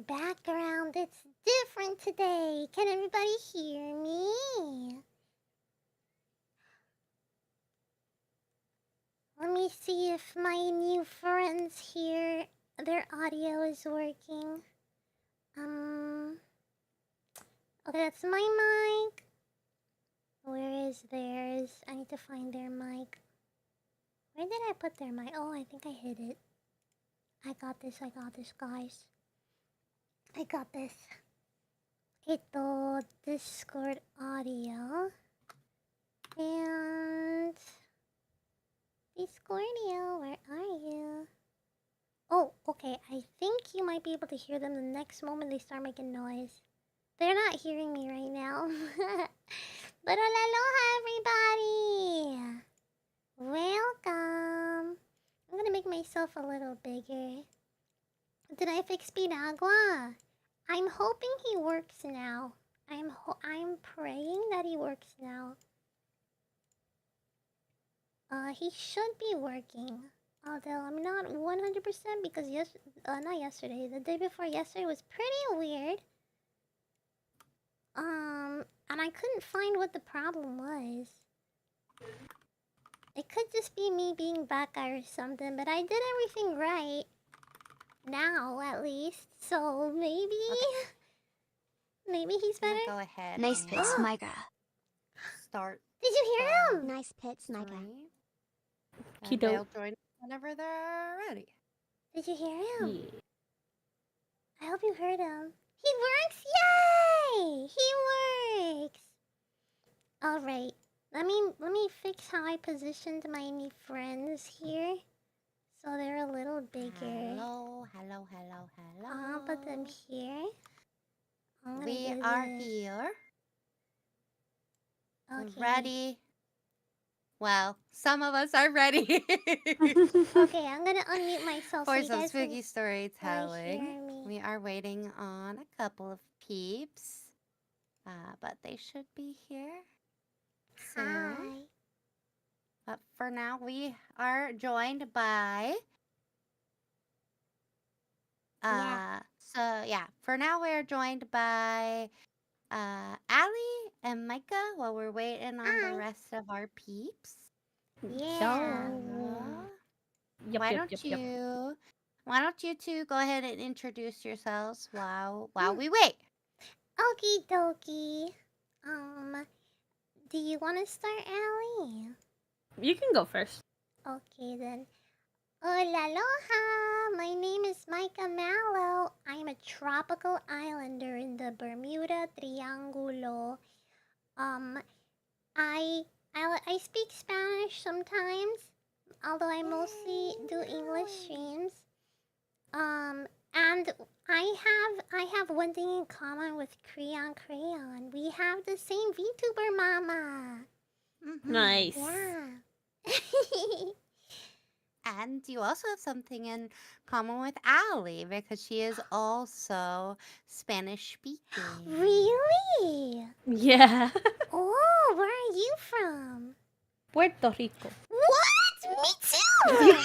Background, it's different today. Can everybody hear me? Let me see if my new friends here, their audio is working. Okay, that's my mic. Where is theirs? I need to find their mic. Where did I put their mic? Oh, I think I hid it. I got this, guys. I got this. Discord audio. And... Discordio, where are you? Oh, okay. I think you might be able to hear them the next moment they start making noise. They're not hearing me right now. But Olaloha, everybody! Welcome! I'm gonna make myself a little bigger. Did I fix Piragua? I'm hoping he works now. I'm praying that he works now. He should be working. Although I'm not 100% because not yesterday. The day before yesterday was pretty weird. And I couldn't find what the problem was. It could just be me being baka or something, but I did everything right. Now, at least. So, maybe... Okay. Maybe he's better? Go ahead. Nice pits, Maika. Start. Did you hear him? Nice pits, Maika. And they'll join whenever they're ready. Did you hear him? Yeah. I hope you heard him. He works? Yay! He works! Alright. Let me fix how I positioned my new friends here. So they're a little bigger. Hello. I'll put them here. We are here. Okay. Ready. Well, some of us are ready. Okay, I'm gonna unmute myself For so you some guys spooky can storytelling. hear me. We are waiting on a couple of peeps. But they should be here soon. Hi. But for now, we are joined by... for now we're joined by Allie and Maika while we're waiting on the rest of our peeps. Yeah. Why don't you two go ahead and introduce yourselves while we wait? Okie dokie. Do you want to start, Allie? You can go first. Okay then. Olaloha! My name is Maika Mallow. I'm a tropical islander in the Bermuda Triangle. I speak Spanish sometimes, although I mostly do English streams. And I have one thing in common with Crayon. We have the same VTuber mama. Nice. Yeah. And you also have something in common with Allie because she is also Spanish speaking. Really? Yeah. Oh, where are you from? Puerto Rico. What? Me too! No way!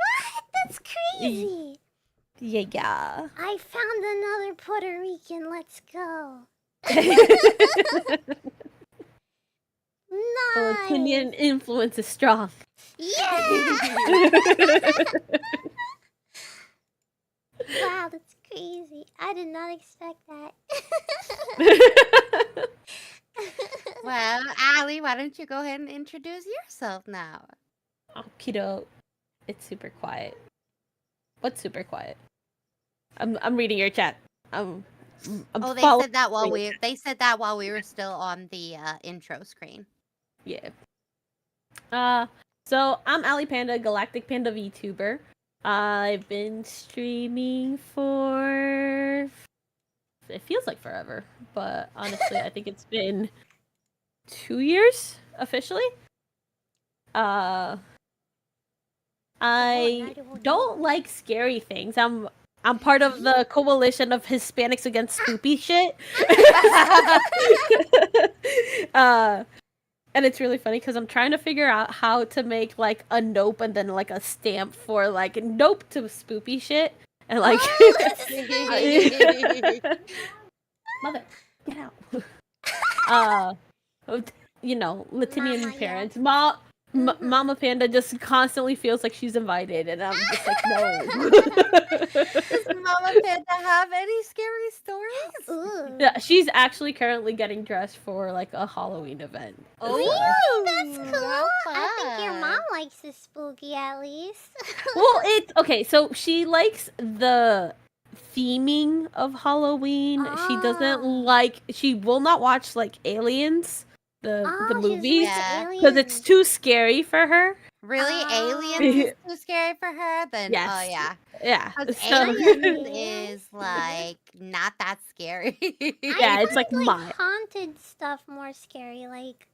What? That's crazy! Yeah. I found another Puerto Rican. Let's go. Nice! Latinian influence is strong. Yeah! Wow, that's crazy. I did not expect that. Well, Allie, why don't you go ahead and introduce yourself now? Oh, kiddo, it's super quiet. What's super quiet? I'm reading your chat. I'm they said that while we were still on the intro screen. Yeah. So I'm Ali Panda, Galactic Panda VTuber. I've been streaming for... It feels like forever, but honestly, I think it's been 2 years officially. I don't like scary things. I'm part of the coalition of Hispanics against spoopy shit. And it's really funny because I'm trying to figure out how to make like a nope and then like a stamp for like nope to spoopy shit. And like mother, get out. You know, Latinian Mama, parents. Mama Panda just constantly feels like she's invited, and I'm just like, no. Does Mama Panda have any scary stories? Ooh. Yeah, she's actually currently getting dressed for like a Halloween event. Oh, Really? That's Ooh, cool. how I think your mom fun. likes the spooky at least. Well, it's okay. So she likes the theming of Halloween. She doesn't Ah. like. She will not watch like Aliens, the Oh, she's movies, Yeah. because it's too scary for her. Really? Ah. Aliens is too scary for her? Then, oh Yes. yeah. Yeah. Because So Aliens I is see. like not that scary. yeah, it's like Like my haunted stuff more scary, like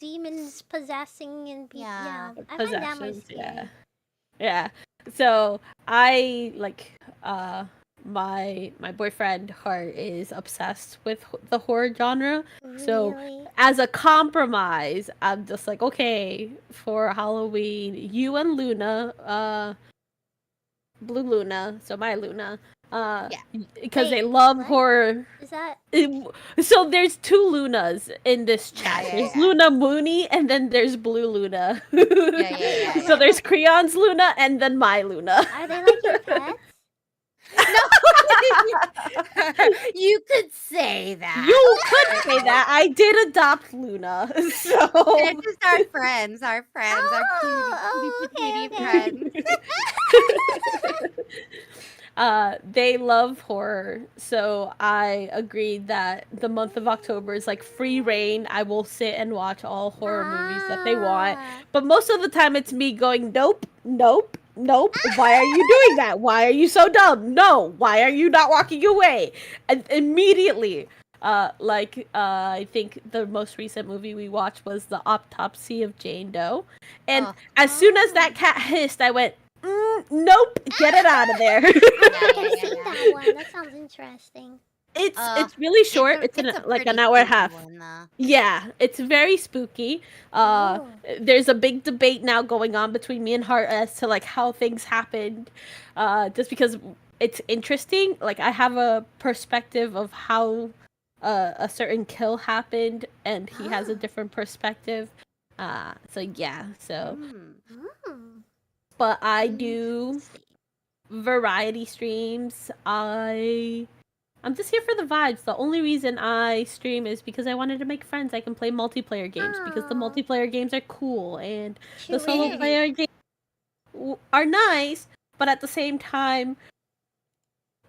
demons possessing and people. Yeah. Yeah, I find that more possessions. Yeah. scary. Yeah. So I like my boyfriend Hart is obsessed with the horror genre. So Really? as a compromise, I'm just like, okay, for Halloween, you and Luna, Blue Luna, so my Luna, because they Wait, love what? horror. Is that? So there's two Lunas in this chat. Yeah, There's yeah. Luna Mooney, and then there's Blue Luna. Yeah. So there's Creon's Luna, and then my Luna. Are they like your pets? You could say that. You could say that. I did adopt Luna, so They're just our friends. Our friends. Our Oh, cutie okay. friends. they love horror. So I agreed that the month of October is like free reign. I will sit and watch all horror movies that they want. Ah. But most of the time, it's me going, nope, nope, nope. Why are you doing that? Why are you so dumb? No. Why are you not walking away? And immediately, I think the most recent movie we watched was The Autopsy of Jane Doe. And Oh. as soon as that cat hissed, I went, nope, get it out of there. I think I've Yeah. seen that one. That sounds interesting. It's really short. It's like an hour and a half. Yeah, it's very spooky. Oh. There's a big debate now going on between me and Hart as to like how things happened. Just because it's interesting. Like I have a perspective of how a certain kill happened, and he has a different perspective. So yeah. So, Hmm. but I do variety streams. I'm just here for the vibes. The only reason I stream is because I wanted to make friends. I can play multiplayer games because the Aw. multiplayer games are cool and the solo True. player games are nice, but at the same time,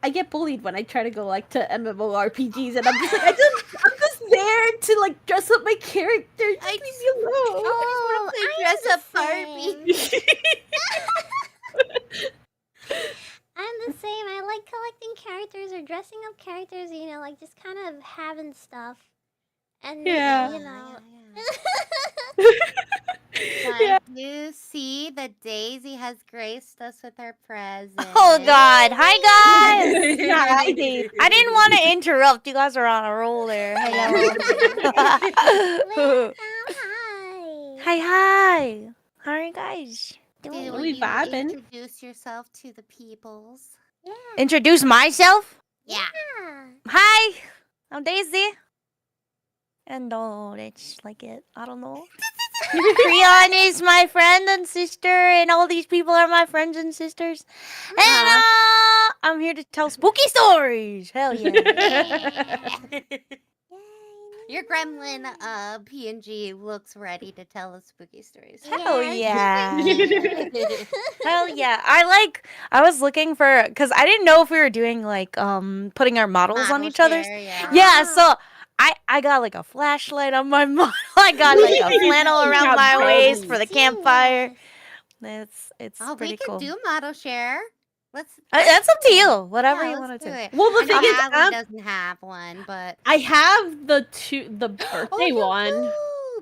I get bullied when I try to go like to MMORPGs, and I'm just like, I'm just there to like dress up my character. Just leave me alone. Oh, play I dress am up the Barbie. same. I'm the same. I like collecting characters or dressing up characters, you know, like just kind of having stuff. And Yeah. you know. I do see that Daisy has graced us with her presence. Oh God! Hi guys. Hi, Daisy. I didn't want to interrupt. You guys are on a roll there. Hello. Welcome, hi. Hi. How are you guys doing? Will We you vibing. introduce yourself to the peoples? Yeah. Introduce myself. Yeah. Yeah. Hi. I'm Daisy. And that's like it. I don't know. Creon is my friend and sister, and all these people are my friends and sisters. And I'm here to tell spooky stories. Hell yeah. Your gremlin PNG looks ready to tell us spooky stories. Hell Yeah, yeah. Hell yeah. I was looking for, because I didn't know if we were doing like putting our models on each other's. Yeah. Yeah, so I got like a flashlight on my model. I got like a flannel around Got my waist brownies. for the campfire. It's Oh, we pretty could cool. do model share. Let's. That's up to you. Whatever Yeah, you let's want to do do. it. Well, the I know thing is, Allie doesn't have one, but I have the birthday you one. do,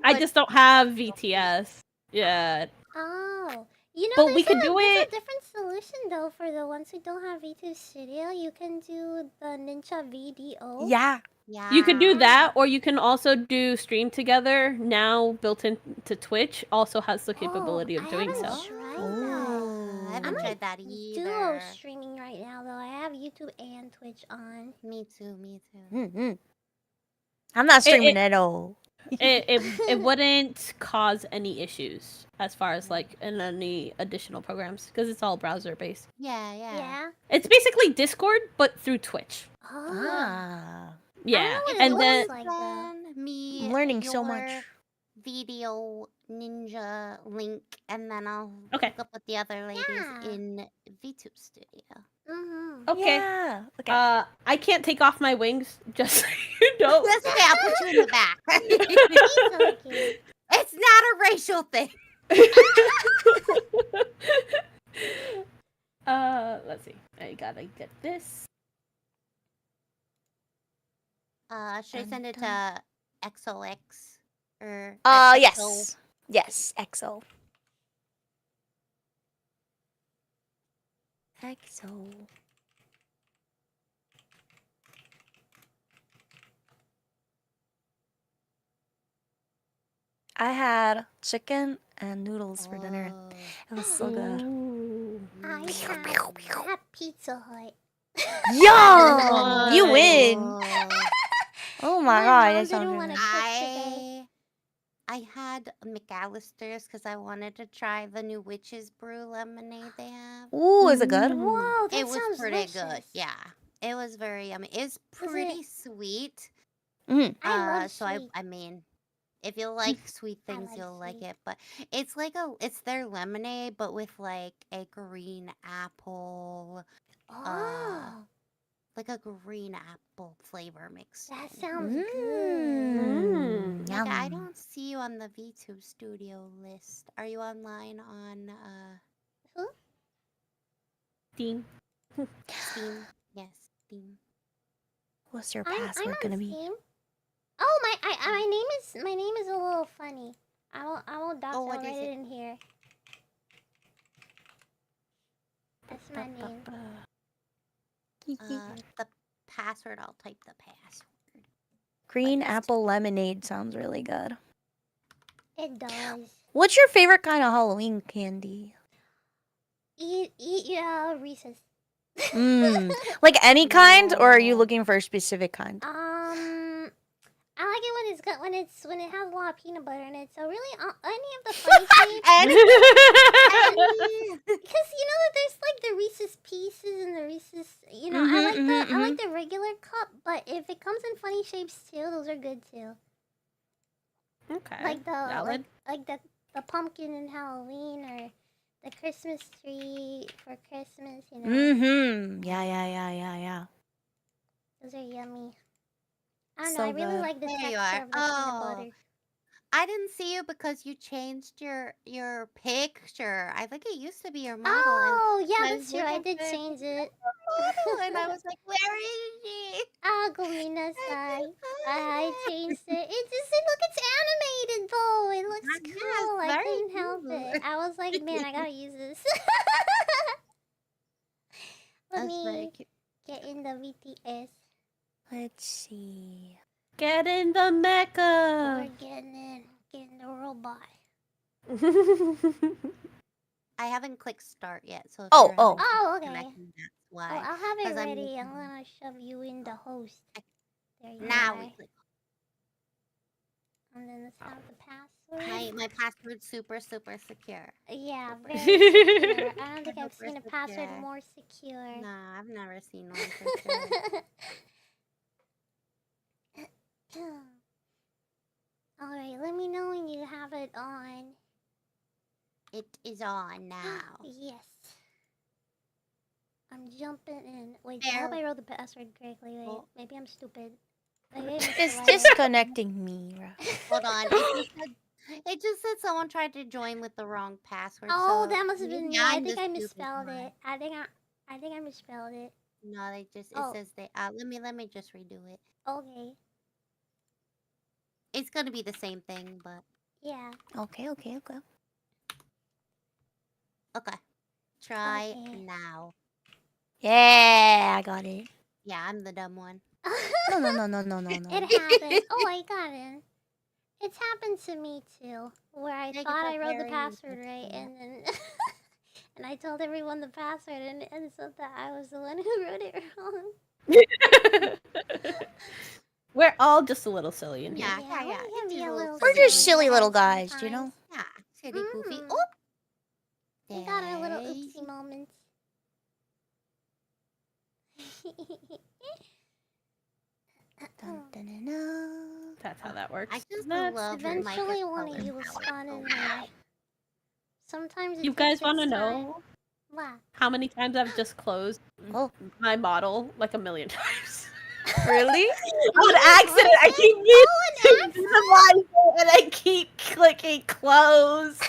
I but- just don't have VTS. Yeah. Oh. You know, But we could do there's it. a different solution though for the ones who don't have V2 Studio. You can do the Ninja VDO. Yeah. yeah, You could do that, or you can also do stream together. Now built into Twitch, also has the capability of doing I so. haven't tried I that. haven't I'm tried that Duo either. streaming right now though. I have YouTube and Twitch on. Me too. Me too. Mm-hmm. I'm not streaming at all. it wouldn't cause any issues as far as like in any additional programs because it's all browser based. Yeah, yeah. Yeah. It's basically Discord but through Twitch. Oh. Ah. Yeah, what it and looks then like, though. Send me I'm learning so your much. video ninja link, and then I'll Okay. hook up with the other ladies Yeah. in VTube Studio. Mm-hmm. okay. Yeah. Okay. I can't take off my wings, just so you know. That's okay. I'll put you in the back. He's so cute. It's not a racial thing. Let's see. I gotta get this. Should I send it to XOX or? Yes. Yes. EXO. EXO. I had chicken and noodles for dinner. Oh. It was so good. Ooh. I had Pizza Hut. Yum! You win. Oh. Oh My my god, mom that sounds didn't really wanna good. cook today. I had Mcallister's because I wanted to try the new Witch's Brew lemonade they have. Ooh, is it good? Whoa, that It was sounds pretty good. delicious. Yeah, it was very yummy. It's pretty sweet. Mm. I love So sweet. I mean, if you like sweet I things, like you'll like sweet. it. But it's like it's their lemonade, but with like a green apple, Oh, like a green apple flavor mixed that in. sounds good. Mm. Like, I Yum. don't see you on the VTube Studio list. Are you online on Steam. Steam? Yes, Steam. What's your I'm password on gonna be? Steam. Oh, my name is a little funny. I won't dox Oh, it. what I'll is write it it? in here. That's my name. The password, I'll type the password. Green But it's- apple lemonade sounds really good. It does. What's your favorite kind of Halloween candy? Reese's. Like any kind, or are you looking for a specific kind? I like it when it's got when it has a lot of peanut butter in it. So really, any of the funny shapes. Because you know that there's like the Reese's Pieces and the Reese's. You know, I like the regular cup, but if it comes in funny shapes too, those are good too. Okay. Like the Valid. like the pumpkin in Halloween or the Christmas tree for Christmas. You know, Yeah. those are yummy. I don't So know. I really good. like the There you texture are. of the peanut butter. I didn't see you because you changed your picture. I think it used to be your model. Oh, yeah, I that's was true. I looking did for change it. and I was like, where is she? Gominasai. I changed it. It's animated though. It looks Yes, cool. I very couldn't help cute. it. I was like, man, I gotta use this. Let That's very me cute. get in the VTS. Let's see. Get in the Mecca. We're getting the robot. I haven't clicked start yet, so if Oh, you're oh. having Oh, trouble okay. connecting, that's Oh, why. I'll have it 'Cause I'm ready. I'm looking. gonna shove you in the host. There you Now are. we click. And then let's have the password. My password's super secure. Yeah, Super. very secure. I don't think I've Super seen a password secure. more secure. Nah, I've never seen one for sure. Alright, let me know when you have it on. It is on now. Yes. I'm jumping in. Wait, I There. hope I wrote the password correctly. Wait, Oh. maybe I'm stupid. Maybe I missed It's a letter. disconnecting me. Hold on. It just said someone tried to join with the wrong password. Oh, so that must have been maybe me. I I'm think the I stupid misspelled one. it. I think I misspelled it. No, it Oh. says they let me just redo it. Okay. It's gonna be the same thing, but Yeah. Okay. okay. Try Okay. now. Yeah, I got it. Yeah, I'm the dumb one. No. It happened. Oh, I got it. It's happened to me too, where I Thank you thought for I wrote the bearing password with right, me. and then and I told everyone the password, and so that I was the one who wrote it wrong. We're all just a little silly in here. Yeah, Yeah, yeah. we can It's be a a little little We're just silly silly little guys guys, you know? Yeah, silly goofy. Mm. Oh, We got our little Daisy. oopsie moments. Dun, dun, dun, dun. That's how that works. I just Nuts. love when Micah Eventually, one of colors you will palette spawn so in much. here. Sometimes it You takes guys want to its know time. What? how many times I've just closed Oh. my model? Like 1,000,000 times. Really? On accident, I keep using the and I keep clicking close.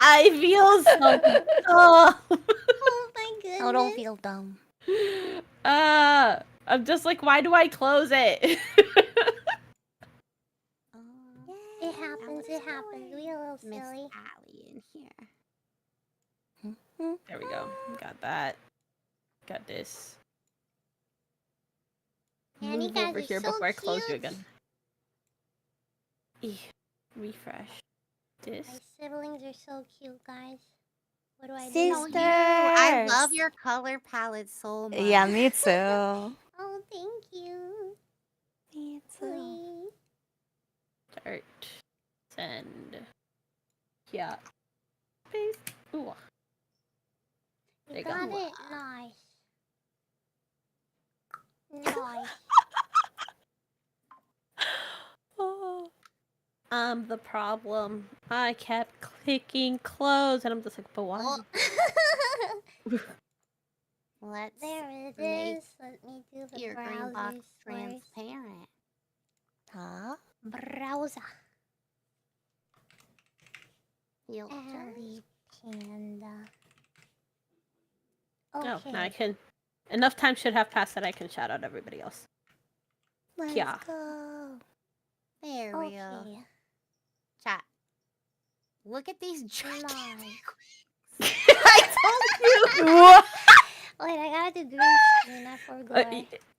I feel so dumb. Oh my goodness. Oh, don't feel dumb. I'm just like, why do I close it? It happens, it happens. We a little Miss silly. Allie in here. There we go. Got that. Got this. Man, you Move guys over are here so before I close you cute. again. Refresh. This. My siblings are so cute, guys. What do I do? Sisters. I love your color palette so much. Yeah, me too. Oh, thank you. Me too. Please. Start. Send. Yeah. Paste. Ooh. There You you go. got it. Nice. Nice. Oh. The problem. I kept clicking close, and I'm just like, but why? Oh. Let's There it make is. Let me do the your green browser box first. transparent. Huh? Browser. Filter. Ellie Panda. Oh, Okay. now I can. Enough time should have passed that I can shout out everybody else. Let's Yeah. go. There we go. Okay. Chat. Look at these gigantic Nice. I told you. What? Wait, I gotta do green screen. I forgot.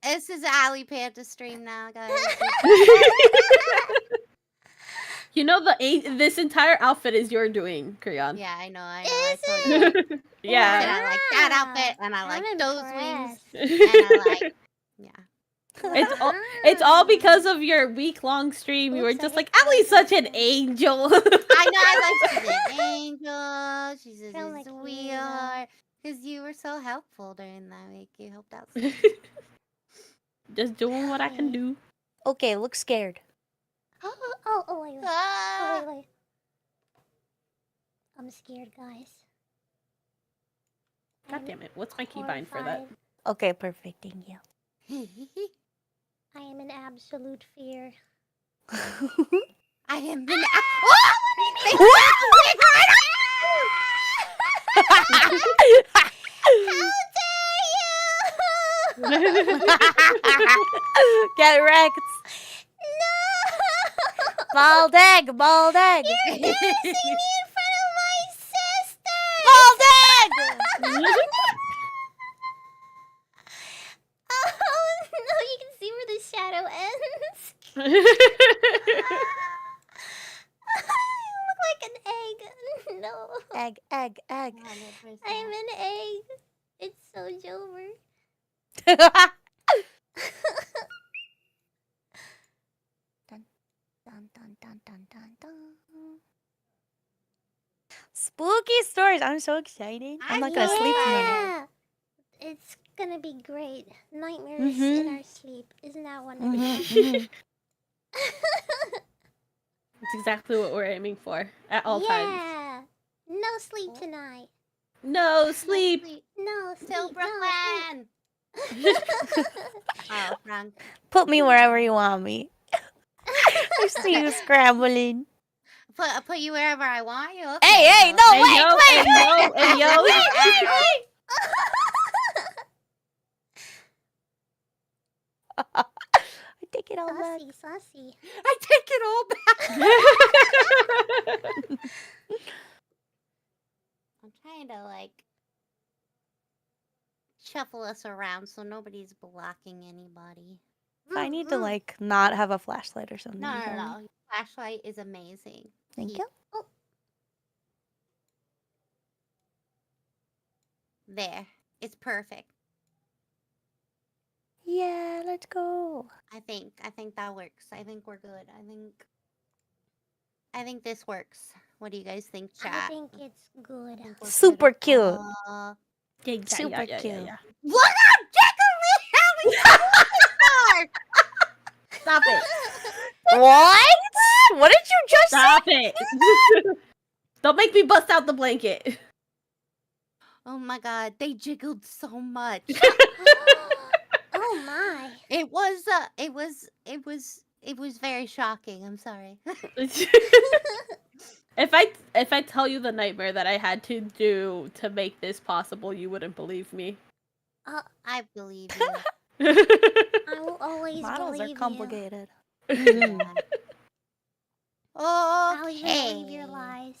This is Allie Panda stream now, guys. You know this entire outfit is your doing, Kriyan. Yeah, I know. Is I told you. it? And Yeah. I like that Wow. outfit, and I I'm like those wings, impressed. and I like, yeah. It's all because of your week-long stream. You were Oops, I just hit like, the Allie's such an button. angel. I know. I like she's an angel. She's a Feel like you, sweetheart. Because you were so helpful during that week. You helped out. So Just doing what I can do. Okay, look scared. Oh, wait. Ah! Oh, wait. I'm scared, guys. God damn it! What's my keybind for that? Horrified. Okay, perfect. Thank you. I am in absolute fear. I am the. How dare you! Get wrecked. No! Bald egg, bald egg. You're embarrassing me in front of my sister! Bald egg! Oh no, you can see where the shadow ends. I look like an egg. No. Egg, egg, egg. 100%. I'm an egg. It's so Jover. Dun, dun, dun, dun, dun, dun, dun. Spooky stories. I'm so excited. I'm not gonna sleep tonight. Yeah. It's gonna be great. Nightmares in our sleep. Isn't that wonderful? Mhm. It's exactly what we're aiming for at all times. Yeah. No sleep tonight. No sleep. No sleep. Till Brooklyn. No sleep. Oh, Frank. Put me wherever you want me. I see you scrambling. Put you wherever I want you. Okay, Hey, hey, well. no, Hey wait, yo, wait, hey yo, hey yo. wait. I take it all back. Saucy. I take it all back. I'm trying to like shuffle us around so nobody's blocking anybody. I need to like not have a flashlight or something. No, no, sorry. no. Your flashlight is amazing. Thank Keep- you. There. It's perfect. Yeah, let's go. I think that works. I think we're good. I think this works. What do you guys think, I chat? think it's good. I think we're Super cute. beautiful. Super cute. What up, Jackery? Stop it. What? What did you just say? Stop it! Don't make me bust out the blanket. Oh my god, they jiggled so much. Oh my. It was very shocking. I'm sorry. If I tell you the nightmare that I had to do to make this possible, you wouldn't believe me. I believe you. I will always Models believe are complicated. Yeah. I'll even Okay. believe your lies.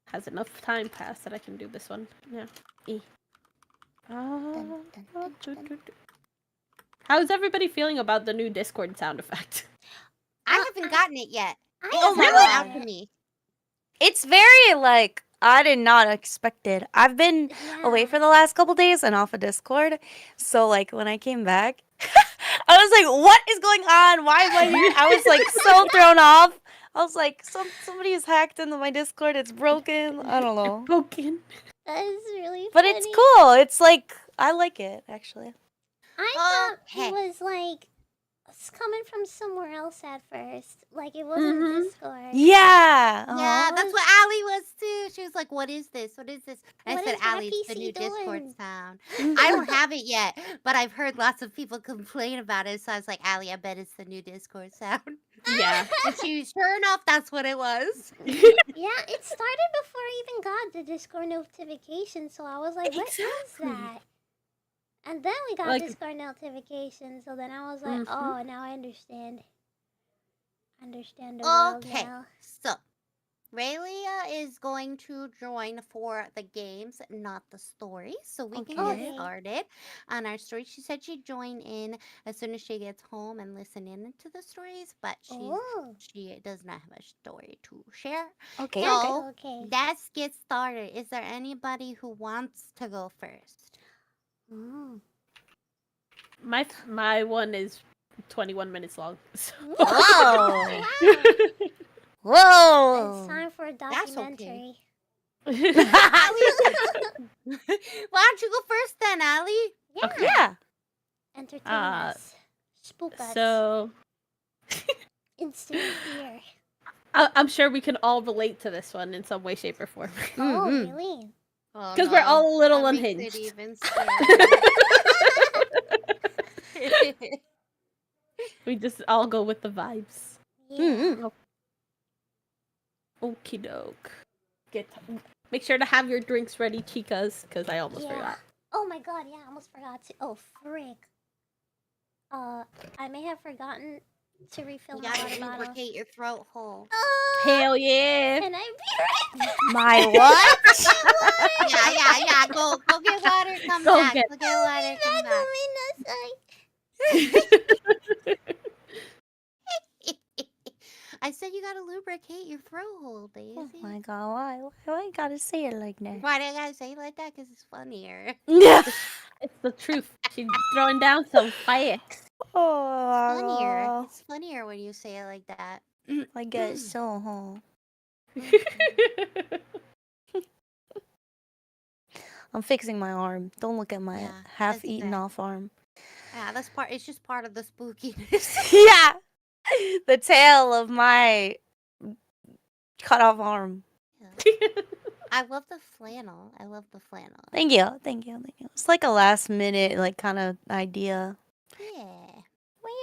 Has enough time passed that I can do this one. Yeah. How's everybody feeling about the new Discord sound effect? I haven't gotten it yet. I It Oh has my not haven't come out yet. to me. It's very like I did not expect it. I've been away for the last couple days and off of Discord. So like when I came back, I was like, "What is going on? Why am I here?" I was like so thrown off. I was like, somebody has hacked into my Discord. It's broken. I don't know, Broken. That is really but funny. it's cool. It's like I like it actually. I thought Okay. it was like it's coming from somewhere else at first. Like it wasn't Mhm. Discord. Yeah. Yeah, that's was- what Allie was too. She was like, "What is this? What is this?" And What I said, is my "Allie, it's the PC new Discord doing?" sound." I don't have it yet, but I've heard lots of people complain about it. So I was like, "Allie, I bet it's the new Discord sound." Yeah. And sure enough, that's what it was. Yeah, it started before I even got the Discord notification, so I was like, what is Exactly. that? And then we got Like- Discord notification, so then I was like, Mhm. oh, now I understand. Understand the world Okay, now. so Raylia is going to join for the games, not the story, so we can Okay. get started on our story. She said she'd join in as soon as she gets home and listen in to the stories, but Oh, she does not have a story to share. Okay. So okay. let's get started. Is there anybody who wants to go first? Mm. My one is 21 minutes long. So. Whoa. Wow. Whoa. It's time for a That's okay. documentary. Why don't you go first then, Allie? Yeah. Okay. Yeah. Entertain us. Spook us. So Instant fear. I'm sure we can all relate to this one in some way, shape, or form. Oh, Mhm. really? Because we're all a little That makes it unhinged. even scarier. We just all go with the vibes. Yeah. Okie doke. Make sure to have your drinks ready, chicas, because I almost Yeah. forgot. Oh my god, yeah, I almost forgot to. Oh, frick. I may have forgotten to refill You my gotta water bottle. lubricate your throat hole. Hell yeah! Can I be right back? My what? Yeah. Go get water, come Go back. get- Go get water, come back. I said you gotta lubricate your throat hole, Daisy. Oh my god, why you gotta say it like that? Why do I gotta say it like that? Because it's funnier. Yeah. It's the truth. She's throwing down some facts. Oh, It's funnier when you say it like that. I get so home. I'm fixing my arm. Don't look at my Yeah, that's half-eaten okay. off arm. Yeah, that's part. It's just part of the spookiness. Yeah, the tail of my cut off arm. I love the flannel. Thank you. It's like a last minute like kind of idea. Yeah. Well,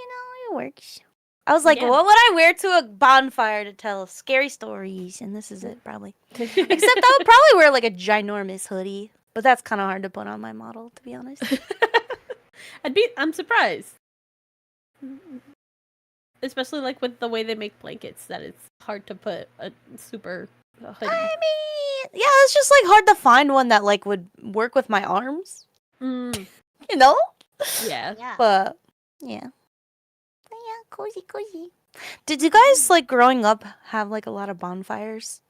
it works. I was like, Yeah. what would I wear to a bonfire to tell scary stories? And this is it, probably. Except I would probably wear like a ginormous hoodie, but that's kind of hard to put on my model, to be honest. I'm surprised. Especially like with the way they make blankets, that it's hard to put a super hoodie. I mean, yeah, it's just like hard to find one that like would work with my arms, Mm, you know? yeah. Yeah. But yeah. But yeah, cozy. Did you guys like growing up have like a lot of bonfires?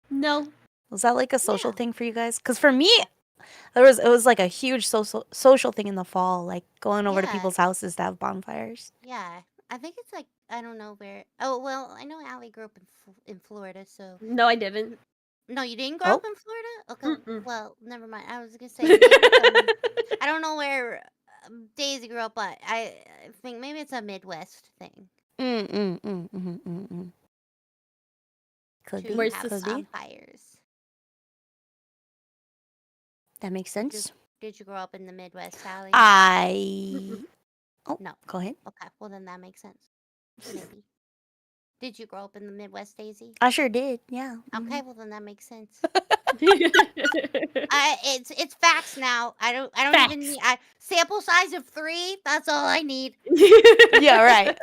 No. Was that like a social Yeah. thing for you guys? Because for me, it was like a huge social thing in the fall, like going over to Yeah. people's houses to have bonfires. Yeah. I think it's like I don't know where. Oh well, I know Allie grew up in Florida, so No, I didn't. no, you didn't grow Oh. up in Florida. Okay, Mm-mm. well, never mind. I was gonna say maybe it's I don't know where Daisy grew up, but I think maybe it's a Midwest thing. Could To be. Where's have Could be. bonfires. That makes Did you, sense. did you grow up in the Midwest, Allie? I. Oh, No. go ahead. Okay, well then that makes sense. Maybe. Did you grow up in the Midwest, Daisy? I sure did. Yeah. Okay, well then that makes sense. Mm-hmm. It's facts now. I don't even Facts. need sample size of 3. That's all I need. Yeah. Right.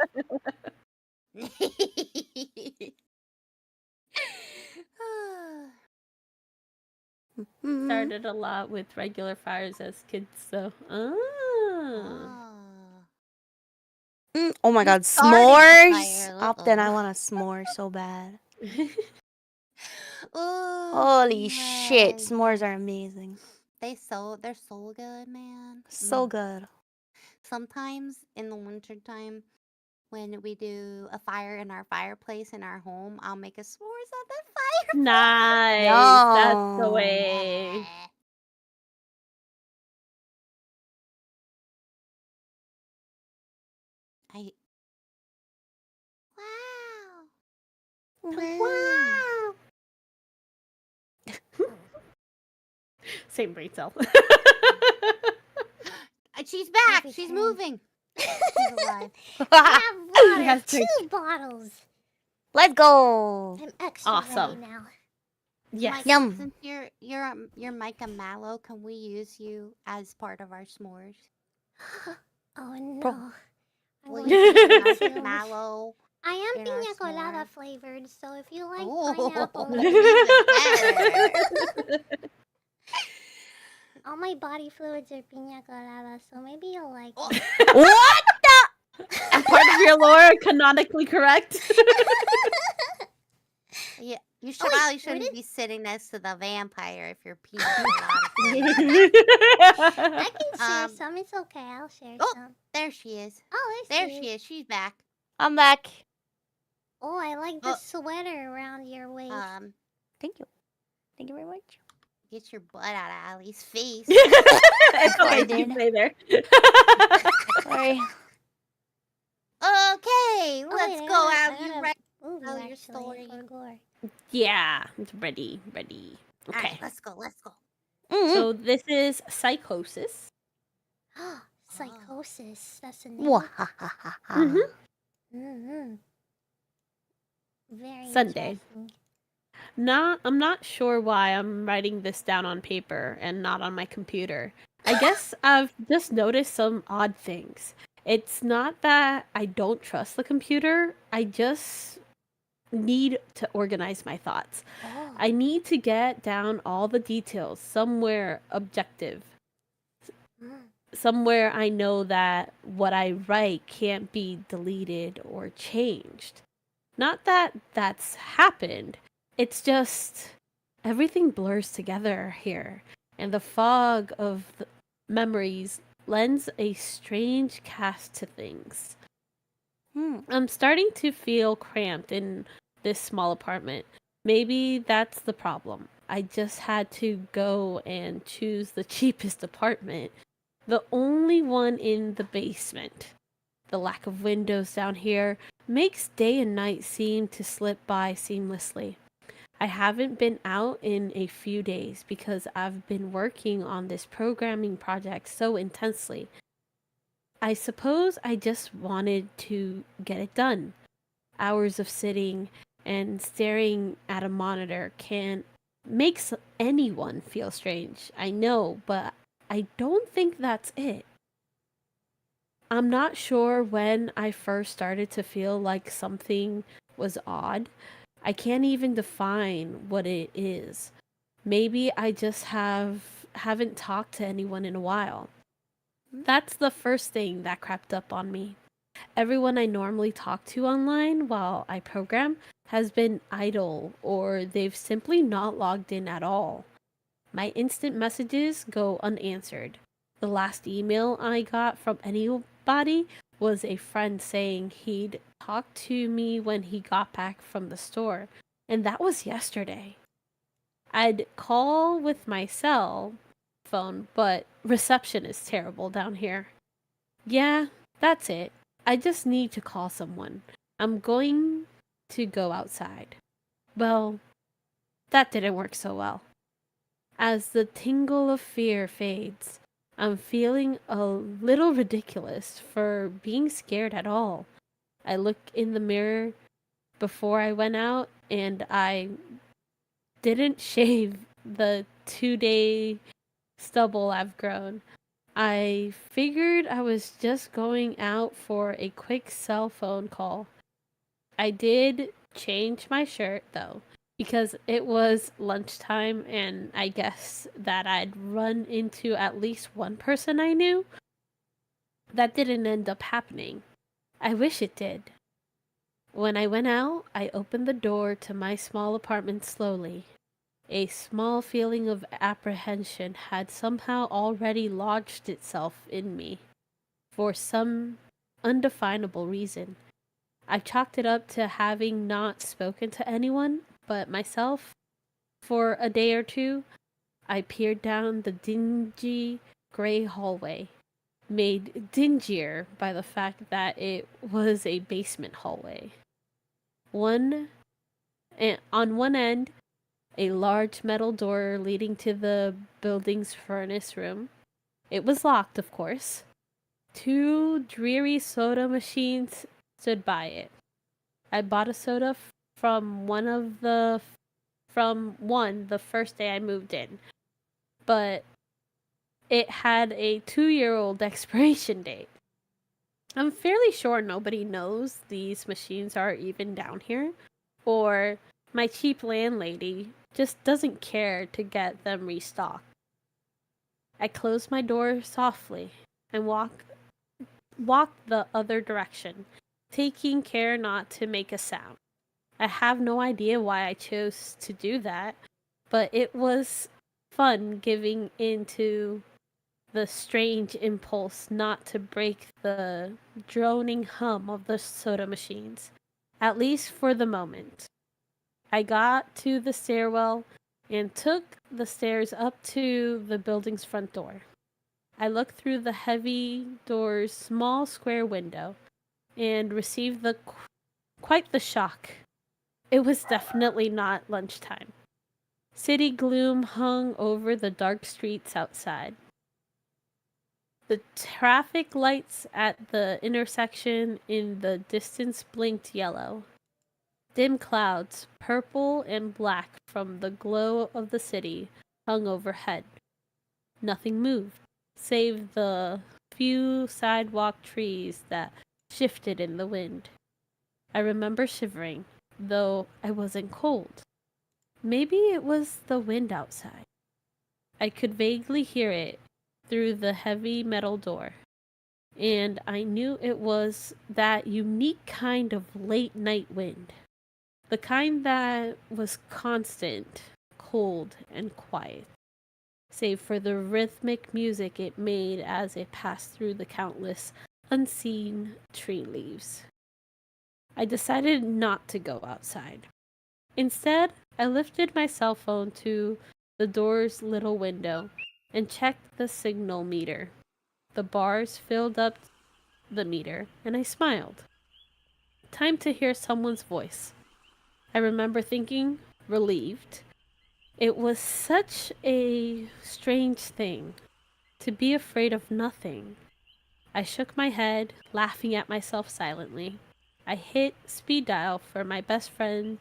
Started a lot with regular fires as kids, so. Oh my You god, started the s'mores! fire, Upton, I uh-oh. want a s'more so bad. Ooh, Holy shit, s'mores s'mores. are amazing. They're so good, man. So good. Sometimes in the wintertime, when we do a fire in our fireplace in our home, I'll make a s'mores on that fire. Nice. That's the Yum. way. I Wow. Same brain cell. She's back. Every She's time. moving. She's alive. I have water. has 2 to- bottles. Let's go. I'm extra Awesome. ready now. Yes. Mike, Yum. since you're Maika Mallow, can we use you as part of our s'mores? Oh no. Bro. I'm Will going you to be eat our too. Mallow? I am in our pina colada s'more? flavored, so if you like Oh, pineapple, even better. all my body fluids are pina colada, so maybe you'll like Oh. it. What I'm part of your lore, canonically correct. Yeah, you wait, probably where shouldn't did- be sitting next to the vampire if you're pina colada flavored. I can share Um, some. It's okay. I'll share oh. some. There she is. Oh, There she is. She's back. I'm back. Oh, I like the Oh. sweater around your waist. Thank you. Thank you very much. Get your butt out of Allie's face. It's I okay, you did. can stay there. Sorry. Okay, Oh, let's wait, go I out. You got a ready? movie tell your actually story? for gore. Yeah, it's ready. All right, Okay. let's go. Let's go. So this is Psychosis. Psychosis. That's the name. Mwahahaha. Mm-hmm. Very Sunday. interesting. I'm not sure why I'm writing this down on paper and not on my computer. I guess I've just noticed some odd things. It's not that I don't trust the computer. I just need to organize my thoughts. Oh. I need to get down all the details somewhere objective. Somewhere I know that what I write can't be deleted or changed. Not that that's happened. It's just everything blurs together here, and the fog of the memories lends a strange cast to things. I'm starting to feel cramped in this small apartment. Maybe that's the problem. I just had to go and choose the cheapest apartment, the only one in the basement. The lack of windows down here makes day and night seem to slip by seamlessly. I haven't been out in a few days because I've been working on this programming project so intensely. I suppose I just wanted to get it done. Hours of sitting and staring at a monitor can make anyone feel strange. I know, but I don't think that's it. I'm not sure when I first started to feel like something was odd. I can't even define what it is. Maybe I just haven't talked to anyone in a while. That's the first thing that crept up on me. Everyone I normally talk to online while I program has been idle or they've simply not logged in at all. My instant messages go unanswered. The last email I got from anybody was a friend saying he'd talk to me when he got back from the store, and that was yesterday. I'd call with my cell phone, but reception is terrible down here. Yeah, that's it. I just need to call someone. I'm going to go outside. Well, that didn't work so well. As the tingle of fear fades, I'm feeling a little ridiculous for being scared at all. I look in the mirror before I went out and I didn't shave the 2-day stubble I've grown. I figured I was just going out for a quick cell phone call. I did change my shirt though, because it was lunchtime and I guess that I'd run into at least one person I knew. That didn't end up happening. I wish it did. When I went out, I opened the door to my small apartment slowly. A small feeling of apprehension had somehow already lodged itself in me, for some undefinable reason. I chalked it up to having not spoken to anyone but myself for a day or two. I peered down the dingy gray hallway, made dingier by the fact that it was a basement hallway. On one end, a large metal door leading to the building's furnace room. It was locked, of course. 2 dreary soda machines stood by it. I bought a soda from one the first day I moved in, but it had a 2-year-old expiration date. I'm fairly sure nobody knows these machines are even down here, or my cheap landlady just doesn't care to get them restocked. I closed my door softly and walked the other direction, taking care not to make a sound. I have no idea why I chose to do that, but it was fun giving into the strange impulse not to break the droning hum of the soda machines, at least for the moment. I got to the stairwell and took the stairs up to the building's front door. I looked through the heavy door's small square window and received quite the shock. It was definitely not lunchtime. City gloom hung over the dark streets outside. The traffic lights at the intersection in the distance blinked yellow. Dim clouds, purple and black from the glow of the city, hung overhead. Nothing moved, save the few sidewalk trees that shifted in the wind. I remember shivering, though I wasn't cold. Maybe it was the wind outside. I could vaguely hear it through the heavy metal door, and I knew it was that unique kind of late night wind. The kind that was constant, cold, and quiet, save for the rhythmic music it made as it passed through the countless unseen tree leaves. I decided not to go outside. Instead, I lifted my cell phone to the door's little window and checked the signal meter. The bars filled up the meter, and I smiled. Time to hear someone's voice. I remember thinking, relieved. It was such a strange thing to be afraid of nothing. I shook my head, laughing at myself silently. I hit speed dial for my best friend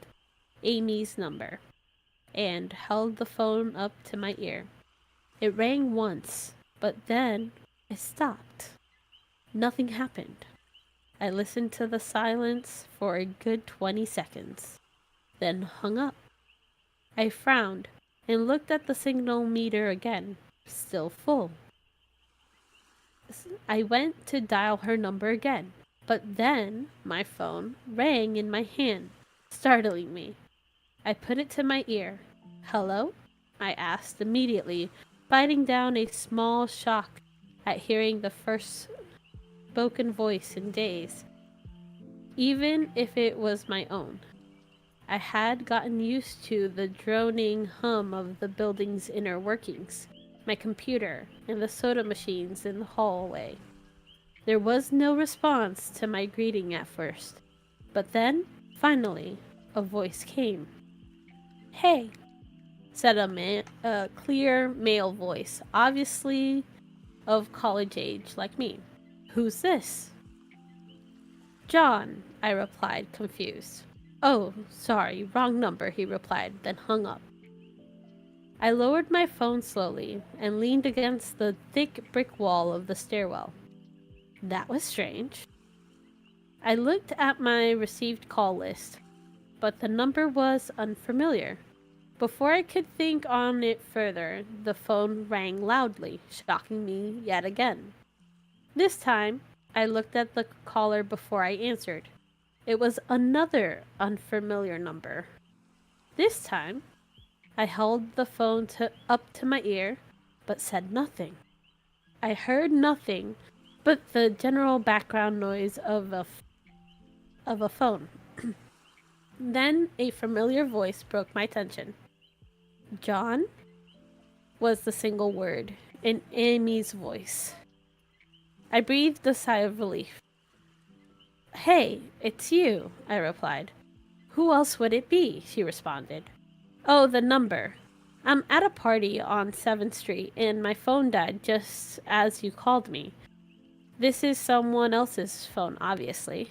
Amy's number and held the phone up to my ear. It rang once, but then it stopped. Nothing happened. I listened to the silence for a good 20 seconds, then hung up. I frowned and looked at the signal meter again, still full. I went to dial her number again, But then my phone rang in my hand, startling me. I put it to my ear. "Hello?" I asked immediately, biting down a small shock at hearing the first spoken voice in days, even if it was my own. I had gotten used to the droning hum of the building's inner workings, my computer, and the soda machines in the hallway. There was no response to my greeting at first, but then, finally, a voice came. "Hey," said a clear male voice, obviously of college age like me. "Who's this?" "John," I replied, confused. "Oh, sorry, wrong number," he replied, then hung up. I lowered my phone slowly and leaned against the thick brick wall of the stairwell. That was strange. I looked at my received call list, but the number was unfamiliar. Before I could think on it further, the phone rang loudly, shocking me yet again. This time, I looked at the caller before I answered. It was another unfamiliar number. This time, I held the phone up to my ear, but said nothing. I heard nothing but the general background noise of a phone. Then a familiar voice broke my tension. "John?" was the single word, in Amy's voice. I breathed a sigh of relief. "Hey, it's you," I replied. "Who else would it be?" she responded. "Oh, the number. I'm at a party on 7th Street, and my phone died just as you called me. This is someone else's phone, obviously."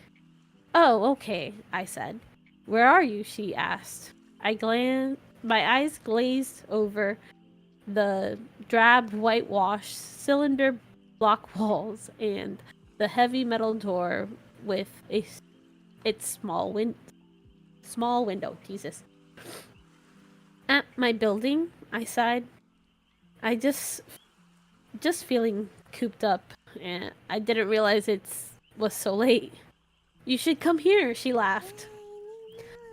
"Oh, okay," I said. "Where are you?" she asked. My eyes glazed over the drab whitewashed cylinder block walls and the heavy metal door with its small window. Jesus. "At my building," I sighed. I just feeling cooped up, and I didn't realize it was so late. "You should come here," she laughed.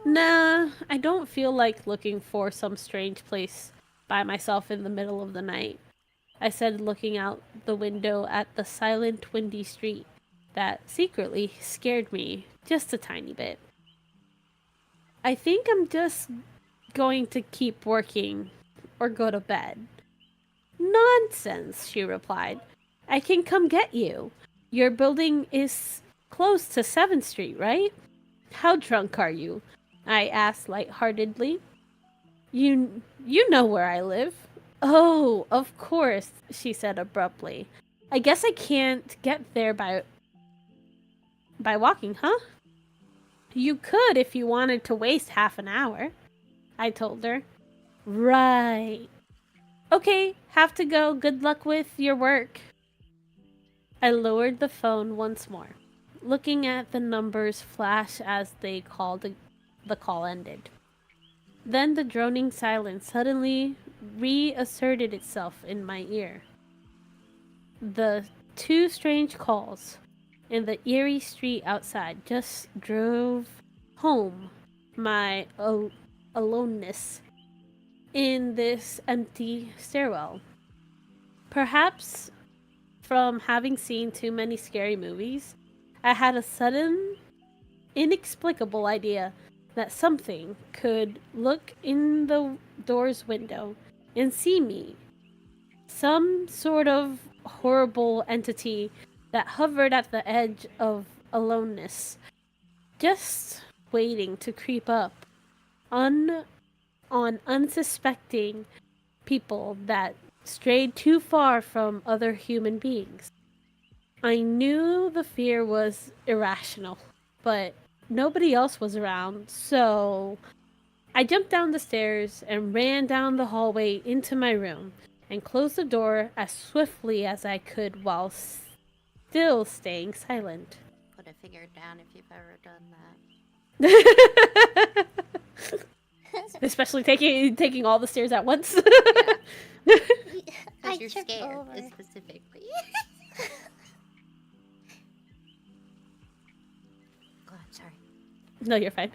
"Nah, I don't feel like looking for some strange place by myself in the middle of the night," I said, looking out the window at the silent, windy street that secretly scared me just a tiny bit. "I think I'm just going to keep working or go to bed." "Nonsense," she replied. "I can come get you. Your building is close to 7th Street, right?" "How drunk are you?" I asked lightheartedly. You know where I live." "Oh, of course," she said abruptly. "I guess I can't get there by walking, huh?" "You could if you wanted to waste half an hour," I told her. "Right. Okay, have to go. Good luck with your work." I lowered the phone once more, looking at the numbers flash as the call ended. Then the droning silence suddenly reasserted itself in my ear. The two strange calls in the eerie street outside just drove home my aloneness in this empty stairwell. Perhaps from having seen too many scary movies, I had a sudden, inexplicable idea that something could look in the door's window and see me. Some sort of horrible entity that hovered at the edge of aloneness, just waiting to creep up on unsuspecting people that strayed too far from other human beings. I knew the fear was irrational, but nobody else was around, so I jumped down the stairs and ran down the hallway into my room and closed the door as swiftly as I could while still staying silent. Put a finger down if you've ever done that. Especially taking all the stairs at once. I Because you're tripped scared, over. specifically. No, you're fine.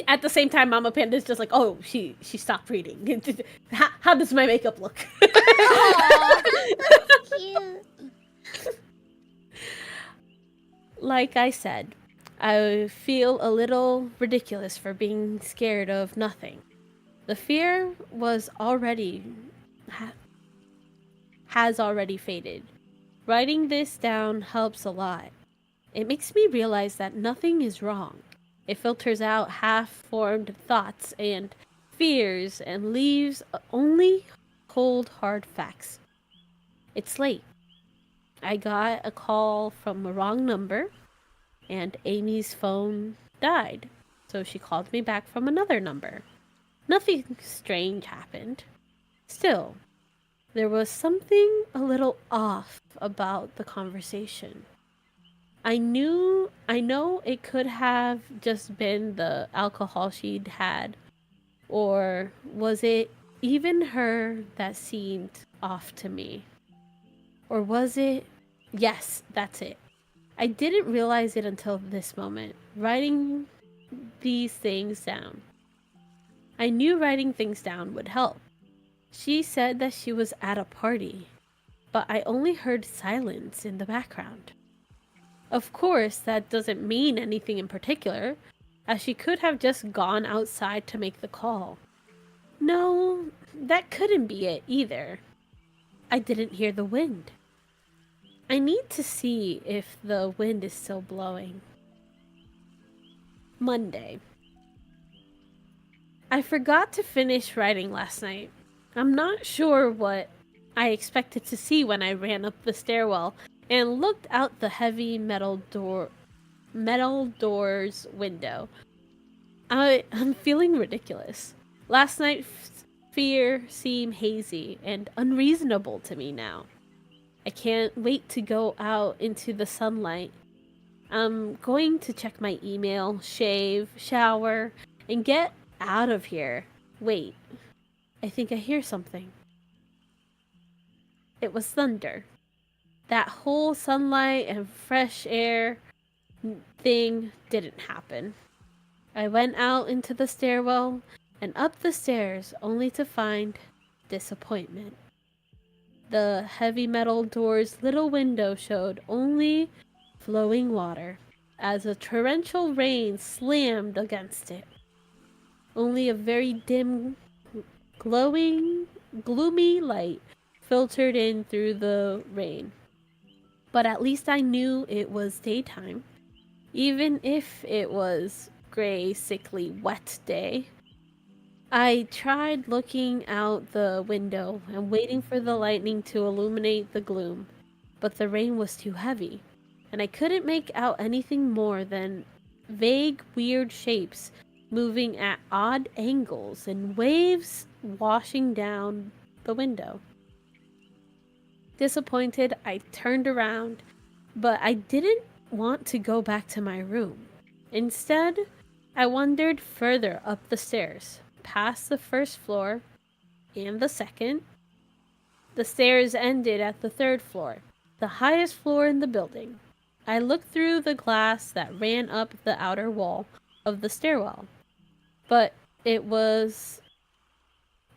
At the same time, Mama Panda's just like, oh, she stopped reading. How does my makeup look? Aw, that's cute. Like I said, I feel a little ridiculous for being scared of nothing. The fear was already has already faded. Writing this down helps a lot. It makes me realize that nothing is wrong. It filters out half-formed thoughts and fears and leaves only cold, hard facts. It's late. I got a call from the wrong number, and Amy's phone died, so she called me back from another number. Nothing strange happened. Still, there was something a little off about the conversation. I know it could have just been the alcohol she'd had, or was it even her that seemed off to me? Or was it? Yes, that's it. I didn't realize it until this moment, writing these things down. I knew writing things down would help. She said that she was at a party, but I only heard silence in the background. Of course, that doesn't mean anything in particular, as she could have just gone outside to make the call. No, that couldn't be it either. I didn't hear the wind. I need to see if the wind is still blowing. Monday. I forgot to finish writing last night. I'm not sure what I expected to see when I ran up the stairwell and looked out the heavy metal door's window. I'm feeling ridiculous. Last night's fear seemed hazy and unreasonable to me now. I can't wait to go out into the sunlight. I'm going to check my email, shave, shower, and get out of here. Wait, I think I hear something. It was thunder. That whole sunlight and fresh air thing didn't happen. I went out into the stairwell and up the stairs only to find disappointment. The heavy metal door's little window showed only flowing water as a torrential rain slammed against it. Only a very dim, gloomy light filtered in through the rain. But at least I knew it was daytime, even if it was gray, sickly, wet day. I tried looking out the window and waiting for the lightning to illuminate the gloom, but the rain was too heavy, and I couldn't make out anything more than vague, weird shapes moving at odd angles and waves washing down the window. Disappointed, I turned around, but I didn't want to go back to my room. Instead, I wandered further up the stairs, past the first floor and the second. The stairs ended at the third floor, the highest floor in the building. I looked through the glass that ran up the outer wall of the stairwell, but it was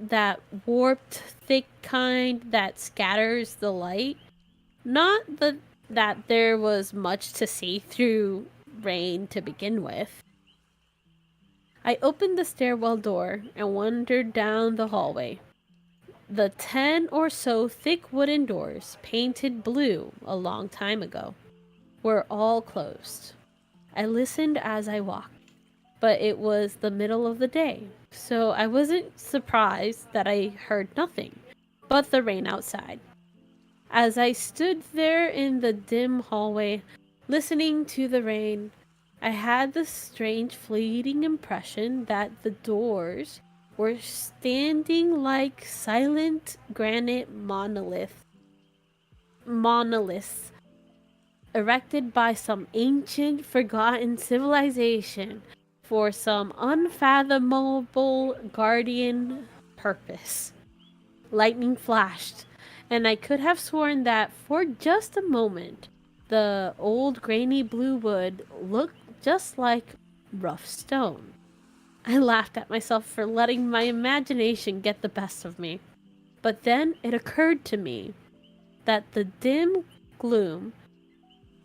that warped, thick kind that scatters the light. Not that there was much to see through rain to begin with. I opened the stairwell door and wandered down the hallway. The 10 or so thick wooden doors, painted blue a long time ago, were all closed. I listened as I walked, but it was the middle of the day, so I wasn't surprised that I heard nothing but the rain outside. As I stood there in the dim hallway, listening to the rain, I had the strange fleeting impression that the doors were standing like silent granite monoliths erected by some ancient, forgotten civilization for some unfathomable guardian purpose. Lightning flashed, and I could have sworn that for just a moment the old grainy blue wood looked just like rough stone. I laughed at myself for letting my imagination get the best of me. But then it occurred to me that the dim gloom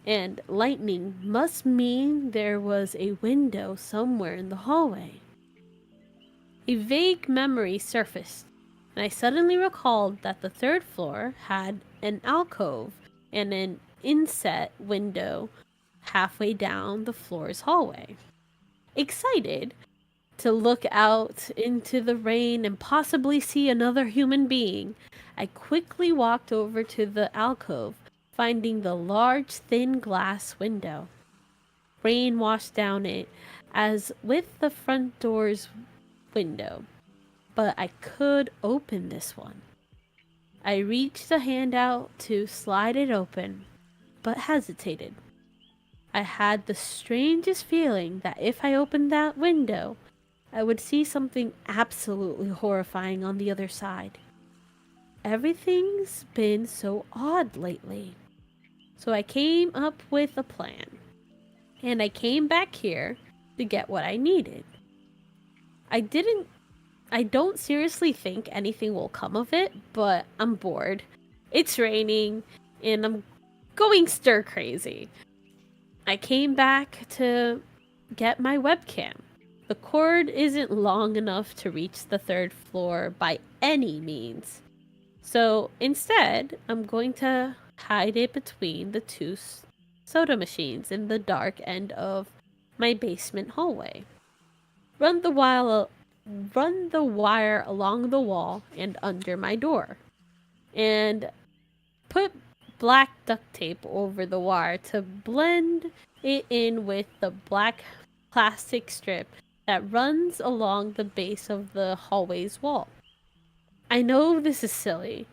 and lightning must mean there was a window somewhere in the hallway. A vague memory surfaced, and I suddenly recalled that the third floor had an alcove and an inset window halfway down the floor's hallway. Excited to look out into the rain and possibly see another human being, I quickly walked over to the alcove, finding the large, thin glass window. Rain washed down it, as with the front door's window, but I could open this one. I reached a hand out to slide it open, but hesitated. I had the strangest feeling that if I opened that window, I would see something absolutely horrifying on the other side. Everything's been so odd lately. So I came up with a plan, and I came back here to get what I needed. I don't seriously think anything will come of it, but I'm bored. It's raining, and I'm going stir crazy. I came back to get my webcam. The cord isn't long enough to reach the third floor by any means. So instead, I'm going to hide it between the two soda machines in the dark end of my basement hallway. Run the wire along the wall and under my door. And put black duct tape over the wire to blend it in with the black plastic strip that runs along the base of the hallway's wall. I know this is silly,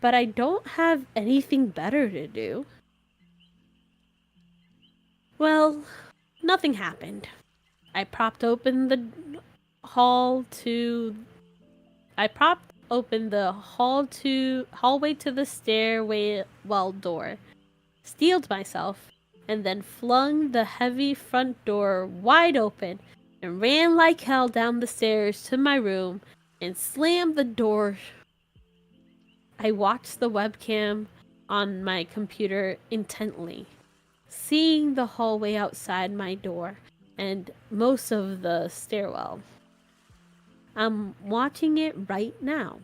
but I don't have anything better to do. Well, nothing happened. I propped open the hallway to the stairway door, steeled myself, and then flung the heavy front door wide open and ran like hell down the stairs to my room and slammed the door. I watched the webcam on my computer intently, seeing the hallway outside my door and most of the stairwell. I'm watching it right now,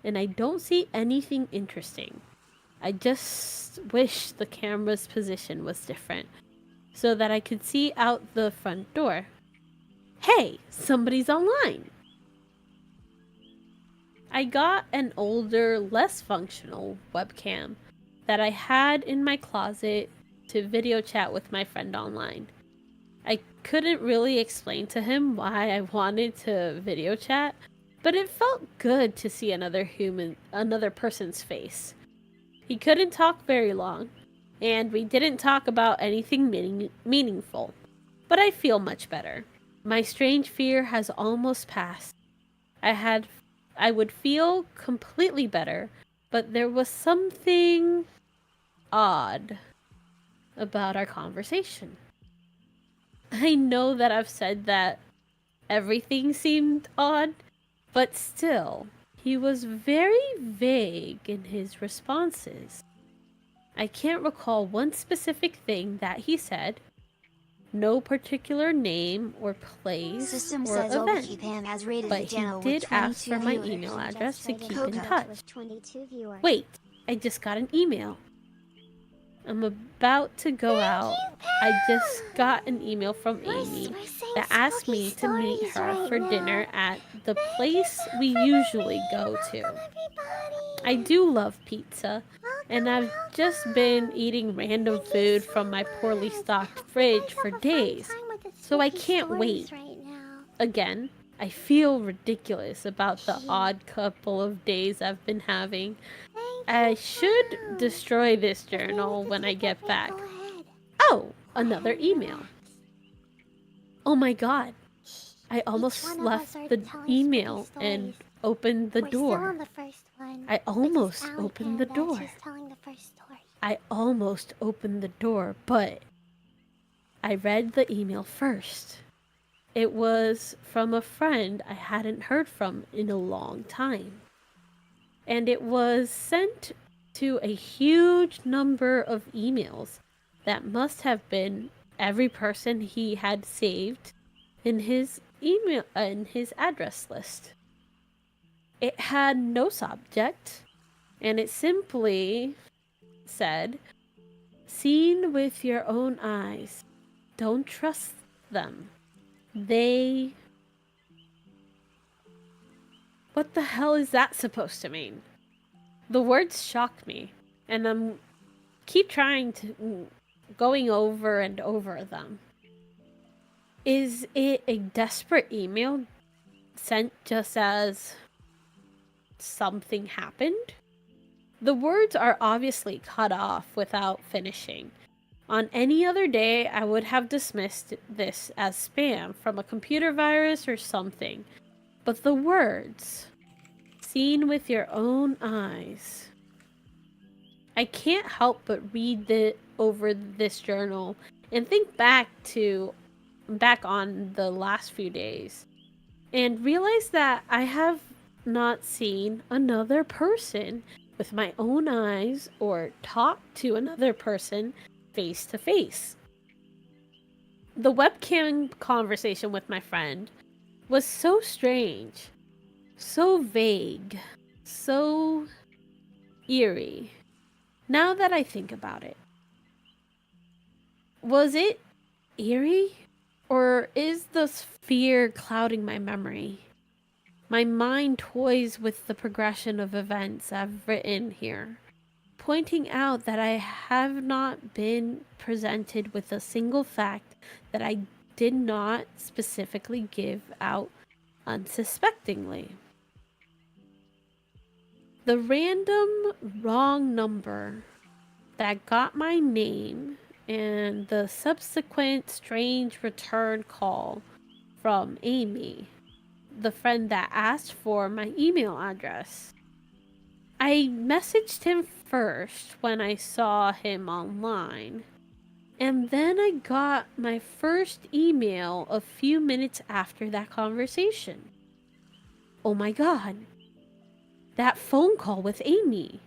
and I don't see anything interesting. I just wish the camera's position was different, so that I could see out the front door. Hey, somebody's online! I got an older, less functional webcam that I had in my closet to video chat with my friend online. I couldn't really explain to him why I wanted to video chat, but it felt good to see another person's face. He couldn't talk very long, and we didn't talk about anything meaningful, but I feel much better. My strange fear has almost passed. I would feel completely better, but there was something odd about our conversation. I know that I've said that everything seemed odd, but still, he was very vague in his responses. I can't recall one specific thing that he said. No particular name or place System or says event, Overkeep has rated but the he channel did with ask 22 for my viewers. email address to keep in Coco. touch. 22 viewers. Wait, I just got an email. I'm about to go out. I just got an email from Amy that asked me to meet her for dinner at the place we usually go to. I do love pizza, and I've just been eating random food from my poorly stocked fridge for days, so I can't wait. Again, I feel ridiculous about the odd couple of days I've been having. I should destroy this journal when I get back. Oh, another email. Oh my god. I almost left the email and opened the door. I almost opened the door. I almost opened the door, but I read the email first. It was from a friend I hadn't heard from in a long time. And it was sent to a huge number of emails that must have been every person he had saved in his email in his address list. It had no subject, and it simply said, "Seen with your own eyes. Don't trust them. They..." What the hell is that supposed to mean? The words shock me, and I'm keep trying to going over and over them. Is it a desperate email sent just as something happened? The words are obviously cut off without finishing. On any other day, I would have dismissed this as spam from a computer virus or something. But the words, "seen with your own eyes." I can't help but read over this journal and think back on the last few days and realize that I have not seen another person with my own eyes or talked to another person face to face. The webcam conversation with my friend was so strange, so vague, so eerie. Now that I think about it, was it eerie? Or is the fear clouding my memory? My mind toys with the progression of events I've written here, pointing out that I have not been presented with a single fact that I did not specifically give out unsuspectingly. The random wrong number that got my name and the subsequent strange return call from Amy, the friend that asked for my email address. I messaged him first when I saw him online, and then I got my first email a few minutes after that conversation. Oh my god, that phone call with Amy.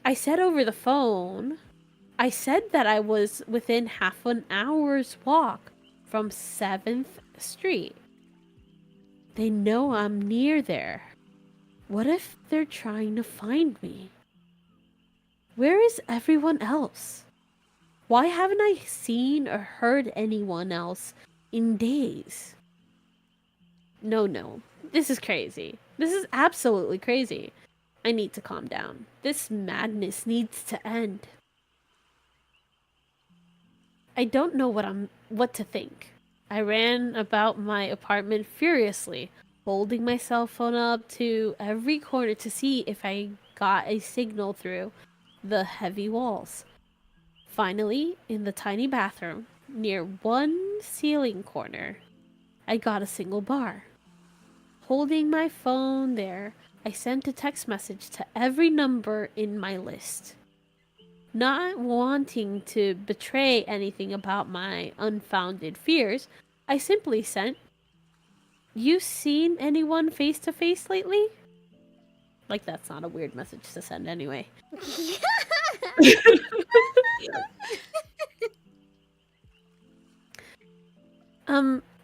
I said over the phone, I said that I was within half an hour's walk from 7th Street. They know I'm near there. What if they're trying to find me? Where is everyone else? Why haven't I seen or heard anyone else in days? No, this is crazy. This is absolutely crazy. I need to calm down. This madness needs to end. I don't know what to think. I ran about my apartment furiously, holding my cell phone up to every corner to see if I got a signal through the heavy walls. Finally, in the tiny bathroom, near one ceiling corner, I got a single bar. Holding my phone there, I sent a text message to every number in my list. Not wanting to betray anything about my unfounded fears, I simply sent, "You seen anyone face to face lately?" Like, that's not a weird message to send anyway.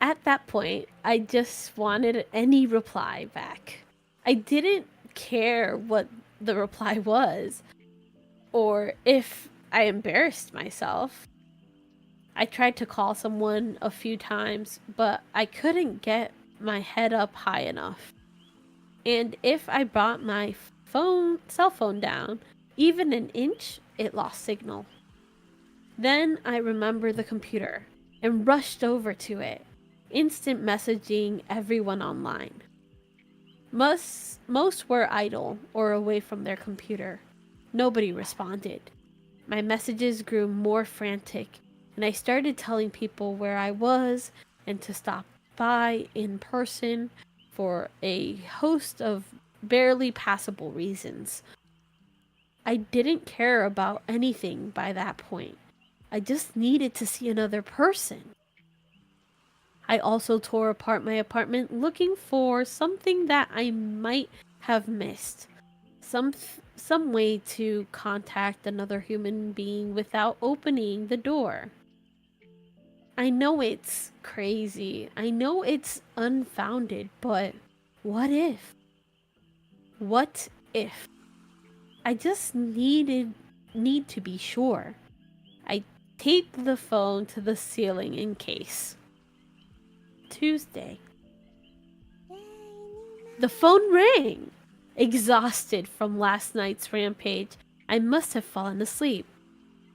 At that point, I just wanted any reply back. I didn't care what the reply was, or if I embarrassed myself. I tried to call someone a few times, but I couldn't get my head up high enough. And if I brought my cell phone down even an inch, it lost signal. Then I remembered the computer and rushed over to it, instant messaging everyone online. Most were idle or away from their computer. Nobody responded. My messages grew more frantic, and I started telling people where I was and to stop by in person for a host of barely passable reasons. I didn't care about anything by that point. I just needed to see another person. I also tore apart my apartment looking for something that I might have missed. Some way to contact another human being without opening the door. I know it's crazy. I know it's unfounded, but what if? What if? I just need to be sure. I tape the phone to the ceiling in case. Tuesday. The phone rang. Exhausted from last night's rampage, I must have fallen asleep.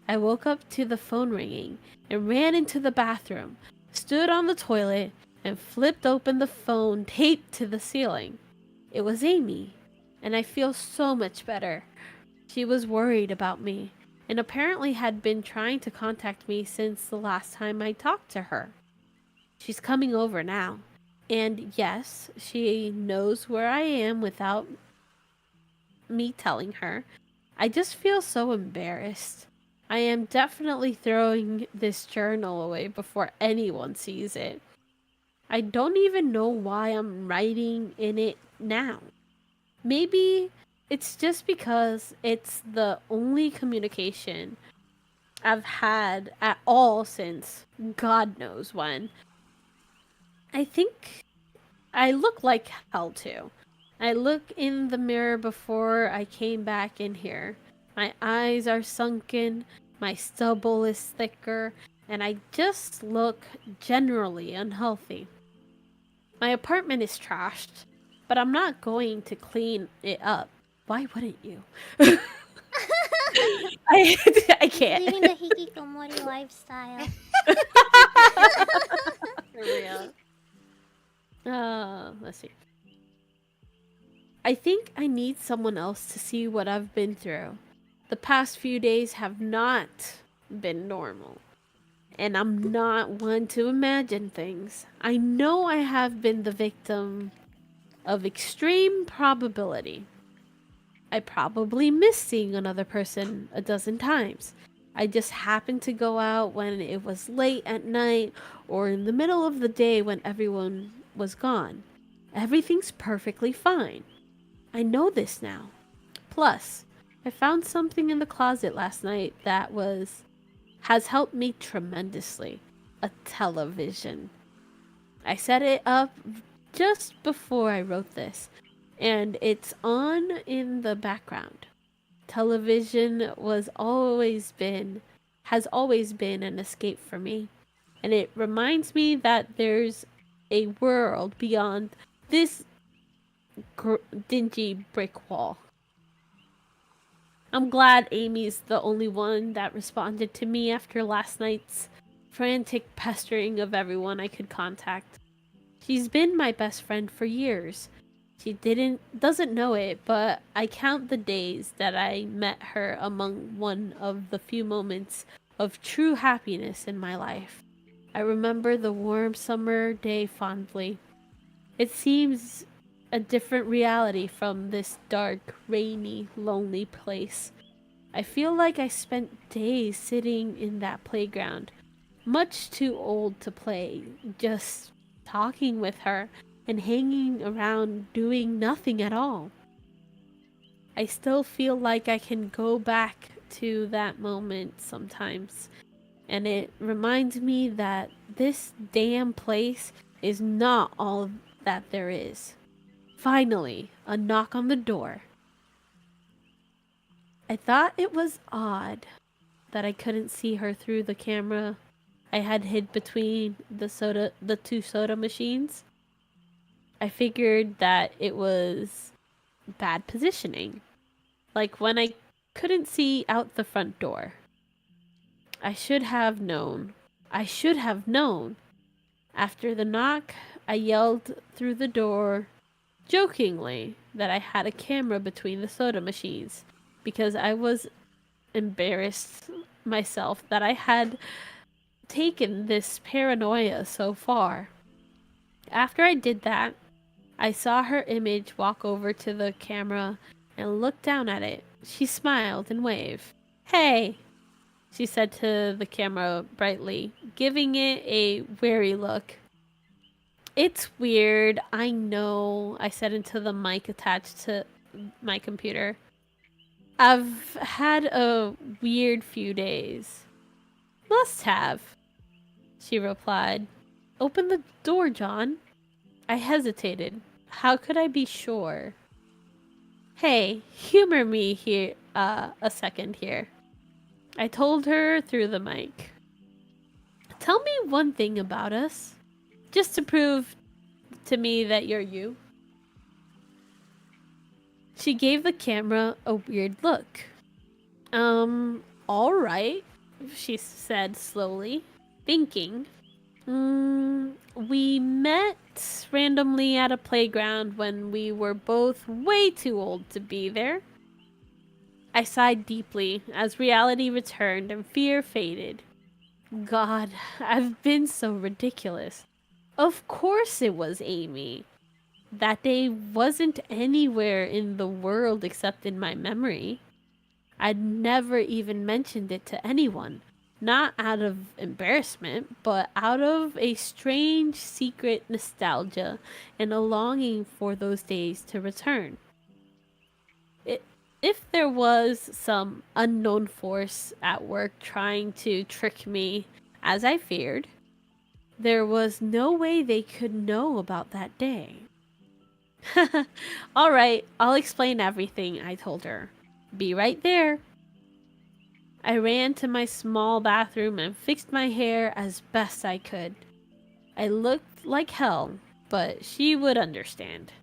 I woke up to the phone ringing and ran into the bathroom, stood on the toilet, and flipped open the phone taped to the ceiling. It was Amy, and I feel so much better. She was worried about me, and apparently had been trying to contact me since the last time I talked to her. She's coming over now, and yes, she knows where I am without me telling her. I just feel so embarrassed. I am definitely throwing this journal away before anyone sees it. I don't even know why I'm writing in it now. Maybe it's just because it's the only communication I've had at all since God knows when. I think I look like hell too. I look in the mirror before I came back in here. My eyes are sunken, my stubble is thicker, and I just look generally unhealthy. My apartment is trashed, but I'm not going to clean it up. Why wouldn't you? I can't. Living the hikikomori lifestyle. For real. Let's see. I think I need someone else to see what I've been through. The past few days have not been normal. And I'm not one to imagine things. I know I have been the victim of extreme probability. I probably missed seeing another person a dozen times. I just happened to go out when it was late at night or in the middle of the day when everyone was gone. Everything's perfectly fine. I know this now. Plus, I found something in the closet last night that has helped me tremendously. A television. I set it up just before I wrote this, and it's on in the background. Television has always been an escape for me, and it reminds me that there's a world beyond this dingy brick wall. I'm glad Amy's the only one that responded to me after last night's frantic pestering of everyone I could contact. She's been my best friend for years. She doesn't know it, but I count the days that I met her among one of the few moments of true happiness in my life. I remember the warm summer day fondly. It seems a different reality from this dark, rainy, lonely place. I feel like I spent days sitting in that playground, much too old to play, just talking with her and hanging around doing nothing at all. I still feel like I can go back to that moment sometimes, and it reminds me that this damn place is not all that there is. Finally, a knock on the door. I thought it was odd that I couldn't see her through the camera I had hid between the two soda machines. I figured that it was bad positioning, like when I couldn't see out the front door. I should have known. After the knock, I yelled through the door, jokingly, that I had a camera between the soda machines because I was embarrassed myself that I had taken this paranoia so far. After I did that, I saw her image walk over to the camera and look down at it. She smiled and waved. Hey! she said to the camera brightly, giving it a wary look. It's weird, I know, I said into the mic attached to my computer. I've had a weird few days. Must have, she replied. Open the door, John. I hesitated. How could I be sure? Hey, humor me here a second here. I told her through the mic. Tell me one thing about us, just to prove to me that you're you. She gave the camera a weird look. All right, she said slowly, thinking. We met randomly at a playground when we were both way too old to be there. I sighed deeply as reality returned and fear faded. God, I've been so ridiculous. Of course it was Amy. That day wasn't anywhere in the world except in my memory. I'd never even mentioned it to anyone. Not out of embarrassment, but out of a strange secret nostalgia and a longing for those days to return. If there was some unknown force at work trying to trick me, as I feared, there was no way they could know about that day. All right, I'll explain everything, I told her. Be right there. I ran to my small bathroom and fixed my hair as best I could. I looked like hell, but she would understand.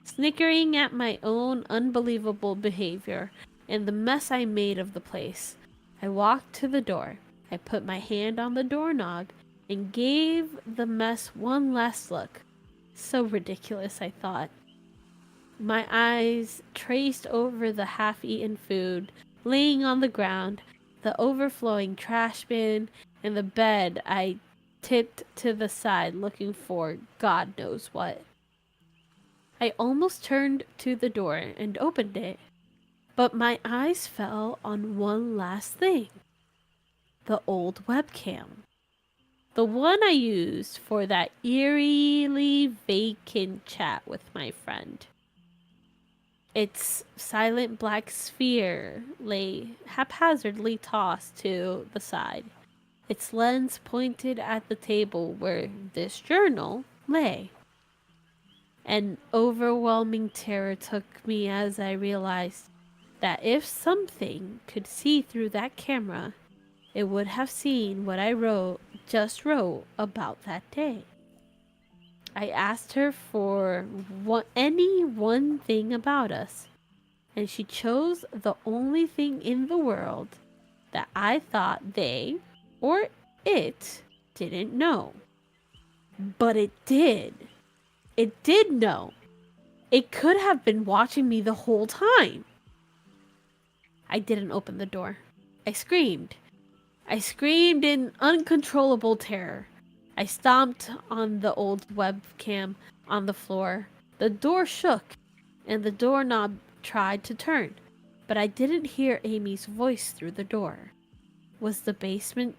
Snickering at my own unbelievable behavior and the mess I made of the place, I walked to the door. I put my hand on the doorknob and gave the mess one last look. So ridiculous, I thought. My eyes traced over the half-eaten food laying on the ground, the overflowing trash bin, and the bed I tipped to the side looking for God knows what. I almost turned to the door and opened it, but my eyes fell on one last thing. The old webcam. The one I used for that eerily vacant chat with my friend. Its silent black sphere lay haphazardly tossed to the side, its lens pointed at the table where this journal lay. An overwhelming terror took me as I realized that if something could see through that camera, it would have seen what I just wrote about that day. I asked her for any one thing about us, and she chose the only thing in the world that I thought they, or it, didn't know. But it did. It did know. It could have been watching me the whole time. I didn't open the door. I screamed. I screamed in uncontrollable terror. I stomped on the old webcam on the floor. The door shook, and the doorknob tried to turn, but I didn't hear Amy's voice through the door. Was the basement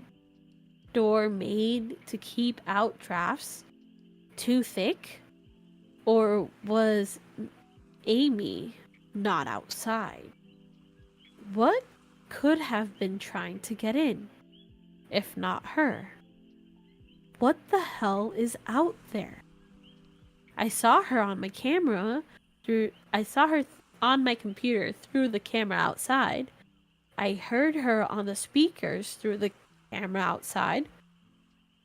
door made to keep out drafts? Too thick? Or was Amy not outside? What could have been trying to get in, if not her? What the hell is out there? I saw her on my camera on my computer through the camera outside. I heard her on the speakers through the camera outside.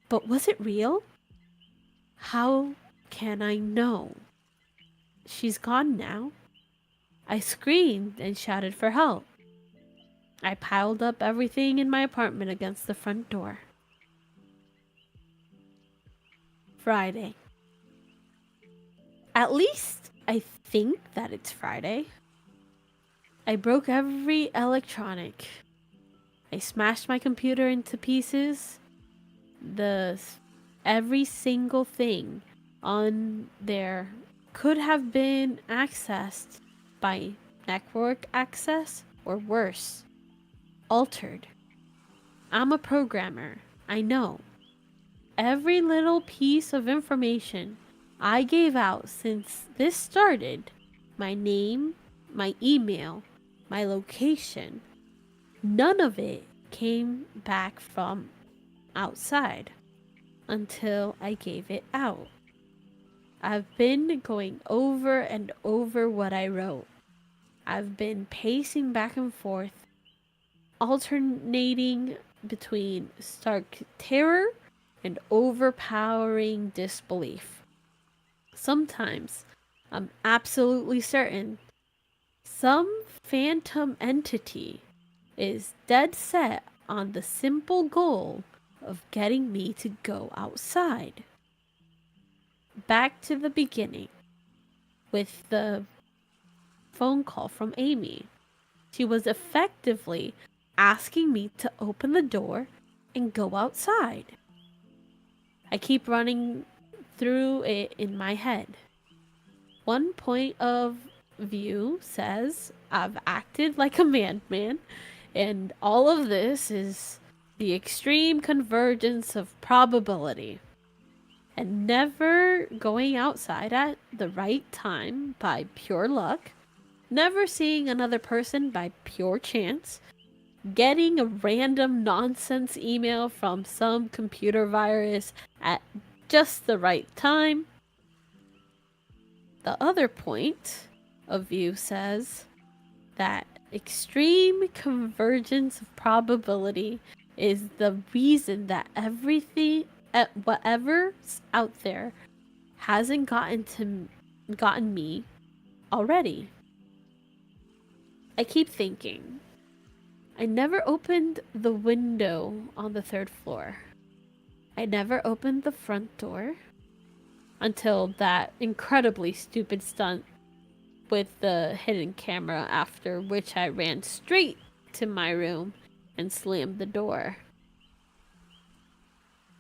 But was it real? How can I know? She's gone now. I screamed and shouted for help. I piled up everything in my apartment against the front door. Friday. At least I think that it's Friday. I broke every electronic. I smashed my computer into pieces. Every single thing on there could have been accessed by network access or worse, altered. I'm a programmer. I know. Every little piece of information I gave out since this started, my name, my email, my location, none of it came back from outside until I gave it out. I've been going over and over what I wrote. I've been pacing back and forth, alternating between stark terror and overpowering disbelief. Sometimes I'm absolutely certain some phantom entity is dead set on the simple goal of getting me to go outside. Back to the beginning with the phone call from Amy. She was effectively asking me to open the door and go outside. I keep running through it in my head. One point of view says I've acted like a madman, and all of this is the extreme convergence of probability. And never going outside at the right time by pure luck, never seeing another person by pure chance, getting a random nonsense email from some computer virus at just the right time. The other point of view says that extreme convergence of probability is the reason that everything, whatever's out there, hasn't gotten me already. I keep thinking, I never opened the window on the 3rd floor. I never opened the front door until that incredibly stupid stunt with the hidden camera, after which I ran straight to my room and slammed the door.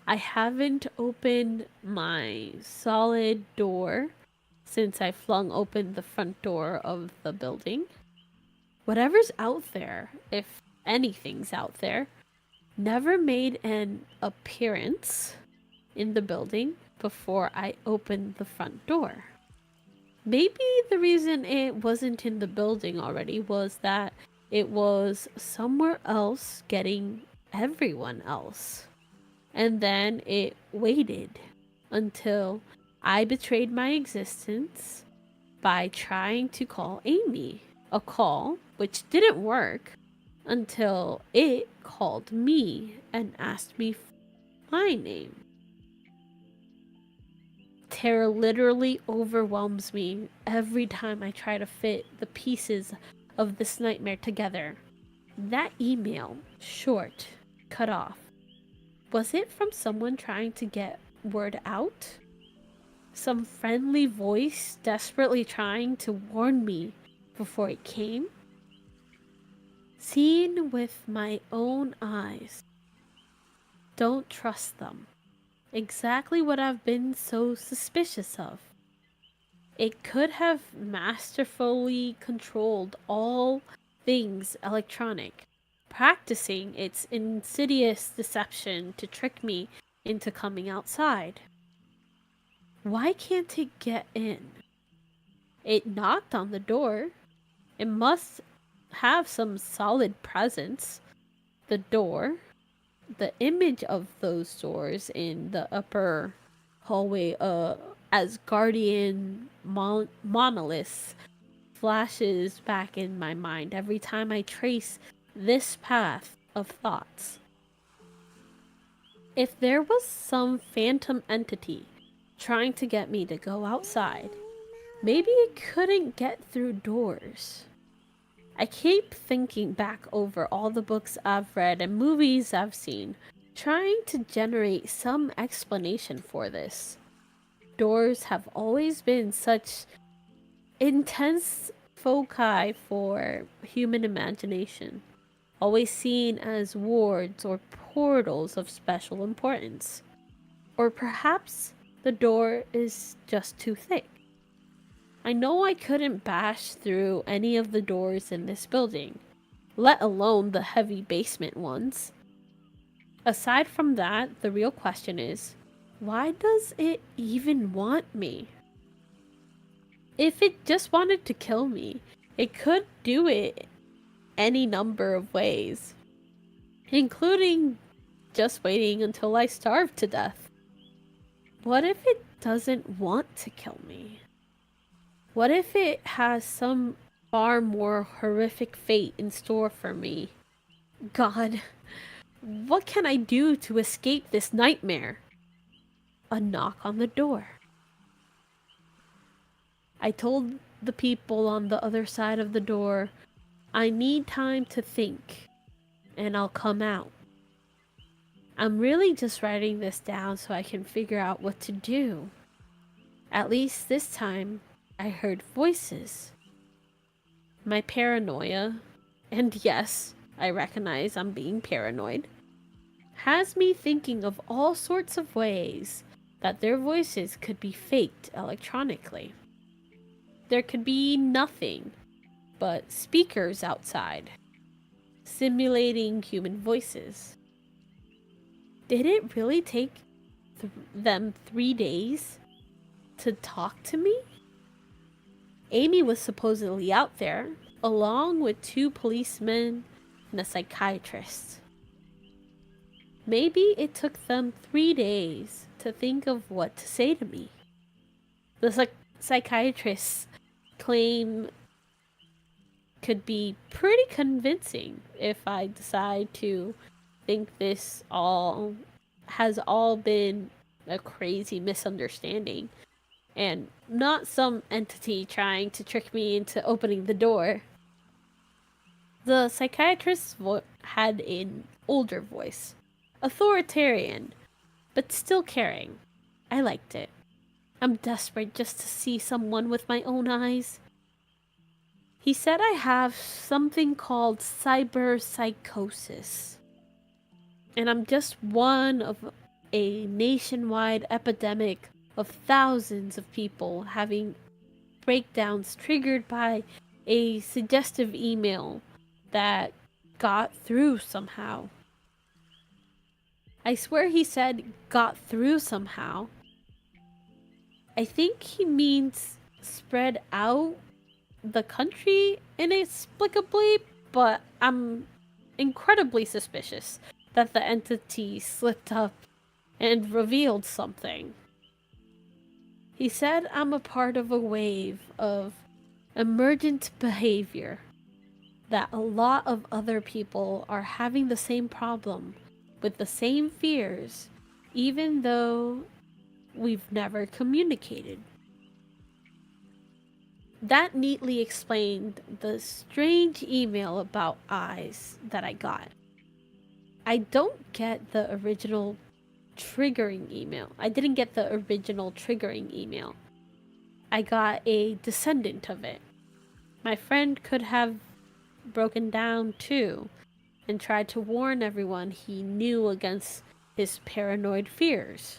I haven't opened my solid door since I flung open the front door of the building. Whatever's out there, if anything's out there, never made an appearance in the building before I opened the front door. Maybe the reason it wasn't in the building already was that it was somewhere else getting everyone else. And then it waited until I betrayed my existence by trying to call Amy. A call which didn't work until it called me and asked me my name. Terror literally overwhelms me every time I try to fit the pieces of this nightmare together. That email, short, cut off. Was it from someone trying to get word out? Some friendly voice desperately trying to warn me before it came? Seen with my own eyes. Don't trust them. Exactly what I've been so suspicious of. It could have masterfully controlled all things electronic, practicing its insidious deception to trick me into coming outside. Why can't it get in? It knocked on the door. It must have some solid presence. The door, the image of those doors in the upper hallway as guardian monoliths flashes back in my mind every time I trace this path of thoughts. If there was some phantom entity trying to get me to go outside, maybe it couldn't get through doors. I keep thinking back over all the books I've read and movies I've seen, trying to generate some explanation for this. Doors have always been such intense foci for human imagination, always seen as wards or portals of special importance. Or perhaps the door is just too thick. I know I couldn't bash through any of the doors in this building, let alone the heavy basement ones. Aside from that, the real question is, why does it even want me? If it just wanted to kill me, it could do it any number of ways, including just waiting until I starve to death. What if it doesn't want to kill me? What if it has some far more horrific fate in store for me? God, what can I do to escape this nightmare? A knock on the door. I told the people on the other side of the door, I need time to think, and I'll come out. I'm really just writing this down so I can figure out what to do. At least this time, I heard voices. My paranoia, and yes, I recognize I'm being paranoid, has me thinking of all sorts of ways that their voices could be faked electronically. There could be nothing but speakers outside, simulating human voices. Did it really take them 3 days to talk to me? Amy was supposedly out there, along with 2 policemen and a psychiatrist. Maybe it took them 3 days to think of what to say to me. The psychiatrist's claim could be pretty convincing if I decide to think this has all been a crazy misunderstanding and not some entity trying to trick me into opening the door. The psychiatrist had an older voice, authoritarian, but still caring. I liked it. I'm desperate just to see someone with my own eyes. He said I have something called cyberpsychosis, and I'm just one of a nationwide epidemic of thousands of people having breakdowns triggered by a suggestive email that got through somehow. I swear he said got through somehow. I think he means spread out the country inexplicably, but I'm incredibly suspicious that the entity slipped up and revealed something. He said I'm a part of a wave of emergent behavior, that a lot of other people are having the same problem with the same fears, even though we've never communicated. That neatly explained the strange email about eyes that I got. I don't get the original triggering email. I didn't get the original triggering email. I got a descendant of it. My friend could have broken down too and tried to warn everyone he knew against his paranoid fears.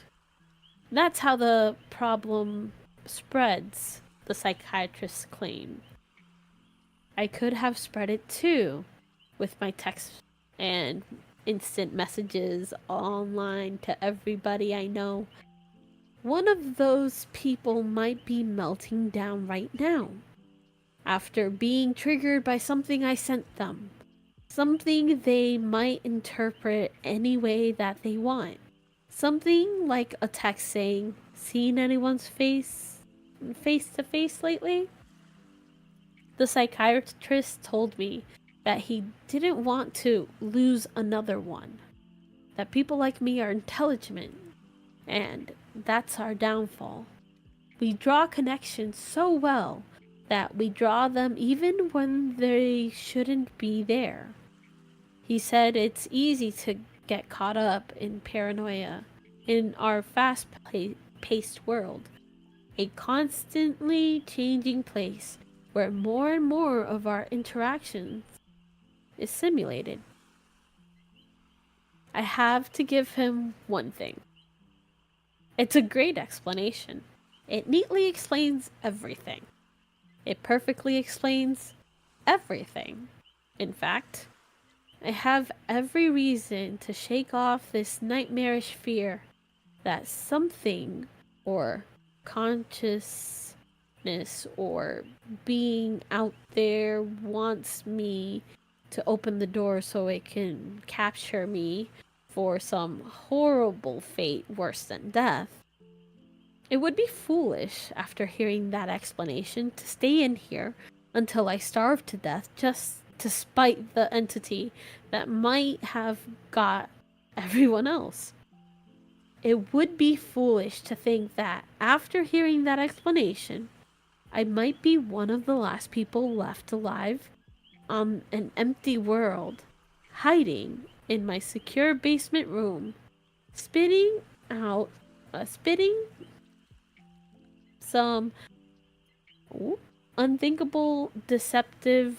That's how the problem spreads, the psychiatrist claimed. I could have spread it too, with my text and instant messages online to everybody I know. One of those people might be melting down right now, after being triggered by something I sent them. Something they might interpret any way that they want. Something like a text saying, "Seen anyone's face to face lately?" The psychiatrist told me that he didn't want to lose another one. That people like me are intelligent, and that's our downfall. We draw connections so well that we draw them even when they shouldn't be there. He said it's easy to get caught up in paranoia in our fast-paced world, a constantly changing place where more and more of our interactions is simulated. I have to give him one thing. It's a great explanation. It neatly explains everything. It perfectly explains everything. In fact, I have every reason to shake off this nightmarish fear that something or consciousness or being out there wants me to open the door so it can capture me for some horrible fate worse than death. It would be foolish, after hearing that explanation, to stay in here until I starve to death just to spite the entity that might have got everyone else. It would be foolish to think that, after hearing that explanation, I might be one of the last people left alive on an empty world, hiding in my secure basement room, spitting some unthinkable, deceptive.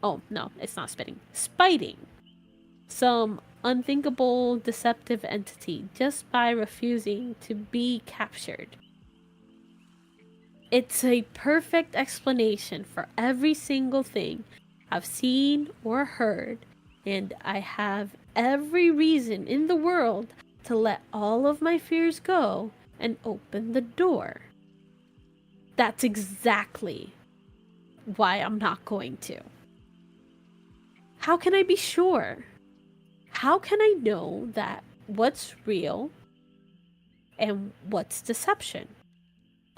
Oh, no, it's not spitting. Spiting some unthinkable, deceptive entity just by refusing to be captured. It's a perfect explanation for every single thing I've seen or heard, and I have every reason in the world to let all of my fears go and open the door. That's exactly why I'm not going to. How can I be sure? How can I know that what's real and what's deception?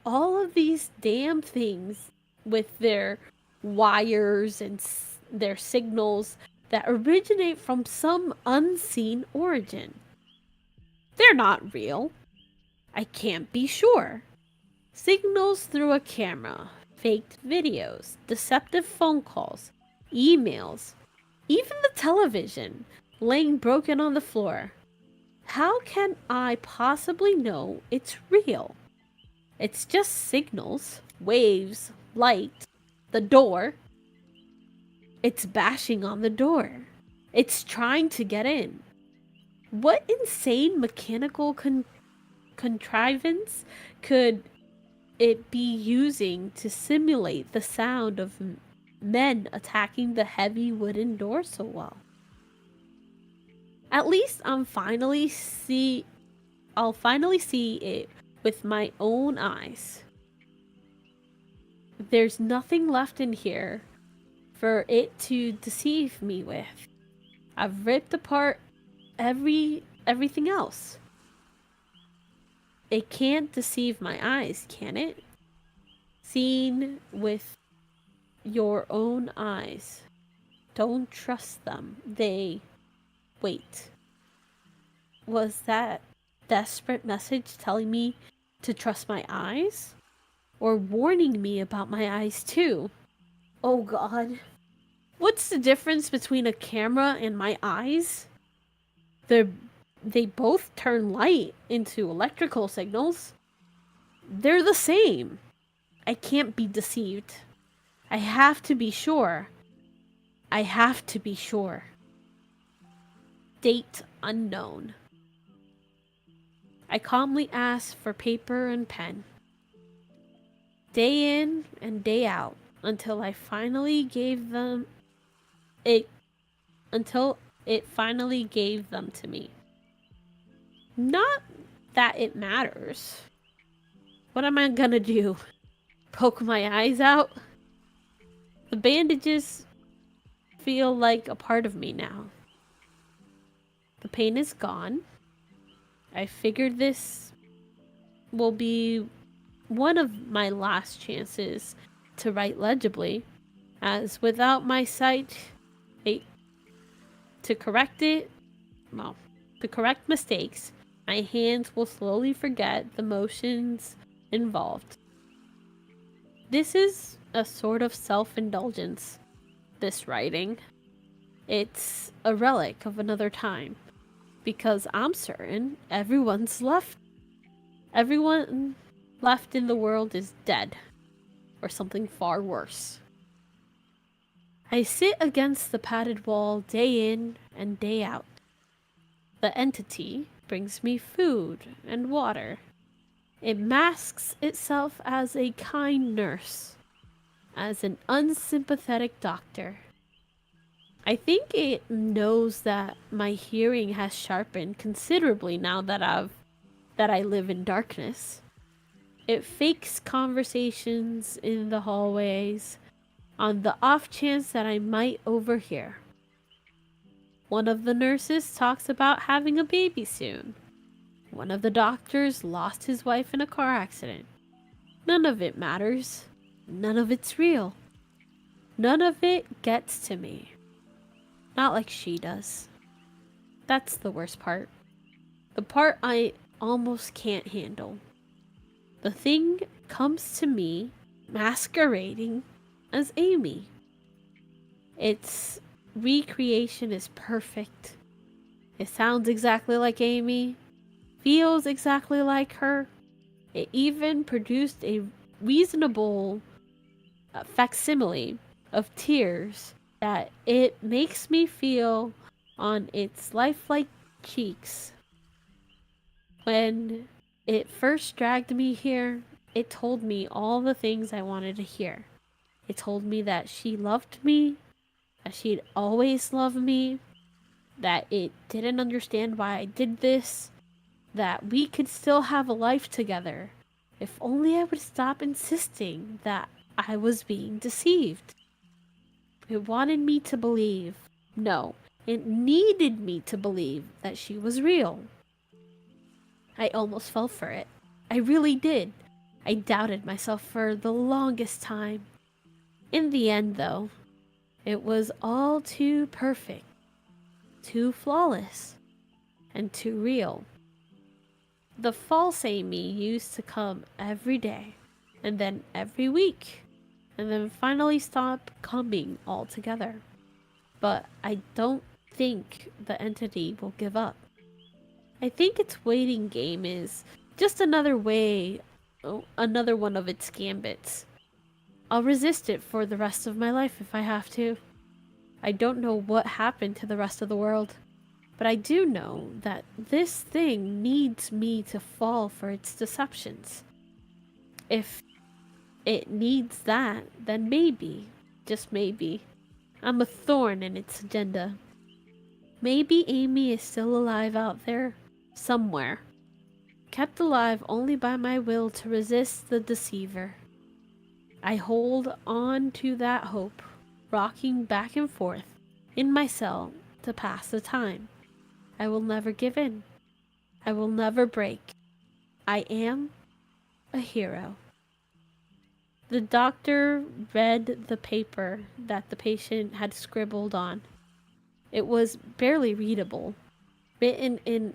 All of these damn things with their wires and their signals that originate from some unseen origin. They're not real. I can't be sure. Signals through a camera, faked videos, deceptive phone calls, emails, even the television laying broken on the floor. How can I possibly know it's real? It's just signals, waves, light, the door. It's bashing on the door. It's trying to get in. What insane mechanical contrivance could it be using to simulate the sound of men attacking the heavy wooden door so well? At least I'll finally see it with my own eyes. There's nothing left in here for it to deceive me with. I've ripped apart everything else. It can't deceive my eyes, can it? Seen with your own eyes. Don't trust them. Wait. Was that desperate message telling me to trust my eyes? Or warning me about my eyes too? Oh god. What's the difference between a camera and my eyes? They both turn light into electrical signals. They're the same. I can't be deceived. I have to be sure. I have to be sure. Date unknown. I calmly asked for paper and pen. Day in and day out until it finally gave them to me. Not that it matters. What am I gonna do? Poke my eyes out? The bandages feel like a part of me now. The pain is gone. I figured this will be one of my last chances to write legibly, as without my sight, to correct mistakes, my hands will slowly forget the motions involved. This is a sort of self-indulgence, this writing. It's a relic of another time, because I'm certain everyone left in the world is dead, or something far worse. I sit against the padded wall day in and day out. The entity brings me food and water. It masks itself as a kind nurse, as an unsympathetic doctor. I think it knows that my hearing has sharpened considerably now that I live in darkness. It fakes conversations in the hallways on the off chance that I might overhear. One of the nurses talks about having a baby soon. One of the doctors lost his wife in a car accident. None of it matters. None of it's real. None of it gets to me. Not like she does. That's the worst part. The part I almost can't handle. The thing comes to me masquerading as Amy. Its recreation is perfect. It sounds exactly like Amy, feels exactly like her. It even produced a reasonable facsimile of tears that it makes me feel on its lifelike cheeks. When it first dragged me here, it told me all the things I wanted to hear. It told me that she loved me, that she'd always loved me, that it didn't understand why I did this, that we could still have a life together, if only I would stop insisting that I was being deceived. It wanted me to believe, no, it needed me to believe that she was real. I almost fell for it. I really did. I doubted myself for the longest time. In the end, though, it was all too perfect, too flawless, and too real. The false Amy used to come every day, and then every week, and then finally stop coming altogether. But I don't think the entity will give up. I think its waiting game is just another one of its gambits. I'll resist it for the rest of my life if I have to. I don't know what happened to the rest of the world, but I do know that this thing needs me to fall for its deceptions. If it needs that, then maybe, just maybe, I'm a thorn in its agenda. Maybe Amy is still alive out there, somewhere. Kept alive only by my will to resist the deceiver. I hold on to that hope, rocking back and forth in my cell to pass the time. I will never give in. I will never break. I am a hero. The doctor read the paper that the patient had scribbled on. It was barely readable, written in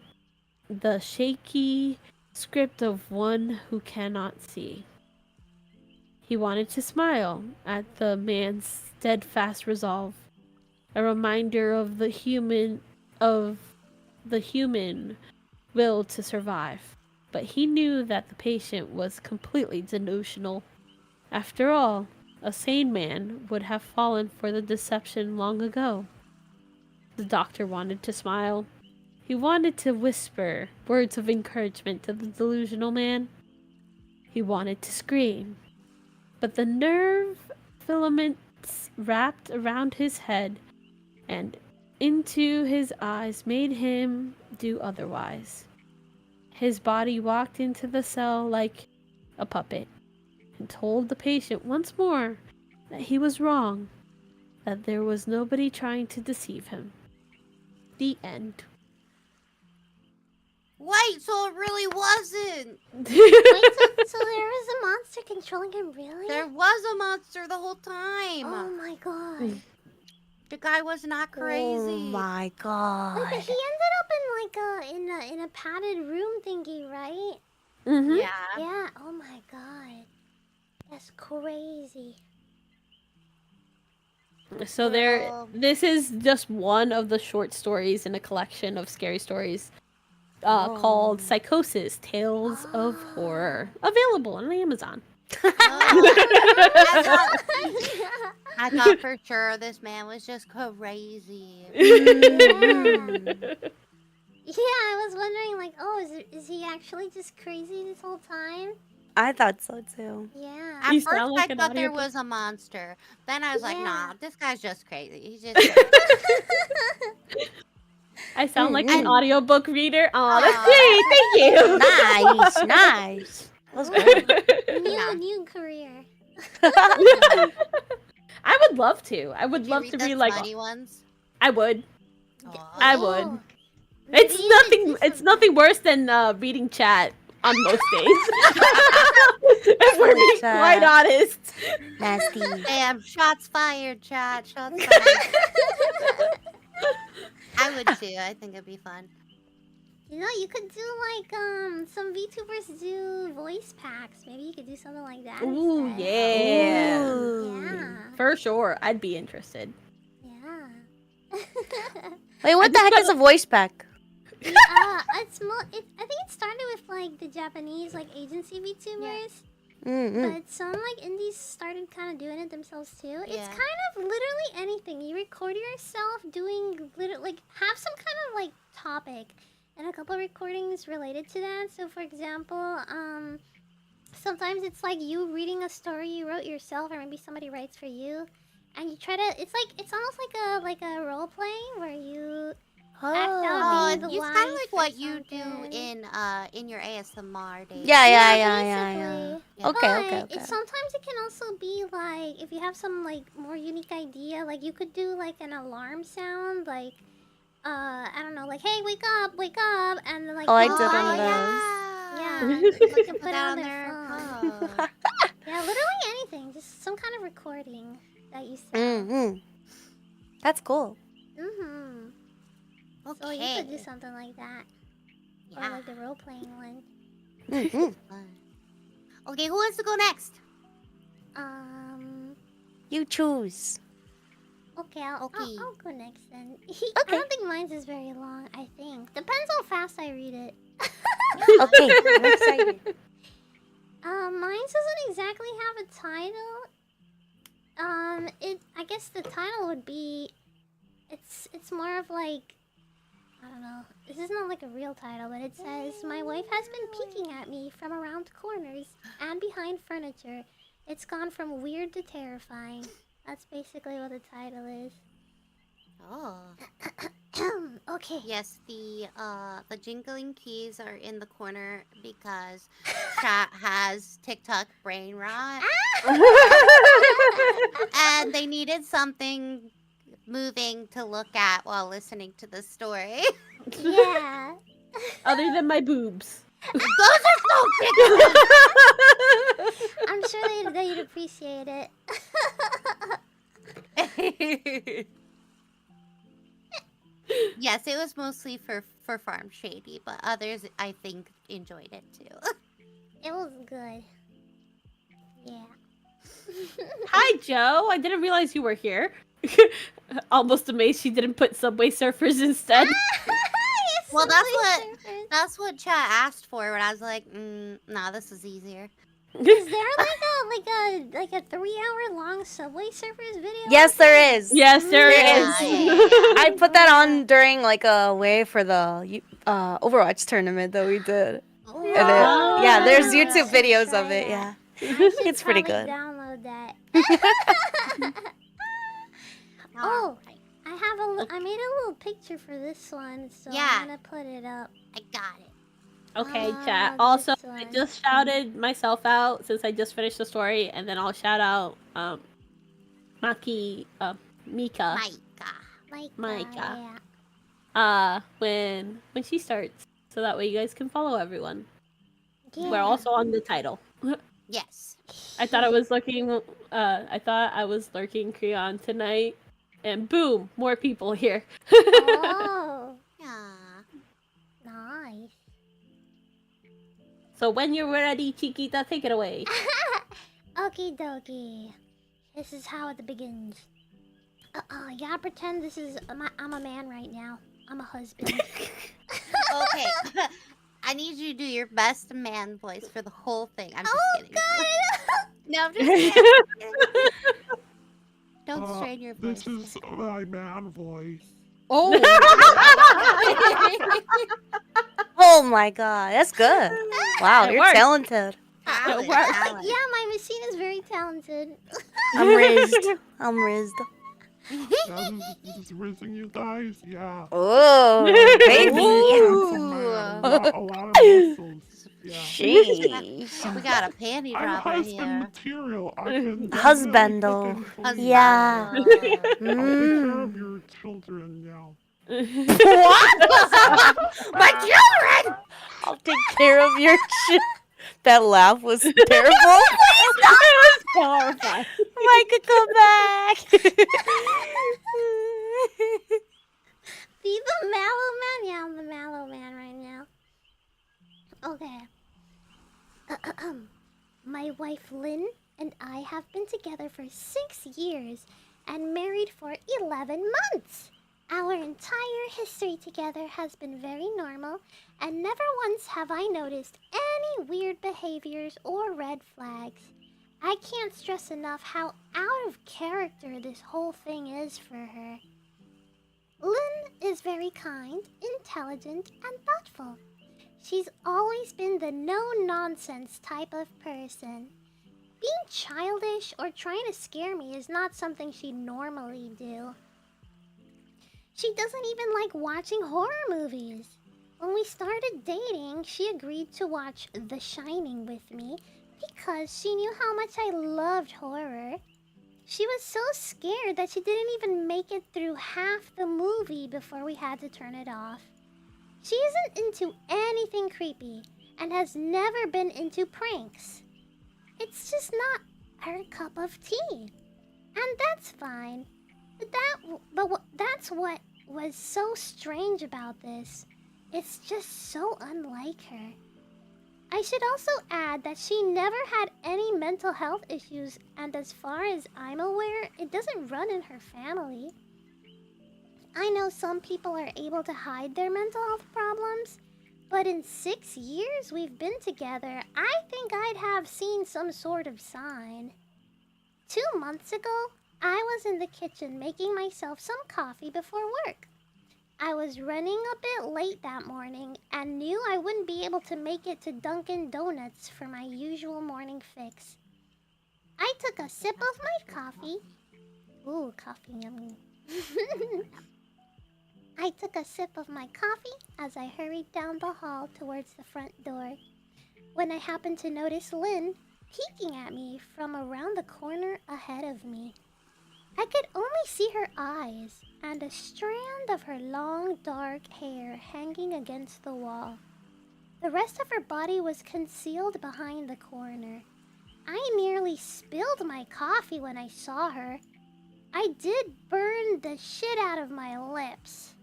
the shaky script of one who cannot see. He wanted to smile at the man's steadfast resolve, a reminder of the human will to survive. But he knew that the patient was completely delusional. After all, a sane man would have fallen for the deception long ago. The doctor wanted to smile. He wanted to whisper words of encouragement to the delusional man. He wanted to scream. But the nerve filaments wrapped around his head and into his eyes made him do otherwise. His body walked into the cell like a puppet and told the patient once more that he was wrong, that there was nobody trying to deceive him. The end. Wait, so it really wasn't. Wait, so there was a monster controlling him, really? There was a monster the whole time. Oh my god. The guy was not crazy. Oh my Wait, god. but he ended up in a padded room thingy, right? Mm-hmm. Yeah. Yeah. Oh my god. That's crazy. So this is just one of the short stories in a collection of scary stories called Psychosis, Tales of Horror, available on Amazon. I thought for sure this man was just crazy. Yeah, I was wondering, like, oh, is he actually just crazy this whole time? I thought so too. Yeah. At You first, sound like I an thought there audiobook. was a monster. Then I was like, Yeah. nah, this guy's just crazy. He's just crazy. I sound like Mm, an mm. audiobook reader. Oh, that's Aw, great. Nice, nice. Let's go. Thank you. Yeah. New career. I would love to. I would Would you love read to the read like smutty ones? I would. Aw. I would. Oh, maybe you should do It's something. nothing worse than reading chat on most days. If we're being quite Chat. honest. Nasty. Damn, shots fired, chat. Shots fired. I would too. I think it'd be fun. You know, you could do like some VTubers do voice packs. Maybe you could do something like that. Ooh, instead. yeah. Yeah. For sure. I'd be interested. Yeah. Wait, what the heck is a voice pack? I think it started with like the Japanese like agency VTubers, Mm-mm. but some like indies started kind of doing it themselves too. It's Yeah. kind of literally anything. You record yourself doing like have some kind of like topic, and a couple recordings related to that. So for example, sometimes it's like you reading a story you wrote yourself, or maybe somebody writes for you, and you try to. It's almost like a role play where you. Oh, being the it's kind of wife like or what you do something. in your ASMR days. Yeah. basically. Yeah. Okay. But sometimes it can also be like if you have some like more unique idea, like you could do like an alarm sound, like I don't know, like hey wake up, and then like Oh, I people did one wake of up. those. Yeah, You you can can put that on their phone. phone. Yeah, literally anything, just some kind of recording that you sell. Mm-hmm. That's cool. Mm-hmm. So you Okay. could do something like that, or Yeah. like the role playing one. Mm-hmm. Fun. Okay, who wants to go next? You choose. Okay, I'll Okay. go next then. I Okay. don't think mine's is very long, I think. Depends how fast I read it. Okay, I'm excited. Mine doesn't exactly have a title. I guess the title would be, it's more of like, I don't know. This is not like a real title, but it says, my wife has been peeking at me from around corners and behind furniture. It's gone from weird to terrifying. That's basically what the title is. Oh. Okay. Yes, the jingling keys are in the corner because chat has TikTok brain rot, and they needed something moving to look at while listening to the story. Yeah. Other than my boobs. Those are so big. I'm sure they'd appreciate it. Yes, it was mostly for Farm Shady, but others I think enjoyed it too. It was good. Yeah. Hi, Joe. I didn't realize you were here. Almost amazed she didn't put Subway Surfers instead. Well, that's what chat asked for when I was like, nah, this is easier. Is there like a 3-hour long Subway Surfers video? Yes, there is. Yes, there There is. is. I put that on during like a way for the Overwatch tournament that we did. And it, yeah, there's Wow. YouTube I should videos try of it. that. Yeah, I should it's pretty probably good. Download that. Oh, I made a little picture for this one, so Yeah. I'm gonna put it up. I got it. Okay, Ah, chat. Also, this I one. just shouted myself out since I just finished the story, and then I'll shout out Mika. Maika. Maika. Yeah. When she starts, so that way you guys can follow everyone. Yeah. We're also on the title. Yes. I thought I was looking. I thought I was lurking Creon tonight, and boom, more people here. Oh, Yeah. nice. So when you're ready, Chiquita, take it away. Okie dokie. This is how it begins. You gotta pretend this is I'm a man right now. I'm a husband. Okay. I need you to do your best man voice for the whole thing. I'm just kidding. God! No, I'm just kidding. Don't strain your voice. This is my man voice. Oh. Oh my god, that's good. Wow, It you're worked. talented. Ah, Talent, work. talent. Yeah, my machine is very talented. I'm rizzed. I'm rizzed. Yeah, this is raising you guys. Yeah. Oh, baby. Handsome man. A lot of muscles. Yeah. Sheesh. We got a panty I'm dropper husband here. material. I can Husbando. definitely cook and clean. Yeah. Husbando. I'll take care of Mm. your children. Yeah. What? My children! I'll take care of your shit. That laugh was terrible. Please It was horrifying. Micah, come back. Be the Mallow Man? Yeah, I'm the Mallow Man right now. Okay. My wife Lynn and I have been together for 6 years and married for 11 months. Our entire history together has been very normal, and never once have I noticed any weird behaviors or red flags. I can't stress enough how out of character this whole thing is for her. Lynn is very kind, intelligent, and thoughtful. She's always been the no-nonsense type of person. Being childish or trying to scare me is not something she'd normally do. She doesn't even like watching horror movies. When we started dating, she agreed to watch The Shining with me because she knew how much I loved horror. She was so scared that she didn't even make it through half the movie before we had to turn it off. She isn't into anything creepy and has never been into pranks. It's just not her cup of tea. And that's fine. That's what was so strange about this. It's just so unlike her. I should also add that she never had any mental health issues, and as far as I'm aware, it doesn't run in her family. I know some people are able to hide their mental health problems, but in 6 years we've been together, I think I'd have seen some sort of sign. 2 months ago, I was in the kitchen making myself some coffee before work. I was running a bit late that morning and knew I wouldn't be able to make it to Dunkin' Donuts for my usual morning fix. I took a sip of my coffee. Ooh, coffee yummy. I took a sip of my coffee as I hurried down the hall towards the front door, when I happened to notice Lynn peeking at me from around the corner ahead of me. I could only see her eyes and a strand of her long dark hair hanging against the wall. The rest of her body was concealed behind the corner. I nearly spilled my coffee when I saw her. I did burn the shit out of my lips.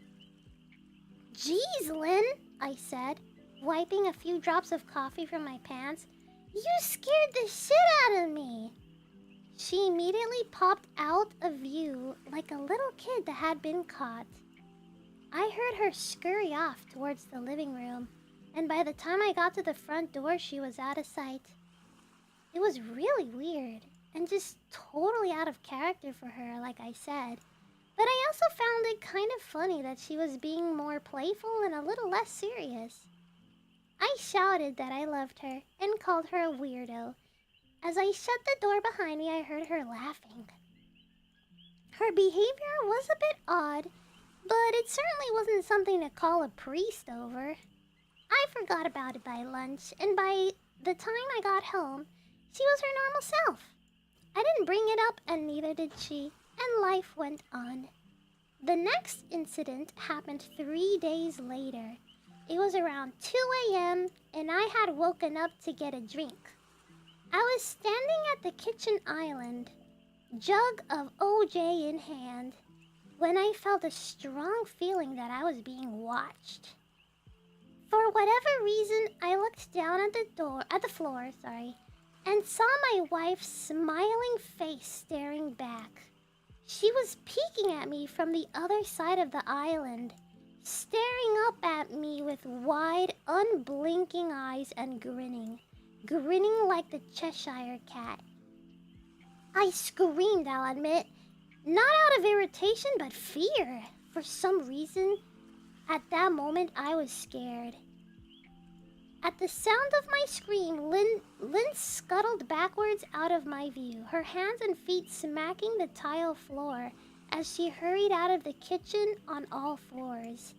"Geez, Lynn," I said, wiping a few drops of coffee from my pants. "You scared the shit out of me." She immediately popped out of view like a little kid that had been caught. I heard her scurry off towards the living room, and by the time I got to the front door, she was out of sight. It was really weird, and just totally out of character for her, like I said. But I also found it kind of funny that she was being more playful and a little less serious. I shouted that I loved her and called her a weirdo. As I shut the door behind me, I heard her laughing. Her behavior was a bit odd, but it certainly wasn't something to call a priest over. I forgot about it by lunch, and by the time I got home, she was her normal self. I didn't bring it up, and neither did she, and life went on. The next incident happened 3 days later. It was around 2 a.m., and I had woken up to get a drink. I was standing at the kitchen island, jug of OJ in hand, when I felt a strong feeling that I was being watched. For whatever reason, I looked down at the floor, and saw my wife's smiling face staring back. She was peeking at me from the other side of the island, staring up at me with wide, unblinking eyes and grinning like the Cheshire Cat. I screamed, I'll admit, not out of irritation, but fear. For some reason, at that moment, I was scared. At the sound of my scream, Lynn scuttled backwards out of my view, her hands and feet smacking the tile floor as she hurried out of the kitchen on all fours.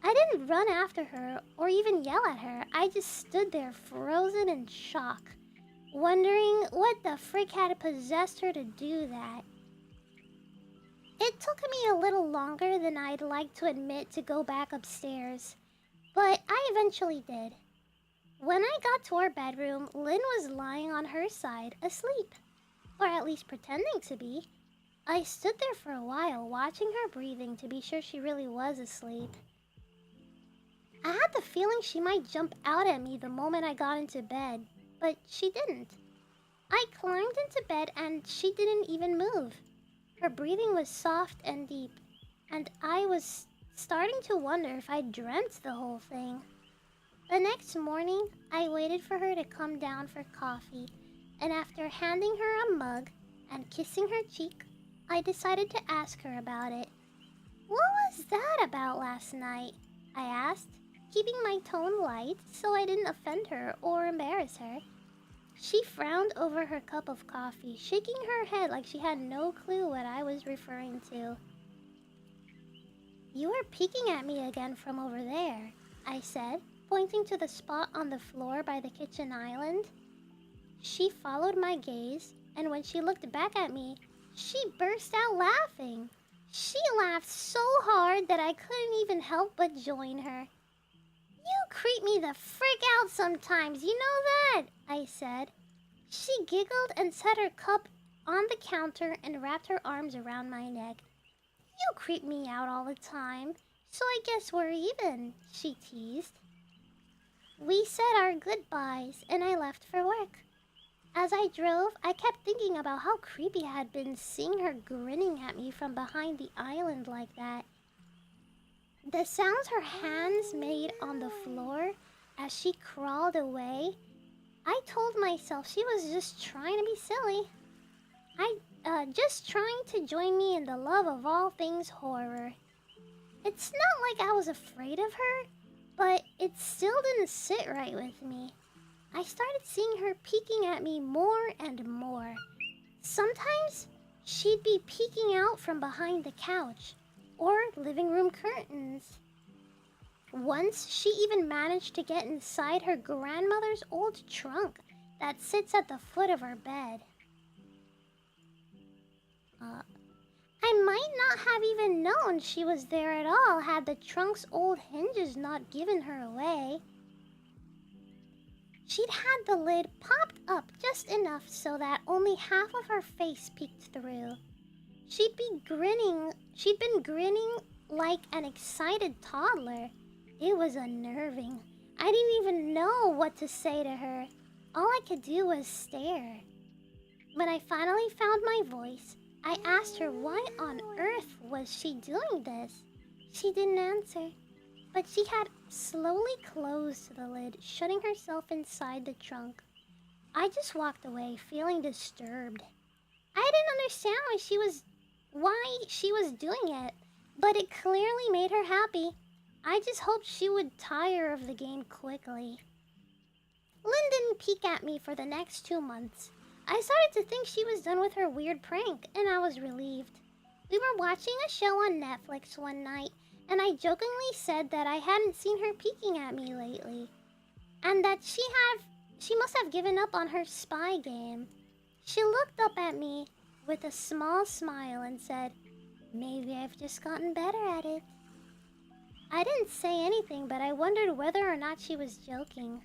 I didn't run after her or even yell at her. I just stood there frozen in shock, wondering what the frick had possessed her to do that. It took me a little longer than I'd like to admit to go back upstairs, but I eventually did. When I got to our bedroom, Lynn was lying on her side, asleep. Or at least pretending to be. I stood there for a while, watching her breathing to be sure she really was asleep. I had the feeling she might jump out at me the moment I got into bed, but she didn't. I climbed into bed and she didn't even move. Her breathing was soft and deep, and I was starting to wonder if I dreamt the whole thing. The next morning, I waited for her to come down for coffee, and after handing her a mug and kissing her cheek, I decided to ask her about it. "What was that about last night?" I asked, keeping my tone light so I didn't offend her or embarrass her. She frowned over her cup of coffee, shaking her head like she had no clue what I was referring to. "You were peeking at me again from over there," I said, pointing to the spot on the floor by the kitchen island. She followed my gaze, and when she looked back at me, she burst out laughing. She laughed so hard that I couldn't even help but join her. "You creep me the frick out sometimes, you know that," I said. She giggled and set her cup on the counter and wrapped her arms around my neck. "You creep me out all the time, so I guess we're even," she teased. We said our goodbyes and I left for work. As I drove, I kept thinking about how creepy it had been seeing her grinning at me from behind the island like that. The sounds her hands made on the floor as she crawled away, I told myself she was just trying to be silly. Just trying to join me in the love of all things horror. It's not like I was afraid of her, but it still didn't sit right with me. I started seeing her peeking at me more and more. Sometimes she'd be peeking out from behind the couch or living room curtains. Once she even managed to get inside her grandmother's old trunk that sits at the foot of her bed. I might not have even known she was there at all had the trunk's old hinges not given her away. She'd had the lid popped up just enough so that only half of her face peeked through. She'd been grinning like an excited toddler. It was unnerving. I didn't even know what to say to her. All I could do was stare. When I finally found my voice, I asked her why on earth was she doing this. She didn't answer, but she had slowly closed the lid, shutting herself inside the trunk. I just walked away, feeling disturbed. I didn't understand why she was doing it, but it clearly made her happy. I just hoped she would tire of the game quickly. Lynn didn't peek at me for the next 2 months. I started to think she was done with her weird prank, and I was relieved. We were watching a show on Netflix one night, and I jokingly said that I hadn't seen her peeking at me lately, and that she must have given up on her spy game. She looked up at me with a small smile and said, "Maybe I've just gotten better at it." I didn't say anything, but I wondered whether or not she was joking.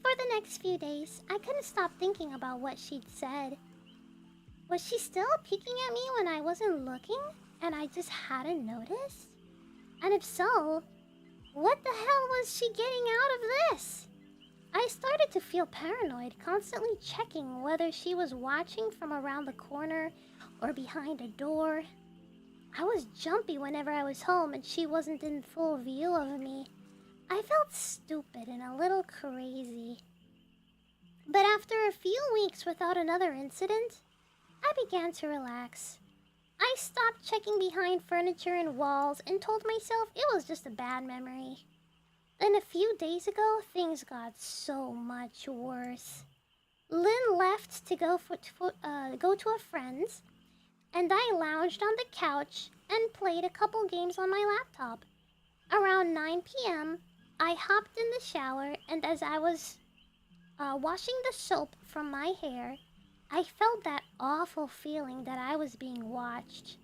For the next few days, I couldn't stop thinking about what she'd said. Was she still peeking at me when I wasn't looking, and I just hadn't noticed? And if so, what the hell was she getting out of this? I started to feel paranoid, constantly checking whether she was watching from around the corner or behind a door. I was jumpy whenever I was home and she wasn't in full view of me. I felt stupid and a little crazy. But after a few weeks without another incident, I began to relax. I stopped checking behind furniture and walls and told myself it was just a bad memory. And a few days ago, things got so much worse. Lynn left to go to a friend's, and I lounged on the couch and played a couple games on my laptop. Around 9 p.m., I hopped in the shower, and as I was washing the soap from my hair, I felt that awful feeling that I was being watched.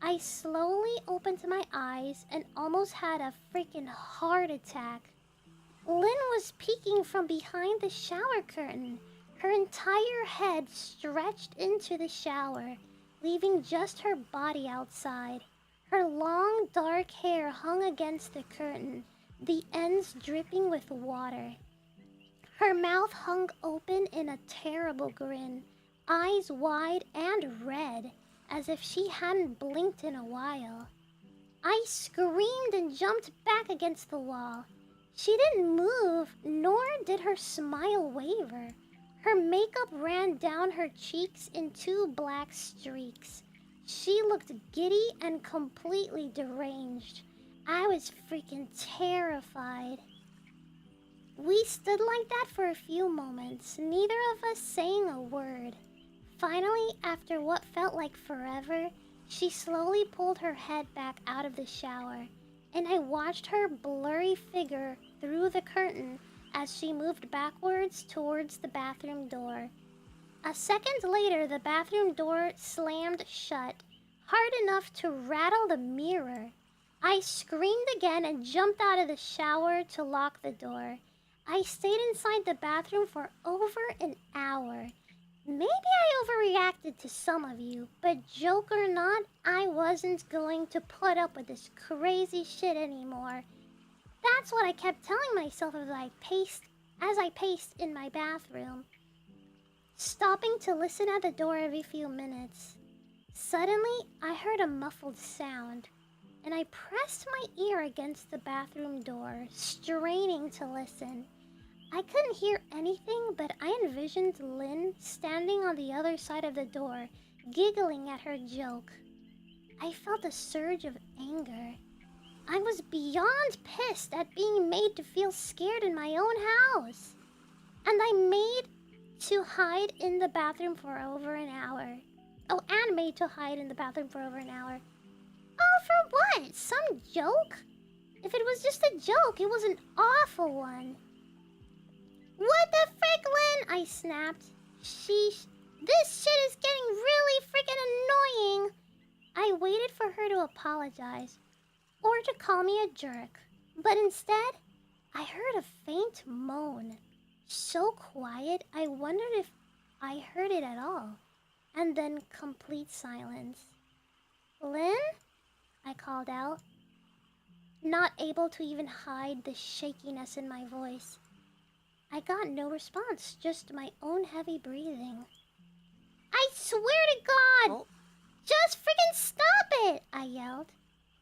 I slowly opened my eyes and almost had a freaking heart attack. Lynn was peeking from behind the shower curtain, her entire head stretched into the shower, leaving just her body outside. Her long, dark hair hung against the curtain, the ends dripping with water. Her mouth hung open in a terrible grin, eyes wide and red, as if she hadn't blinked in a while. I screamed and jumped back against the wall. She didn't move, nor did her smile waver. Her makeup ran down her cheeks in 2 black streaks. She looked giddy and completely deranged. I was freaking terrified. We stood like that for a few moments, neither of us saying a word. Finally, after what felt like forever, she slowly pulled her head back out of the shower, and I watched her blurry figure through the curtain as she moved backwards towards the bathroom door. A second later, the bathroom door slammed shut, hard enough to rattle the mirror. I screamed again and jumped out of the shower to lock the door. I stayed inside the bathroom for over an hour. Maybe I overreacted to some of you, but joke or not, I wasn't going to put up with this crazy shit anymore. That's what I kept telling myself as I paced in my bathroom, stopping to listen at the door every few minutes. Suddenly, I heard a muffled sound, and I pressed my ear against the bathroom door, straining to listen. I couldn't hear anything, but I envisioned Lynn standing on the other side of the door, giggling at her joke. I felt a surge of anger. I was beyond pissed at being made to feel scared in my own house. And I made to hide in the bathroom for over an hour. Oh, and made to hide in the bathroom for over an hour. Oh, for what? Some joke? If it was just a joke, it was an awful one. What the frick, Lynn? I snapped. Sheesh. This shit is getting really freaking annoying. I waited for her to apologize, or to call me a jerk. But instead, I heard a faint moan. So quiet, I wondered if I heard it at all. And then complete silence. Lynn? I called out, not able to even hide the shakiness in my voice. I got no response, just my own heavy breathing. I swear to God! Oh. Just freaking stop it! I yelled,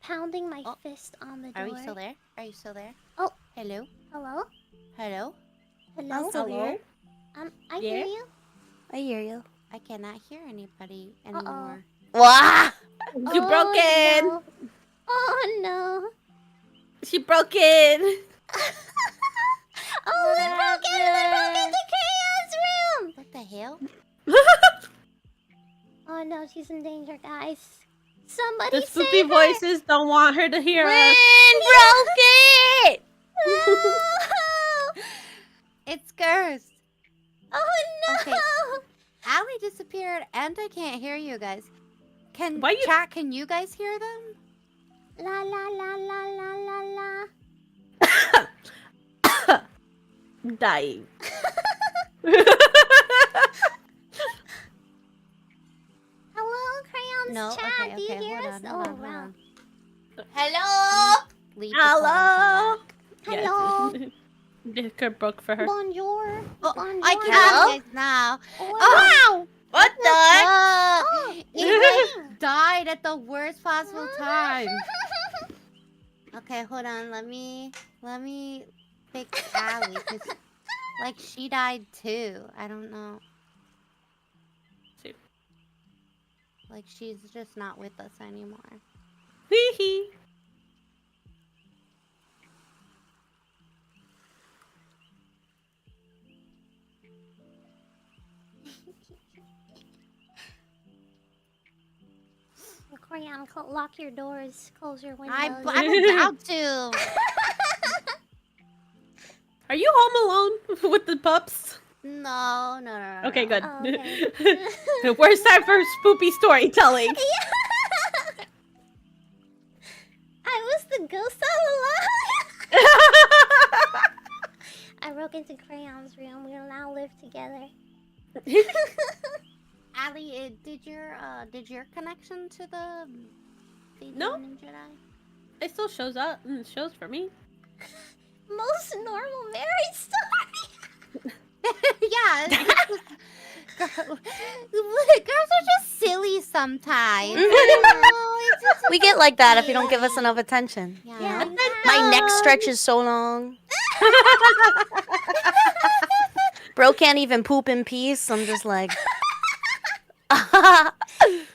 pounding my fist on the door. Are you still there? Are you still there? Oh. Hello? Hello? Hello? Hello? I'm still here. I hear you. I hear you. I cannot hear anybody anymore. Wah! You broke it. No. Oh no. She broke it. Oh, they broke into Crayon's room! What the hell? Oh no, she's in danger, guys. Somebody The save spooky her! voices don't want her to hear us. Lynn broke it! No! It's cursed. Oh no! Okay. Allie disappeared and I can't hear you guys. Can Why you- chat, can you guys hear them? La la la la la la la. Dying. Hello, Crayon's No, chat. okay, Do you okay, hear hold us? on, hold Oh, on, wow. Hello? Leave the call and come back. Hello. Yes. Dicker broke for her. Bonjour. Oh, Bonjour. I can Hello? hear you guys now. Oh, What the heck? Oh, You guys died at the worst possible time. Okay, hold on. Let me fix Allie, cause like she died too. I don't know. See. Like she's just not with us anymore. Hee hee. Crayon, lock your doors, close your windows. I'm about to. Are you home alone with the pups? No. Okay, good. Oh, okay. Where's time for spoopy storytelling? I was the ghost all along. I broke into Crayon's room. We will now live together. Allie, did your connection to the No. Jedi? It still shows up. Shows for me. Most normal married story. Yeah. Girls are just silly sometimes. We get like that if you don't give us enough attention. Yeah. My neck stretches so long. Bro can't even poop in peace. I'm just like. Yeah,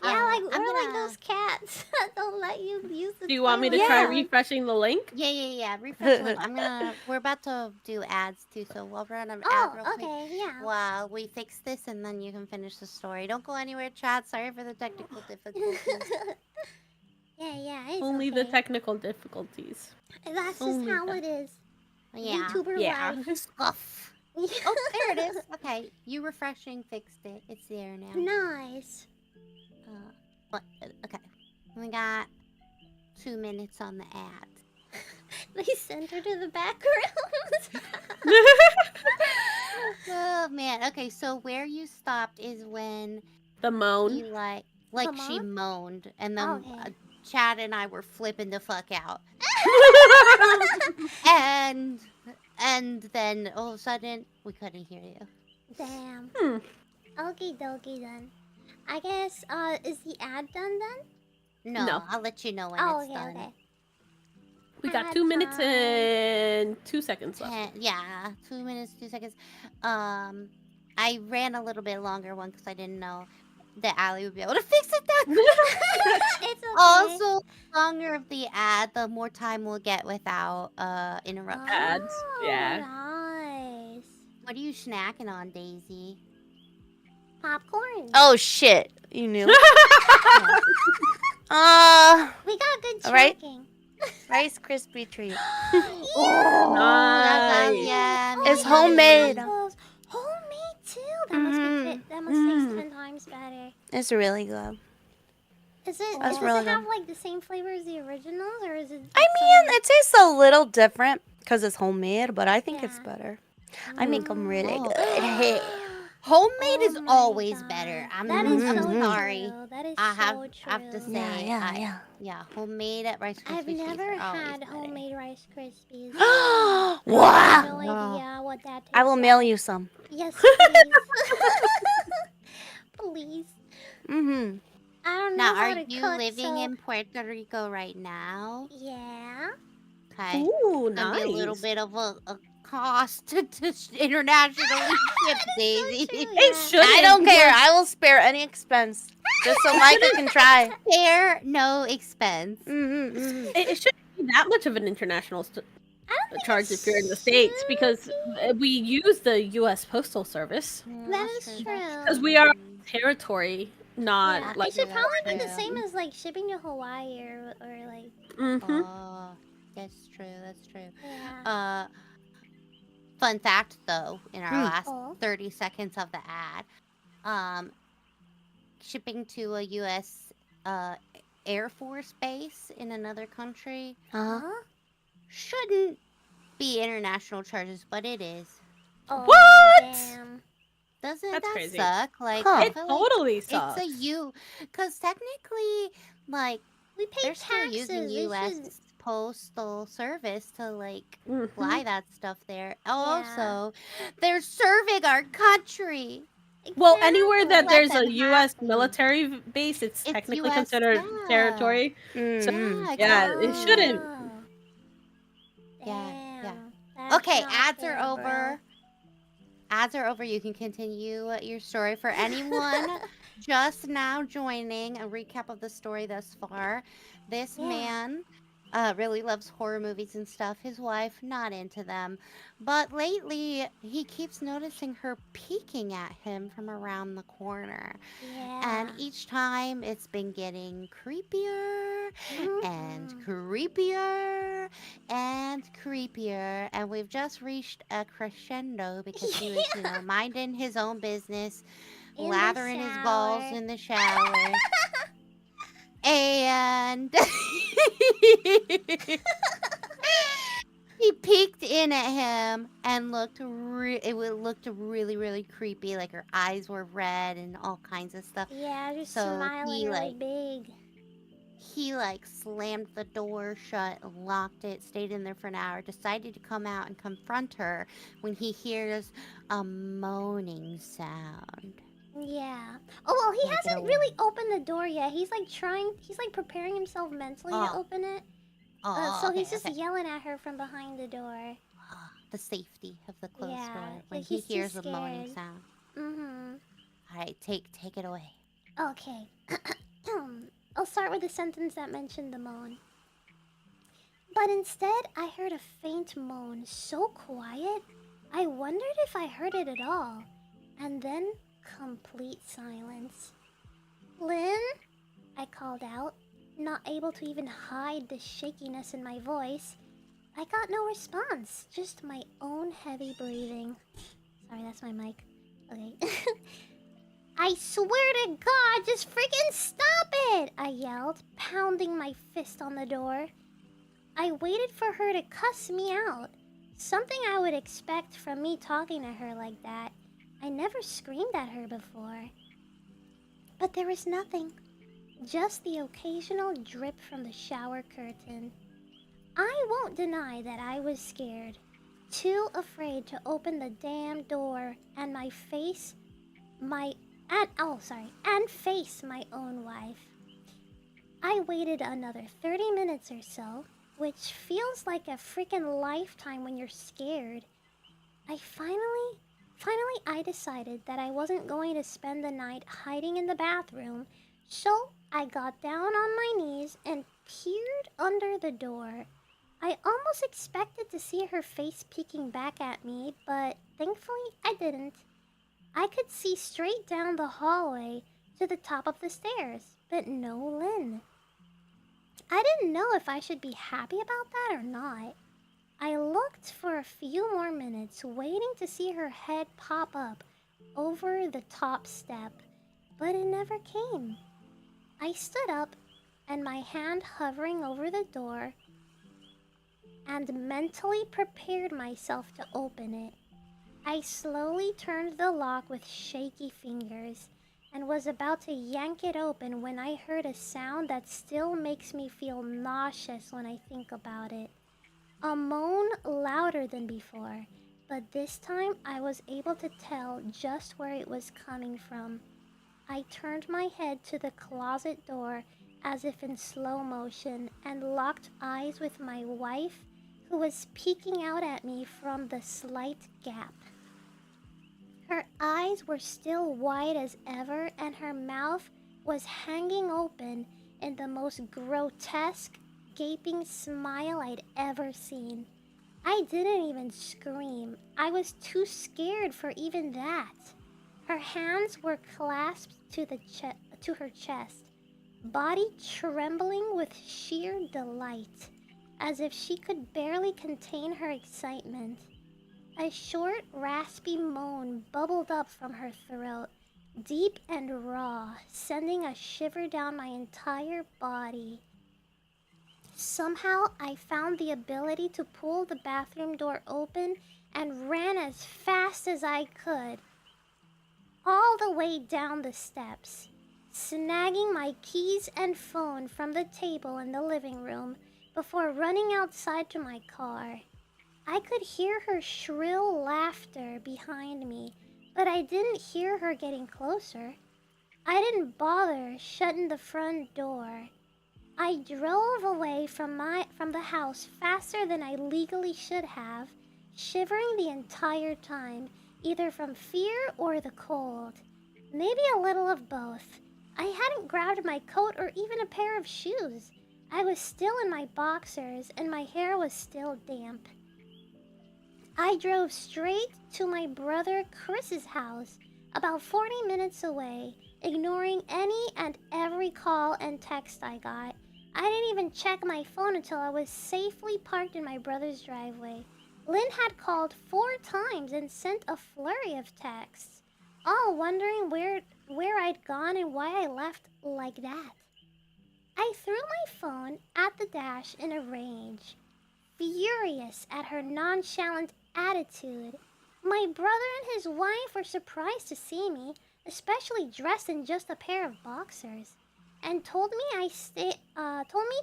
like I'm we're like gonna- those cats that don't let you use the Do you want me to toilet. try Yeah. refreshing the link? Yeah. Refresh. We're about to do ads too, so we'll run an ad real Oh, quick. okay, yeah. While we fix this, and then you can finish the story. Don't go anywhere, chat. Sorry for the technical difficulties. yeah, it's Only the okay. technical difficulties. That's just only how that. it is. Yeah. VTuber Yeah. life. Scuff. Oh, there it is. Okay, you refreshing fixed it. It's there now. Nice. Okay. We got 2 minutes on the ad. They sent her to the back rooms. Oh man. Okay, so where you stopped is when The moan. you like The she mom? moaned, and then Okay. Chad and I were flipping the fuck out, and then all of a sudden we couldn't hear you. Damn. Hmm. Okie dokie then. I guess, is the ad done then? No, I'll let you know when Oh, it's okay, done. okay. We got Ad 2 minutes time. and 2 seconds left. Yeah, 2 minutes, 2 seconds. I ran a little bit longer one because I didn't know that Allie would be able to fix it that quick. It's okay. Also, the longer of the ad, the more time we'll get without interruptions. Ads, Oh, yeah. nice. What are you snacking on, Daisy? Popcorn. Oh shit! You knew. We got good Alright. tracking. Rice Krispie treat. Oh, Nice. yeah. It's homemade. Those homemade too. That must be fit. That must taste 10 times better. It's really good. Is it? That's Does really it have good. like the same flavor as the originals, or is it? I mean, it tastes a little different because it's homemade, but I think it's Yeah. better. I make them really Oh. good. Homemade Oh is my always God. better. I'm That is so sorry. true. That is I have so to true. say, Yeah. yeah, homemade at Rice Krispies I've treats never are always had better. homemade Rice Krispies. I have Wow! no idea what that tastes I will mail like. you some. Yes, please. Please. Mm-hmm. I don't know Now, how are to you cook, living so... in Puerto Rico right now? Yeah. Okay. Ooh, Gonna nice. be a little bit of a cost to internationally ship, Daisy. true, It yeah. shouldn't. I don't care. I will spare any expense just so Maika can try. Spare no expense. Mm-hmm, mm-hmm. It shouldn't be that much of an international I don't think charge it if you're in the States should because we use the U.S. Postal Service That is true. because we are territory, not Yeah, like. it should probably be the Yeah. same as like shipping to Hawaii or like Mm-hmm. Oh, that's true. That's true. yeah. Fun fact though, in our last Oh. 30 seconds of the ad, shipping to a U.S. Air Force base in another country Uh-huh. Huh? shouldn't be international charges, but it is. Oh, What? damn. Doesn't That's that crazy. suck? Like, Huh. I It feel like totally sucks. it's a because technically, like, We pay they're still taxes. using They U.S. should... Postal Service to like Mhm. fly that stuff there. Also, they're serving our country. Well, anywhere that Let there's a them U.S. have military base, it's It's technically US, considered yeah. territory. Mm-hmm. Yeah, it shouldn't. Oh. Yeah, yeah. Damn. That's Okay, not ads fair, are over. Ads are over. You can continue your story. For anyone just now joining, a recap of the story thus far. This Yeah. man really loves horror movies and stuff. His wife, not into them. But lately, he keeps noticing her peeking at him from around the corner. And Yeah. each time it's been getting creepier and Mhm. creepier and creepier. And we've just reached a crescendo because he was, minding his own business, In the lathering his balls shower. in the shower. And he peeked in at him and looked really, really creepy. Like her eyes were red and all kinds of stuff. Yeah, just So smiling really big. he slammed the door shut, locked it, stayed in there for an hour, decided to come out and confront her when he hears a moaning sound. Yeah. Oh, well, he Like hasn't really opened the door yet. He's preparing himself mentally to Oh. open it. So he's just yelling at her from behind the door. The safety of the closed Yeah, door yeah, when he he's too hears a moaning scared. sound. Mm-hmm. All right, take it away. Okay. I'll start with the sentence that mentioned the moan. But instead, I heard a faint moan, so quiet, I wondered if I heard it at all. And then, complete silence. Lynn? I called out, not able to even hide the shakiness in my voice. I got no response, just my own heavy breathing. Sorry, that's my mic. Okay. I swear to God, just freaking stop it! I yelled, pounding my fist on the door. I waited for her to cuss me out. Something I would expect from me talking to her like that. I never screamed at her before. But there was nothing. Just the occasional drip from the shower curtain. I won't deny that I was scared. Too afraid to open the damn door and face my own wife. I waited another 30 minutes or so, which feels like a freaking lifetime when you're scared. I decided that I wasn't going to spend the night hiding in the bathroom, so I got down on my knees and peered under the door. I almost expected to see her face peeking back at me, but thankfully I didn't. I could see straight down the hallway to the top of the stairs, but no Lynn. I didn't know if I should be happy about that or not. I looked for a few more minutes, waiting to see her head pop up over the top step, but it never came. I stood up, and my hand hovering over the door, and mentally prepared myself to open it. I slowly turned the lock with shaky fingers and was about to yank it open when I heard a sound that still makes me feel nauseous when I think about it. A moan louder than before, but this time I was able to tell just where it was coming from. I turned my head to the closet door as if in slow motion and locked eyes with my wife, who was peeking out at me from the slight gap. Her eyes were still wide as ever, and her mouth was hanging open in the most grotesque, gaping smile I'd ever seen. I didn't even scream. I was too scared for even that. Her hands were clasped to her chest, body trembling with sheer delight, as if she could barely contain her excitement. A short, raspy moan bubbled up from her throat, deep and raw, sending a shiver down my entire body. Somehow, I found the ability to pull the bathroom door open and ran as fast as I could, all the way down the steps, snagging my keys and phone from the table in the living room before running outside to my car. I could hear her shrill laughter behind me, but I didn't hear her getting closer. I didn't bother shutting the front door. I drove away from the house faster than I legally should have, shivering the entire time, either from fear or the cold. Maybe a little of both. I hadn't grabbed my coat or even a pair of shoes. I was still in my boxers and my hair was still damp. I drove straight to my brother Chris's house, about 40 minutes away, ignoring any and every call and text I got. I didn't even check my phone until I was safely parked in my brother's driveway. Lynn had called 4 times and sent a flurry of texts, all wondering where I'd gone and why I left like that. I threw my phone at the dash in a rage, furious at her nonchalant attitude. My brother and his wife were surprised to see me, especially dressed in just a pair of boxers, and told me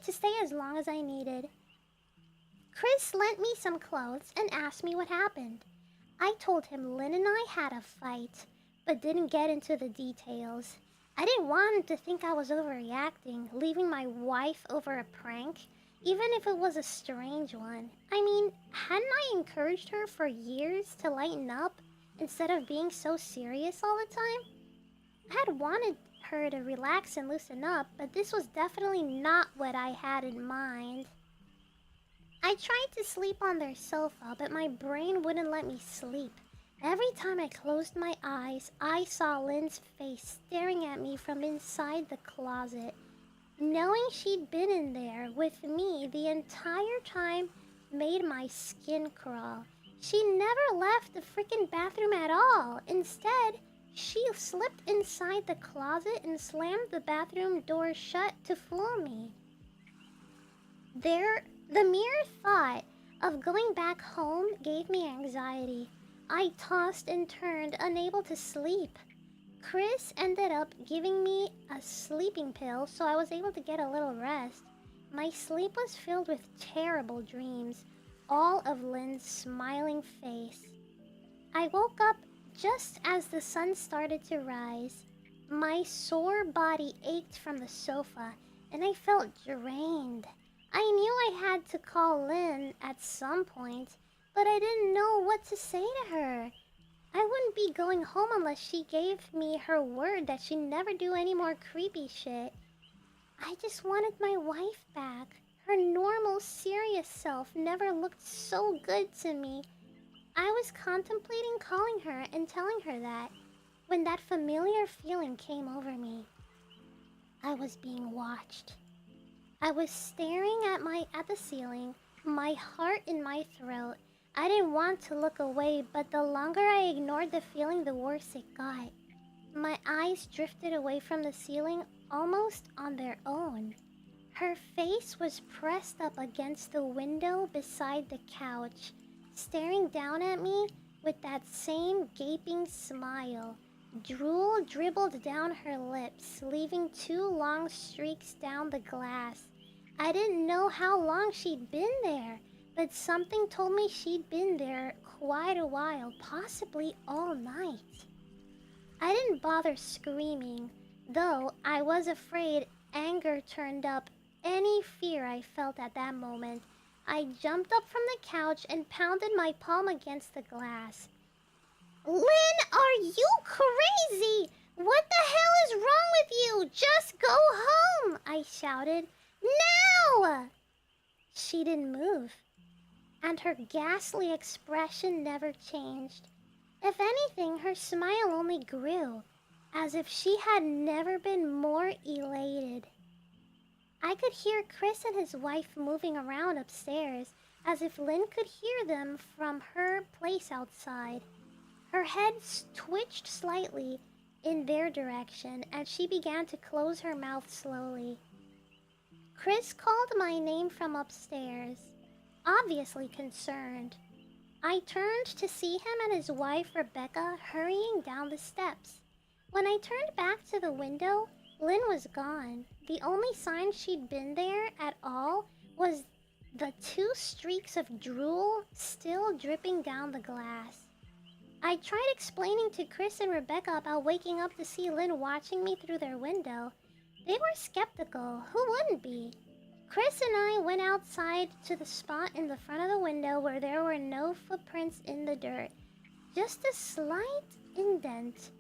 to stay as long as I needed. Chris lent me some clothes and asked me what happened. I told him Lynn and I had a fight, but didn't get into the details. I didn't want him to think I was overreacting, leaving my wife over a prank, even if it was a strange one. I mean, hadn't I encouraged her for years to lighten up instead of being so serious all the time? I had wanted her to relax and loosen up, but this was definitely not what I had in mind. I tried to sleep on their sofa, but my brain wouldn't let me sleep. Every time I closed my eyes, I saw Lynn's face staring at me from inside the closet. Knowing she'd been in there with me the entire time made my skin crawl. She never left the freaking bathroom at all. Instead, she slipped inside the closet and slammed the bathroom door shut to fool me. The mere thought of going back home gave me anxiety. I tossed and turned, unable to sleep. Chris ended up giving me a sleeping pill, so I was able to get a little rest. My sleep was filled with terrible dreams, all of Lynn's smiling face. I woke up just as the sun started to rise. My sore body ached from the sofa, and I felt drained. I knew I had to call Lynn at some point, but I didn't know what to say to her. I wouldn't be going home unless she gave me her word that she'd never do any more creepy shit. I just wanted my wife back. Her normal, serious self never looked so good to me. I was contemplating calling her and telling her that when that familiar feeling came over me. I was being watched. I was staring at the ceiling, my heart in my throat. I didn't want to look away, but the longer I ignored the feeling, the worse it got. My eyes drifted away from the ceiling almost on their own. Her face was pressed up against the window beside the couch, staring down at me with that same gaping smile. Drool dribbled down her lips, leaving 2 long streaks down the glass. I didn't know how long she'd been there, but something told me she'd been there quite a while, possibly all night. I didn't bother screaming, though I was afraid anger turned up any fear I felt at that moment. I jumped up from the couch and pounded my palm against the glass. Lynn, are you crazy? What the hell is wrong with you? Just go home, I shouted. Now! She didn't move, and her ghastly expression never changed. If anything, her smile only grew, as if she had never been more elated. I could hear Chris and his wife moving around upstairs, as if Lynn could hear them from her place outside. Her head twitched slightly in their direction, and she began to close her mouth slowly. Chris called my name from upstairs, obviously concerned. I turned to see him and his wife, Rebecca, hurrying down the steps. When I turned back to the window, Lynn was gone. The only sign she'd been there at all was the 2 streaks of drool still dripping down the glass. I tried explaining to Chris and Rebecca about waking up to see Lynn watching me through their window. They were skeptical. Who wouldn't be? Chris and I went outside to the spot in the front of the window where there were no footprints in the dirt. Just a slight indent.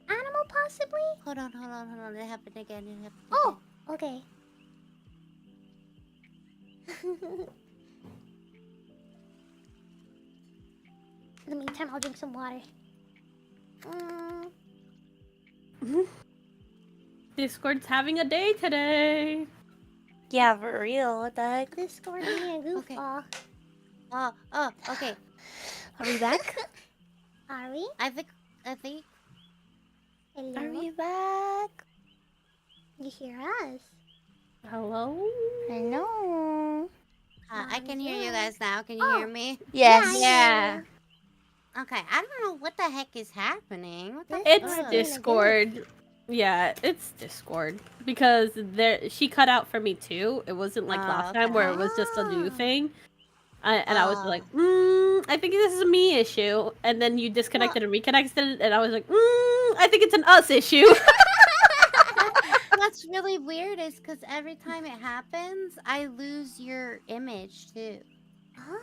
Animal, possibly? Hold on. It happened again. Oh, okay. In the meantime, I'll drink some water. Discord's having a day today. Yeah, for real. What the heck? Discord being a Okay. goofball. Oh, okay. Are we back? Are we? I think. Hello? Are we back? You hear us? Hello? Hello. I can hear you Bonjour. guys now. Can you Oh. hear me? Yes. Yeah. Okay. I don't know what the heck is happening. What the It's fuck? Discord. Yeah, it's Discord. Because she cut out for me too. It wasn't like last time where it was just a new Ah. thing. And I was like, I think this is a me issue. And then you disconnected and reconnected, and I was like, I think it's an us issue. What's really weird is because every time it happens, I lose your image too.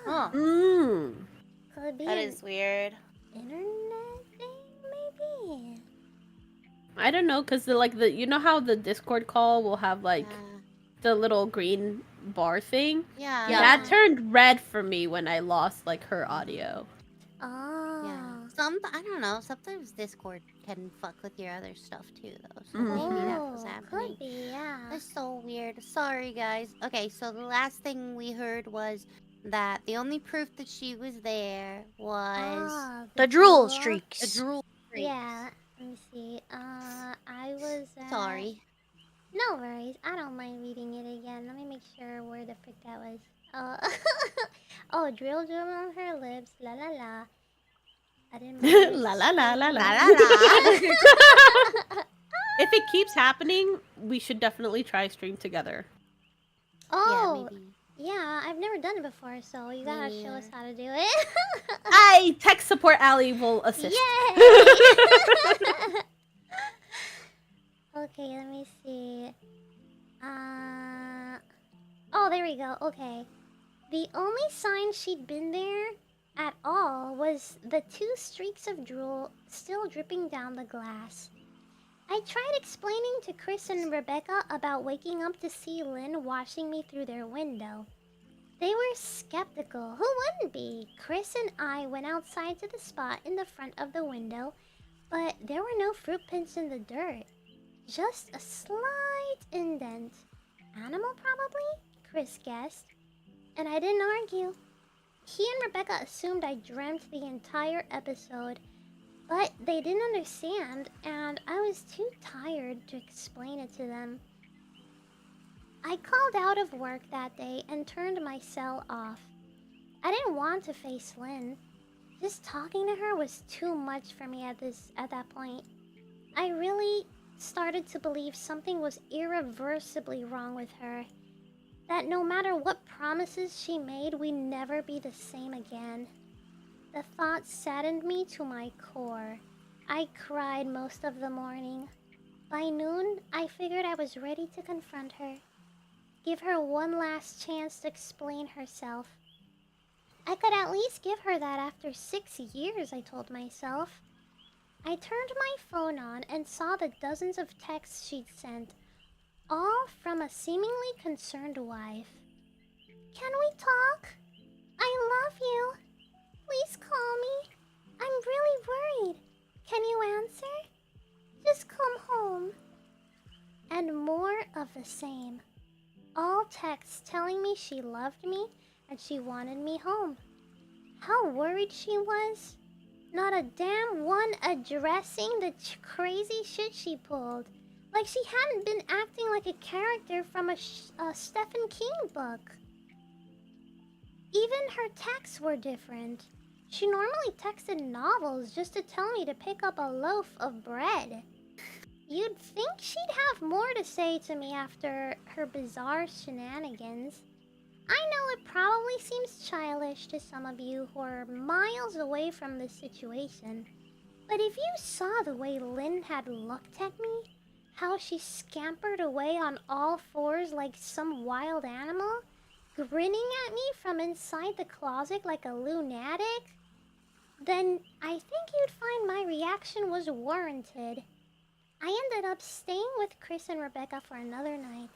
Ah. Could be That an is weird. internet thing, maybe? I don't know, because you know how the Discord call will have like the little green bar thing? Yeah. That turned red for me when I lost like her audio. Oh. Yeah. I don't know. Sometimes Discord can fuck with your other stuff too, though. So maybe that was happening. Could be, yeah. That's so weird. Sorry, guys. Okay, so the last thing we heard was that the only proof that she was there was Ah, The drool drool. streaks. the drool streaks. Yeah, let me see. I was Sorry. No worries. I don't mind reading it again. Let me make sure where the frick that was. Oh, drill on her lips. La la la. I didn't mind La la la la la. La la la. If it keeps happening, we should definitely try stream together. Oh, Yeah, maybe. yeah, I've never done it before, so you gotta Me show us neither. how to do it. Tech support Allie will assist. Yay! Okay, let me see. Oh, there we go. Okay. The only sign she'd been there at all was the 2 streaks of drool still dripping down the glass. I tried explaining to Chris and Rebecca about waking up to see Lynn watching me through their window. They were skeptical. Who wouldn't be? Chris and I went outside to the spot in the front of the window, but there were no fruit prints in the dirt. Just a slight indent. Animal, probably? Chris guessed. And I didn't argue. He and Rebecca assumed I dreamt the entire episode, but they didn't understand, and I was too tired to explain it to them. I called out of work that day and turned my cell off. I didn't want to face Lynn. Just talking to her was too much for me at that point. I really started to believe something was irreversibly wrong with her. That no matter what promises she made, we'd never be the same again. The thought saddened me to my core. I cried most of the morning. By noon, I figured I was ready to confront her. Give her one last chance to explain herself. I could at least give her that after 6 years, I told myself. I turned my phone on and saw the dozens of texts she'd sent, all from a seemingly concerned wife. Can we talk? I love you. Please call me. I'm really worried. Can you answer? Just come home. And more of the same. All texts telling me she loved me and she wanted me home. How worried she was. Not a damn one addressing the crazy shit she pulled. Like she hadn't been acting like a character from a Stephen King book. Even her texts were different. She normally texted novels just to tell me to pick up a loaf of bread. You'd think she'd have more to say to me after her bizarre shenanigans. I know it probably seems childish to some of you who are miles away from this situation, but if you saw the way Lynn had looked at me, how she scampered away on all fours like some wild animal, grinning at me from inside the closet like a lunatic, then I think you'd find my reaction was warranted. I ended up staying with Chris and Rebecca for another night.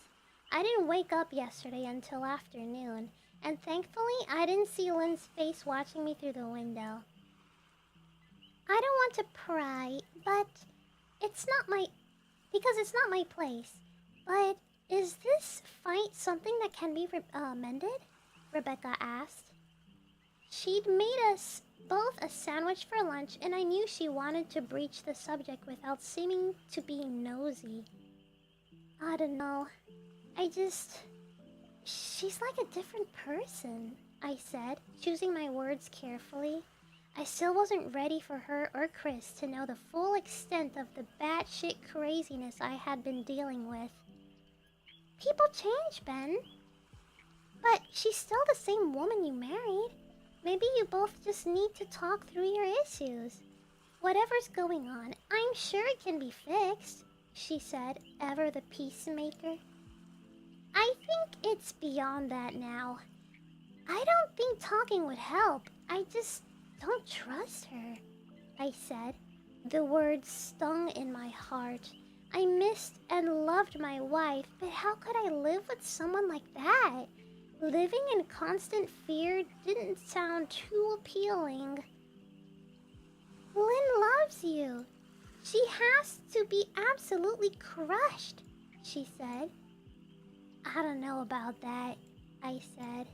I didn't wake up yesterday until afternoon, and thankfully I didn't see Lynn's face watching me through the window. I don't want to pry, but it's not my... because it's not my place. But is this fight something that can be mended? Rebecca asked. She'd made us both a sandwich for lunch, and I knew she wanted to breach the subject without seeming to be nosy. I don't know. She's like a different person, I said, choosing my words carefully. I still wasn't ready for her or Chris to know the full extent of the batshit craziness I had been dealing with. People change, Ben. But she's still the same woman you married. Maybe you both just need to talk through your issues. Whatever's going on, I'm sure it can be fixed, she said, ever the peacemaker. I think it's beyond that now. I don't think talking would help. I just don't trust her, I said. The words stung in my heart. I missed and loved my wife, but how could I live with someone like that? Living in constant fear didn't sound too appealing. Lynn loves you. She has to be absolutely crushed, she said. I don't know about that, I said.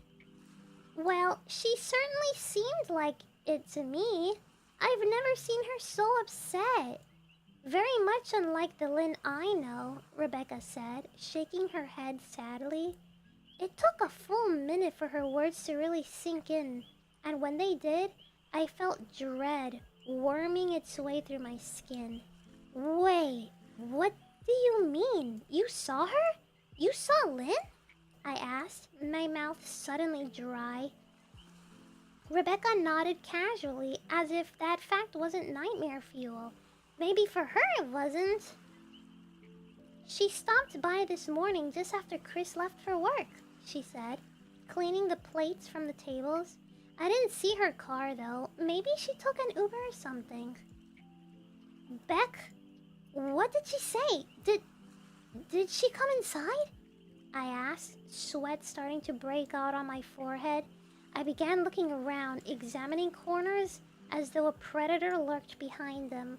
Well, she certainly seemed like it to me. I've never seen her so upset. Very much unlike the Lynn I know, Rebecca said, shaking her head sadly. It took a full minute for her words to really sink in, and when they did, I felt dread worming its way through my skin. Wait, what do you mean? You saw her? You saw Lynn? I asked, my mouth suddenly dry. Rebecca nodded casually, as if that fact wasn't nightmare fuel. Maybe for her it wasn't. She stopped by this morning just after Chris left for work, she said, cleaning the plates from the tables. I didn't see her car though. Maybe she took an Uber or something. Beck, what did she say? Did she come inside? I asked, sweat starting to break out on my forehead. I began looking around, examining corners as though a predator lurked behind them.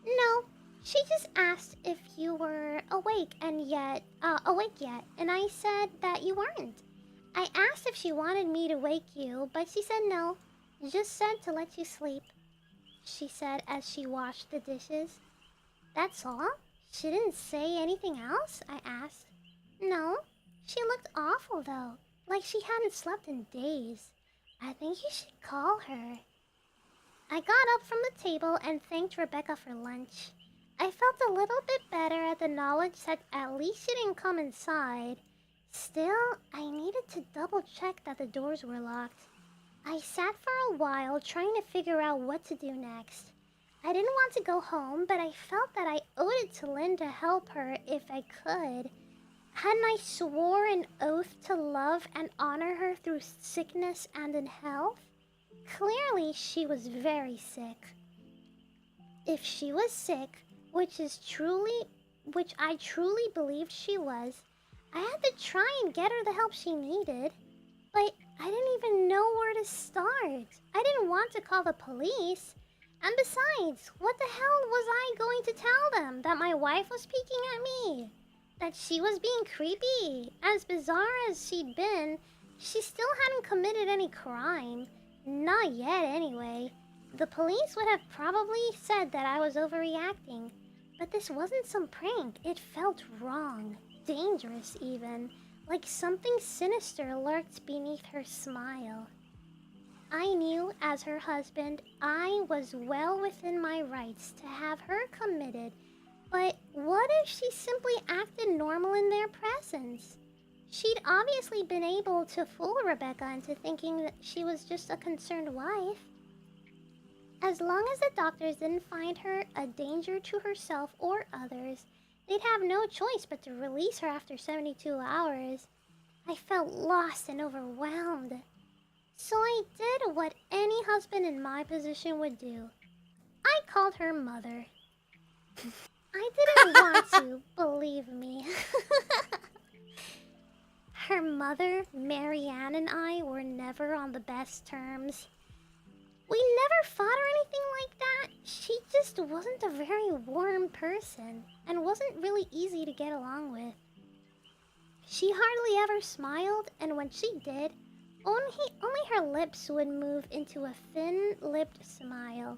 No, she just asked if you were awake yet, and I said that you weren't. I asked if she wanted me to wake you, but she said no. Just said to let you sleep, she said as she washed the dishes. That's all? She didn't say anything else? I asked. No, she looked awful though, like she hadn't slept in days. I think you should call her. I got up from the table and thanked Rebecca for lunch. I felt a little bit better at the knowledge that at least she didn't come inside. Still, I needed to double check that the doors were locked. I sat for a while trying to figure out what to do next. I didn't want to go home, but I felt that I owed it to Lynn to help her if I could. Hadn't I swore an oath to love and honor her through sickness and in health? Clearly, she was very sick. If she was sick, which I truly believed she was, I had to try and get her the help she needed. But I didn't even know where to start. I didn't want to call the police. And besides, what the hell was I going to tell them? That my wife was peeking at me? That she was being creepy? As bizarre as she'd been, she still hadn't committed any crime. Not yet, anyway. The police would have probably said that I was overreacting. But this wasn't some prank. It felt wrong. Dangerous, even. Like something sinister lurked beneath her smile. I knew, as her husband, I was well within my rights to have her committed. But what if she simply acted normal in their presence? She'd obviously been able to fool Rebecca into thinking that she was just a concerned wife. As long as the doctors didn't find her a danger to herself or others, they'd have no choice but to release her after 72 hours. I felt lost and overwhelmed. So I did what any husband in my position would do. I called her mother. I didn't want to, believe me. her mother, Marianne, and I were never on the best terms. We never fought or anything like that. She just wasn't a very warm person and wasn't really easy to get along with. She hardly ever smiled, and when she did, only her lips would move into a thin-lipped smile,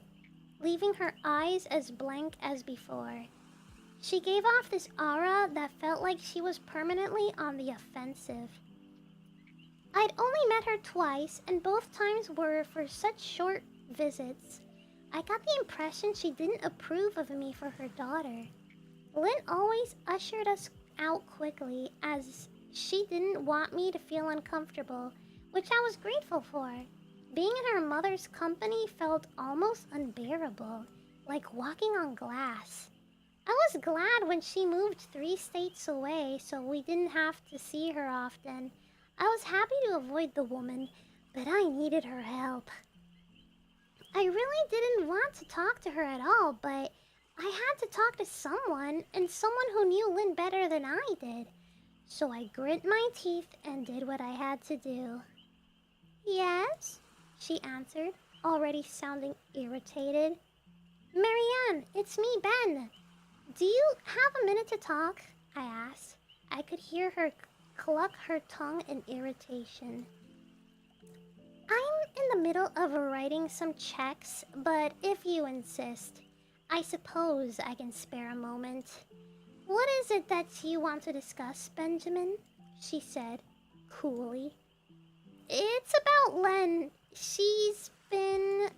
leaving her eyes as blank as before. She gave off this aura that felt like she was permanently on the offensive. I'd only met her twice, and both times were for such short visits. I got the impression she didn't approve of me for her daughter. Lynn always ushered us out quickly, as she didn't want me to feel uncomfortable, which I was grateful for. Being in her mother's company felt almost unbearable, like walking on glass. I was glad when she moved 3 states away so we didn't have to see her often. I was happy to avoid the woman, but I needed her help. I really didn't want to talk to her at all, but I had to talk to someone, and someone who knew Lynn better than I did. So I grit my teeth and did what I had to do. "Yes?" she answered, already sounding irritated. "Marianne, it's me, Ben. Do you have a minute to talk?" I asked. I could hear her cluck her tongue in irritation. "I'm in the middle of writing some checks, but if you insist, I suppose I can spare a moment." "What is it that you want to discuss, Benjamin?" she said, coolly. "It's about Len. She's been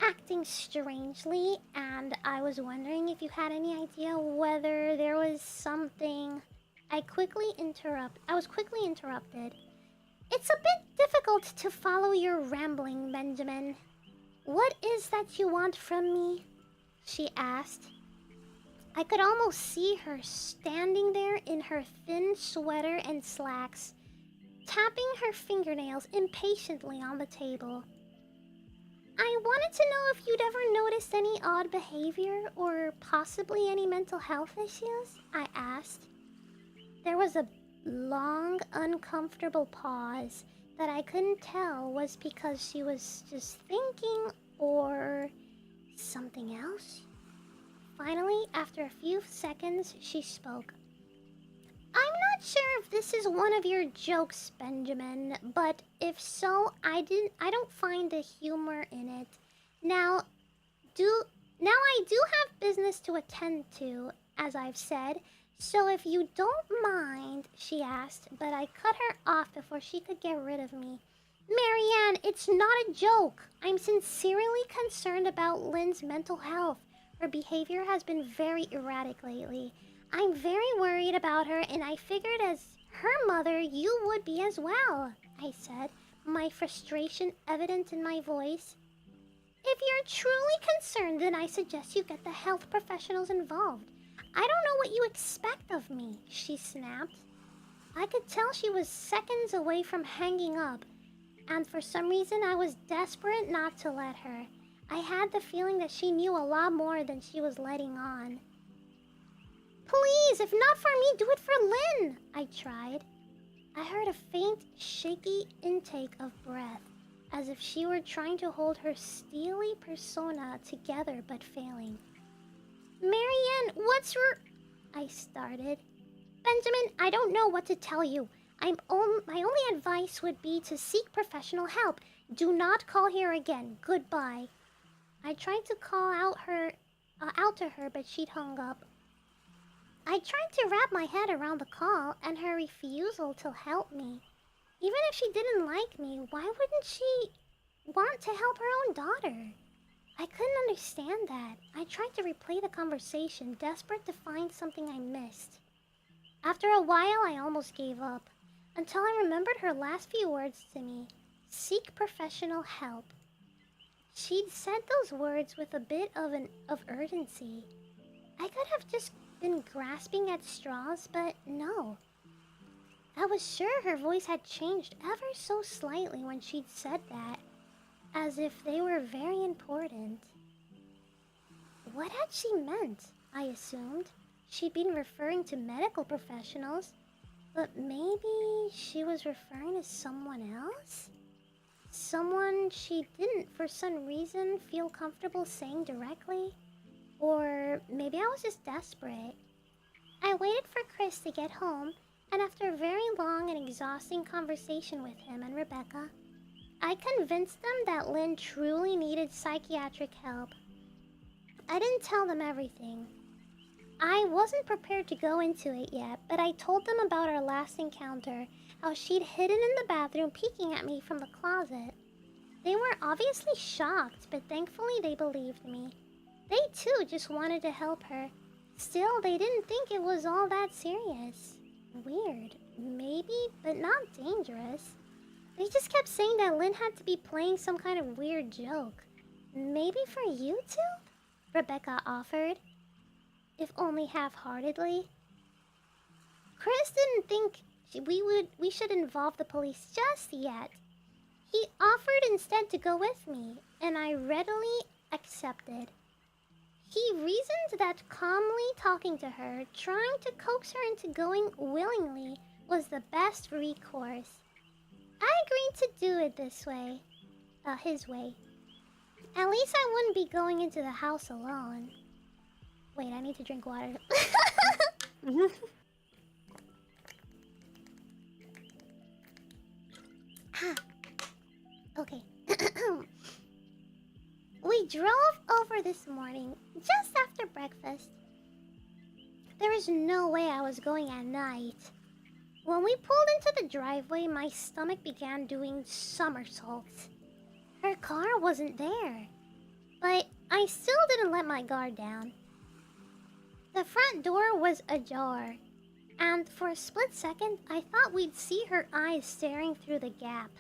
acting strangely, and I was wondering if you had any idea whether there was something..." I was quickly interrupted. "It's a bit difficult to follow your rambling, Benjamin. What is that you want from me?" she asked. I could almost see her standing there in her thin sweater and slacks, tapping her fingernails impatiently on the table. "I wanted to know if you'd ever noticed any odd behavior or possibly any mental health issues," I asked. There was a long, uncomfortable pause that I couldn't tell was because she was just thinking or something else. Finally, after a few seconds, she spoke. "I'm not sure if this is one of your jokes, Benjamin, but if so, I don't find the humor in it. Now I do have business to attend to, as I've said, so if you don't mind," she asked, but I cut her off before she could get rid of me. "Marianne, it's not a joke. I'm sincerely concerned about Lynn's mental health. Her behavior has been very erratic lately. I'm very worried about her, and I figured as her mother, you would be as well," I said, my frustration evident in my voice. "If you're truly concerned, then I suggest you get the health professionals involved. I don't know what you expect of me," she snapped. I could tell she was seconds away from hanging up, and for some reason I was desperate not to let her. I had the feeling that she knew a lot more than she was letting on. "Please, if not for me, do it for Lynn," I tried. I heard a faint, shaky intake of breath, as if she were trying to hold her steely persona together but failing. "Marianne, what's your..." I started. "Benjamin, I don't know what to tell you. My only advice would be to seek professional help. Do not call here again. Goodbye." I tried to call out to her, but she'd hung up. I tried to wrap my head around the call and her refusal to help me. Even if she didn't like me, why wouldn't she want to help her own daughter? I couldn't understand that. I tried to replay the conversation, desperate to find something I missed. After a while, I almost gave up, until I remembered her last few words to me. Seek professional help. She'd said those words with a bit of urgency. I could have just been grasping at straws, but no. I was sure her voice had changed ever so slightly when she'd said that, as if they were very important. What had she meant? I assumed. She'd been referring to medical professionals. But maybe she was referring to someone else? Someone she didn't, for some reason, feel comfortable saying directly? Or maybe I was just desperate. I waited for Chris to get home, and after a very long and exhausting conversation with him and Rebecca, I convinced them that Lynn truly needed psychiatric help. I didn't tell them everything. I wasn't prepared to go into it yet, but I told them about our last encounter, how she'd hidden in the bathroom peeking at me from the closet. They were obviously shocked, but thankfully they believed me. They too just wanted to help her. Still, they didn't think it was all that serious. Weird, maybe, but not dangerous. They just kept saying that Lynn had to be playing some kind of weird joke. Maybe for you two? Rebecca offered, if only half-heartedly. Chris didn't think we should involve the police just yet. He offered instead to go with me, and I readily accepted. He reasoned that calmly talking to her, trying to coax her into going willingly, was the best recourse. I agreed to do it this way. His way. At least I wouldn't be going into the house alone. Wait, I need to drink water. Okay. We drove over this morning, just after breakfast. There is no way I was going at night. When we pulled into the driveway, my stomach began doing somersaults. Her car wasn't there, but I still didn't let my guard down. The front door was ajar, and for a split second, I thought we'd see her eyes staring through the gap.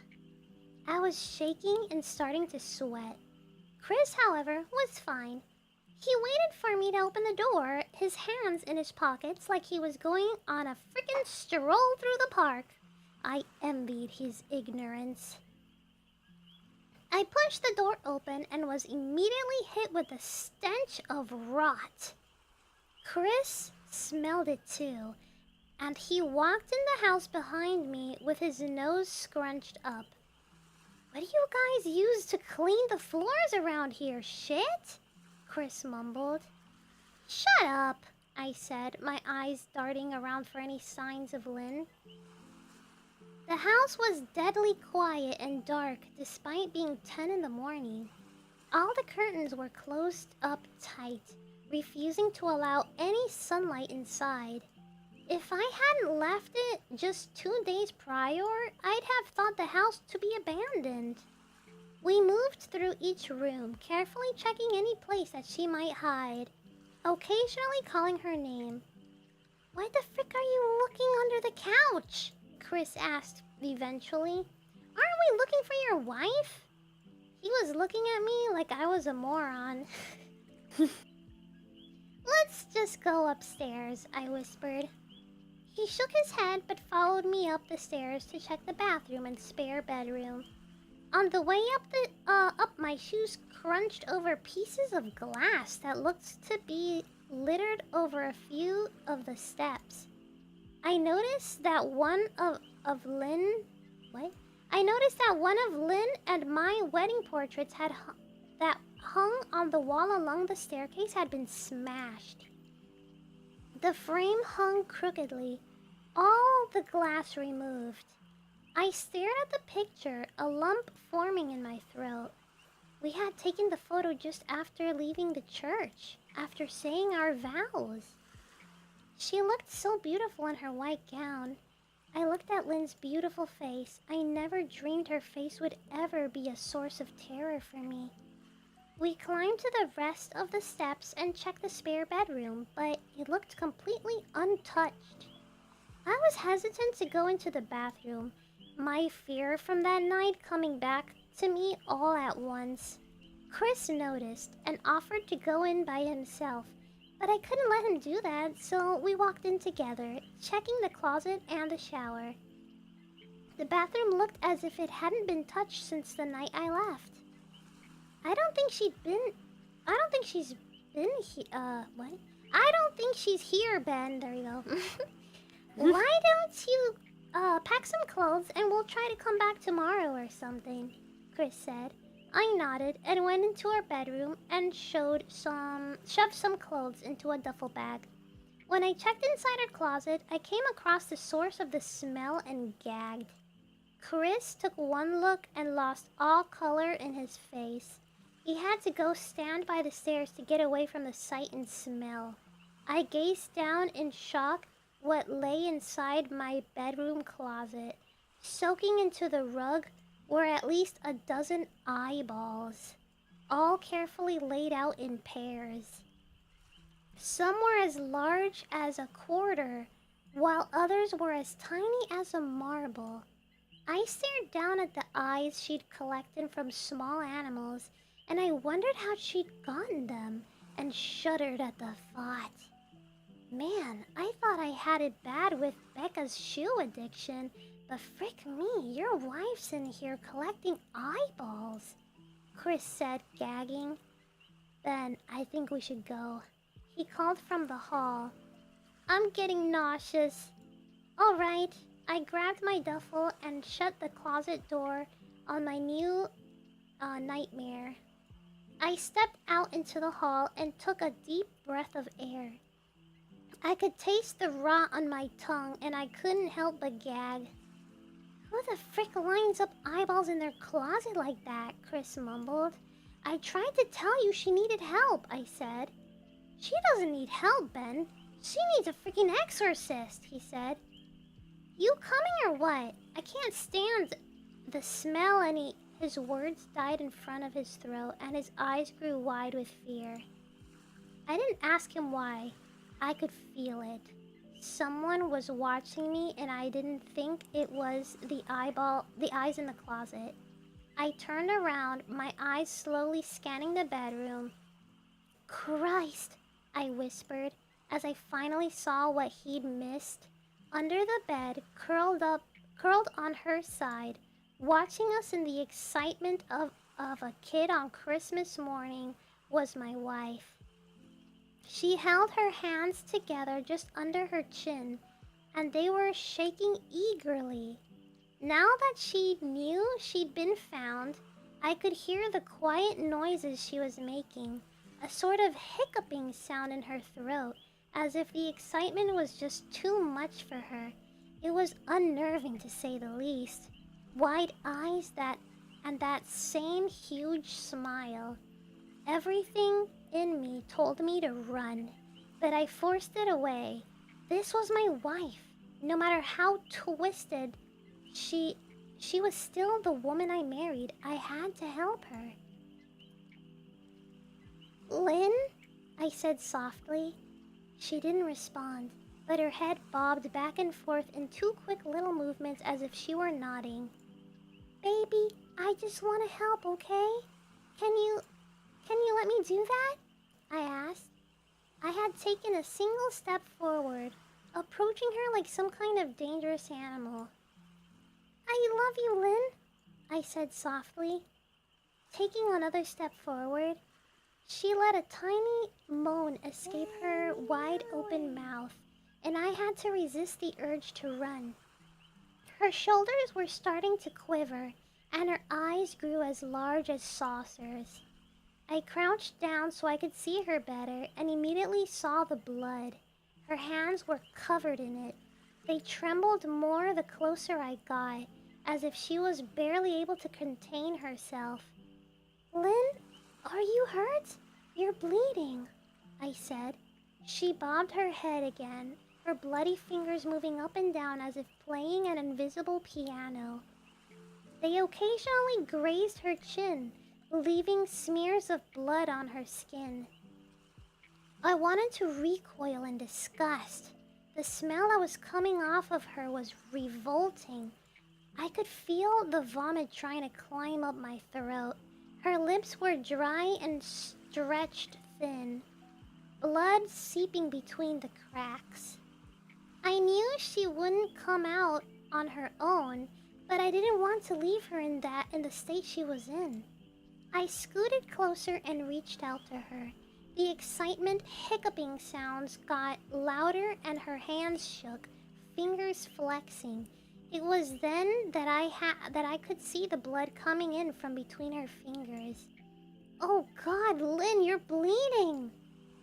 I was shaking and starting to sweat. Chris, however, was fine. He waited for me to open the door, his hands in his pockets like he was going on a frickin' stroll through the park. I envied his ignorance. I pushed the door open and was immediately hit with the stench of rot. Chris smelled it too, and he walked in the house behind me with his nose scrunched up. What do you guys use to clean the floors around here? Shit? Chris mumbled. Shut up, I said, my eyes darting around for any signs of Lynn. The house was deadly quiet and dark despite being 10 in the morning. All the curtains were closed up tight, refusing to allow any sunlight inside. If I hadn't left it just 2 days prior, I'd have thought the house to be abandoned. We moved through each room, carefully checking any place that she might hide, occasionally calling her name. Why the frick are you looking under the couch? Chris asked eventually. Aren't we looking for your wife? He was looking at me like I was a moron. Let's just go upstairs, I whispered. He shook his head but followed me up the stairs to check the bathroom and spare bedroom. On the way up, my shoes crunched over pieces of glass that looked to be littered over a few of the steps. I noticed that one of Lynn and my wedding portraits that hung on the wall along the staircase had been smashed. The frame hung crookedly, all the glass removed. I stared at the picture, a lump forming in my throat. We had taken the photo just after leaving the church, after saying our vows. She looked so beautiful in her white gown. I looked at Lynn's beautiful face. I never dreamed her face would ever be a source of terror for me. We climbed to the rest of the steps and checked the spare bedroom, but it looked completely untouched. I was hesitant to go into the bathroom, my fear from that night coming back to me all at once. Chris noticed and offered to go in by himself, but I couldn't let him do that, so we walked in together, checking the closet and the shower. The bathroom looked as if it hadn't been touched since the night I left. I don't think she's here, Ben. There you go. Why don't don't you pack some clothes and we'll try to come back tomorrow or something? Chris said. I nodded and went into our bedroom and shoved some clothes into a duffel bag. When I checked inside her closet, I came across the source of the smell and gagged. Chris took one look and lost all color in his face. He had to go stand by the stairs to get away from the sight and smell. I gazed down in shock what lay inside my bedroom closet. Soaking into the rug were at least a dozen eyeballs, all carefully laid out in pairs. Some were as large as a quarter, while others were as tiny as a marble. I stared down at the eyes she'd collected from small animals, and I wondered how she'd gotten them, and shuddered at the thought. Man, I thought I had it bad with Becca's shoe addiction, but frick me, your wife's in here collecting eyeballs, Chris said, gagging. Ben, I think we should go, he called from the hall. I'm getting nauseous. All right, I grabbed my duffel and shut the closet door on my new nightmare. I stepped out into the hall and took a deep breath of air. I could taste the rot on my tongue and I couldn't help but gag. Who the frick lines up eyeballs in their closet like that? Chris mumbled. I tried to tell you she needed help, I said. She doesn't need help, Ben. She needs a freaking exorcist, he said. You coming or what? I can't stand the smell and his words died in front of his throat and his eyes grew wide with fear. I didn't ask him why. I could feel it. Someone was watching me and I didn't think it was the eyes in the closet. I turned around, my eyes slowly scanning the bedroom. Christ, I whispered as I finally saw what he'd missed. Under the bed, curled on her side, watching us in the excitement of a kid on Christmas morning, was my wife. She held her hands together just under her chin, and they were shaking eagerly. Now that she knew she'd been found, I could hear the quiet noises she was making, a sort of hiccuping sound in her throat, as if the excitement was just too much for her. It was unnerving to say the least. Wide eyes and that same huge smile. Everything in me told me to run, but I forced it away. This was my wife. No matter how twisted, she was still the woman I married. I had to help her. Lynn? I said softly. She didn't respond, but her head bobbed back and forth in two quick little movements as if she were nodding. Baby, I just want to help, okay? Can you let me do that? I asked. I had taken a single step forward, approaching her like some kind of dangerous animal. I love you, Lynn, I said softly. Taking another step forward, she let a tiny moan escape her wide-open mouth, and I had to resist the urge to run. Her shoulders were starting to quiver, and her eyes grew as large as saucers. I crouched down so I could see her better and immediately saw the blood. Her hands were covered in it. They trembled more the closer I got, as if she was barely able to contain herself. Lynn, are you hurt? You're bleeding, I said. She bobbed her head again, her bloody fingers moving up and down as if playing an invisible piano. They occasionally grazed her chin, leaving smears of blood on her skin. I wanted to recoil in disgust. The smell that was coming off of her was revolting. I could feel the vomit trying to climb up my throat. Her lips were dry and stretched thin, blood seeping between the cracks. I knew she wouldn't come out on her own, but I didn't want to leave her in the state she was in. I scooted closer and reached out to her. The excitement hiccuping sounds got louder and her hands shook, fingers flexing. It was then that I could see the blood coming in from between her fingers. "Oh God, Lynn, you're bleeding,"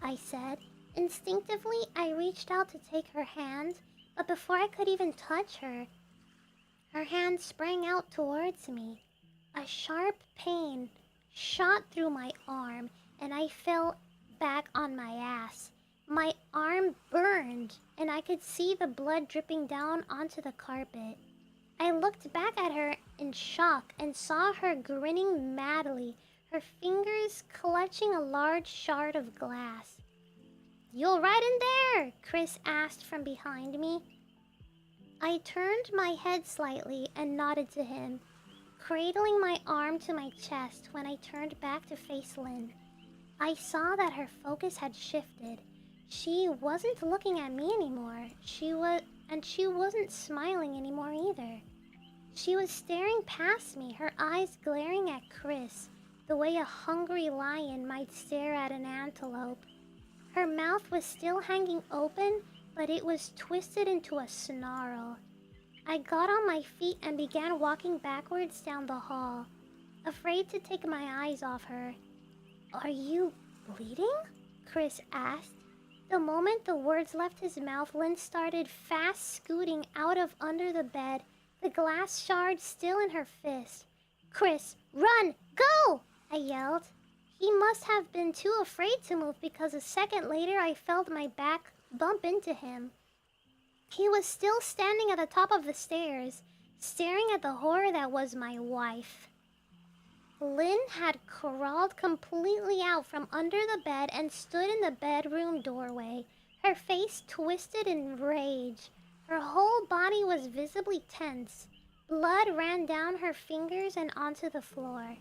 I said. Instinctively, I reached out to take her hand, but before I could even touch her, her hand sprang out towards me. A sharp pain shot through my arm, and I fell back on my ass. My arm burned, and I could see the blood dripping down onto the carpet. I looked back at her in shock and saw her grinning madly, her fingers clutching a large shard of glass. "You alright in there?" Chris asked from behind me. I turned my head slightly and nodded to him, cradling my arm to my chest when I turned back to face Lynn. I saw that her focus had shifted. She wasn't looking at me anymore. She wasn't smiling anymore either. She was staring past me, her eyes glaring at Chris, the way a hungry lion might stare at an antelope. Her mouth was still hanging open, but it was twisted into a snarl. I got on my feet and began walking backwards down the hall, afraid to take my eyes off her. "Are you bleeding?" Chris asked. The moment the words left his mouth, Lynn started fast scooting out of under the bed, the glass shard still in her fist. "Chris, run! Go!" I yelled. He must have been too afraid to move because a second later I felt my back bump into him. He was still standing at the top of the stairs, staring at the horror that was my wife. Lynn had crawled completely out from under the bed and stood in the bedroom doorway, her face twisted in rage. Her whole body was visibly tense. Blood ran down her fingers and onto the floor.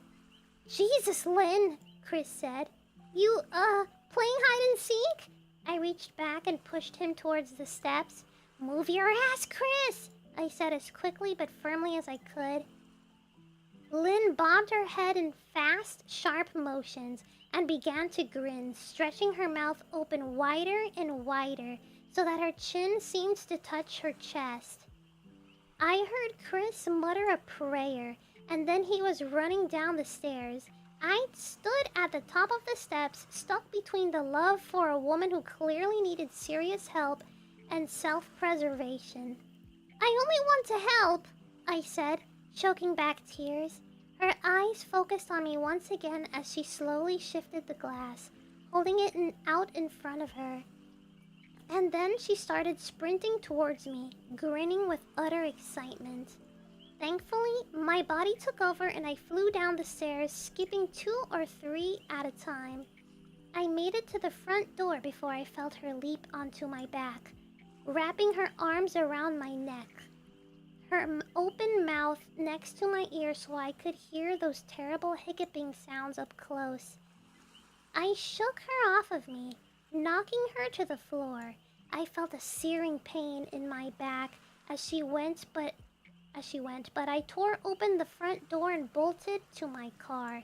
"Jesus, Lynn," Chris said. "You, playing hide and seek?" I reached back and pushed him towards the steps. "Move your ass, Chris," I said as quickly but firmly as I could. Lynn bobbed her head in fast, sharp motions and began to grin, stretching her mouth open wider and wider so that her chin seemed to touch her chest. I heard Chris mutter a prayer, and then he was running down the stairs. I stood at the top of the steps, stuck between the love for a woman who clearly needed serious help and self-preservation. "I only want to help," I said, choking back tears. Her eyes focused on me once again as she slowly shifted the glass, holding it out in front of her. And then she started sprinting towards me, grinning with utter excitement. Thankfully, my body took over and I flew down the stairs, skipping 2 or 3 at a time. I made it to the front door before I felt her leap onto my back, wrapping her arms around my neck. Her open mouth next to my ear so I could hear those terrible hiccuping sounds up close. I shook her off of me, knocking her to the floor. I felt a searing pain in my back as she went, but I tore open the front door and bolted to my car.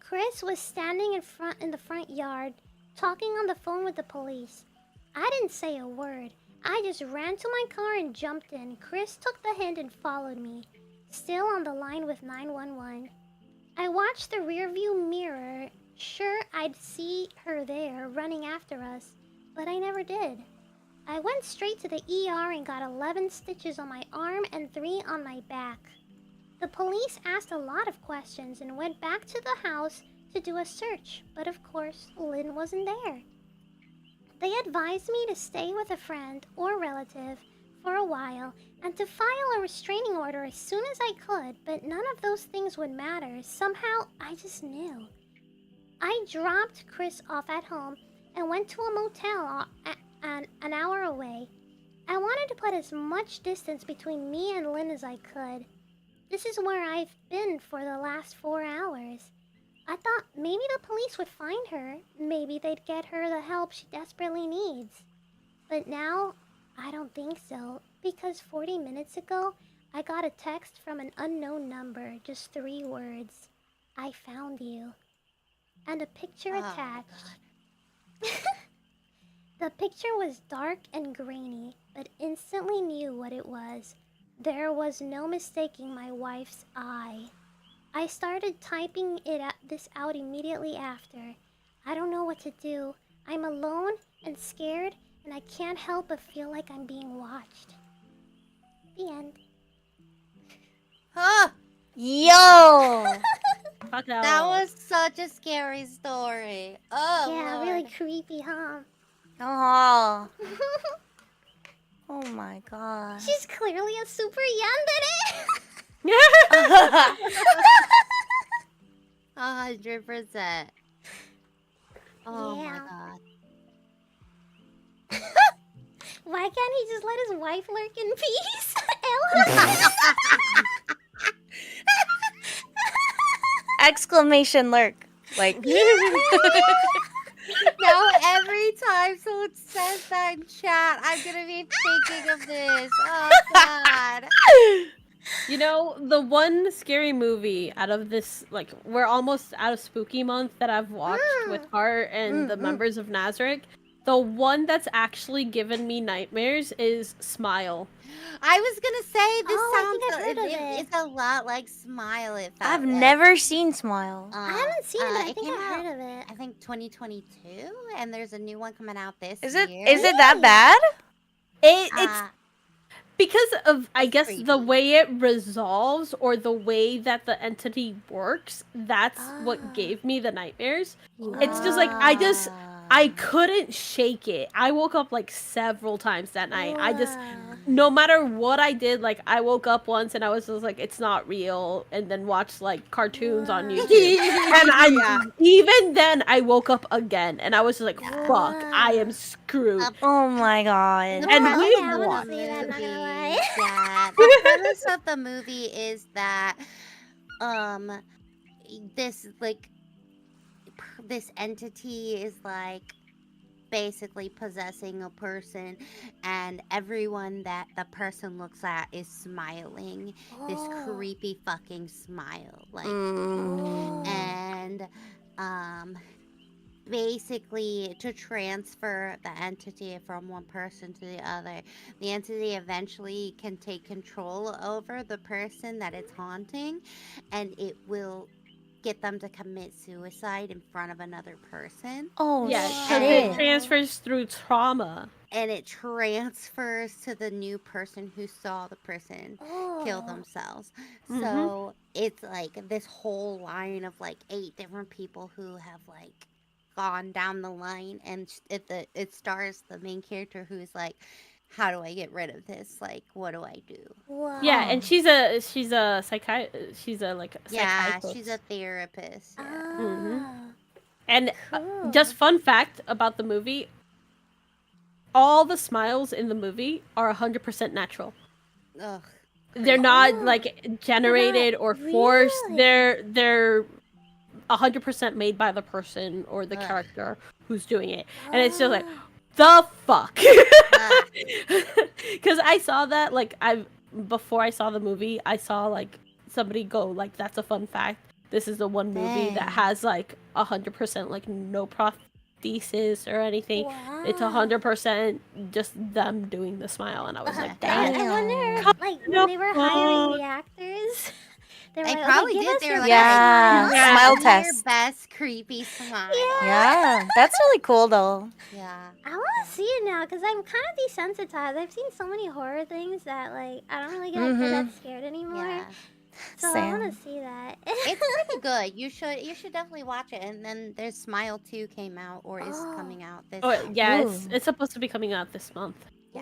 Chris was standing in the front yard, talking on the phone with the police. I didn't say a word. I just ran to my car and jumped in. Chris took the hint and followed me, still on the line with 911. I watched the rearview mirror, sure I'd see her there running after us, but I never did. I went straight to the ER and got 11 stitches on my arm and 3 on my back. The police asked a lot of questions and went back to the house to do a search, but of course, Lynn wasn't there. They advised me to stay with a friend or relative for a while and to file a restraining order as soon as I could, but none of those things would matter. Somehow, I just knew. I dropped Chris off at home and went to a motel an hour away. I wanted to put as much distance between me and Lynn as I could. This is where I've been for the last 4 hours. I thought maybe the police would find her. Maybe they'd get her the help she desperately needs. But now, I don't think so, because 40 minutes ago, I got a text from an unknown number, just 3 words. "I found you." And a picture attached. The picture was dark and grainy, but instantly knew what it was. There was no mistaking my wife's eye. I started typing this out immediately after. I don't know what to do. I'm alone and scared, and I can't help but feel like I'm being watched. The end. Huh. Yo! Fuck no. That was such a scary story. Oh, Yeah, Lord. really creepy, huh? Oh. Oh my god. She's clearly a super yandere. 100%. Oh Yeah. my god. Why can't he just let his wife lurk in peace? Exclamation lurk. Like, Now every time someone says that in chat, I'm gonna be thinking of this. Oh god. You know, the one scary movie out of this, like, we're almost out of spooky month that I've watched with Heart and the members of Nazarick. The one that's actually given me nightmares is Smile. I was gonna say this Oh, I think I've heard of it. it's a lot like Smile. It felt I've like. never seen Smile. I haven't seen it, but I think came I've out, heard of it. I think 2022, and there's a new one coming out this Is year. it that bad? It's Uh, because of, I It's guess, the creepy. way it resolves or the way that the entity works. That's what gave me the nightmares. It's just like I couldn't shake it. I woke up like several times that night. No matter what I did, like I woke up once and I was just like, it's not real, and then watched like cartoons on YouTube. And even then I woke up again and I was just like, fuck, I am screwed. Oh my god. The And premise we of the wanna see that, I'm not gonna lie. movie- Yeah, the premise of the movie is that, this entity is like basically possessing a person, and everyone that the person looks at is smiling this creepy fucking smile, like, and basically to transfer the entity from one person to the other, the entity eventually can take control over the person that it's haunting, and it will get them to commit suicide in front of another person. Oh Yeah, because shit. it transfers through trauma. And it transfers to the new person who saw the person kill themselves. So it's like this whole line of like 8 different people who have like gone down the line, and it stars the main character who's like, how do I get rid of this? Like, what do I do? Wow. Yeah, and she's a psychiatrist. She's a Yeah, psychiatrist. she's a therapist. Yeah. Ah, And cool. just fun fact about the movie, all the smiles in the movie are 100% natural. Ugh. They're not like generated or forced. Really? They're 100% made by the person or the character who's doing it. And it's just like, the fuck? Because I saw that, like, before I saw the movie, I saw like somebody go like, that's a fun fact. This is the one movie that has like 100% like no prosthesis or anything. It's 100% just them doing the smile, and I was like, damn. I wonder, like, when they were hiring the actors, they were They like, probably okay, give did. us They were your like, Yeah, best smile "Give me test. your best creepy smile." Yeah, that's really cool though. Yeah. I want to see it now because I'm kind of desensitized. I've seen so many horror things that, like, I don't really get that scared anymore. Yeah. So I Same. want to see that. It's pretty good. You should definitely watch it. And then there's Smile 2 came out or is coming out this. Oh, yeah, Ooh. it's supposed to be coming out this month. Ooh.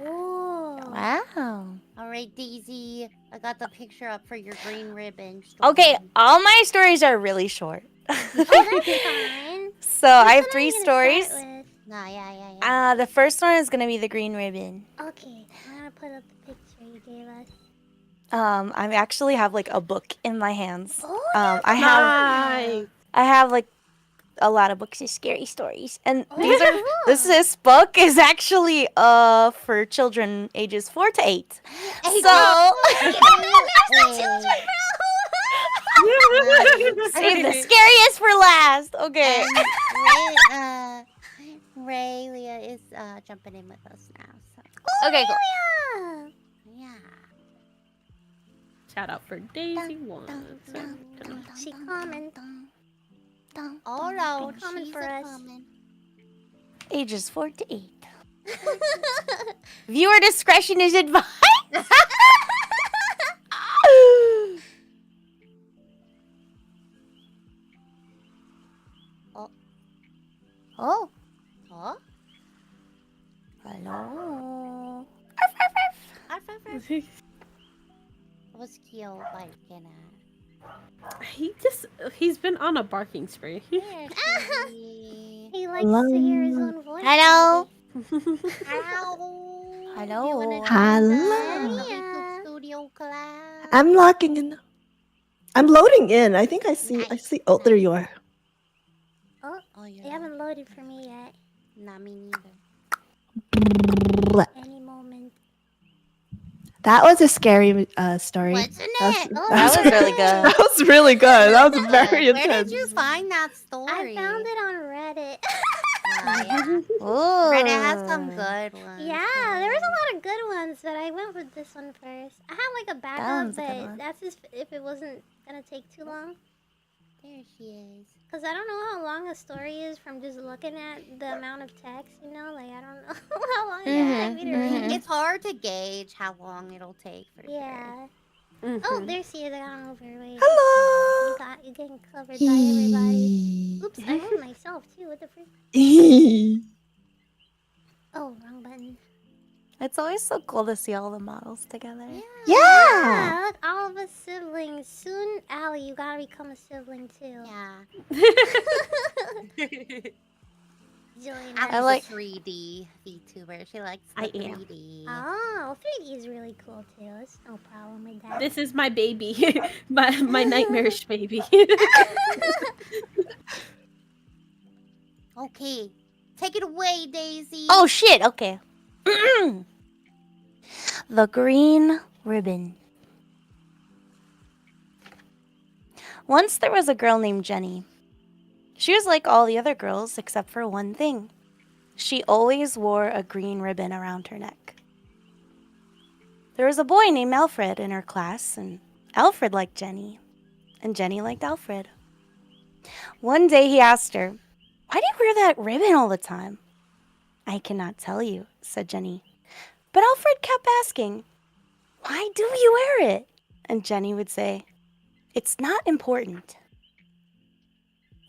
Wow. All right, Daisy, I got the picture up for your green ribbon story. Okay, all my stories are really short. Oh, that's fine. So I have Which one are 3 you gonna stories. start with? Nah, yeah. The first one is gonna be the green ribbon. Okay, I'm gonna put up the picture you gave us. I actually have like a book in my hands. Oh, I have like a lot of books of scary stories, and Oh, this book is actually for children ages 4 to 8. So save the scariest for last. Okay. And Raylia is jumping in with us now. So. Okay, cool. Yeah. Yeah. Shout out for Daisy one. She coming. Oh no, coming she's for us. coming. Ages 4 to 8. Viewer discretion is advised. Oh. Huh? Hello. What's Kyo like in He's been on a barking spree. There she. He likes to hear his own voice. Hello. Hello. Hello. You wanna Hello. join the Yeah. YouTube studio class? I'm locking in. I'm loading in. I think I see. I see. Oh, there you are. Oh, Oh, they haven't loaded for me yet. Not me neither. Any moment. That was a scary story. Wasn't That's- it? Oh, That was really good. That was really good. That was very Where intense. did you find that story? I found it on Reddit. Yeah. Ooh. Reddit has some good ones. Yeah, there was a lot of good ones, but I went with this one first. I had like a backup, one's a good but one. that's just if it wasn't gonna take too long. There she is. Cause I don't know how long a story is from just looking at the amount of text, you know? Like I don't know how long it's gonna take me to read. It's hard to gauge how long it'll take for sure. Yeah. Mhm. Oh, there she is. I got on over. Wait. Hello. You're getting covered by everybody. Oops, I moved myself too. What the freak? Oh, wrong button. It's always so cool to see all the models together. Yeah. Look, all of us siblings. Soon, Allie, you gotta become a sibling too. Yeah. Join I us. like 3D VTuber. She likes the I am. 3D. Oh, 3D is really cool too. There's no problem with that. This is my baby. my nightmarish baby. Okay. Take it away, Daisy. Oh shit, okay. The green ribbon. Once there was a girl named Jenny. She was like all the other girls except for one thing. She always wore a green ribbon around her neck. There was a boy named Alfred in her class, and Alfred liked Jenny, and Jenny liked Alfred. One day he asked her, "Why do you wear that ribbon all the time?" "I cannot tell you," said Jenny. But Alfred kept asking, "Why do you wear it?" And Jenny would say, "It's not important."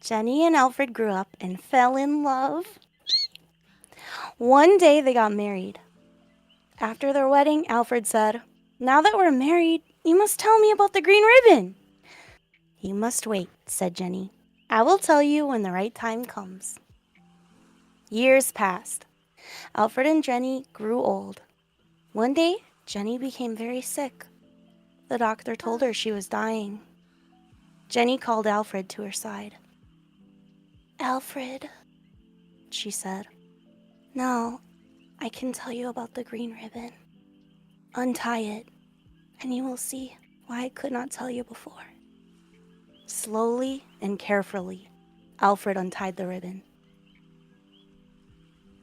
Jenny and Alfred grew up and fell in love. One day they got married. After their wedding, Alfred said, "Now that we're married, you must tell me about the green ribbon." "You must wait," said Jenny. "I will tell you when the right time comes." Years passed. Alfred and Jenny grew old. One day, Jenny became very sick. The doctor told her she was dying. Jenny called Alfred to her side. "Alfred," she said, "now I can tell you about the green ribbon. Untie it, and you will see why I could not tell you before." Slowly and carefully, Alfred untied the ribbon.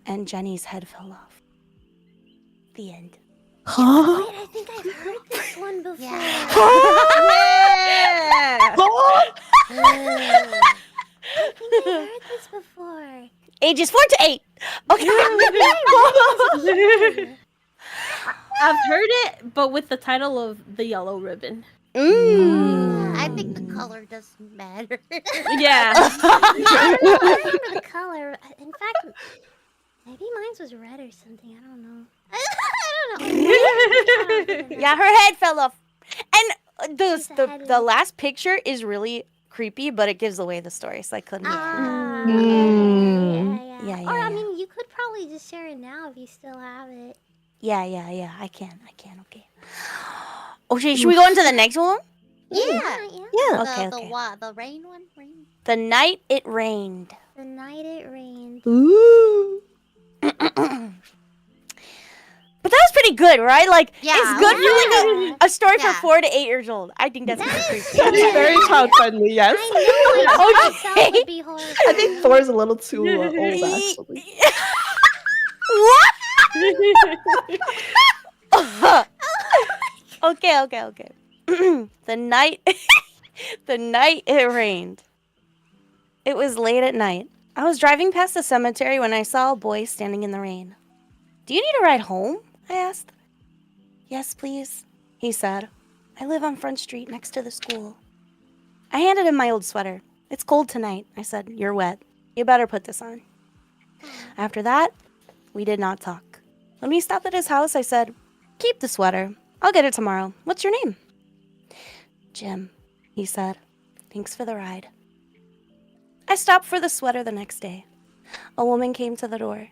And Jenny's head fell off. The end. Huh? Wait, I think I've heard this one before. Yeah. I think I've heard this before. Ages 4 to 8. Okay. I've heard it, but with the title of The Yellow Ribbon. I think the color doesn't matter. Yeah. I don't know. I remember the color. In fact, maybe mine was red or something. I don't know. I don't know. Yeah, her head fell off. And She's a the headless. last picture is really creepy, but it gives away the story, so I couldn't. Ah, Mm. yeah. Yeah, Or yeah, I yeah. mean, you could probably just share it now if you still have it. Yeah. I can. Okay. Okay, should we go into the next one? Yeah. Yeah. Okay, The okay. what? The rain one? Rain? The night it rained. The night it rained. Ooh. But that was pretty good, right? Like, Yeah, it's good for like a story Yeah. for 4 to 8 years old. I think that's pretty creepy. That's very child friendly, yes. I know myself Okay. would be horrified. I think Thor's a little too old, actually. What? Okay. The night it rained. It was late at night. I was driving past the cemetery when I saw a boy standing in the rain. "Do you need a ride home?" I asked. "Yes, please," he said. "I live on Front Street next to the school." I handed him my old sweater. "It's cold tonight," I said. "You're wet. You better put this on." After that, we did not talk. When we stopped at his house, I said, "Keep the sweater. I'll get it tomorrow. What's your name?" "Jim," he said. "Thanks for the ride." I stopped for the sweater the next day. A woman came to the door.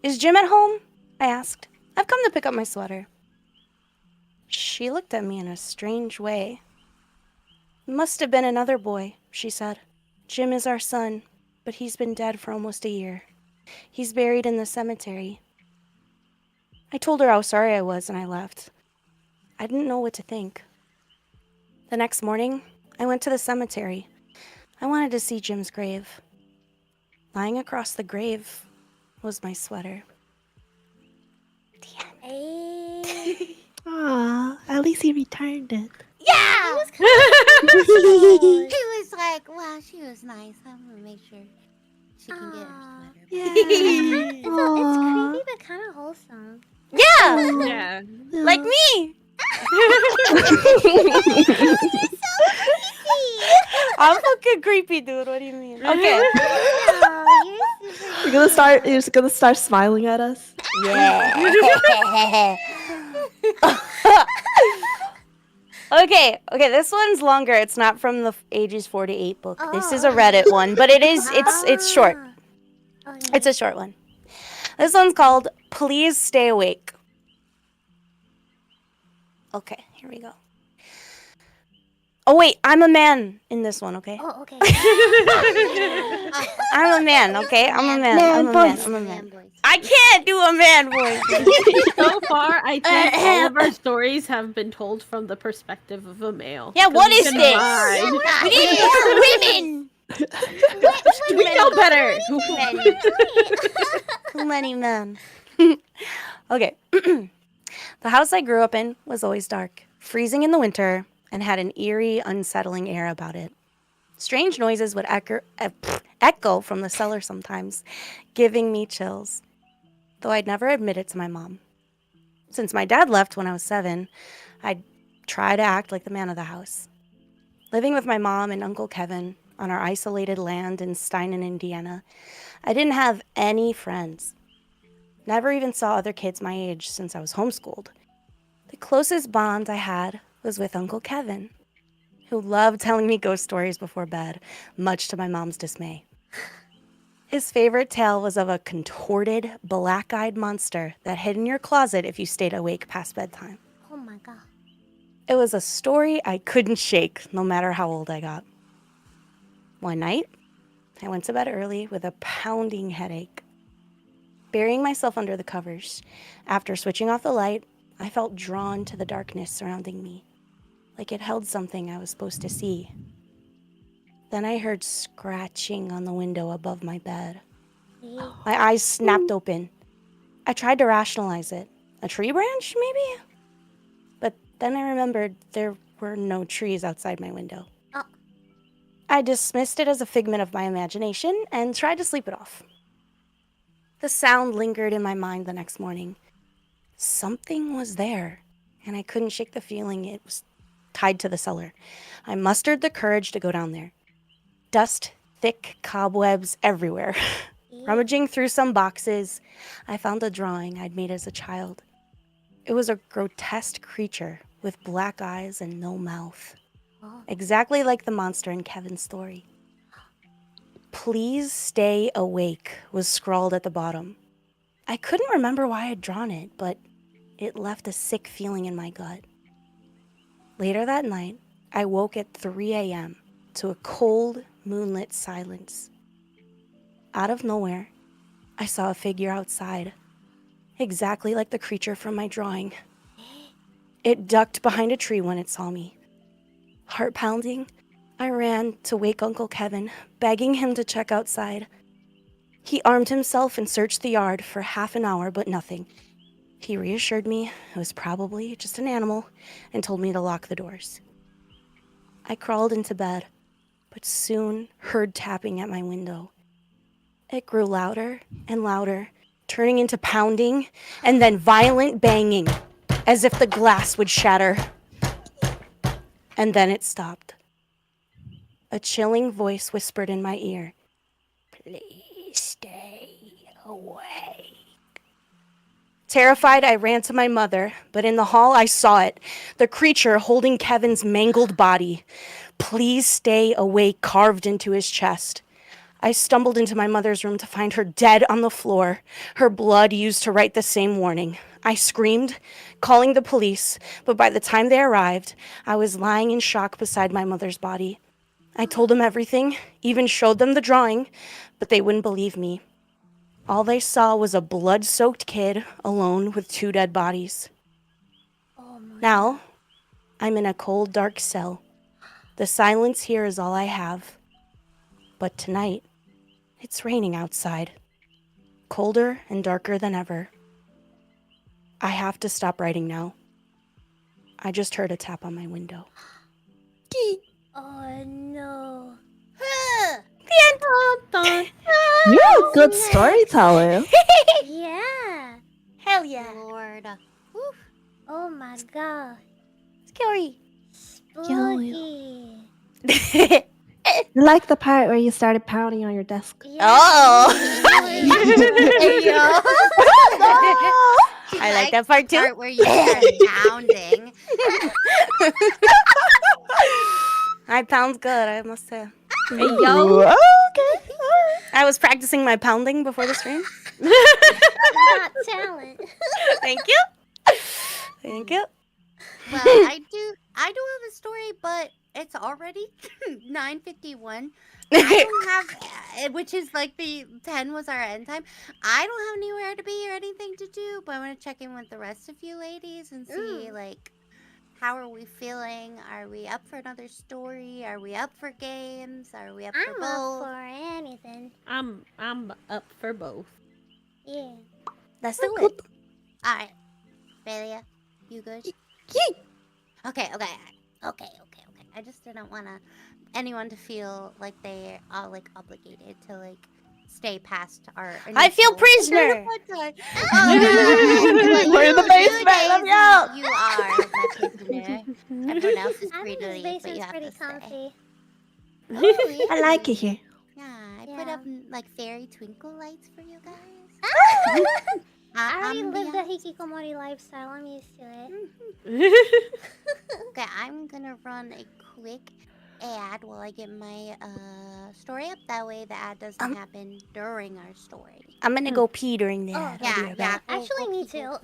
"Is Jim at home?" I asked. "I've come to pick up my sweater." She looked at me in a strange way. "Must have been another boy," she said. "Jim is our son, but he's been dead for almost a year. He's buried in the cemetery." I told her how sorry I was and I left. I didn't know what to think. The next morning, I went to the cemetery. I wanted to see Jim's grave. Lying across the grave was my sweater. Hey. Aw, at least he returned it. Yeah! Cute. He was like, wow, she was nice. I'm gonna make sure she can get her Aw. sweater. Yeah. It's creepy but kind of wholesome. Yeah! Yeah. Like me! I'm fucking creepy, dude. What do you mean? Okay. Oh, you're super You're just gonna start smiling at us. Yeah. Okay, this one's longer. It's not from the ages 4 to 8 book. This is a Reddit one, but it's short. Okay. It's a short one. This one's called Please Stay Awake. Okay, here we go. Oh wait, I'm a man in this one, okay? Oh, okay. I'm a man, okay? I'm a man. Man I'm a voice. man. I'm a man. I can't do a man voice. So far, I think all of our stories have been told from the perspective of a male. Yeah, what we is can this? ride. We need more women. We know better. Too many men. Okay. The house I grew up in was always dark, freezing in the winter, and had an eerie, unsettling air about it. Strange noises would echo from the cellar sometimes, giving me chills, though I'd never admit it to my mom. Since my dad left when I was 7, I'd try to act like the man of the house. Living with my mom and Uncle Kevin on our isolated land in Steinen, Indiana, I didn't have any friends. Never even saw other kids my age since I was homeschooled. The closest bond I had was with Uncle Kevin, who loved telling me ghost stories before bed, much to my mom's dismay. His favorite tale was of a contorted, black-eyed monster that hid in your closet if you stayed awake past bedtime. Oh my god. It was a story I couldn't shake, no matter how old I got. One night, I went to bed early with a pounding headache. Burying myself under the covers, after switching off the light, I felt drawn to the darkness surrounding me, like it held something I was supposed to see. Then I heard scratching on the window above my bed. My eyes snapped open. I tried to rationalize it. A tree branch, maybe? But then I remembered there were no trees outside my window. Oh. I dismissed it as a figment of my imagination and tried to sleep it off. The sound lingered in my mind the next morning. Something was there, and I couldn't shake the feeling it was tied to the cellar. I mustered the courage to go down there. Dust, thick cobwebs everywhere. Rummaging through some boxes, I found a drawing I'd made as a child. It was a grotesque creature with black eyes and no mouth. Oh. Exactly like the monster in Kevin's story. "Please stay awake" was scrawled at the bottom. I couldn't remember why I'd drawn it, but it left a sick feeling in my gut. Later that night, I woke at 3 a.m. to a cold, moonlit silence. Out of nowhere, I saw a figure outside, exactly like the creature from my drawing. It ducked behind a tree when it saw me. Heart pounding, I ran to wake Uncle Kevin, begging him to check outside. He armed himself and searched the yard for half an hour, but nothing. He reassured me it was probably just an animal and told me to lock the doors. I crawled into bed, but soon heard tapping at my window. It grew louder and louder, turning into pounding and then violent banging, as if the glass would shatter. And then it stopped. A chilling voice whispered in my ear, "Please stay away." Terrified, I ran to my mother, but in the hall I saw it, the creature holding Kevin's mangled body. "Please stay away" carved into his chest. I stumbled into my mother's room to find her dead on the floor, her blood used to write the same warning. I screamed, calling the police, but by the time they arrived, I was lying in shock beside my mother's body. I told them everything, even showed them the drawing, but they wouldn't believe me. All they saw was a blood-soaked kid alone with 2 dead bodies. Oh my. Now, I'm in a cold, dark cell. The silence here is all I have. But tonight, it's raining outside. Colder and darker than ever. I have to stop writing now. I just heard a tap on my window. Oh no. You're a good storyteller. Yeah. Hell yeah. Lord. Oh my god. Scary. Spooky. I like the part where you started pounding on your desk. Yeah. Oh. She I like likes that part the too. part where you start pounding. I pound good, I must say. Hey, yo. Ooh, okay. I was practicing my pounding before the stream. Got talent. Thank you. Thank you. Well, I do have a story, but it's already 9:51. I don't have, which is like the 10 was our end time. I don't have anywhere to be or anything to do, but I want to check in with the rest of you ladies and see, like, how are we feeling? Are we up for another story? Are we up for games? Are we up for I'm both? up for anything. I'm up for both. Yeah. Let's do it. All right, Belia, you good? Okay. I just didn't want anyone to feel like they are like obligated to like stay past our. I feel initial- prisoner. We're in the basement, let me out. You are my prisoner. Everyone else is I free think to this leave, but you basement's have pretty to stay. comfy. Oh, I like it here. Yeah, I put Yeah. up like fairy twinkle lights for you guys. I already lived the Ambiance. hikikomori lifestyle. I'm used to it. Okay, I'm gonna run a quick ad while I get my story up. That way the ad doesn't happen during our story. I'm gonna go pee during the Oh, ad. I'll be right back. Actually, me too.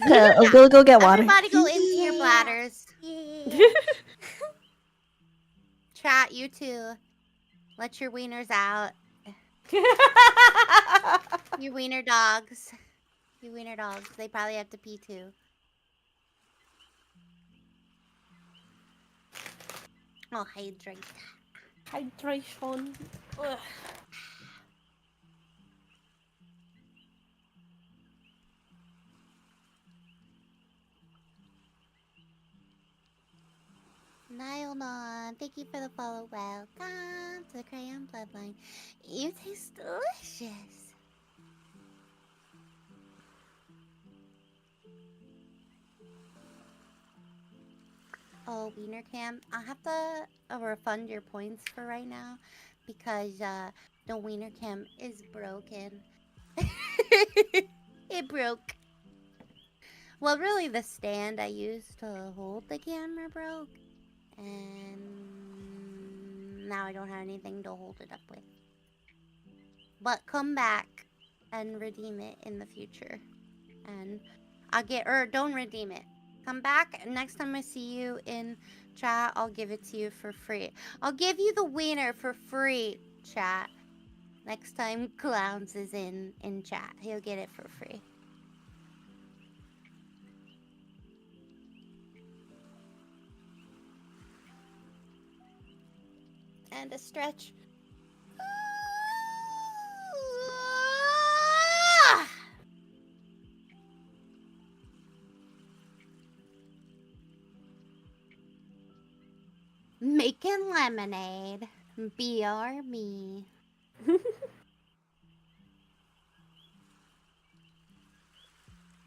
I'll go get water. Everybody go empty your Yeah. bladders. Yeah. Chat, you too. Let your wieners out. You wiener dogs. You wiener dogs. They probably have to pee too. Oh, hydrate. Hydration. Ugh. Nylon, thank you for the follow. Welcome to the Crayon Bloodline. You taste delicious. Oh, Wiener Cam, I'll have to refund your points for right now because the Wiener Cam is broken. It broke. Well, really, the stand I used to hold the camera broke. And now I don't have anything to hold it up with. But come back and redeem it in the future. And I'll get, or don't redeem it. Come back, and next time I see you in chat, I'll give it to you for free. I'll give you the wiener for free, chat. Next time Clowns is in chat, he'll get it for free. And a stretch. Making lemonade. BRB.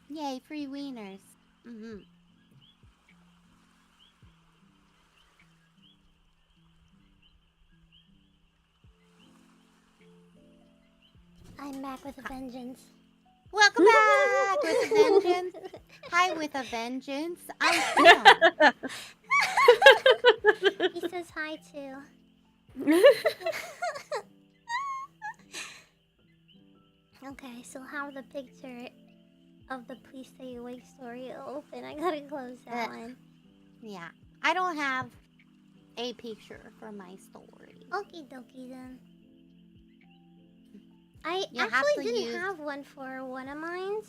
Yay, free wieners. Mm-hmm. I'm back with a vengeance. Welcome back with a vengeance. Hi with a vengeance. I'm Sam. He says hi too. Okay, so have the picture of the Please Stay Awake story open. I gotta close that one. Yeah, I don't have a picture for my story. Okie dokie then. I You have actually to didn't use- have one for one of mine.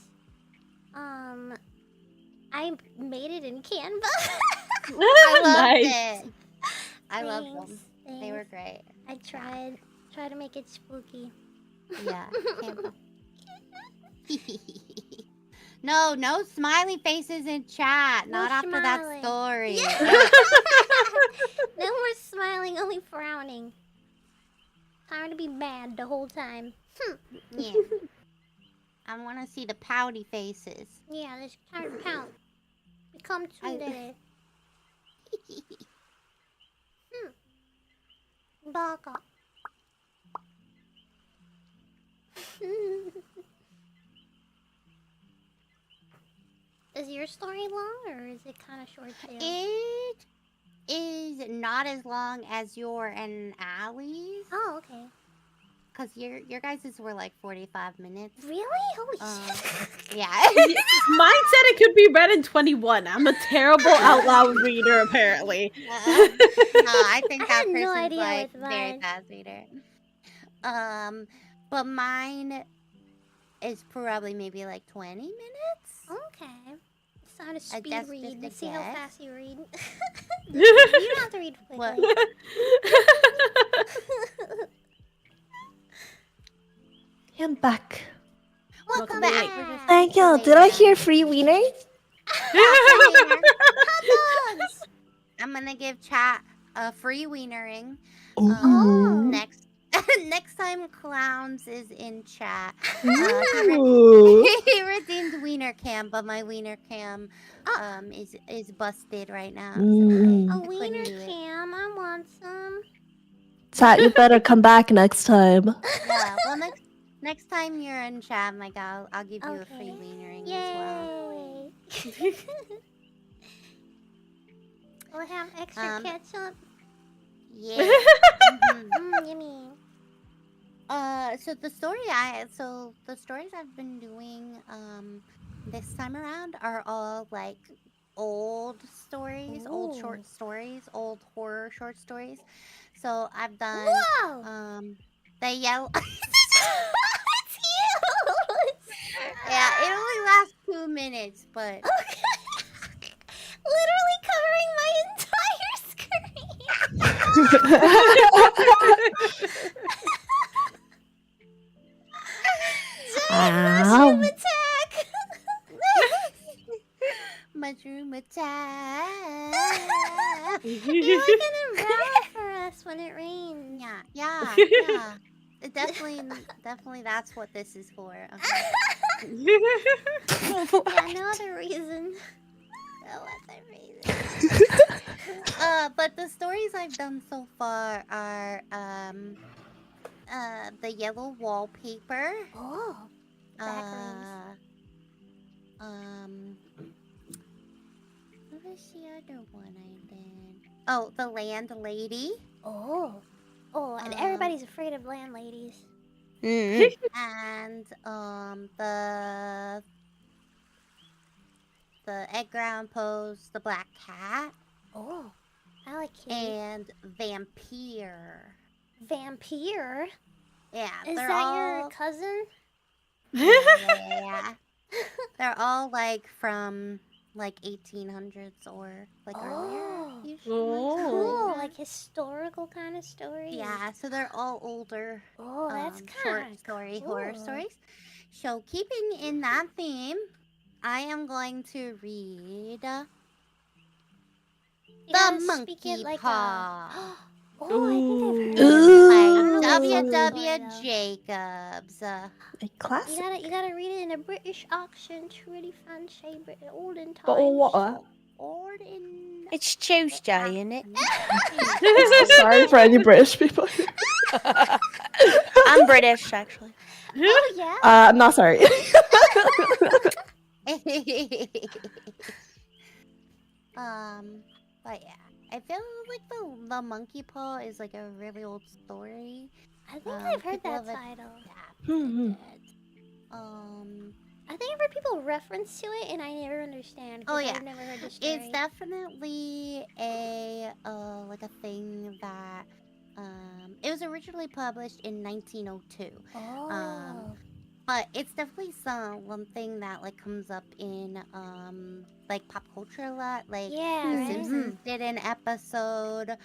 I made it in Canva. I loved Nice. it. I loved them. Thanks, They were thanks. great. I tried to make it spooky. Yeah. Canva. No smiley faces in chat. No Not after that smiling. story. No more smiling, only frowning. Time to be mad the whole time. Yeah. I want to see the pouty faces. Yeah, let's time to count. Become tsundere. Baka. Is your story long or is it kind of short too? It is not as long as your and Allie's. Oh, okay. Because your guys's were like 45 minutes. Really? Holy shit. Yeah. Mine said it could be read in 21. I'm a terrible out loud reader, apparently. No, I think I that had no person's idea like with very mine. fast reader. But mine is probably maybe like 20 minutes. Okay. It's time to I speed guess read just and a see how guess. fast you read. You don't have to read What? quickly. I'm back. Welcome Welcome back. back. Thank you. Did I hear free wieners? Hot dogs. I'm gonna give chat a free wienering. Ooh. Next time Clowns is in chat. Ooh. He redeemed wiener cam, but my wiener cam is busted right now. So Mm. A I couldn't wiener do it. cam. I want some. Chat, you better come back next time. Yeah, well next time you're in chat, Maika, I'll give you a free Okay. wienering as well. Yay. Will it have extra ketchup? Yeah. Yummy. So the stories I've been doing this time around are all like old stories, old Ooh. short stories, old horror short stories. So I've done Whoa! the yellow It's huge! Yeah, it only lasts 2 minutes, but Okay. Literally covering my entire screen. Giant mushroom attack! mushroom attack. You're like an umbrella for us when it rains. Yeah. It definitely that's what this is for. Okay. Yeah, no other reason. No other reason. But the stories I've done so far are the yellow wallpaper. Oh, backgrounds. What was the other one I did? Oh, the landlady. Oh, and everybody's afraid of landladies. And the egg ground pose, the black cat, Oh, I like kitty. and vampire. Vampire? Yeah, Is they're that all your cousin? yeah. They're all like from like 1800s or like earlier. Usually. Cool, like historical kind of stories. Yeah, so they're all older. Oh, that's short kind story of horror stories. So keeping in that theme, I am going to read You The gotta speak monkey it like paw. Oh, I think I've heard Ooh. that. By I don't know if it's W. on the W. story, though. Jacobs. A You classic. gotta read it in a British accent. Really fancy, but olden times. But what? Orden. It's Tuesday, isn't it? So sorry for any British people. I'm British, actually. Oh yeah. I'm not sorry. But yeah, I feel like the monkey paw is like a really old story. I think I've heard People that have title. Mhm. adapted it. I think I've heard people reference to it, and I never understand. Oh, yeah. I've never heard the story. It's definitely a like a thing that it was originally published in 1902. Oh. But it's definitely one thing that like comes up in like pop culture a lot. Like Yeah, The right? Simpsons did an episode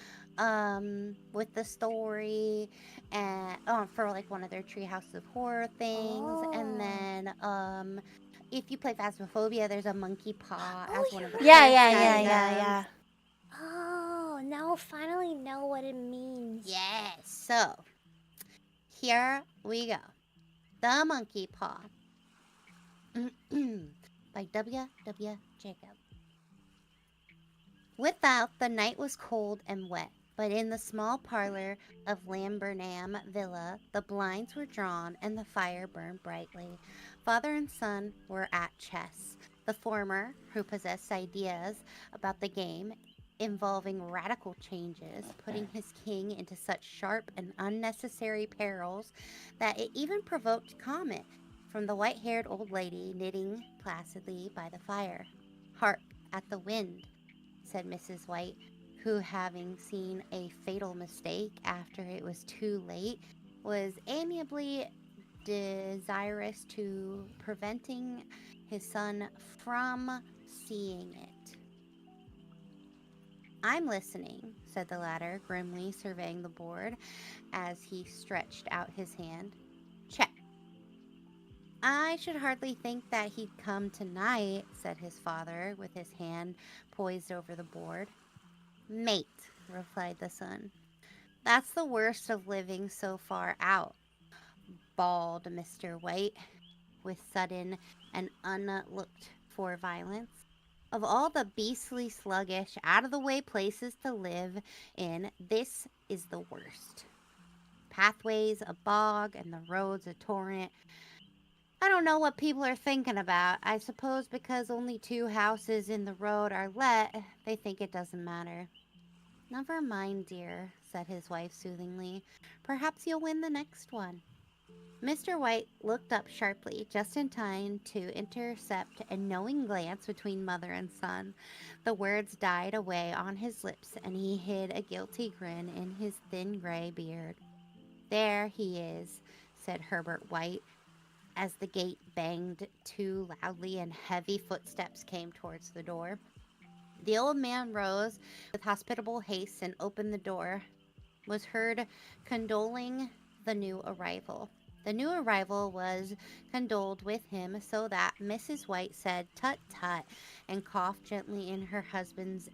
with the story and for like one of their Treehouse of Horror things. And Oh. then if you play Phasmophobia, there's a monkey paw Oh, as one of the you're Yeah, first yeah. items. Oh, now I finally know what it means. Yes. So here we go. The Monkey Paw by W. W. Jacob. Without, the night was cold and wet, but in the small parlor of Lambernam Villa, the blinds were drawn and the fire burned brightly. Father and son were at chess. The former, who possessed ideas about the game involving radical changes, putting his king into such sharp and unnecessary perils that it even provoked comment from the white-haired old lady knitting placidly by the fire. Hark at the wind, said Mrs. White, who, having seen a fatal mistake after it was too late, was amiably desirous to preventing his son from seeing it. I'm listening, said the latter, grimly surveying the board as he stretched out his hand. Check. I should hardly think that he'd come tonight, said his father, with his hand poised over the board. Mate, replied the son. That's the worst of living so far out, bawled Mr. White, with sudden and unlooked-for violence. Of all the beastly, sluggish, out-of-the-way places to live in, this is the worst. Pathways a bog and the roads a torrent. I don't know what people are thinking about. I suppose because only 2 houses in the road are let, they think it doesn't matter. Never mind, dear, said his wife soothingly. Perhaps you'll win the next one. Mr. White looked up sharply, just in time to intercept a knowing glance between mother and son. The words died away on his lips, and he hid a guilty grin in his thin gray beard. There he is, said Herbert White, as the gate banged too loudly and heavy footsteps came towards the door. The old man rose with hospitable haste and opened the door, was heard condoling the new arrival. The new arrival was condoled with him, so that Mrs. White said, "Tut, tut," and coughed gently in her husband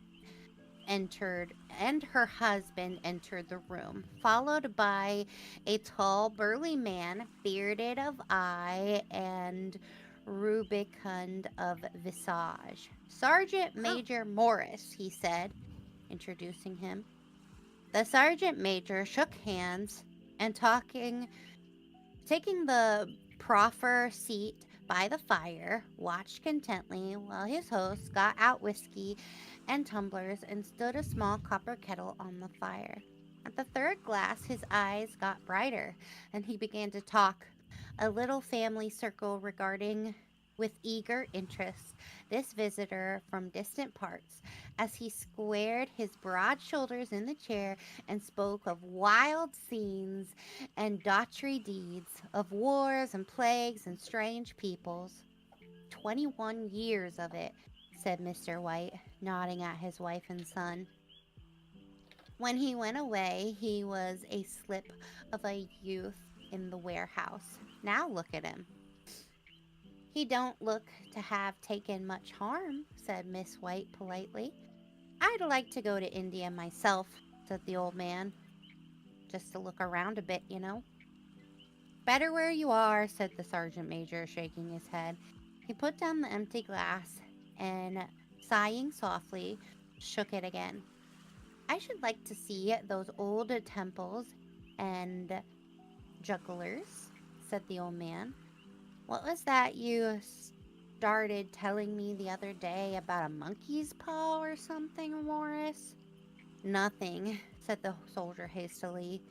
entered the room, followed by a tall, burly man, bearded of eye and rubicund of visage. Sergeant Major Morris, he said, introducing him. The sergeant major shook hands and taking the proffer seat by the fire, watched contentedly while his host got out whiskey and tumblers and stood a small copper kettle on the fire. At the third glass, his eyes got brighter, and he began to talk, a little family circle regarding with eager interest this visitor from distant parts, as he squared his broad shoulders in the chair and spoke of wild scenes and daughtry deeds, of wars and plagues and strange peoples. 21 years of it, said Mr. White, nodding at his wife and son. When he went away, he was a slip of a youth in the warehouse. Now look at him. He don't look to have taken much harm, said Miss White politely. I I'd like to go to India myself, said the old man. Just to look around a bit, you know. Better where you are, said the sergeant major, shaking his head. He put down the empty glass and, sighing softly, shook it again. I should like to see those old temples and jugglers, said the old man. What was that you started telling me the other day about a monkey's paw or something, Morris? Nothing, said the soldier hastily.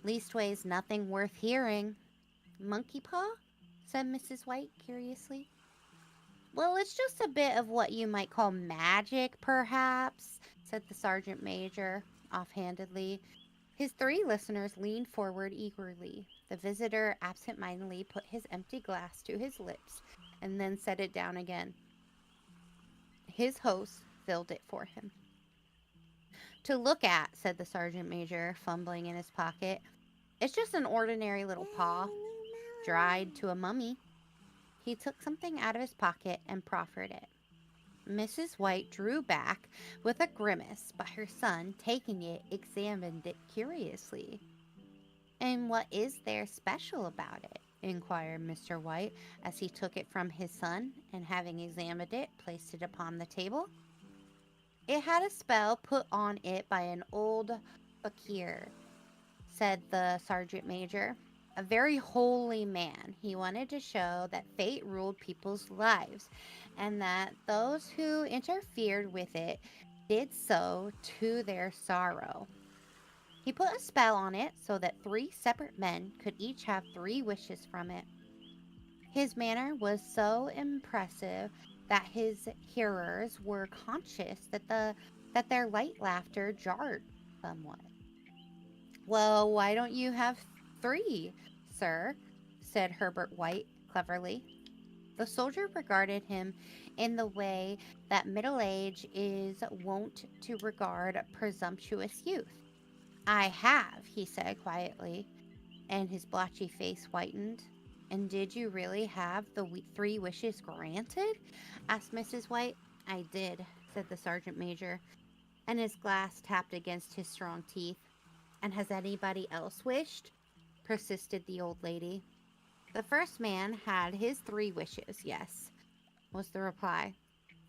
Leastways, nothing worth hearing. Monkey paw? Said Mrs. White curiously. Well, it's just a bit of what you might call magic, perhaps, said the sergeant major offhandedly. His three listeners leaned forward eagerly. The visitor absent-mindedly put his empty glass to his lips and then set it down again. His host filled it for him. To look at, said the sergeant major, fumbling in his pocket. It's just an ordinary little paw, dried to a mummy. He took something out of his pocket and proffered it. Mrs. White drew back with a grimace, but her son, taking it, examined it curiously. And what is there special about it? Inquired Mr. White as he took it from his son and, having examined it, placed it upon the table. It had a spell put on it by an old fakir, said the sergeant major. A very holy man. He wanted to show that fate ruled people's lives and that those who interfered with it did so to their sorrow. He put a spell on it so that 3 separate men could each have 3 wishes from it. His manner was so impressive that his hearers were conscious that their light laughter jarred somewhat. Well, why don't you have 3, sir? Said Herbert White cleverly. The soldier regarded him in the way that middle age is wont to regard presumptuous youth. I have, he said quietly, and his blotchy face whitened. And did you really have the 3 wishes granted? Asked Mrs. White. I did, said the sergeant major, and his glass tapped against his strong teeth. And has anybody else wished? Persisted the old lady. The first man had his 3 wishes, yes, was the reply.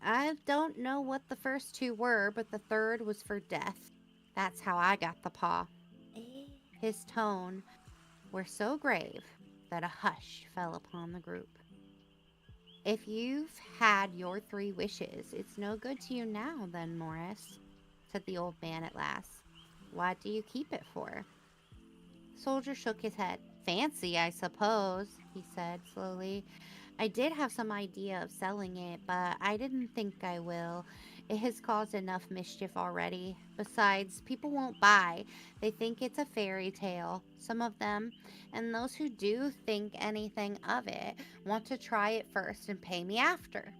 I don't know what the first 2 were, but the third was for death. That's how I got the paw. His tone were so grave that a hush fell upon the group. If you've had your 3 wishes, it's no good to you now, then, Morris, said the old man at last. What do you keep it for? Soldier shook his head. Fancy, I suppose, he said slowly. I did have some idea of selling it, but I didn't think I will. It has caused enough mischief already. Besides, people won't buy. They think it's a fairy tale, some of them, and those who do think anything of it want to try it first and pay me after.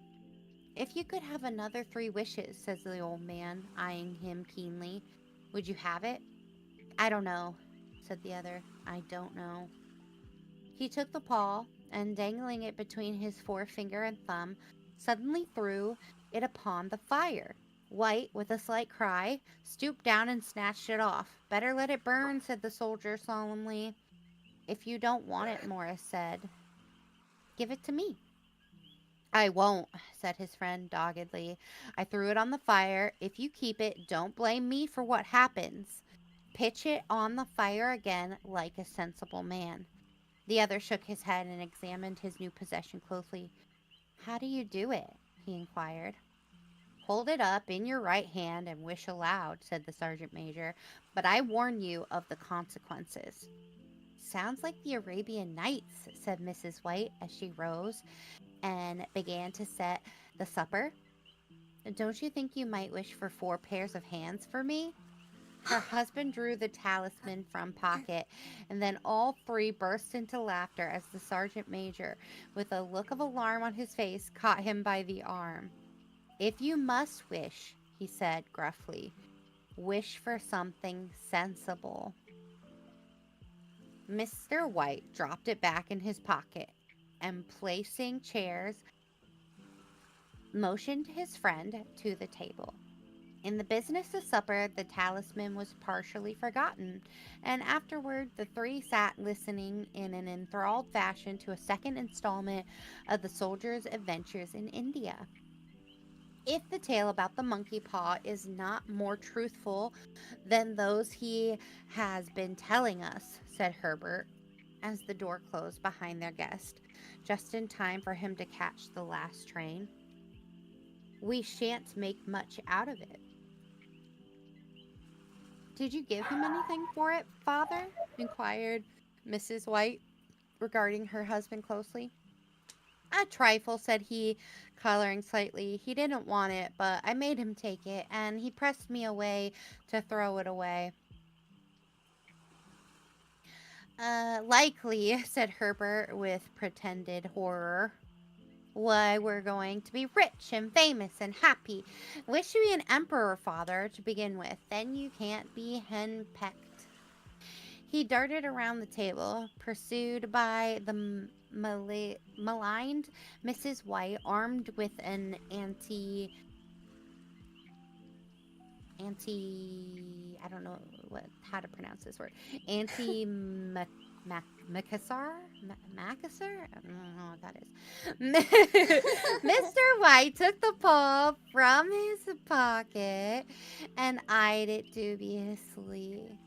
If you could have another 3 wishes, says the old man, eyeing him keenly, would you have it? I don't know, said the other. I don't know. He took the paw and, dangling it between his forefinger and thumb, suddenly threw it upon the fire. White, with a slight cry, stooped down and snatched it off. Better let it burn, said the soldier solemnly. If you don't want it, Morris said, give it to me. I won't, said his friend doggedly. I threw it on the fire. If you keep it, don't blame me for what happens. Pitch it on the fire again like a sensible man. The other shook his head and examined his new possession closely. How do you do it? He inquired. Hold it up in your right hand and wish aloud, said the sergeant major, but I warn you of the consequences. Sounds like the Arabian Nights, said Mrs. White as she rose and began to set the supper. Don't you think you might wish for 4 pairs of hands for me? Her husband drew the talisman from pocket, and then all 3 burst into laughter as the sergeant major, with a look of alarm on his face, caught him by the arm. If you must wish, he said gruffly, wish for something sensible. Mr. White dropped it back in his pocket and, placing chairs, motioned his friend to the table. In the business of supper, the talisman was partially forgotten, and afterward the three sat listening in an enthralled fashion to a second installment of the soldier's adventures in India. If the tale about the monkey paw is not more truthful than those he has been telling us, said Herbert, as the door closed behind their guest, just in time for him to catch the last train, we shan't make much out of it. Did you give him anything for it, father? Inquired Mrs. White, regarding her husband closely. A trifle, said he, coloring slightly. He didn't want it, but I made him take it, and he pressed me away to throw it away. Likely, said Herbert with pretended horror. Why, we're going to be rich and famous and happy. Wish you be an emperor, father, to begin with. Then you can't be henpecked. He darted around the table, pursued by the maligned Mrs. White, armed with an I don't know how to pronounce this word. Macassar? Macassar? I don't know what that is. Mr. White took the paw from his pocket and eyed it dubiously.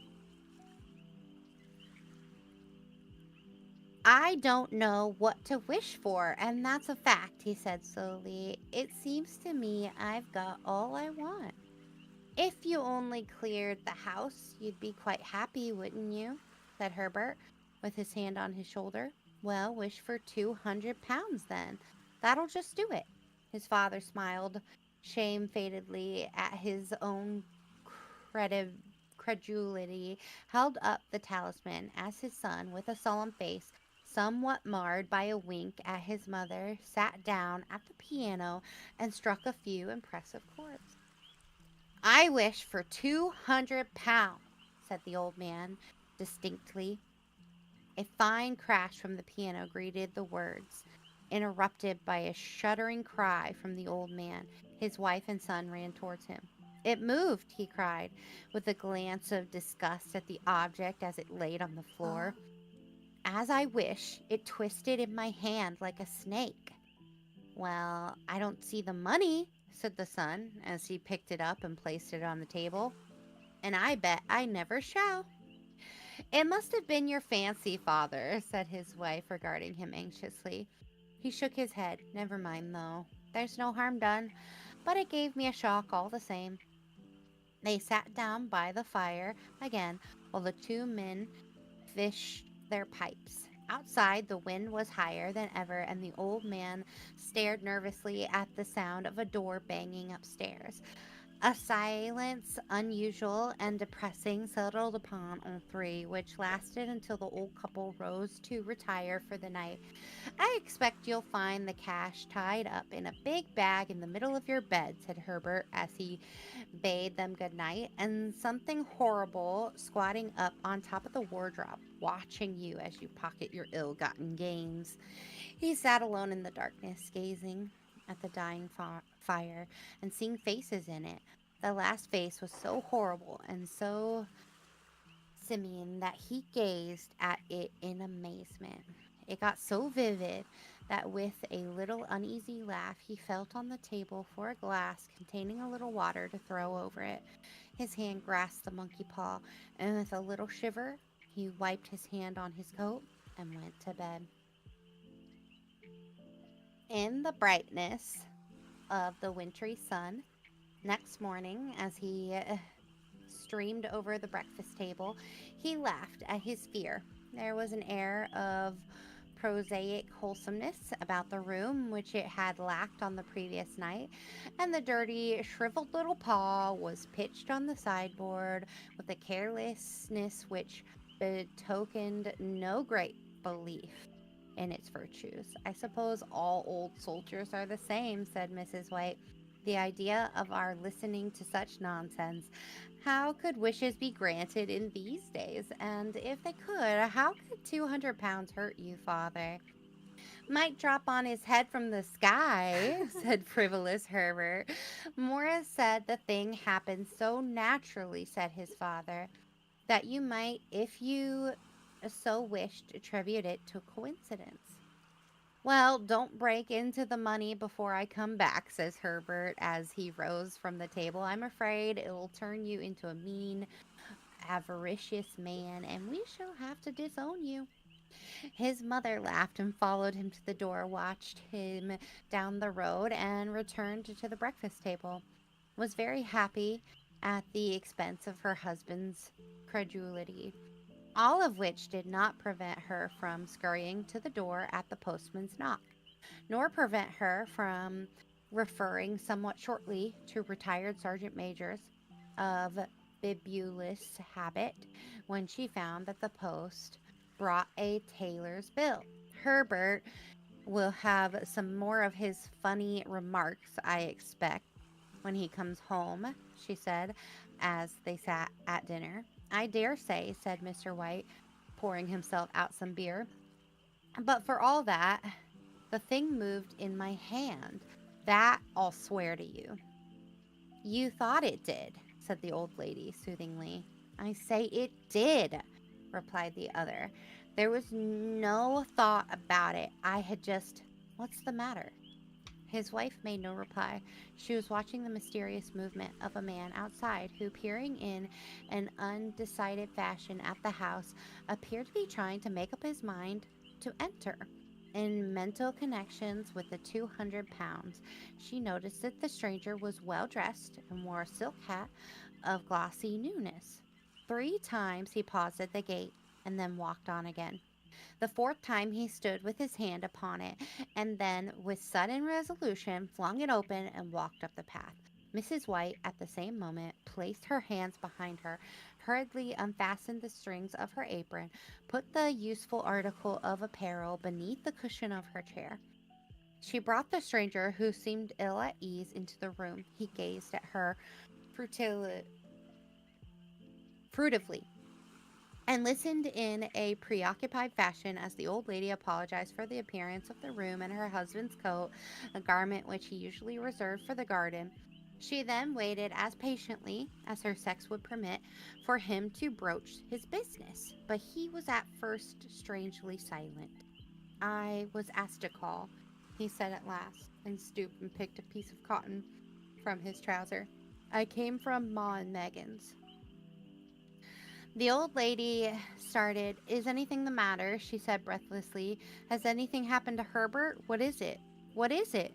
I don't know what to wish for, and that's a fact, he said slowly. It seems to me I've got all I want. If you only cleared the house, you'd be quite happy, wouldn't you? Said Herbert, with his hand on his shoulder. Well, wish for 200 pounds, then. That'll just do it. His father smiled shamefacedly at his own credulity, held up the talisman as his son, with a solemn face, somewhat marred by a wink at his mother, sat down at the piano and struck a few impressive chords. I wish for 200 pounds, said the old man distinctly. A fine crash from the piano greeted the words, interrupted by a shuddering cry from the old man. His wife and son ran towards him. It moved, he cried, with a glance of disgust at the object as it laid on the floor. As I wish, it twisted in my hand like a snake. Well, I don't see the money, said the son, as he picked it up and placed it on the table. And I bet I never shall. It must have been your fancy, father, said his wife, regarding him anxiously. He shook his head. Never mind, though. There's no harm done, but it gave me a shock all the same. They sat down by the fire again while the two men fished their pipes. Outside, the wind was higher than ever, and the old man stared nervously at the sound of a door banging upstairs. A silence unusual and depressing settled upon all three, which lasted until the old couple rose to retire for the night. I expect you'll find the cash tied up in a big bag in the middle of your bed, said Herbert as he bade them good night, and something horrible squatting up on top of the wardrobe, watching you as you pocket your ill-gotten gains. He sat alone in the darkness, gazing at the dying fire and seeing faces in it. The last face was so horrible and so simian that he gazed at it in amazement. It got so vivid that with a little uneasy laugh he felt on the table for a glass containing a little water to throw over it. His hand grasped the monkey paw, and with a little shiver he wiped his hand on his coat and went to bed. In the brightness of the wintry sun, next morning, as he streamed over the breakfast table, he laughed at his fear. There was an air of prosaic wholesomeness about the room which it had lacked on the previous night, and the dirty, shriveled little paw was pitched on the sideboard with a carelessness which betokened no great belief in its virtues. I suppose all old soldiers are the same, said Mrs. White. The idea of our listening to such nonsense. How could wishes be granted in these days? And if they could, how could 200 pounds hurt you, father? Might drop on his head from the sky, said frivolous Herbert. Morris said the thing happened so naturally, said his father, that you might, if you so wished, attribute it to coincidence. Well, don't break into the money before I come back, says Herbert as he rose from the table. I'm afraid it'll turn you into a mean, avaricious man, and we shall have to disown you. His mother laughed and followed him to the door, watched him down the road, and returned to the breakfast table. Was very happy at the expense of her husband's credulity, all of which did not prevent her from scurrying to the door at the postman's knock, nor prevent her from referring somewhat shortly to retired sergeant majors of bibulous habit when she found that the post brought a tailor's bill. Herbert will have some more of his funny remarks, I expect, when he comes home, she said, as they sat at dinner. I dare say, said Mr. White, pouring himself out some beer. But for all that, the thing moved in my hand. That I'll swear to you. You thought it did, said the old lady soothingly. I say it did, replied the other. There was no thought about it. I had just... What's the matter? His wife made no reply. She was watching the mysterious movement of a man outside who, peering in an undecided fashion at the house, appeared to be trying to make up his mind to enter. In mental connections with the 200 pounds, she noticed that the stranger was well dressed and wore a silk hat of glossy newness. 3 times he paused at the gate and then walked on again. The 4th time he stood with his hand upon it, and then, with sudden resolution, flung it open and walked up the path. Mrs. White, at the same moment, placed her hands behind her, hurriedly unfastened the strings of her apron, put the useful article of apparel beneath the cushion of her chair. She brought the stranger, who seemed ill at ease, into the room. He gazed at her furtively, and listened in a preoccupied fashion as the old lady apologized for the appearance of the room and her husband's coat, a garment which he usually reserved for the garden. She then waited as patiently as her sex would permit for him to broach his business, but he was at first strangely silent. I was asked to call, he said at last, and stooped and picked a piece of cotton from his trouser. I came from Ma and Megan's. The old lady started. Is anything the matter? She said breathlessly. Has anything happened to Herbert? What is it? What is it?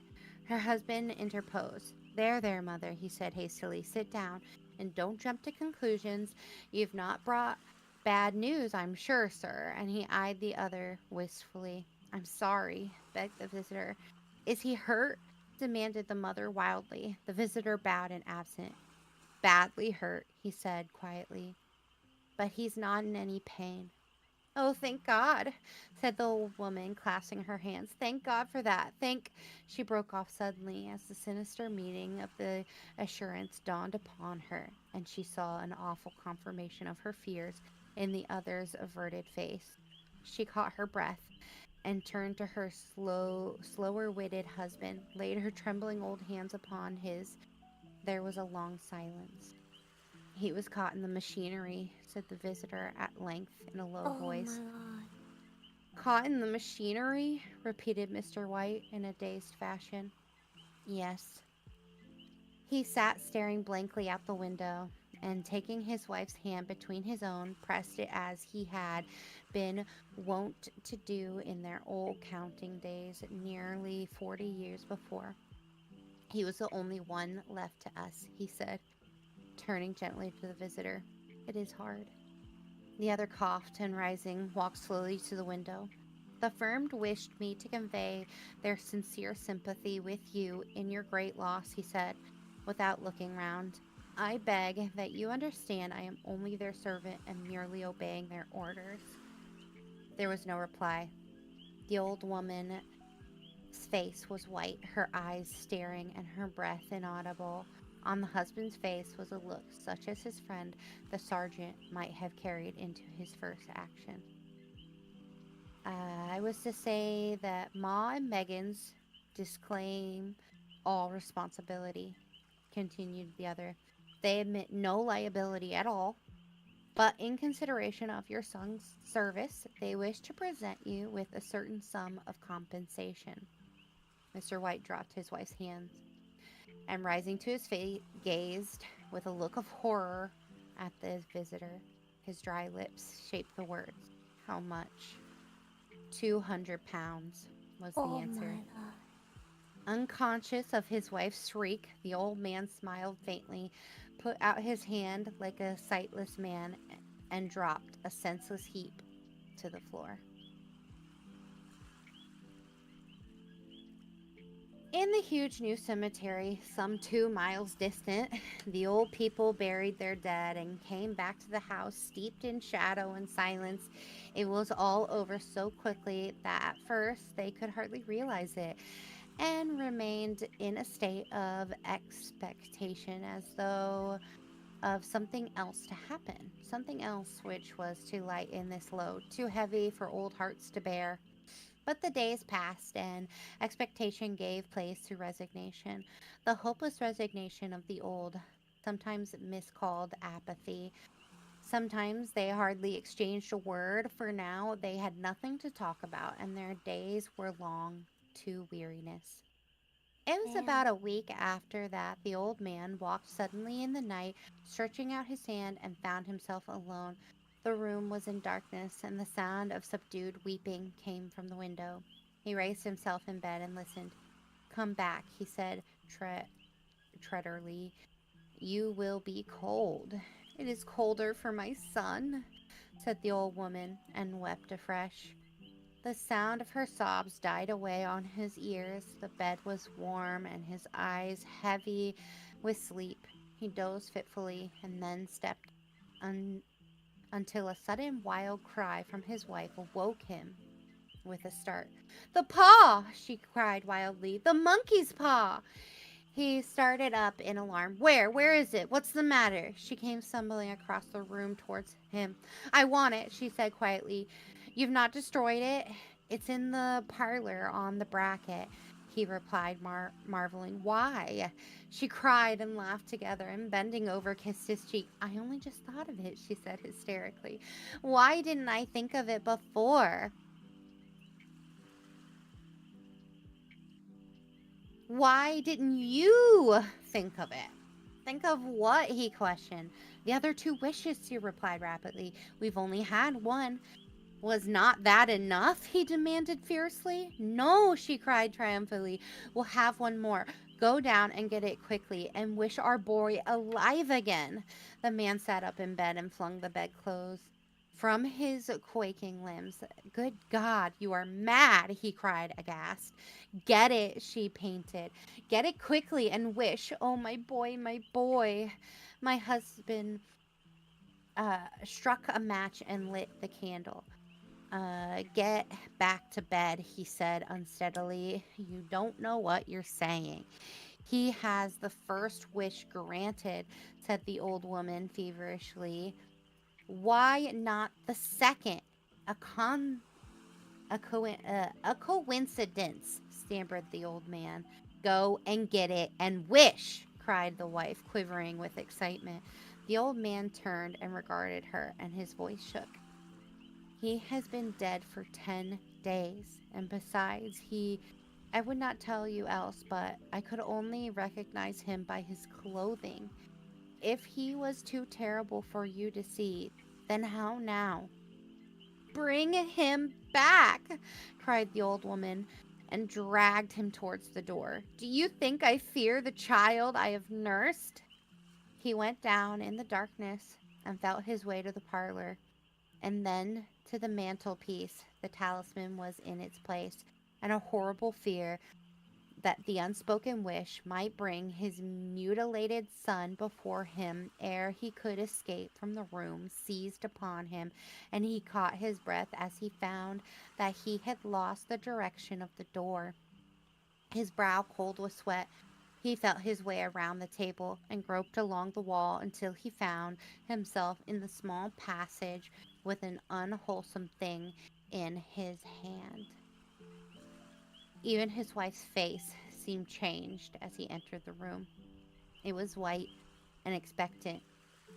Her husband interposed. There, mother, he said hastily. Sit down and don't jump to conclusions. You've not brought bad news, I'm sure, sir. And he eyed the other wistfully. I'm sorry, begged the visitor. Is he hurt? Demanded the mother wildly. The visitor bowed in absent. Badly hurt, he said quietly. But he's not in any pain. Oh, thank God, said the old woman, clasping her hands. Thank God for that. She broke off suddenly as the sinister meaning of the assurance dawned upon her, and she saw an awful confirmation of her fears in the other's averted face. She caught her breath and turned to her slower-witted husband, laid her trembling old hands upon his. There was a long silence. He was caught in the machinery, said the visitor at length in a low voice. Oh my god. Caught in the machinery? Repeated Mr. White in a dazed fashion. Yes. He sat staring blankly out the window, and taking his wife's hand between his own, pressed it as he had been wont to do in their old counting days nearly 40 years before. He was the only one left to us, he said, turning gently to the visitor. It is hard. The other coughed and, rising, walked slowly to the window. The firm wished me to convey their sincere sympathy with you in your great loss, he said, without looking round. I beg that you understand I am only their servant and merely obeying their orders. There was no reply. The old woman's face was white, her eyes staring, and her breath inaudible. On the husband's face was a look such as his friend, the sergeant, might have carried into his first action. I was to say that Ma and Megan's disclaim all responsibility, continued the other. They admit no liability at all, but in consideration of your son's service, they wish to present you with a certain sum of compensation. Mr. White dropped his wife's hands and, rising to his feet, gazed with a look of horror at the visitor. His dry lips shaped the words. How much? 200 pounds was the Oh answer. my god. Unconscious of his wife's shriek, the old man smiled faintly, put out his hand like a sightless man, and dropped a senseless heap to the floor. In the huge new cemetery, some 2 miles distant, the old people buried their dead and came back to the house steeped in shadow and silence. It was all over so quickly that at first they could hardly realize it, and remained in a state of expectation, as though of something else to happen, something else which was to lighten this load, too heavy for old hearts to bear. But the days passed, and expectation gave place to resignation, the hopeless resignation of the old, sometimes miscalled apathy. Sometimes they hardly exchanged a word, for now they had nothing to talk about, and their days were long to weariness. It was Damn. about a week after that the old man walked suddenly in the night, stretching out his hand, and found himself alone. The room was in darkness, and the sound of subdued weeping came from the window. He raised himself in bed and listened. "Come back," he said treacherly. "You will be cold." "It is colder for my son," said the old woman, and wept afresh. The sound of her sobs died away on his ears. The bed was warm and his eyes heavy with sleep. He dozed fitfully and then stepped until a sudden wild cry from his wife awoke him with a start. "The paw!" she cried wildly. "The monkey's paw!" He started up in alarm. Where is it? What's the matter?" She came stumbling across the room towards him. "I want it," she said quietly. "You've not destroyed it?" "It's in the parlor on the bracket," he replied, marveling. "Why?" She cried and laughed together, and bending over kissed his cheek. "I only just thought of it," she said hysterically. "Why didn't I think of it before?" "Why didn't you think of it?" "Think of what?" he questioned. "The other 2 wishes," she replied rapidly. "We've only had one." "Was not that enough?" he demanded fiercely. "No," she cried triumphantly. "We'll have one more. Go down and get it quickly, and wish our boy alive again." The man sat up in bed and flung the bedclothes from his quaking limbs. "Good God, you are mad!" he cried, aghast. "Get it," she panted. "Get it quickly and wish. Oh, my boy, my boy." My husband struck a match and lit the candle. Get back to bed," he said unsteadily. "You don't know what you're saying." "He has the first wish granted," said the old woman feverishly. "Why not the second?" A coincidence," stammered the old man. "Go and get it and wish," cried the wife, quivering with excitement. The old man turned and regarded her, and his voice shook. "He has been dead for 10 days, and besides, I would not tell you else, but I could only recognize him by his clothing. If he was too terrible for you to see, then how now?" "Bring him back!" cried the old woman, and dragged him towards the door. "Do you think I fear the child I have nursed?" He went down in the darkness and felt his way to the parlor, and then to the mantelpiece. The talisman was in its place, and a horrible fear that the unspoken wish might bring his mutilated son before him ere he could escape from the room seized upon him, and he caught his breath as he found that he had lost the direction of the door. His brow cold with sweat, he felt his way around the table and groped along the wall until he found himself in the small passage with an unwholesome thing in his hand. Even his wife's face seemed changed as he entered the room. It was white and expectant,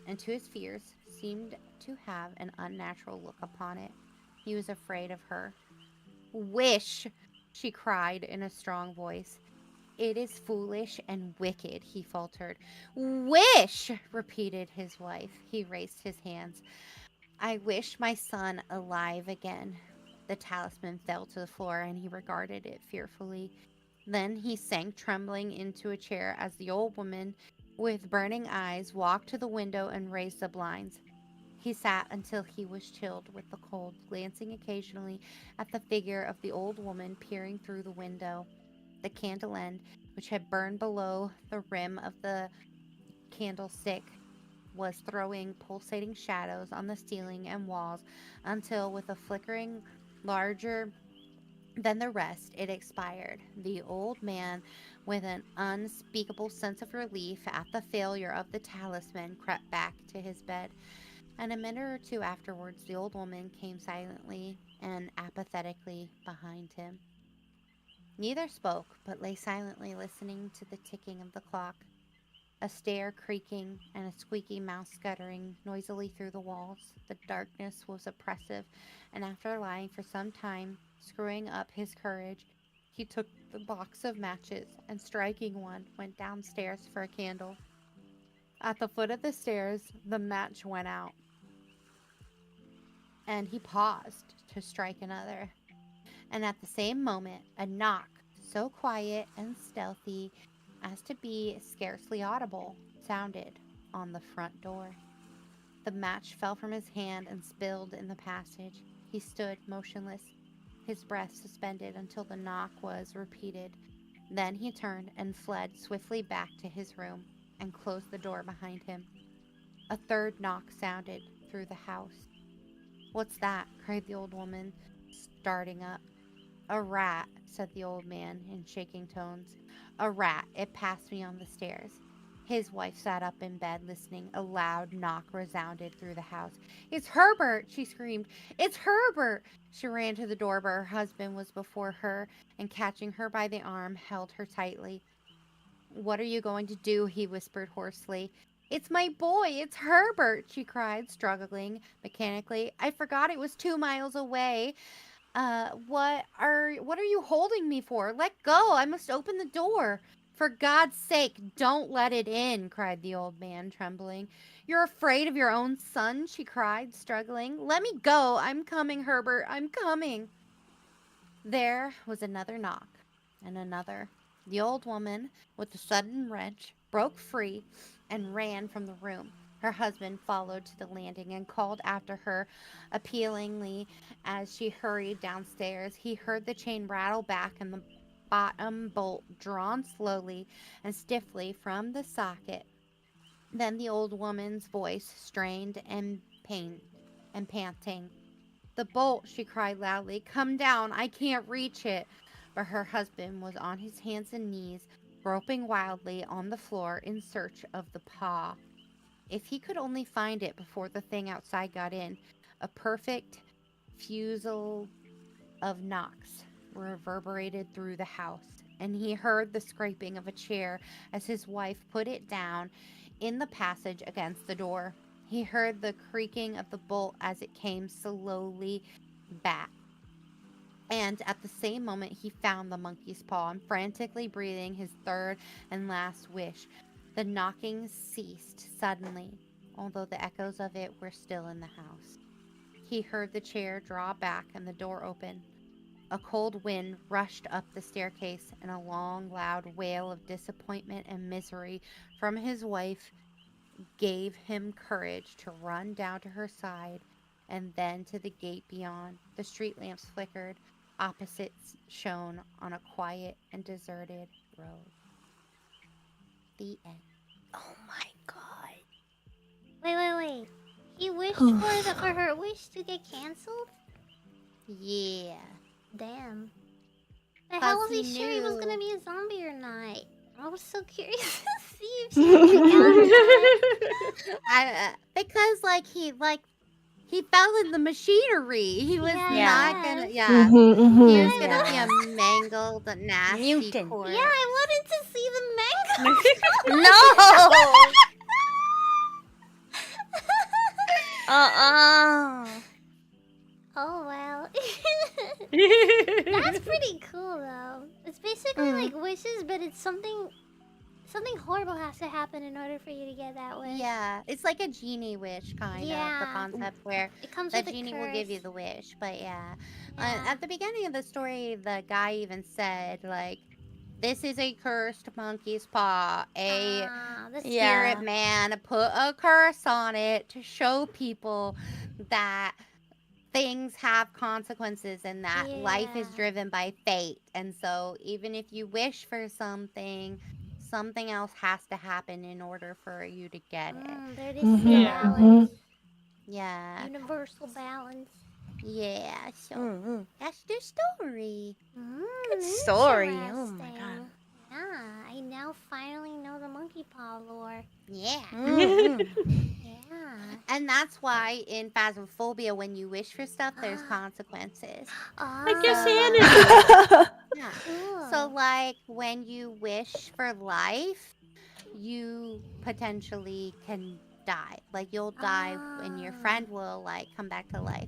and to his fears seemed to have an unnatural look upon it. He was afraid of her. "Wish!" she cried in a strong voice. "It is foolish and wicked," he faltered. "Wish!" repeated his wife. He raised his hands. "I wish my son alive again." The talisman fell to the floor, and he regarded it fearfully. Then he sank trembling into a chair as the old woman, with burning eyes, walked to the window and raised the blinds. He sat until he was chilled with the cold, glancing occasionally at the figure of the old woman peering through the window. The candle end, which had burned below the rim of the candlestick, was throwing pulsating shadows on the ceiling and walls until, with a flickering larger than the rest, it expired. The old man, with an unspeakable sense of relief at the failure of the talisman, crept back to his bed. And a minute or two afterwards, the old woman came silently and apathetically behind him. Neither spoke, but lay silently listening to the ticking of the clock, a stair creaking and a squeaky mouse scuttering noisily through the walls. The darkness was oppressive, and after lying for some time, screwing up his courage, he took the box of matches and, striking one, went downstairs for a candle. At the foot of the stairs, the match went out, and he paused to strike another. And at the same moment, a knock, so quiet and stealthy as to be scarcely audible, sounded on the front door. The match fell from his hand and spilled in the passage. He stood motionless, his breath suspended until the knock was repeated. Then he turned and fled swiftly back to his room and closed the door behind him. A third knock sounded through the house. "What's that?" cried the old woman, starting up. "A rat," said the old man in shaking tones. "A rat. It passed me on the stairs." His wife sat up in bed listening. A loud knock resounded through the house. "It's Herbert!" she screamed. "It's Herbert!" She ran to the door, but her husband was before her and, catching her by the arm, held her tightly. "What are you going to do?" he whispered hoarsely. "It's my boy! It's Herbert!" she cried, struggling mechanically. "I forgot it was 2 miles away. What are you holding me for? Let go! I must open the door." "For God's sake, don't let it in!" cried the old man, trembling. "You're afraid of your own son?" she cried, struggling. "Let me go! I'm coming, Herbert! I'm coming!" There was another knock, and another. The old woman, with a sudden wrench, broke free and ran from the room. Her husband followed to the landing and called after her appealingly as she hurried downstairs. He heard the chain rattle back and the bottom bolt drawn slowly and stiffly from the socket. Then the old woman's voice, strained and panting. "The bolt!" she cried loudly. "Come down! I can't reach it!" But her husband was on his hands and knees, groping wildly on the floor in search of the paw. If he could only find it before the thing outside got in. A perfect fusillade of knocks reverberated through the house, and he heard the scraping of a chair as his wife put it down in the passage against the door. He heard the creaking of the bolt as it came slowly back. And at the same moment he found the monkey's paw and, frantically breathing his third and last wish, the knocking ceased suddenly, although the echoes of it were still in the house. He heard the chair draw back and the door open. A cold wind rushed up the staircase, and a long, loud wail of disappointment and misery from his wife gave him courage to run down to her side and then to the gate beyond. The street lamps flickered. Opposites shone on a quiet and deserted road. The end. Oh my god. Wait. He wished for her wish to get cancelled? Yeah. Damn. But how was he He sure he was knew. gonna be a zombie or not? I was so curious to see if she would get out or not. Because he he fell in the machinery. He was not gonna. Yes. Yeah. Mhm, mhm. He was gonna be Yeah. a mangled, nasty Mutant. corpse. Yeah, I wanted to see the mango. No. Oh well. That's pretty cool though. It's basically like wishes, but it's something horrible has to happen in order for you to get that wish. Yeah, it's like a genie wish kind of the Yeah. concept where It comes the with a genie will give you curse. the wish. But yeah, Yeah. at the beginning of the story, the guy even said like, "This is a cursed monkey's paw. A The spirit Yeah. man put a curse on it to show people that." Things have consequences and that life is Yeah. driven by fate. And so even if you wish for something, something else has to happen in order for you to get it. There it is. Mhm, Yeah. Balance. Yeah. Universal balance. Yeah. So that's the story. Good story. Oh my Interesting. god. Yeah, I now finally know the monkey paw lore. Yeah. Yeah. And that's why in Phasmophobia, when you wish for stuff, there's consequences. I guess Oh, Hannah. Yeah. cool. So, like, when you wish for life, you potentially can die. Like, you'll die and your friend will, like, come back to life.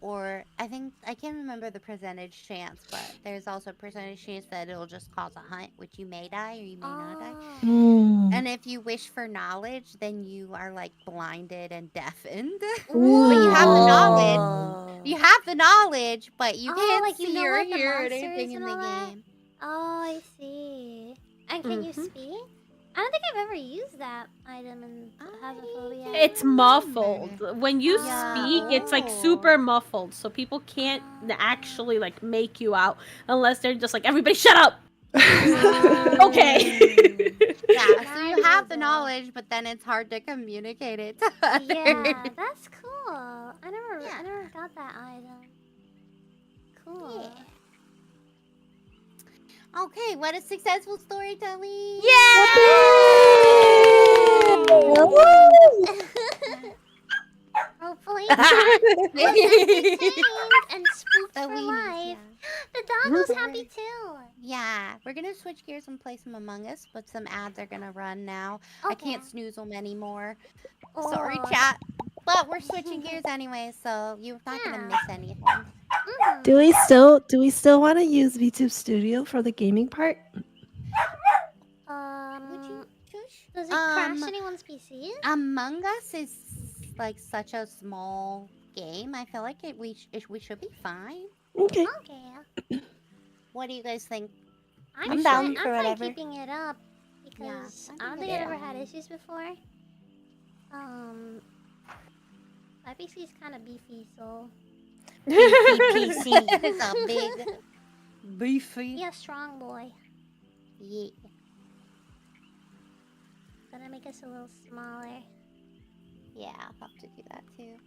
Or I can't remember the percentage chance, but there's also a percentage chance that it'll just cause a hunt, which you may die or you may not die. Mm. And if you wish for knowledge, then you are, like, blinded and deafened. Ooh. But you have the knowledge. Oh. You have the knowledge, but you Oh, can't like you see know or what the hear monster anything is in and the all that? game. Oh, I see. And can you speak? I don't think I've ever used that item in Phasmophobia. It's muffled. When you Yeah. speak, it's like super muffled, so people can't actually like make you out unless they're just like, everybody shut up. Okay. Yeah, so you have the Knowledgeable. knowledge, but then it's hard to communicate it to others. Yeah, that's cool. I never got that item. Cool. Okay, what a successful storytelling! Hopefully that was entertained and spooked The for weenies, life. yeah. The dog was happy too. Yeah, we're gonna switch gears and play some Among Us, but some ads are gonna run now. I Okay. can't snooze them anymore. Oh. Sorry, chat. But we're switching gears anyway, so you're not gonna Yeah. miss anything. Do we still want to use VTube Studio for the gaming part? Would you, Tush? Does it crash anyone's PC? Among Us is like such a small game. I feel like we should be fine. Okay. Okay. What do you guys think? I'm down fine, for I'm whatever. fine keeping it up because I I don't think think I've it's ever had fine. issues before. My PC is kind of beefy, so PC. It's a big, beefy. yeah, strong boy. Yeah. Gonna make us a little smaller. Yeah, I'll have to do that too.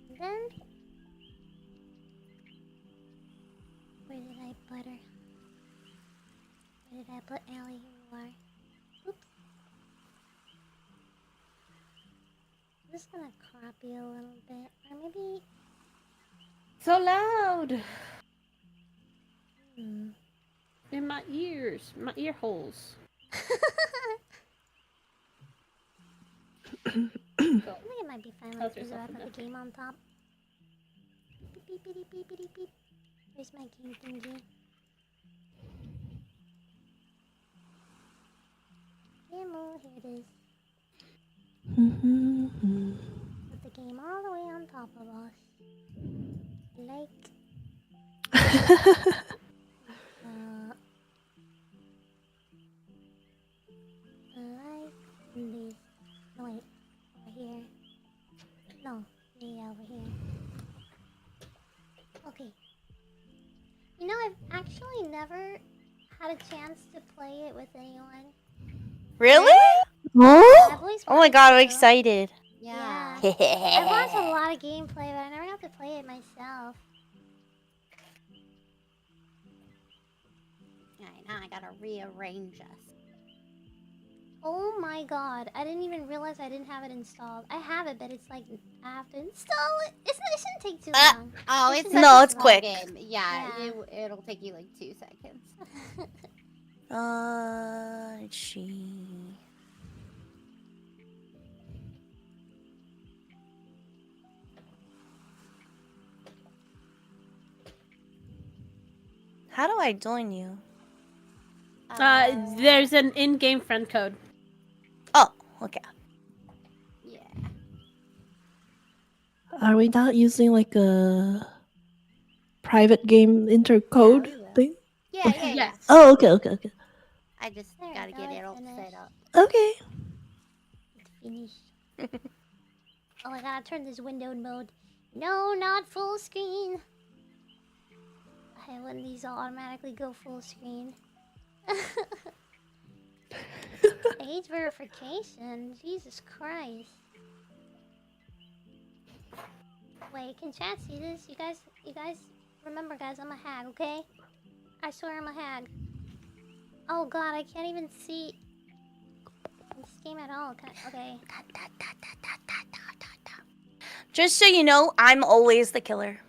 And then where did I put her? Where did I put Ellie? Here you are. Oops. I'm just gonna crop you a little bit, or maybe. So loud Hmm. in my ears, my ear holes. I think it might be fine like How's this if I yourself put the game on top. Beep beep beep beep beep beep. Where's my game thingy? Camel, here it is. Put the game all the way on top of us. Like like this. No wait, over here. No, yeah, over here. Okay. You know, I've actually never had a chance to play it with anyone. Really? I've always Oh my wanted god, I'm to. excited. Yeah. I've watched a lot of gameplay, but I never got to play it myself. I gotta rearrange us. Oh my god, I didn't even realize I didn't have it installed. I have it, but it's like I have to install it. It shouldn't take too long. Oh, It it's shouldn't No, take it's too small quick. game. Yeah, Yeah. it'll take you like 2 seconds. She. How do I join you? There's an in-game friend code. Oh, okay. Yeah. Are we not using like a private game intercode we will. thing? Yeah. Yes. Oh, okay. I just There we gotta go, get it's it all finished. set up. Okay. It's finished. Oh, I gotta turn this windowed mode. No, not full screen. I hate when these all automatically go full screen. Age verification? Jesus Christ. Wait, can chat see this? You guys remember, guys, I'm a hag, okay? I swear I'm a hag. Oh god, I can't even see this game at all. Okay. Just so you know, I'm always the killer.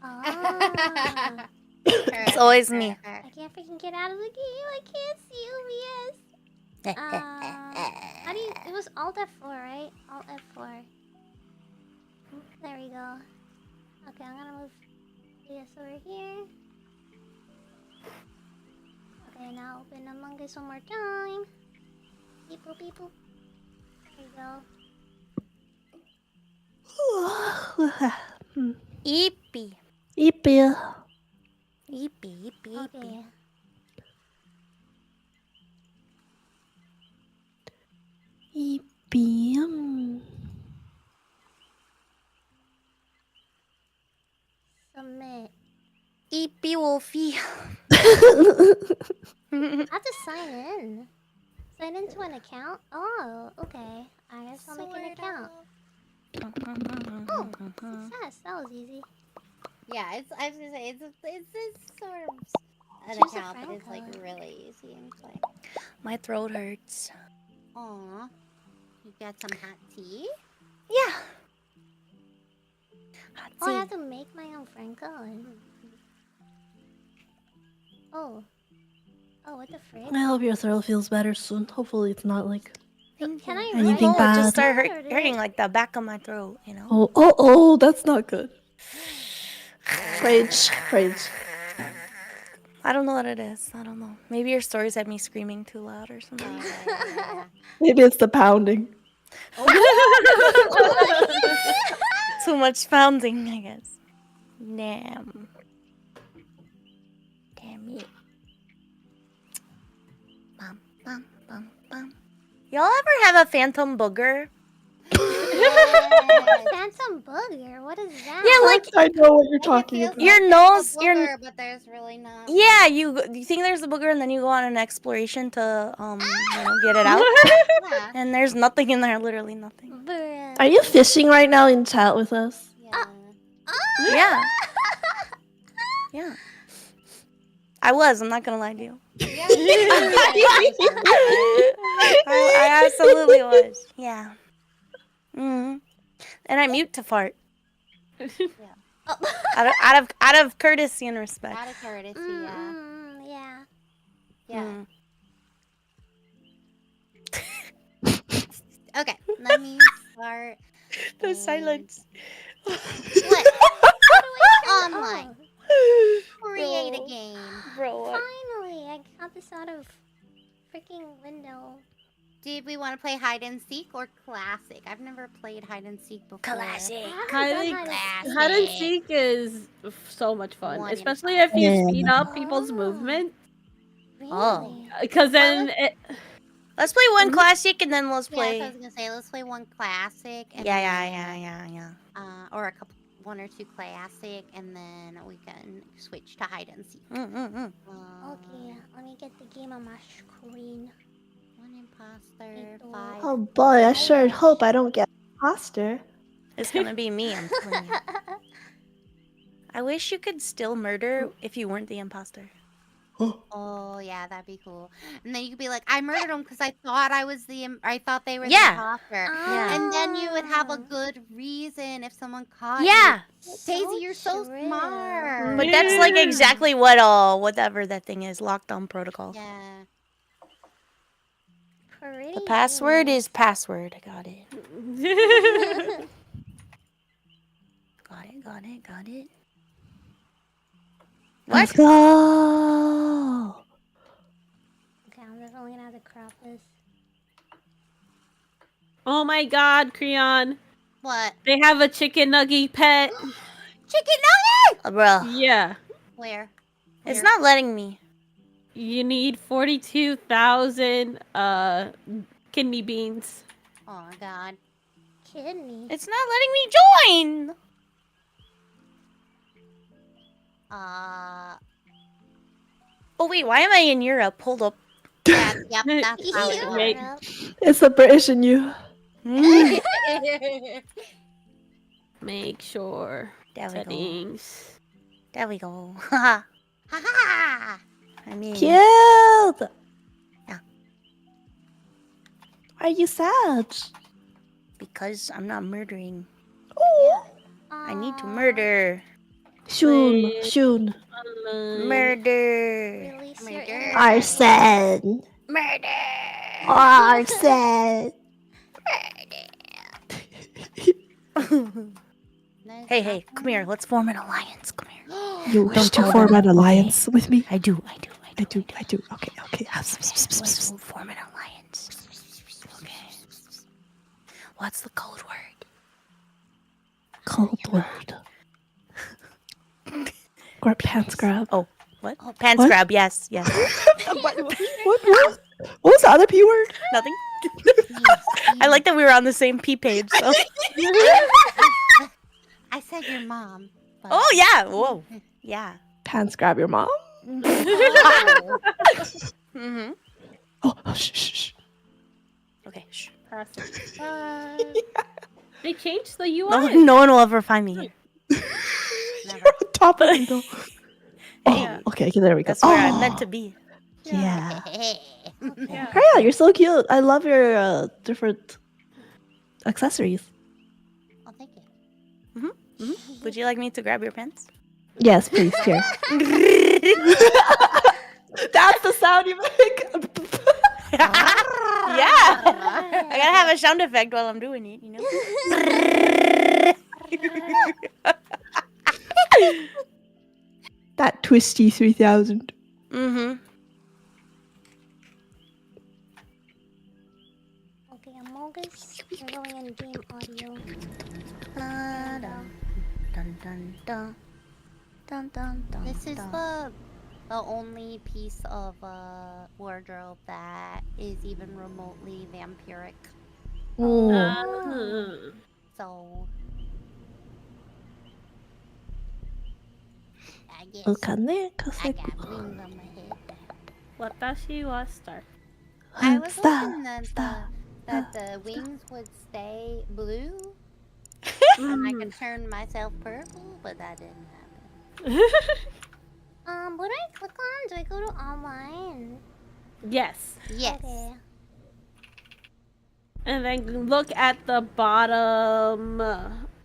Ah. It's always me. I can't freaking get out of the game. I can't see OBS. How do you... It was Alt F4, right? Alt F4. There we go. Okay, I'm gonna move this over here. Okay, now open Among Us one more time. Beep boop beep boop. There we go. Eepy. Yippee. Eepy. Okay. Yippee. Submit. Eepy Wolfie. I have to sign in. Sign into an account? Oh, okay. I guess I'll make an account. Oh, success. That was easy. Yeah, I was gonna say it's sort of an Choose a account, but friend it's like code. really easy and like. My throat hurts. Aw, you got some hot tea? Yeah. Hot Oh, I tea. have to make my own friend code. Oh. Oh, what the frick? I hope your throat feels better soon. Hopefully, it's not like. Can I Anything write No, it just bad? started or did hurting it- like the back of my throat, you know? Oh, that's not good. Rage. I don't know what it is. I don't know. Maybe your stories had me screaming too loud or something. Yeah. Maybe it's the pounding. Too much pounding, I guess. Damn it. Bum, bum, bum, bum. Y'all ever have a phantom booger? Yes. Phantom booger? What is that? Yeah, like I know what you're Like, it talking feels about. your like nose, there's a booger, but there's really not. yeah, you think there's a booger and then you go on an exploration to get it out, Yeah. and there's nothing in there, literally nothing. Bruh. Are you fishing right now in chat with us? Yeah. Yeah. Yeah. I was. I'm not gonna lie to you. Yeah. I absolutely was. Yeah. And I mute to fart. Out of courtesy and respect. Out of courtesy, yeah. Yeah. Yeah. Okay, let me start. The and- silence. What? Online. Create a game. Bro, what? Finally, I got this out of freaking window. Did we want to play hide and seek or classic? I've never played hide and seek before. Classic. I haven't done Hide hide Hide and Classic. seek is so much fun, One especially if you Yeah. speed up people's Oh. movement. Really? Oh. Because then Let's play one Mhm. classic and then let's Yeah, so I play. was gonna say let's play one classic. And Yeah. or one or two classic, and then we can switch to hide and seek. Okay, let me get the game on my screen. One imposter, Ito. 5. Oh boy, I sure hope I don't get imposter. It's gonna be me, I'm telling you. I wish you could still murder if you weren't the imposter. Oh yeah, that'd be cool. And then you could be like, I murdered them because I thought I thought they were the Yeah. imposter. Yeah. And then you would have a Ah. good reason if someone caught Yeah. Daisy, you're so true. smart. But that's like exactly what whatever that thing is, lockdown protocol. Yeah. Pretty The password genius. is password. Got it. Got it. Let's go. Okay, I'm definitely gonna have to crop this. Oh my god, Creon. What? They have a chicken nugget pet. Chicken nugget? Bruh. Yeah. Where? It's not letting me. You need 42,000 kidney beans. Oh god. Kidney. It's not letting me join. Oh wait, why am I in Europe? Hold up. Yeah, yep, that's how it Wait. works. It's the British in you. Make sure. There we go. Settings. There we go. Haha. Ha I mean, Cute. Yeah. Why are you sad? because I'm not murdering. Oh. I need to murder. Soon. Wait. Soon. Murder. Release your Murder. inner Arson. Murder. Arson. Hey, come here. Let's form an alliance. Come here. You Don't wish to tell form them. an alliance with me? I do. I do. Okay. Let's form an alliance. Okay. What's the code word? Cold word. Pants grab. Oh, what? Pants What? grab. Yes. What was the other P word? Nothing. I like that we were on the same P page. So. I said your mom. But... Oh yeah. Whoa. Yeah. Pants grab your mom? Mm-hmm. Oh, shh. Okay. Shh. Perfect. They changed the UI. No one will ever find me here. You're on top of it. Hey, Okay, there we go. that's where I'm meant to be. Yeah. Yeah. Hey, you're so cute. I love your different accessories. Oh, thank you. Would you like me to grab your pants? Yes, please. Here. That's the sound you make. Yeah. I gotta have a sound effect while I'm doing it, you know? That twisty 3000. Mm-hmm. Okay, Amogus. We're going in game audio. Dun dun dun. Dun dun dun. This is dun. the only piece of wardrobe that is even remotely vampiric. Oh. So I guess I got wings on my head. Watashi wa star. I was hoping that the wings would stay blue and I could turn myself purple, but that didn't happen. What do I click on? Do I go to online? Yes. Yes. Okay. And then look at the bottom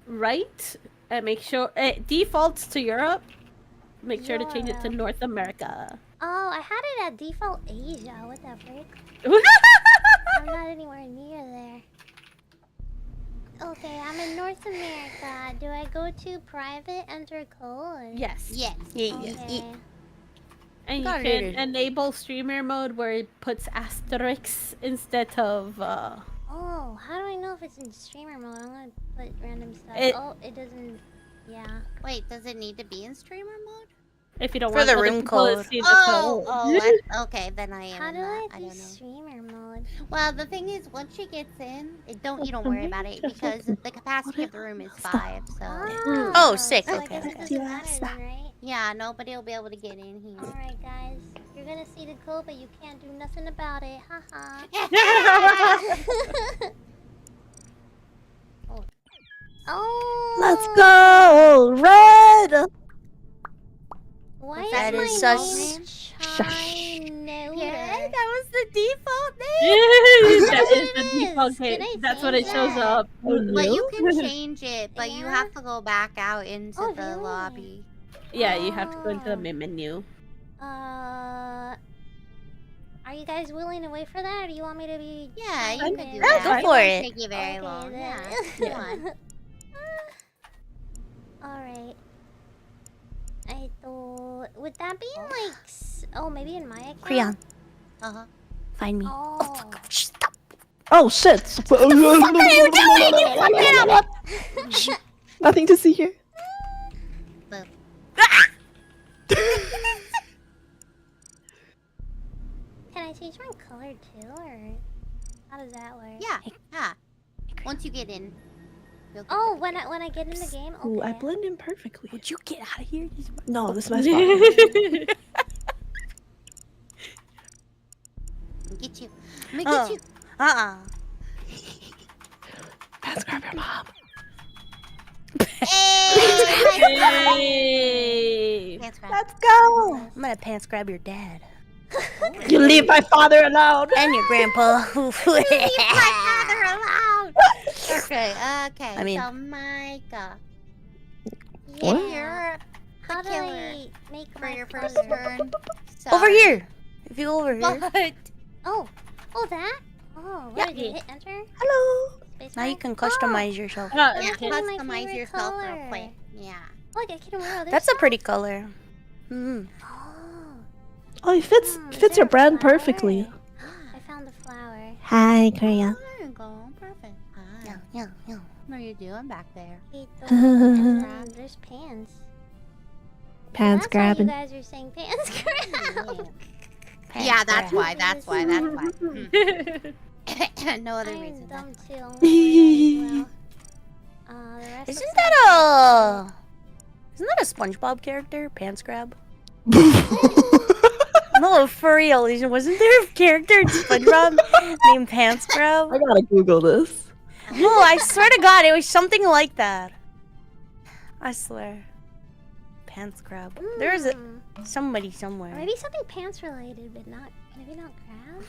right and make sure it defaults to Europe. Make sure to change it to Europe. North America. Oh, I had it at default Asia. What the frick? I'm not anywhere near there. Okay, I'm in North America. Do I go to private, enter code? Yes. Yes. Okay. And you Got can it. enable streamer mode where it puts asterisks instead of Oh, how do I know if it's in streamer mode? I'm gonna put random stuff. It- It doesn't. Yeah. Wait, does it need to be in streamer mode? if you don't For want the other room people to code. see the code. Okay, then I am How in do that. I I do don't know. streamer mode? Well, the thing is, once she gets in, you don't worry about it because the capacity of the room is 5. So Oh, sick. So I Okay, guess it okay. doesn't matter then, right? yeah, nobody will be able to get in here. Alright, guys. You're gonna see the code, but you can't do nothing about it. Haha. Oh. Let's go! Red! Why That is is my sus. name Yeah, that was the default name. That is the It default is. name. Can I That's what change it shows that? up. But you can change it, but you Yeah? have to go back out into Oh, the really? lobby. Yeah, you have to go into the Oh. main menu. Are you guys willing to wait for that, or do you want me to be? Yeah, you chiming can do in? that. go It for won't it. take you very Okay, long. then. Yeah, come on. Alright. I thought... Would that be in, like... Oh, maybe in my account? Creon, Uh-huh. find me. Oh. fuck. Stop. Oh shit! Nothing to see here. Can I change my color too, or how does that work? Yeah, yeah. Once you get in. you'll get Oh, the when picture. I get in the game. Okay. Ooh, I blend in perfectly. Would you get out of here? No, this is my spot. I'll get you. I'm gonna get you. Let's grab your mom. Hey! Dance around. Let's go. I'm gonna pants grab your dad You leave my father alone. and your grandpa. Okay, okay. I mean- so Maika, Yeah. you're How the do killer I make for my your first color? turn. So, Over here. If you go over here. But Oh, that. Oh, what Yeah. did you hit enter? Hello. Space Now you bar? can customize yourself. Oh, yeah, okay. my customize favorite yourself real color. quick. Yeah. Oh, I can wear That's a pretty color. Mm. Oh, Oh, it fits is fits there your a brand flower? perfectly. I found the flower. Hi, Korea. There you go. Perfect. Hi. Yeah. What are you doing back there? There's pants. Pants That's grabbing. why you guys are saying pants grab. Yeah, that's grab. why. That's why. That's why. No other I'm reason. dumb too. I'm gonna wear that as well. The rest Isn't looks that like a SpongeBob character? Pants grab. No, for real. Wasn't there a character in SpongeBob named Pants Grab? I gotta Google this. No, I swear to God, it was something like that. I swear. Pants Grab. There's a somebody Or somewhere. maybe something pants related, but maybe not crab.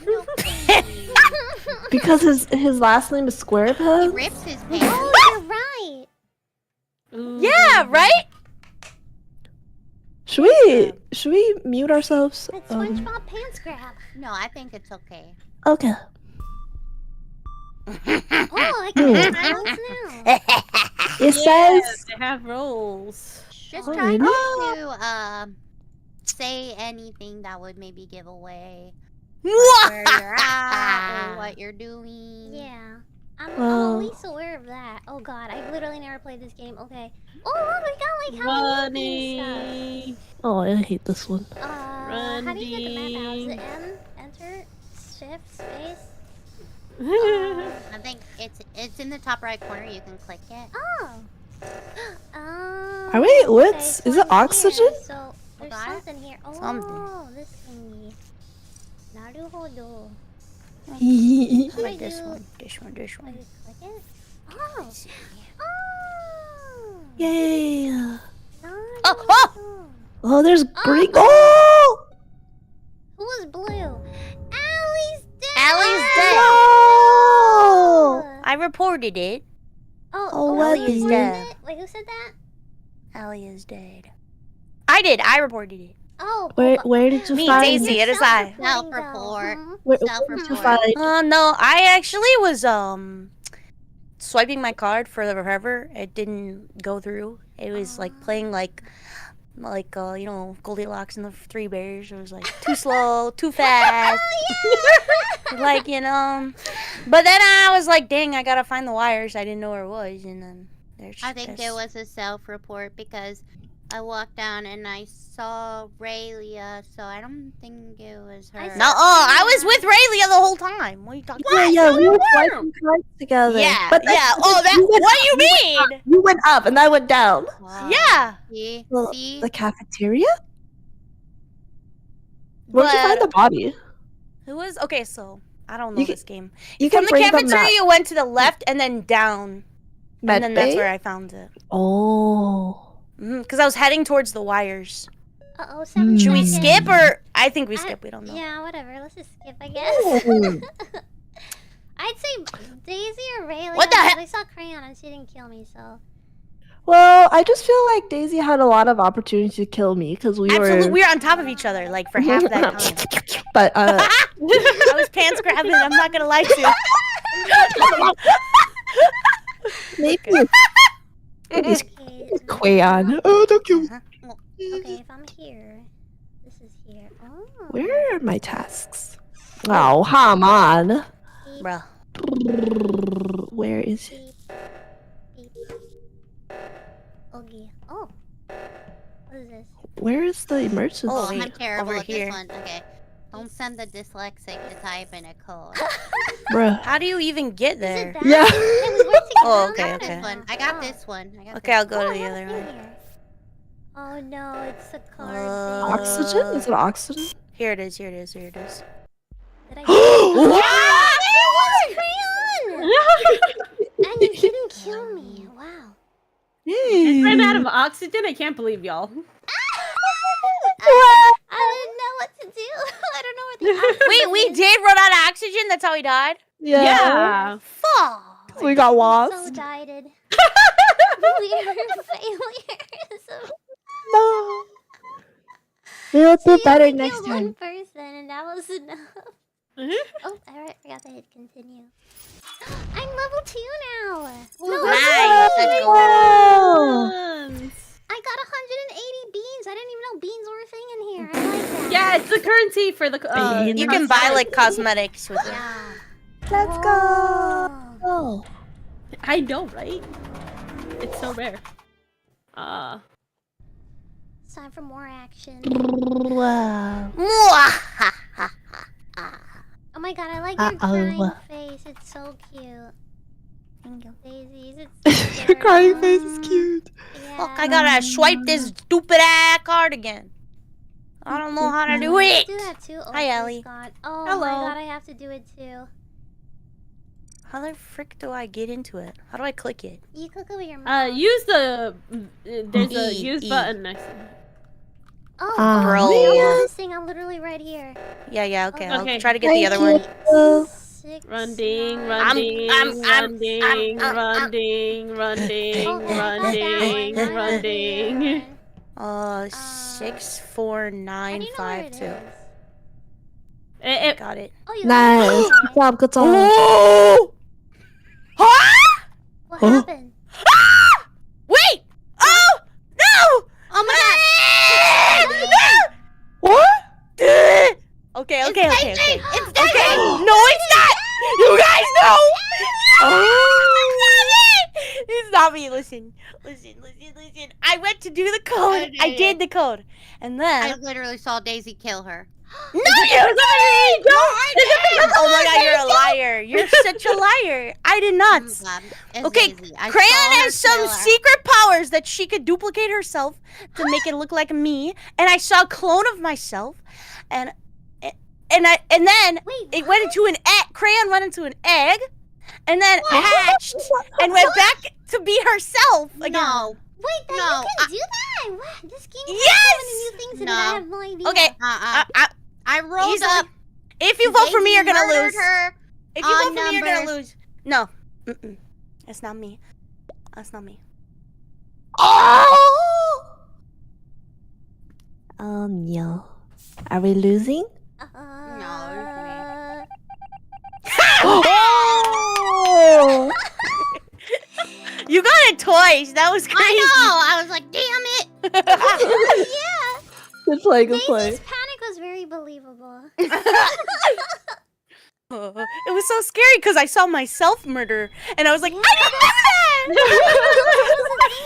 Because his last name is He SquarePants. rips his pants. Oh, you're right. Ooh. Yeah, right? Should we mute ourselves? It's SpongeBob pants grab. No, I think it's okay. Okay. Oh, I can wear roles now. It says They have rolls. Just Oh, try really? not to say anything that would maybe give away where you're at or what you're doing. Yeah. I'm at Well- least aware of that. Oh god, I've literally never played this game. Okay. Oh look, we got like Halloween themed Running. Oh, I hate this one. stuff. How do you get the map out? Is it Running. M? Enter? Shift? Space? I think it's in the top right corner. You can click it. Oh! Are we wits? okay, Is so it I'm here, oxygen? So there's Hold on. something here. Oh, Something. this thingy. Naruhodo. Like Wait, this you- one. This one. Wait, click it? Oh! Oh! Yay! Naruhodo. Oh, there's green. Oh. Oh! Who was blue? Allie's dead! Allie's dead. No! I reported it. Oh, Oh, who what reported is that? it? Wait, who said that? Allie is dead. I did. I reported it. Oh, Where did you Me, find Daisy, it is I. Self-report. Where did you Self-report. find? No, I actually was swiping my card for the forever. It didn't go through. It was like playing like Goldilocks and the Three Bears. It was like too slow, too fast. Like, but then I was like, dang, I gotta find the wires. I didn't know where it was, and then there's. I think there was a self-report because I walked down and I saw Raylia, so I don't think it was her. No, I was with Raylia the whole time. What are you talking about? Yeah, we were you weren't. swiping cards together. Yeah, But yeah. Oh, that. you went What do you up, mean? You went up and I went down. Wow. Yeah. See? Well, See? The cafeteria? Where'd you find the body? Who was okay? So I don't know You this game. You From can the bring the cafeteria, map. you went to the left and then down, Med and then that's bay? where I found it. Oh. Because I was heading towards the wires. Uh-oh, 7 Should we seconds. skip or? I think we skip. We don't know. Yeah, whatever. Let's just skip, I guess. I'd say Daisy or Rayleigh. What the heck? I saw Crayon and she didn't kill me, so. Well, I just feel like Daisy had a lot of opportunity to kill me because we Absolutely, were. we were on top of each other like for half that time. But I was pants grabbing. I'm not gonna lie to you. maybe it's Okay, Crayon. Oh, don't kill me. okay, if I'm here, this is here. Oh. Where are my tasks? Oh, come on. Beep, Bro. Where is it? beep, beep. Okay. Oh. What is this? Where is the emergency? Oh, I'm wait, terrible over at here. this one. Okay. Don't send the dyslexic to type in a code. Bruh. How do you even get Is there? it that? Yeah. Hey, we work together. Oh, on okay, that okay. This now. one. I got Oh. this one. I got Okay, I'll go Oh, to I the have other a thing one. here. Oh no, it's a card Oxygen? Is it oxygen? Here it is. Here it is. Here it is. thing. Did I It was Crayon! And you didn't kill me. Wow. Yay. Ran out of oxygen. I can't believe y'all. I didn't know what to do. I don't know where the oxygen Wait, we is. did run out of oxygen. That's how he died. Yeah. Fuck. We got So lost. dieted. We are failures. No. We'll do You better only next killed time. one person and that was enough. Oh, I forgot to hit continue. I'm level 2 now. No, Nice. Let's go. I got 180 beans. I didn't even know beans were a thing in here. I like that. Yeah, it's the currency for the. You can buy like cosmetics with it. Yeah. Let's go. Oh. Oh. I know, right? It's so rare. It's time for more action. Wow. Oh my god, I like your Uh-oh. crying face. It's so cute. Daisies, it's so Your crying cute. face is cute. Yeah. Fuck, I gotta swipe this stupid ass card again. I don't know how to do it. Do that too. Oh, Hi, please Ellie. God. Oh Hello. my god, I have to do it too. How the frick do I get into it? How do I click it? You click over your mouse. Use the. There's a E, use E. button next to it. Oh, Bro. wait, I want this thing. I'm literally right here. Yeah, okay. I'll Okay. try to get the other one. Oh. 6, Run ding, 9. run ding, run ding, I'm- run ding, run ding, Oh, I run got that ding, one. run ding. 6, 4, How 9, do you know where 5, it 2. It, Got it. Oh, you Nice. got Good it. job. Good job. Oh! Huh? What Huh? happened? Ah! Wait! Oh! No! Oh my god! What? Okay. Okay. It's Okay. No, it's not. You guys know. It's not me. Listen. I went to do the code. I did the code, and I then literally saw Daisy kill her. no, you don't. Oh my god, you're a liar. You're such a liar. I did not. Oh my god, it's Okay, Daisy. I Crayon saw her has some kill her. secret powers that she could duplicate herself to make it look like me, and I saw a clone of myself, and then Wait, it went into an egg. Crayon went into an egg, and then hatched and went back to be herself again. No. wait, that No, you can do that? What? This game has Yes! so many new things in it. I No. have no idea. Okay, I rolled easily. up. If you vote for me, Daisy you're gonna murdered lose. her. If you vote on for me, you're gonna number- lose. No, it's not me. That's not me. Oh! No. Are we losing? Oh! You got it twice. That was crazy. I know. I was like, damn it. Yeah. Good play. Good play. Daisy's panic was very believable. It was so scary because I saw myself murder, and I was like, Yeah. I didn't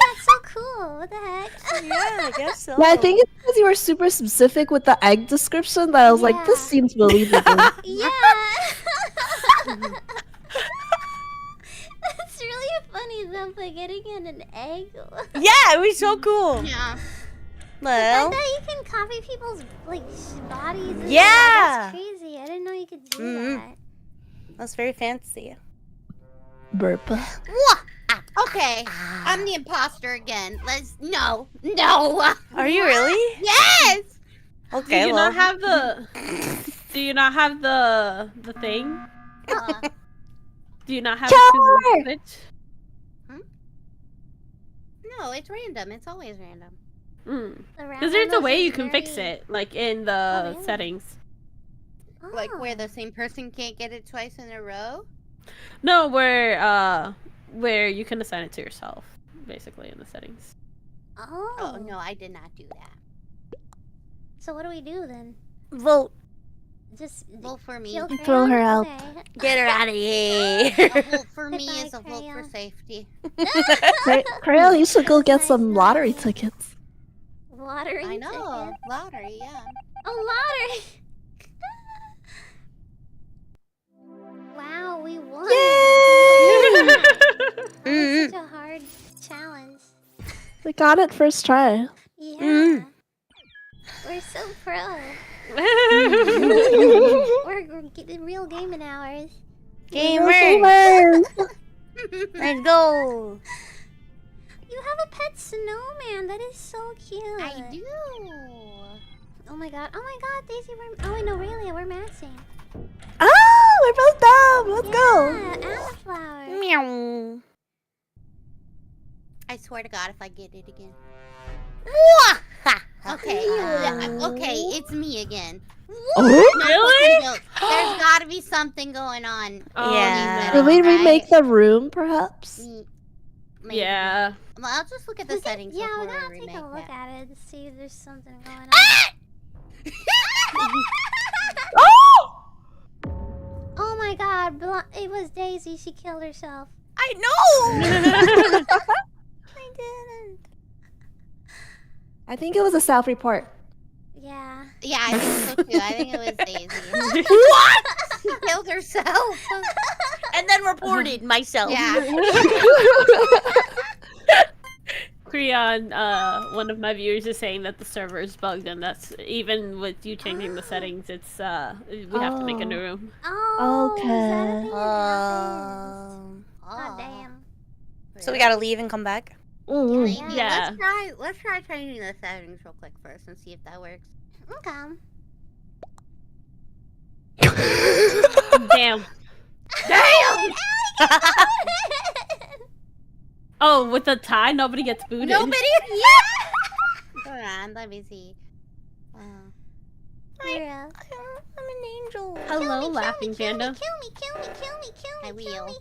That's so cool. What the heck? do that. Yeah, I guess so. Yeah, I think it's because you were super specific with the egg description that I was like, this Yeah. seems believable. Yeah. That's really funny though, for getting in an egg. Yeah, it was so cool. Yeah. Well, That you can copy people's like bodies. And Yeah. stuff. That's crazy. I didn't know you could do Mhm. that. that's very fancy. Burp. Okay. Okay, I'm the imposter again. No. Are you really? Yes! Okay, Do you well. not have the? Do you not have the thing? Do you not have Killer! the switch? No, it's random. It's always random. Because there's a way you can fix it, like in the really? settings. Like where the same person can't get it twice in a row? No, where you can assign it to yourself, basically in the settings. Oh, no, I did not do that. So what do we do then? Vote. Just Vote for me. kill Throw her Crayon? out. Okay. Get her out of here. A vote for me Goodbye, is a vote for Crayon. safety. Crayon, you should go That's get nice, some lottery nice. tickets. Lottery I know. ticket. Lottery, yeah. Oh, lottery! Wow, we won! That was such a hard challenge. We got it first try. Yeah. We're so pro. We're getting real gaming hours. Gamers. Let's go. You have a pet snowman. That is so cute. I do. Oh my god. Oh my god, Daisy, we're... Oh wait, no, really, we're matching. Oh, we're both dumb. Let's go. Yeah, and a flower. Meow. I swear to God, if I get it again. Mwah! Okay, okay, it's me again. Oh? Really? There's gotta be something going on. Yeah. Did we Right? remake the room, perhaps? Maybe. Yeah. Well, I'll just look at the settings Yeah, we before gotta we take remake a look it. at it and see if there's something going on. Oh! Oh my god, it was Daisy. She killed herself. I know. I didn't. I think it was a self-report. Yeah. Yeah, I think so too. I think it was Daisy. What? She killed herself. And then reported myself. Yeah. Creon, one of my viewers is saying that the server is bugged, and that's even with you changing the settings. It's we have to make a new room. Oh. Is that a Okay. thing that happens? God damn. So we gotta leave and come back. Mm. Yeah. Let's try changing the settings real quick first and see if that works. Okay. Damn. Damn! Oh, with the tie, nobody gets booted. Nobody. Yeah. Hold on, let me see. Hero. I'm an angel. Hello, laughing panda. Kill I me, kill will. me.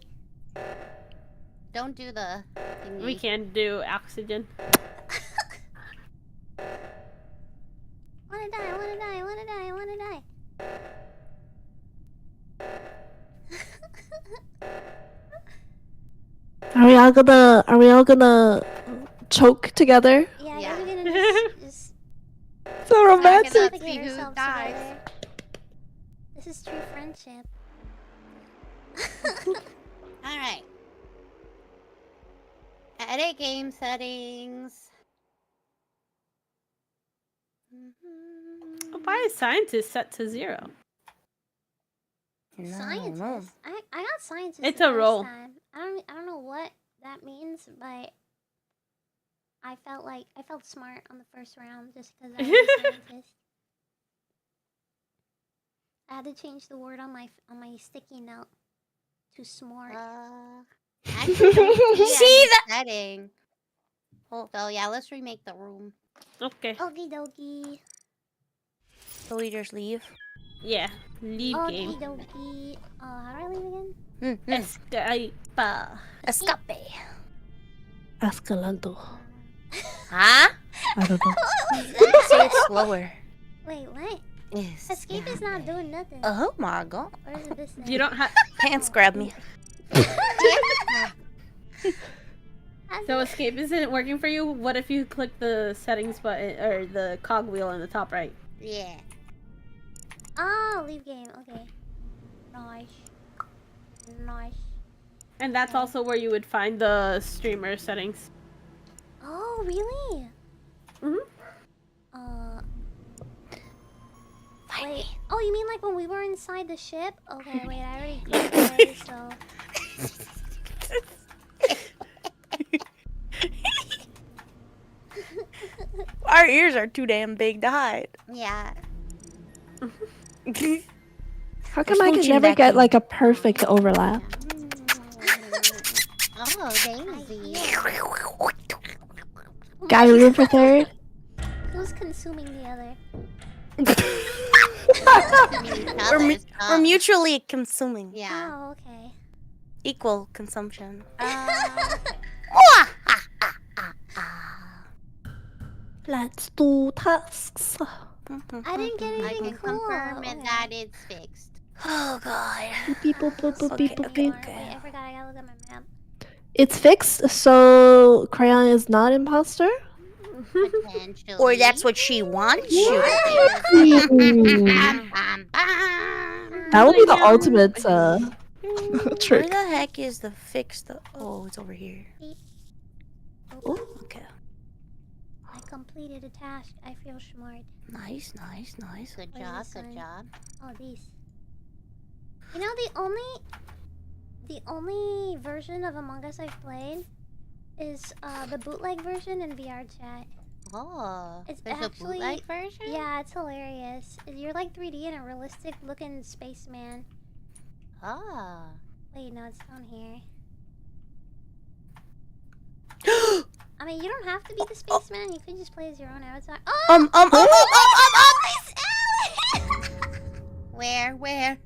Don't do the thingy. We can do oxygen. Wanna die. Are we all gonna choke together? Yeah, Yeah. we're gonna just So romantic. Let's get see who ourselves dies. together. This is true friendship. Alright. Edit game settings. Why is scientist set to 0? Scientist. I got scientist. It's the a first roll. time. I don't know what that means, but I felt smart on the first round just because I was a scientist. I had to change the word on my sticky note to smart. I don't See that setting. So yeah, let's remake the room. Okay. Okie dokie. So we just leave. Yeah. Leave Okie game. dokie. Oh, how do I leave again? Escape. Escape. Escalando. Huh? I don't know. Say it slower. Wait, what? Escape is not doing nothing. Oh my god. Or is it this thing? You don't have. Pants grab me. So escape isn't working for you? What if you click the settings button or the cog wheel in the top right? Yeah. Oh, leave game. Okay. Nice. And that's also where you would find the streamer settings. Oh, really? Wait. Oh, you mean like when we were inside the ship? Okay, wait, I already clicked it, so... Our ears are too damn big to hide. Yeah. How come I can never get like a perfect overlap? Oh, Daisy. Got room for third? Who's consuming the other? We're mutually consuming. Yeah. Oh, okay. Equal consumption. Let's do tasks. I didn't get I anything can cool. confirm Okay. that it's fixed. Oh god. People, people, Okay, people, okay, people. okay. Wait, I forgot. I gotta look at my map. It's fixed, so Crayon is not imposter? Potentially. Or that's what she wants you. That would be the ultimate Where trick. the heck is the fix? Oh, it's over here. Oh, okay. I completed a task. I feel smart. Nice, nice, nice. Good What job, is this good one? job. Oh, these. You know, the only version of Among Us I've played is the bootleg version in VR chat. Oh, It's there's actually- a bootleg version? Yeah, it's hilarious. You're like 3D and a realistic looking spaceman. Oh. Wait, no, it's down here. I mean, you don't have to be the spaceman. You could just play as your own avatar. Oh! Where?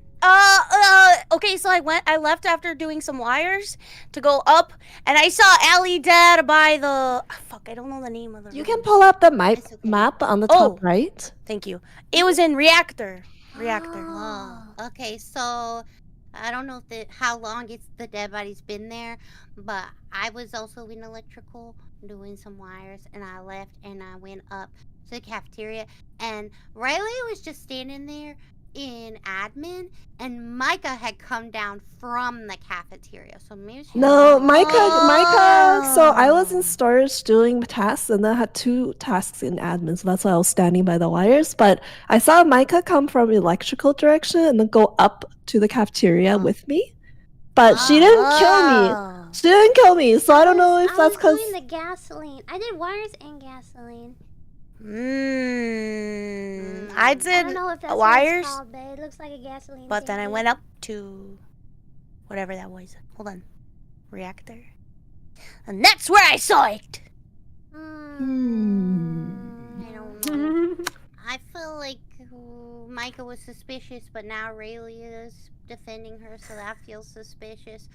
Okay, so I left after doing some wires to go up, and I saw Allie dead by the. Fuck, I don't know the name of the. You room. can pull up the It's okay. map on the Oh. top right. Thank you. It was in reactor. Oh. Okay, so I don't know if how long the dead body's been there, but I was also in electrical doing some wires, and I left and I went up to the cafeteria, and Riley was just standing there in admin, and Maika had come down from the cafeteria. So maybe she No, was- Maika. So I was in storage doing tasks, and then I had 2 tasks in admin. So that's why I was standing by the wires. But I saw Maika come from electrical direction and then go up to the cafeteria with me. But she didn't kill me. She didn't kill me. So I don't know if I that's was because. doing the gasoline. I did wires and gasoline. I I did don't know if that's what wires, it's called, but it looks like a gasoline. but then I thingy. went up to whatever that was. Hold on, reactor, and that's where I saw it. I don't know. I feel like Maika was suspicious, but now Rayleigh is defending her, so that feels suspicious.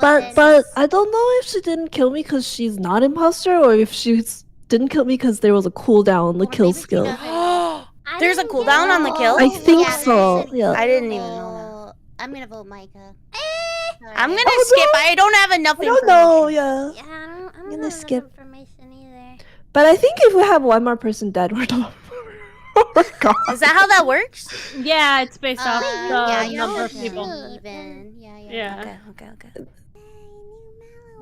But I don't know if she didn't kill me because she's not imposter, or if she didn't kill me because there was a cooldown on the Or kill maybe she skill. doesn't know. I There's a didn't cooldown on the get- kill? I think Yeah, so. there's a Yeah. I didn't even know Well, I'm gonna vote Maika. I'm Alright. gonna skip. I don't have enough I don't information. know. Yeah. Yeah, I don't gonna have enough skip. information either. But I think if we have one more person dead, we're done. Oh my god. Is that how that works? Yeah, it's based off yeah, the you're number of supposed to people. be even. Yeah. Yeah. Okay.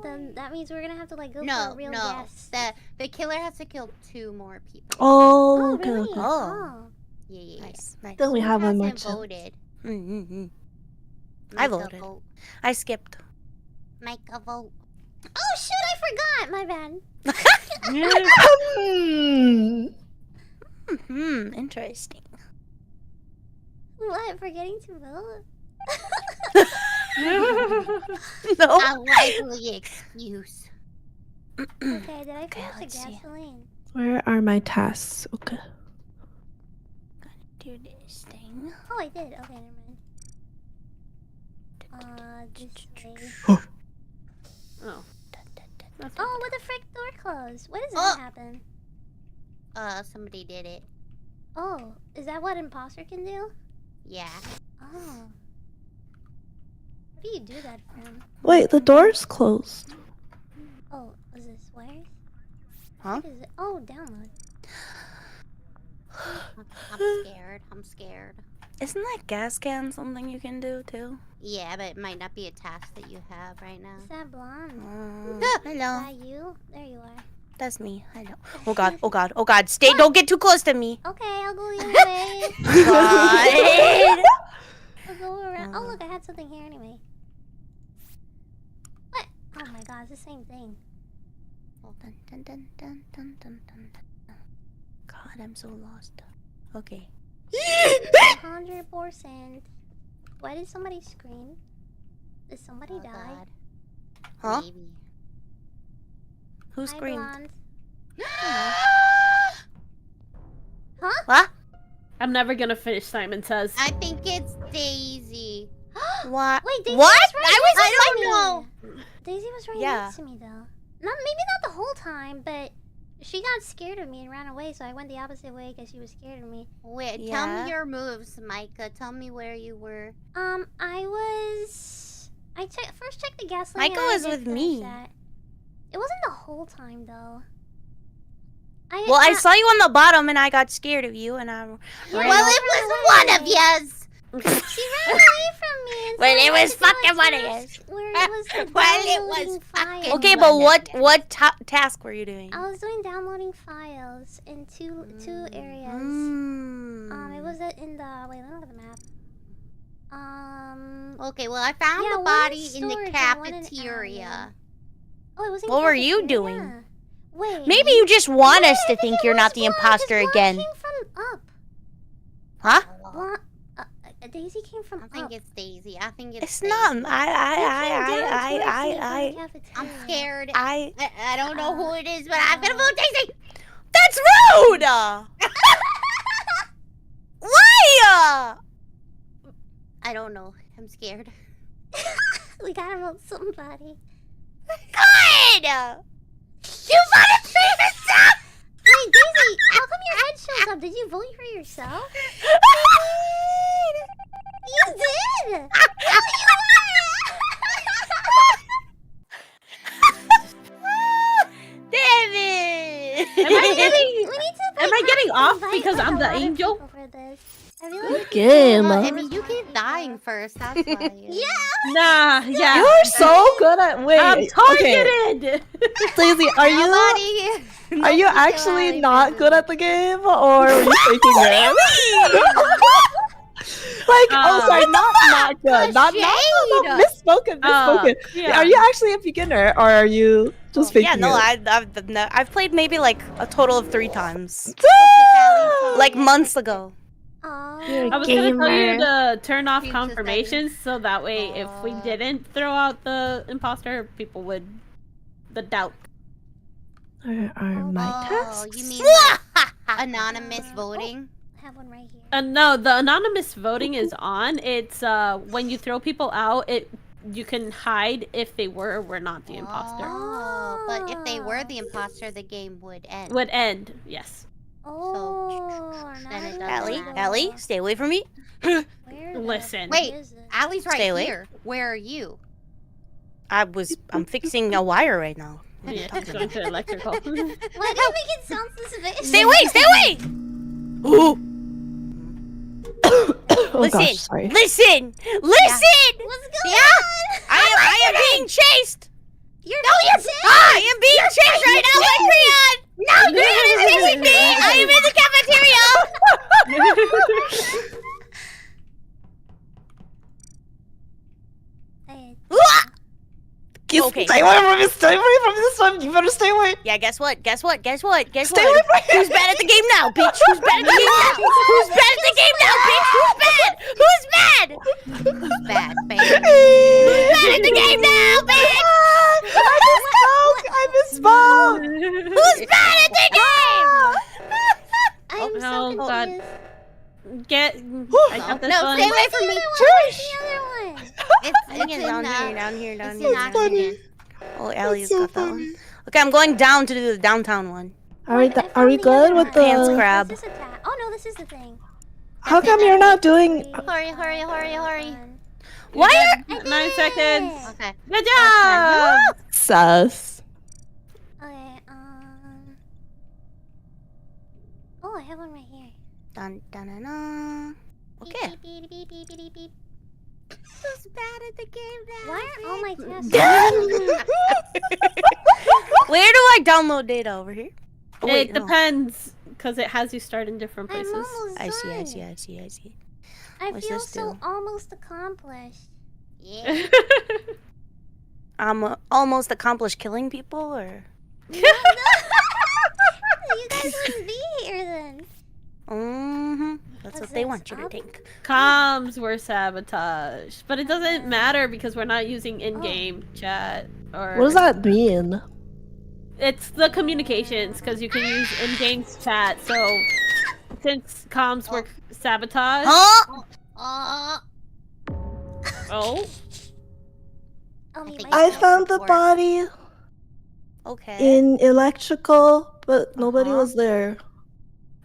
Then that means we're gonna have to like go for No, a real no. guess. The killer has to kill 2 more people. Oh, Oh, okay, really? okay. Oh. Yeah. Nice. Then we Who have one more hasn't chance. voted? I Maika, voted. vote. I skipped. Maika, vote. Oh shoot! I forgot. My bad. Interesting. What? Forgetting to vote? No. A likely excuse. Okay, did I Okay, finish the let's see. gasoline? Where are my tasks? Okay. Do this thing. Oh, I did. Okay, never mind. This way. Oh. Oh, what the frick? Door closed. What does Oh. that happen? Somebody did it. Oh, is that what imposter can do? Yeah. Oh. What do you do that from? Wait, the door's closed. Oh, was this wires? Huh? What is it? Oh, download. I'm scared. Isn't that gas can something you can do too? Yeah, but it might not be a task that you have right now. Is that blonde? Hello. Is that you? There you are. That's me. Hello. Oh god. Oh god. Oh god. Stay. Don't get too close to me. Okay, I'll go the other way. God. I'll go around. Oh, look, I had something here anyway. What? Oh my god, it's the same thing. Dun, dun, dun, dun, dun, dun, dun, dun. God, I'm so lost. Okay. 100%. Why did somebody scream? Did somebody Oh, die? God. Huh? Maybe. Who Hi, screamed? blonde. What? I'm never gonna finish, Simon Says. I think it's Daisy. What? Wait, Daisy What? was right next I to don't me. know. Daisy was right Yeah. next to me though. Maybe not the whole time, but she got scared of me and ran away. So I went the opposite way because she was scared of me. Wait, tell Yeah. me your moves, Maika. Tell me where you were. I first checked the gas line. Maika and I was did with finish me. that. It wasn't the whole time though. Well, I saw you on the bottom and I got scared of you and I Yeah, ran Well, off. it was one of yous. She ran away from me. And Well, so I it had was to do a fucking one of task yous. Where it was the Well, it downloading was fucking files. Okay, one but of what task were you doing? I was doing downloading files in two areas. It was in the wait. Let me look at the map. Okay, well, I found Yeah, the one in body in the storage and one in cafeteria. admin. Oh, it was in What were you cafeteria? doing? Wait. Maybe you just want us I to think you're it not was the Blonde, 'cause imposter Blonde again. Came from up. Huh? Blonde, Daisy came from I think up. it's Daisy. I think it's It's Daisy. not. They came down towards me from the I. cafeteria. I'm scared. I. I don't know who it is, but I'm gonna vote Daisy. That's rude. Why? I don't know. I'm scared. We gotta vote somebody. Good. You voted for yourself. Wait, Daisy, how come your head shows up? Did you vote for yourself? You did! Damn it! Am I getting off invite, because like, I'm a the lot of angel? people for this. I really like Game. I mean, you keep dying first. That's why. Yeah! Nah, yeah. You're so good at wait. I'm Okay, targeted. Daisy, are you Nobody actually kill not Ali good at the game, or are you faking it? Like, oh, sorry, not good, not misspoken. Yeah. Are you actually a beginner, or are you just faking Yeah, no, it? I've played maybe like a total of 3 times, Tally like months ago. You're Oh. I was gonna tell you gamer. to turn off Future confirmations so that way if we didn't throw out the imposter, people would the doubt. Are my Oh, tasks? you mean like anonymous voting? I have one right here. No, the anonymous voting is on. It's when you throw people out, you can hide if they were or were not the imposter. Oh, but if they were the imposter, the game would end. Would end, yes. Oh, now then it I doesn't Ellie, know. Ellie, stay away from me. Where the Listen. fuck Wait. is it? Allie's right Stay away. here. Where are you? I'm fixing a wire right now. Yeah, it's going to electrical. Why do you make it sound suspicious? Stay away! Stay away! Ooh. Oh Listen! gosh, sorry. Listen! Listen! What's going on? I am being chased. You're I am being chased right now by Creon. No, Creon is chasing me. I am in the cafeteria. Okay. Stay away from me! Stay away from this one! You better stay away! Yeah, guess what? Stay away from Who's bad at the game now, bitch? Who's bad at the game now? Who's bad at the game now, bitch? Who's bad? Who's bad? Who's bad, baby? Who's bad at the game now, bitch? I misspoke! Who's bad at the game? I'm Oh, so God. confused. Get. I got this No, one. stay away from me. Where's the other one? It's in down here. It's in oxygen. Oh, Ellie's got that one. Okay, I'm going down to do the downtown one. Are we, I found are we the good other with one. Pants the... crab? This is a tab. Oh no, this is the thing. How come you're not doing... Hurry. Why are... 9 seconds. Okay. Good job. Sus? Okay, oh, I have one right here. Dun, dun, dun, dun. Okay. Beep, beep, beep, beep, beep, beep, beep. Who's bad at the game now? Why are all my tasks? Where do I download data over here? Oh, wait, It no. depends, because it has you start in different I'm places. almost I done. see. I What's feel this so do? almost accomplished. Yeah. I'm almost accomplished killing people, or... Yeah, you guys wouldn't be here then. Mm-hmm. That's Was what they this want you to up? think. Comms were sabotaged, but it doesn't matter because we're not using in-game chat or. What does that mean? It's the communications because you can use in-game chat. So since comms were sabotaged. Huh? Oh. Oh, me, think my I bad. found the Report. body Okay. in electrical, but nobody Uh-huh. was there.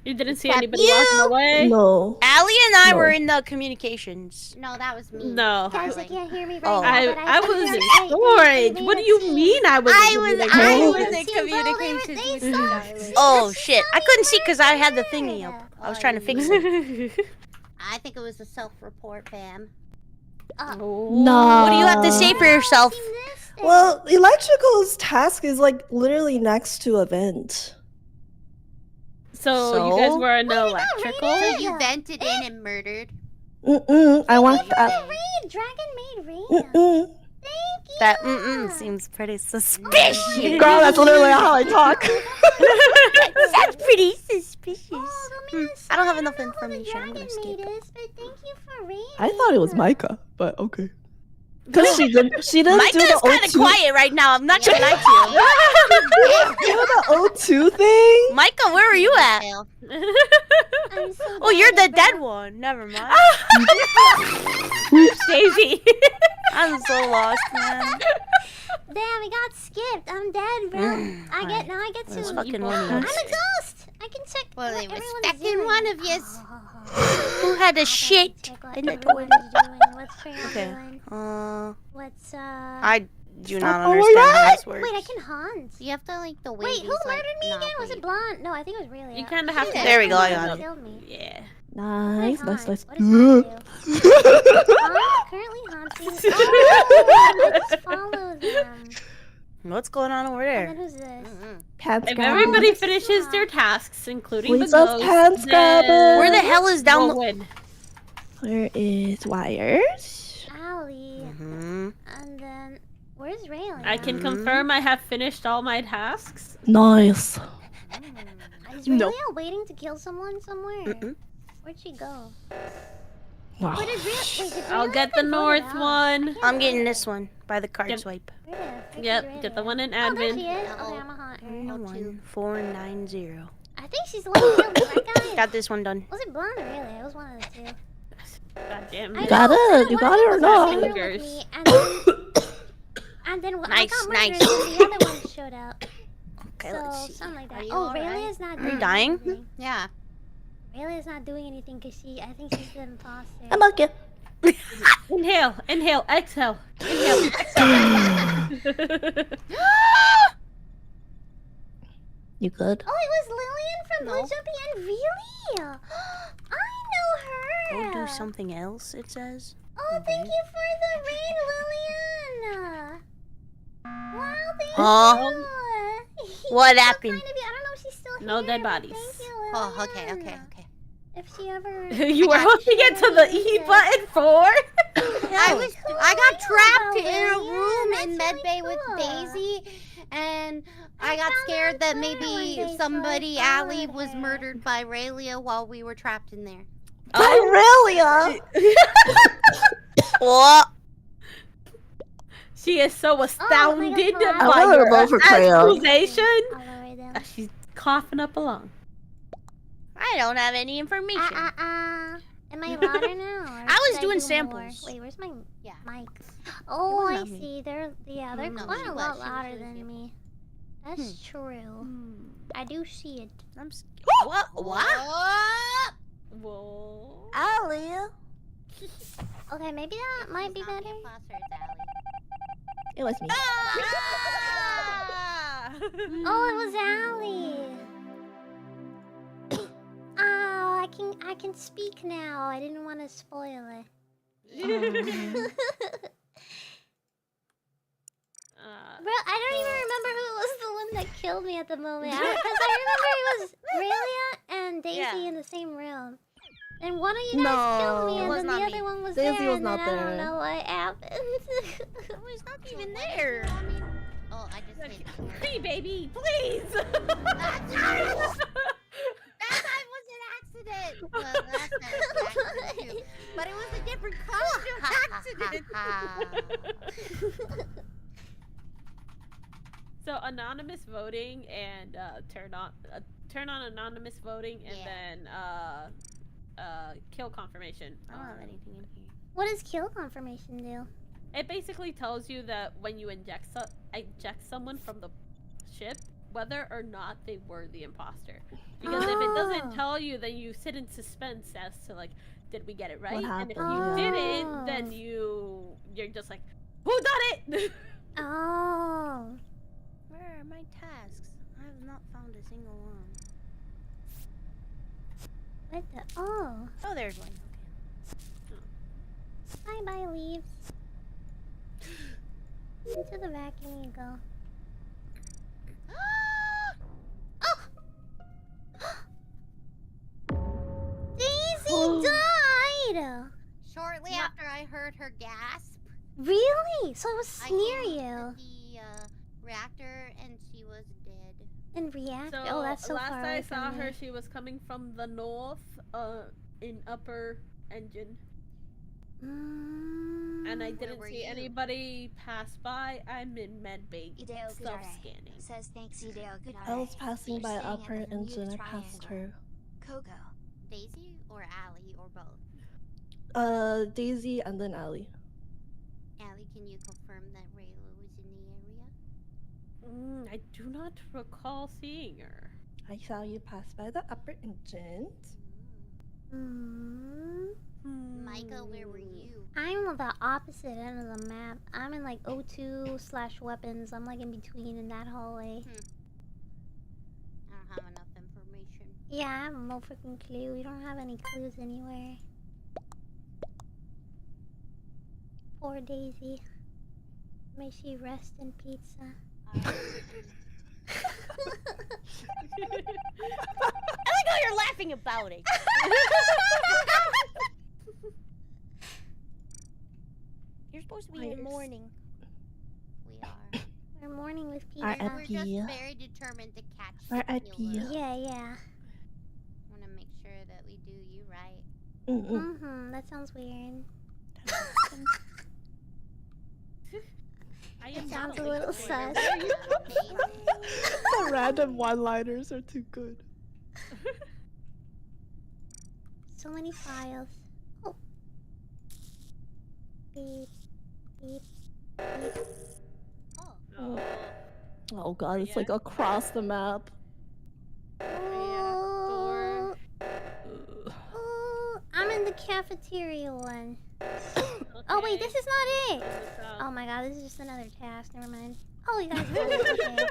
You didn't see Except anybody you. walking away? No. Allie and I No. were in the communications. No, that was me. No. Guys, Darling. they can't hear me right Oh. now. I but was think in they're- storage. they What do made a you team. mean I was in I communications? was They in made a team. Well, communications they with saw- you. she Oh saw shit! I me couldn't see because I had the murdered. thingy up. I was Oh, trying to fix it. I think it was a self-report, fam. Oh. No. What do you have to say for yourself? Team this day. Well, electrical's task is like literally next to a vent. So you guys So? were in the Wait, we got electrical? So raided. you vented in and murdered? I want Made that. raid. Dragon made raid. Mm-mm. Thank you. That seems pretty suspicious. Girl, that's literally how I talk. That's pretty suspicious. Oh, I don't have enough know who the information. I'm gonna dragon skip. made is, but thank you for raiding. I thought it was Maika, but okay. Cause she didn't do Micah's the kind of O2. quiet right now. I'm not gonna lie to You know the O2 thing? you. Micah, where are you at? Fail. I'm so Oh, you're the bad, dead bro. one. Never mind. Daisy. I'm so lost, man. Damn, we got skipped. I'm dead, bro. I get Those to. fucking I'm one a ghost. I can check Well, what they everyone's respecting doing. one of yous. Who had a I shit can check what in the everyone's toilet? doing. What's Freya Okay. doing? What's I do Stop. not Oh my understand how God. this works. Wait, I can hunt. You have to like the way. Wait, who murdered me again? Was it blonde? No, I think it was really. You kind of have to. There we go, I Someone got it. killed me. Yeah. Nice, What nice, does nice. Hunt do? Hunt's currently hunting. Oh, I just followed them. What's going on over And then there? who's this? Pants If grabbing. everybody finishes their tasks, including Please the us ghost, pants then grabber. Where the hell is down we'll the? win. Where is wires? Allie. Mhm. And then where's Raylan? I can confirm I have finished all my tasks. Nice. Is No. Raylan waiting to kill someone somewhere? Mm-mm. Where'd she go? Wow. Wait, did I'll Raylan get the get voted north out? one. I'm getting this one by the card Yep. swipe. Where the frick Yep, is get the Raylan? one in Oh, there admin. she is. Okay, I'm a hunt her. 1490. I think she's the one who killed me, right, guys? Got this one done. Was it blonde or really? It was one of the two. God damn I it. Got know, it. I You know, got one it of or them was not? here with Fingers. me, and then I Nice, got nice. murdered, and the other one showed up. Okay, So let's see. something like Are that. you Oh, alright? Rayleigh's not you doing dying? anything. Yeah. Rayleigh's not doing anything because I think she's the imposter. I'm okay. Inhale, inhale, exhale. Inhale, exhale. You good? Oh, it was Lillian from No. Blue Jumpy and really? I know her. Go do something else, it says. Oh, thank you for the raid, Lillian. Wow, thank Huh? you. What So happened? kind of you. I don't know if she's still No here, dead but bodies. Thank you, Oh, okay, Lillian. okay, okay. If she ever. You were hoping it to the E button for? I got trapped in a Lillian. room in That's Medbay really with cool. Daisy, and I I got found scared her that on Twitter one maybe day, so somebody, I Allie, followed was her. murdered by Raylia while we were trapped in there. Aurelia! What? She is so astounded God. I by wanted to your vote for Crayon. accusation. Alright then. She's coughing up along. I don't have any information. Am I louder now? Or I was should doing do samples. More? Wait, where's my Yeah. mic? Oh, wasn't I on me. see. They're No, quite she a was. lot She was louder here. than me. That's true. I do see it. I'm s- What? What? Whoa. Alia. Okay, maybe that might be better. It was me. Oh, it was Allie. Oh, I can speak now. I didn't want to spoil it. Bro, I don't even remember who was the one that killed me at the moment. Because I remember it was Raylia and Daisy Yeah. in the same room. And one of you guys killed me, No, it and was then not the me. other one was Daisy there, was and not then I there. don't know what happened. I was not even there. Oh, I just hit it. Free baby, please! That time was an accident. Well, last time was an accident too. But it was a different kind of accident. So anonymous voting and turn on anonymous voting and then kill confirmation. I don't have anything in here. What does kill confirmation do? It basically tells you that when you eject someone from the ship, whether or not they were the imposter. Because if it doesn't tell you, then you sit in suspense as to like, did we get it right? And if you didn't, then you're just like, who done it? Oh. Where are my tasks? I have not found a single one. What the? Oh. Oh, there's one. Bye bye, leaves. Into the vacuum you go. Daisy died! Shortly after I heard her gasp, Really? So it was I near came you. to the reactor and she was dead. And react. So Oh, that's so last far I away saw from her, me. she was coming from the north, in upper engine. And I didn't were see you? anybody pass by. I'm in medbay Ideo self Gudare scanning. says thanks Ideo Gudare. I was passing You're by staying at upper the Bermuda engine. I passed Triangle. her. Coco. Daisy or Allie or both? Daisy and then Allie. Allie, can you confirm that Rayla was in the area? I do not recall seeing her. I saw you pass by the upper engine. Maika, where were you? I'm on the opposite end of the map. I'm in like O2/weapons. I'm like in between in that hallway. I don't have enough information. Yeah, I have no freaking clue. We don't have any clues anywhere. Poor Daisy. May she rest in pizza. I like how you're laughing about it. You're supposed to be in mourning. We are. We're mourning with pizza. R.I.P. We're just very determined to catch the R.I.P. killer. Yeah. Want to make sure that we do you right. That sounds weird. I It am sounds a not little sure. sus. The random one-liners are too good. So many files. Oh. Beep. Beep. Beep. Oh. Oh god, it's like across the map. Oh. Oh, I'm in the cafeteria one. Oh wait, this is not it. Oh my god, this is just another task. Never mind. Oh, you guys are okay.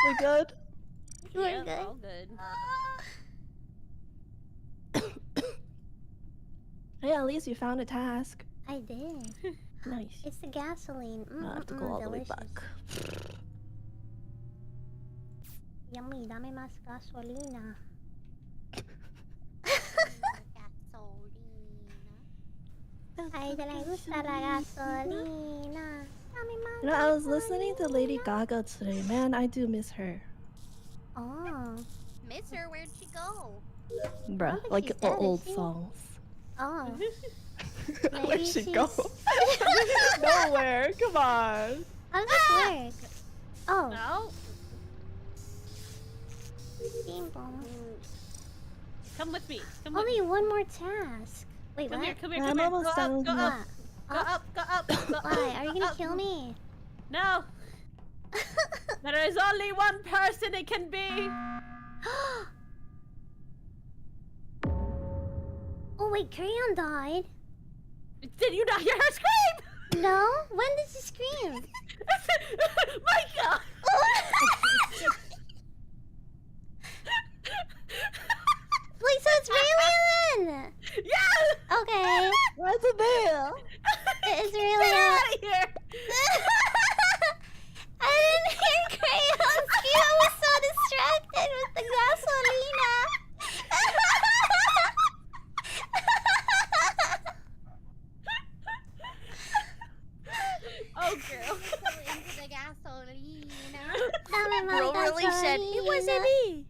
We good? You are Yeah, good. all good. Hey, at least you found a task. I did. Nice. It's the gasoline. I have to go all the way Delicious. back. Yummy, dame más gasolina. A ella le gusta la gasolina. Dame más You know, I was listening to Lady Gaga today. Man, I do miss her. Oh. Miss her, where'd she go? Bruh, think like she's dead, is old she? songs. Oh. Where'd Maybe she go? she's- Nowhere, come on. How does this work? Oh. No? Steamboat. Come with me. Come with Only me. one more task. Wait, Come what? here, come here, I'm come here. almost Go done up, with go my- up, What? go up, go up, go Why? Are you gonna up. kill me? No. There is only one person it can be. Oh wait, Crayon died. Did you not hear her scream? No? When did she scream? Maika! Wait, so it's Raylan then? Yes! Okay. What's the deal? It's Get really out of here! I didn't hear Crayon scream. I was so distracted with the gasolina. Oh, girl. So into the gas Dame Bro really said, gasolina. it wasn't me.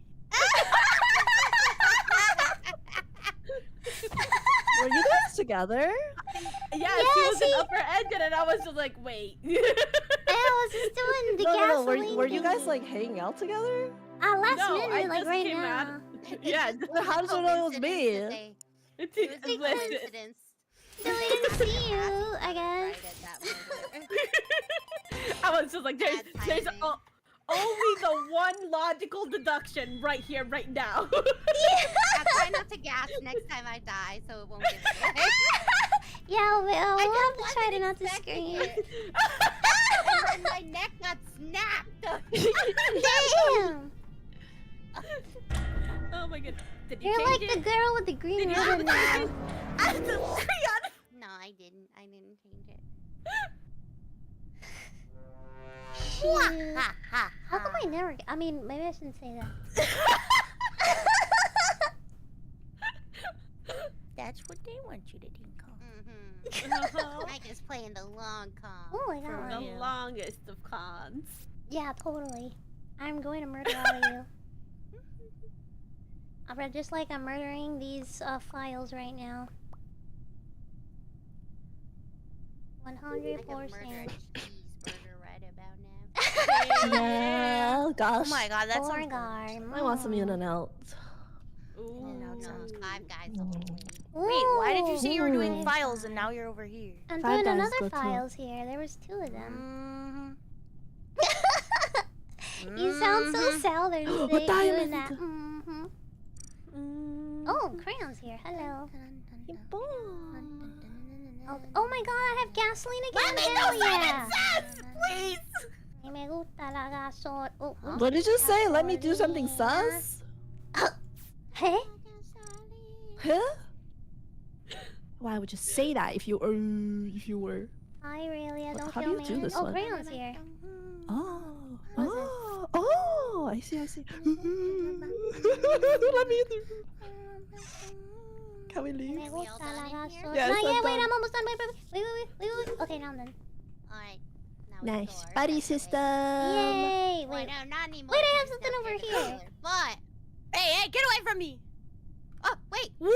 Were you guys together? Yeah, Yeah, she was she- an upper engine, and I was just like, wait. I was just doing the No. gasoline. Were you guys thingy. like hanging out together? Last No, minute, I like just right came now. out. Yeah, Then how did you know it was me? It was a listen. coincidence. So we didn't see you, I guess. I was just like, there's Bad timing. only the one logical deduction right here, right now. I'll try not to gas next time I die, so it won't give it away. Yeah, we'll have to wasn't try to not to expecting scream. it. And then my neck got snapped. Damn! Oh my god. Did you You're change like the it? girl with the green Did you ribbon now. No, I didn't. I didn't change it. Shoot. Ha ha. How come I never? I mean, maybe I shouldn't say that. That's what they want you to think of. I just playing the long con. Oh, I got For the one. longest of cons. Yeah, totally. I'm going to murder all of you. Just like I'm murdering these files right now. I could 100%. murder a cheeseburger right about now. Yeah, gosh. Oh my god, that's Borgar. I want some in and out. Ooh. No, sounds Five Guys only. Wait, why did you say you were doing Five files and now you're over here? I'm Five doing Guys, go another to. files here. There was 2 of them. Mm-hmm. You sound so southern today doing diamond. that. Mm-hmm. Oh, Crayon's here. Hello. Oh my god, I have gasoline again. Hell yeah. Please! Ay, me gusta la gasol. Oh, What did you say? Let me do something sus? Hey? Huh? Why would you say that if you were? Hi, Aurelia. Don't How do kill you do me. this Oh, one? Crayon's here. Oh, I see. Let me in. Can we leave? Me We all gusta done la in here? gasol. Yes, Not I'm yet. Wait, done. I'm almost done. Wait. Okay, now I'm done. Alright. Now we Nice, score. buddy That's great. system. Yay! Well, Wait. no, not anymore. Wait, I have because something now over you're the here. killer. But, Hey, get away from me! oh, wait. What?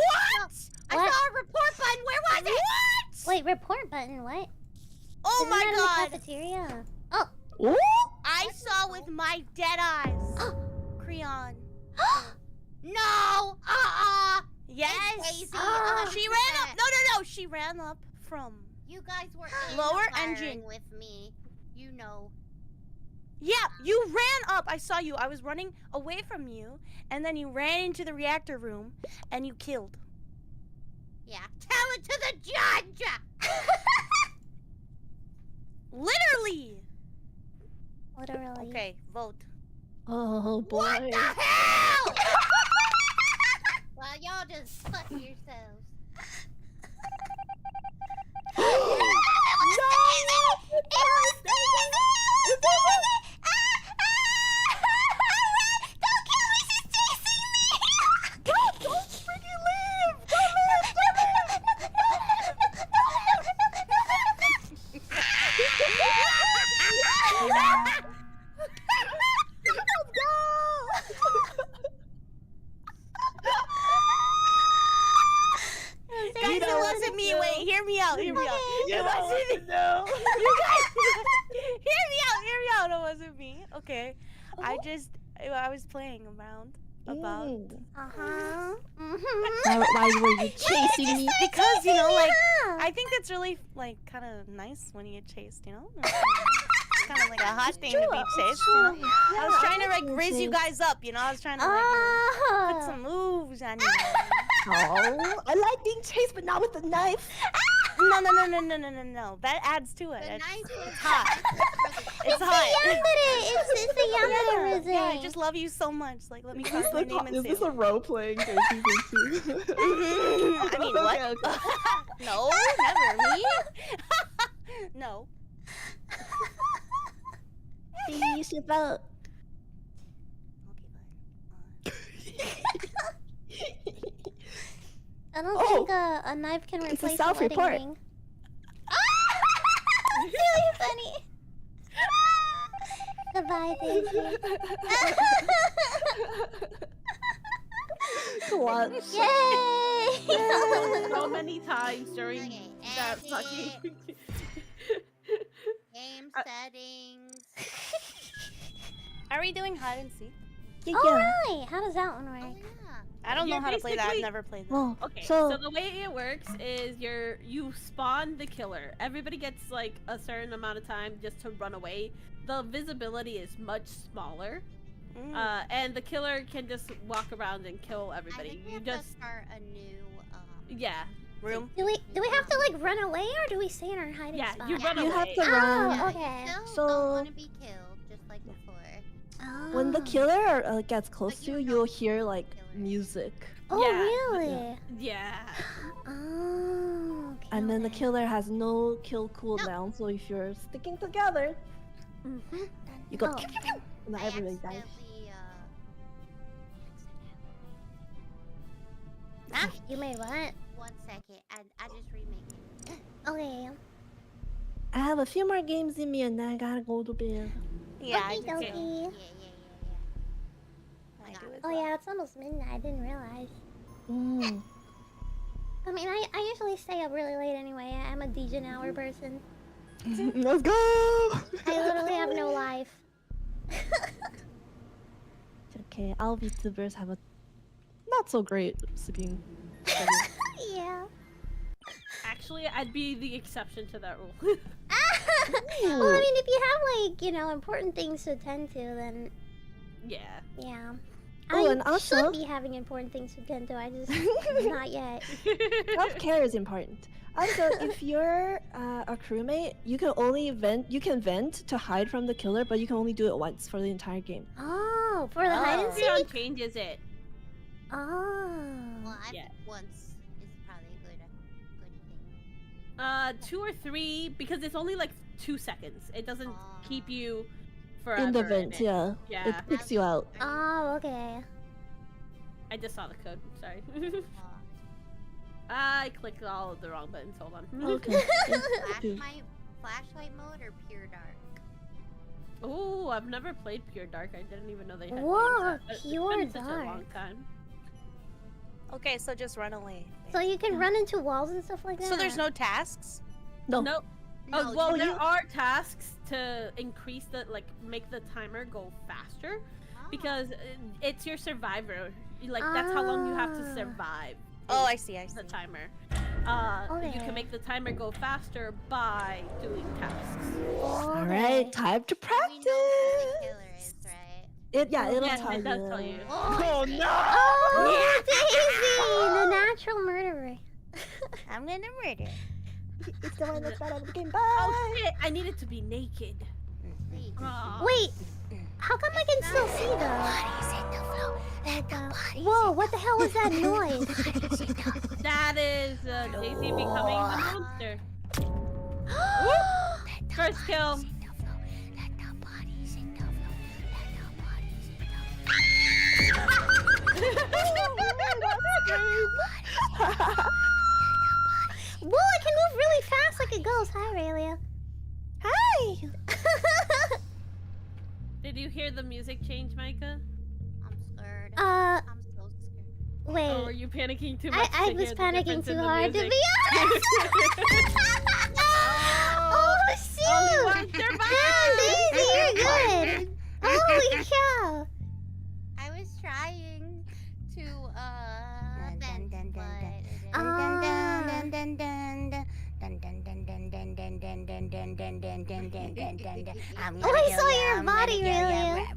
I What? saw a report button. Where was it? What? Wait, report button. What? Oh Isn't my that in the god! cafeteria? Oh. Ooh. I saw with my dead eyes. Creon. No! Yes. Daisy, She ran up. No. She ran up from. You guys were in Lower the firing engine. with me. You know. Yeah, you ran up. I saw you. I was running away from you, and then you ran into the reactor room, and you killed. Yeah. Tell it to the judge! Literally. Literally. Okay, vote. Oh boy. What the hell? Well, y'all just fuck yourselves. Guys, it wasn't me. Wait, hear me out. Hear me out. It wasn't me. No. You guys, hear me out. Hear me out. It wasn't me. Okay, I was playing around about Uh-huh. Why were you chasing me? because you know, like I think it's really like kind of nice when you get chased. You know, it's kind of like a hot thing to be chased. You know? I was trying to like raise you guys up. You know, I was trying to like put some moves on you. Oh, I like being chased, but not with a knife. No. That adds to it. The It's knife was hot. It's It's hot. the yandere Yeah, I just love you so much. Like, let me Is carve my name this into a role playing for season 2? I mean, what? Okay. No, never me. No. You should vote. Okay, I don't Oh, think a knife can it's a replace a wedding self-report. ring. It's really funny. Bye, Daisy. Clutch. Yay! So many times during Okay, that edit. fucking. Game settings. Are we doing hide and seek? Yeah, Oh, yeah. really? How does that one Oh work? yeah. I don't know You're how to play that. I've basically- never played that. Well, Okay, so so the way it works is you spawn the killer. Everybody gets like a certain amount of time just to run away. The visibility is much smaller, and the killer can just walk around and kill I everybody. think we You have just to start a new. yeah Room. Do we have to like run away or do we stay in our hiding yeah spot? you run You away. have to Oh, run. Yeah, okay. You still So- don't want to be killed, just like before. When the Oh. killer gets close Like, to you you, know you'll the hear like killer. music, Oh, Yeah. really? Yeah. Oh, okay. and then the okay. killer has no kill cooldown. So if you're sticking together, Mhm. you go, Oh. and then I everybody dies. accidentally, You made what? 1 second. I just remade it. Okay. I have a few more games in me, and then I gotta go to bed. Yeah, I Okie do Okay. too. dokie. I do as Oh well. yeah, it's almost midnight. I didn't realize. Mm. I mean, I usually stay up really late anyway. I'm a DJ hour person. Let's go. I literally have no life. Okay, all VTubers have a not so great sleeping schedule. Yeah. Actually, I'd be the exception to that rule. Well, I mean, if you have like important things to attend to, then yeah. yeah. Oh, I and also- should be having important things to attend to. I just not yet. Self-care is important. Also, if you're a crewmate, you can only vent. You can vent to hide from the killer, but you can only do it once for the entire game. Oh, for the hide and Oh. seek. Patreon changes it. Oh. Well, I Yeah. think once is probably a good thing. 2 or 3 because it's only like 2 seconds. It doesn't keep you forever. In the in vent, it. yeah. Yeah. It picks you out. Oh, okay. I just saw the code. Sorry. Aw. I clicked all of the wrong buttons. Hold on. Okay. Flashlight mode or pure dark? Oh, I've never played Pure Dark. I didn't even know they had Whoa, games. It's Pure been such a long Dark. time. Okay, so just run away. So you can run into walls and stuff like that. So there's no tasks? No. Nope. No, Oh, well, you- there are tasks to increase the make the timer go faster because it's your survivor. Like that's how long you have to Ah. survive. Oh, I see, I see. The timer. You Okay. can make the timer go faster by doing tasks. All right, time to We know who the practice. killer is, right? It'll Yes, tell it you. does tell you. Oh no! Oh, Daisy, the natural murderer. I'm gonna murder. It's the one that's bad at the game. Bye. Oh shit! I needed to be naked. Wait. Aw. Wait, how come I can still see though? Whoa, what the hell was that noise? That is Daisy becoming the monster. First kill. Whoa, I can move really fast like a ghost. Hi, Aurelia. Hi. Did you hear the music change, Maika? I'm scared. Uh, I'm so scared. wait. Or were you panicking too much? I to was hear the panicking difference in too the hard to music? be honest. Oh shoot! one survived. Damn, Daisy, you're good. Holy cow! I was trying to vent, but Oh, I saw your body, Aurelia.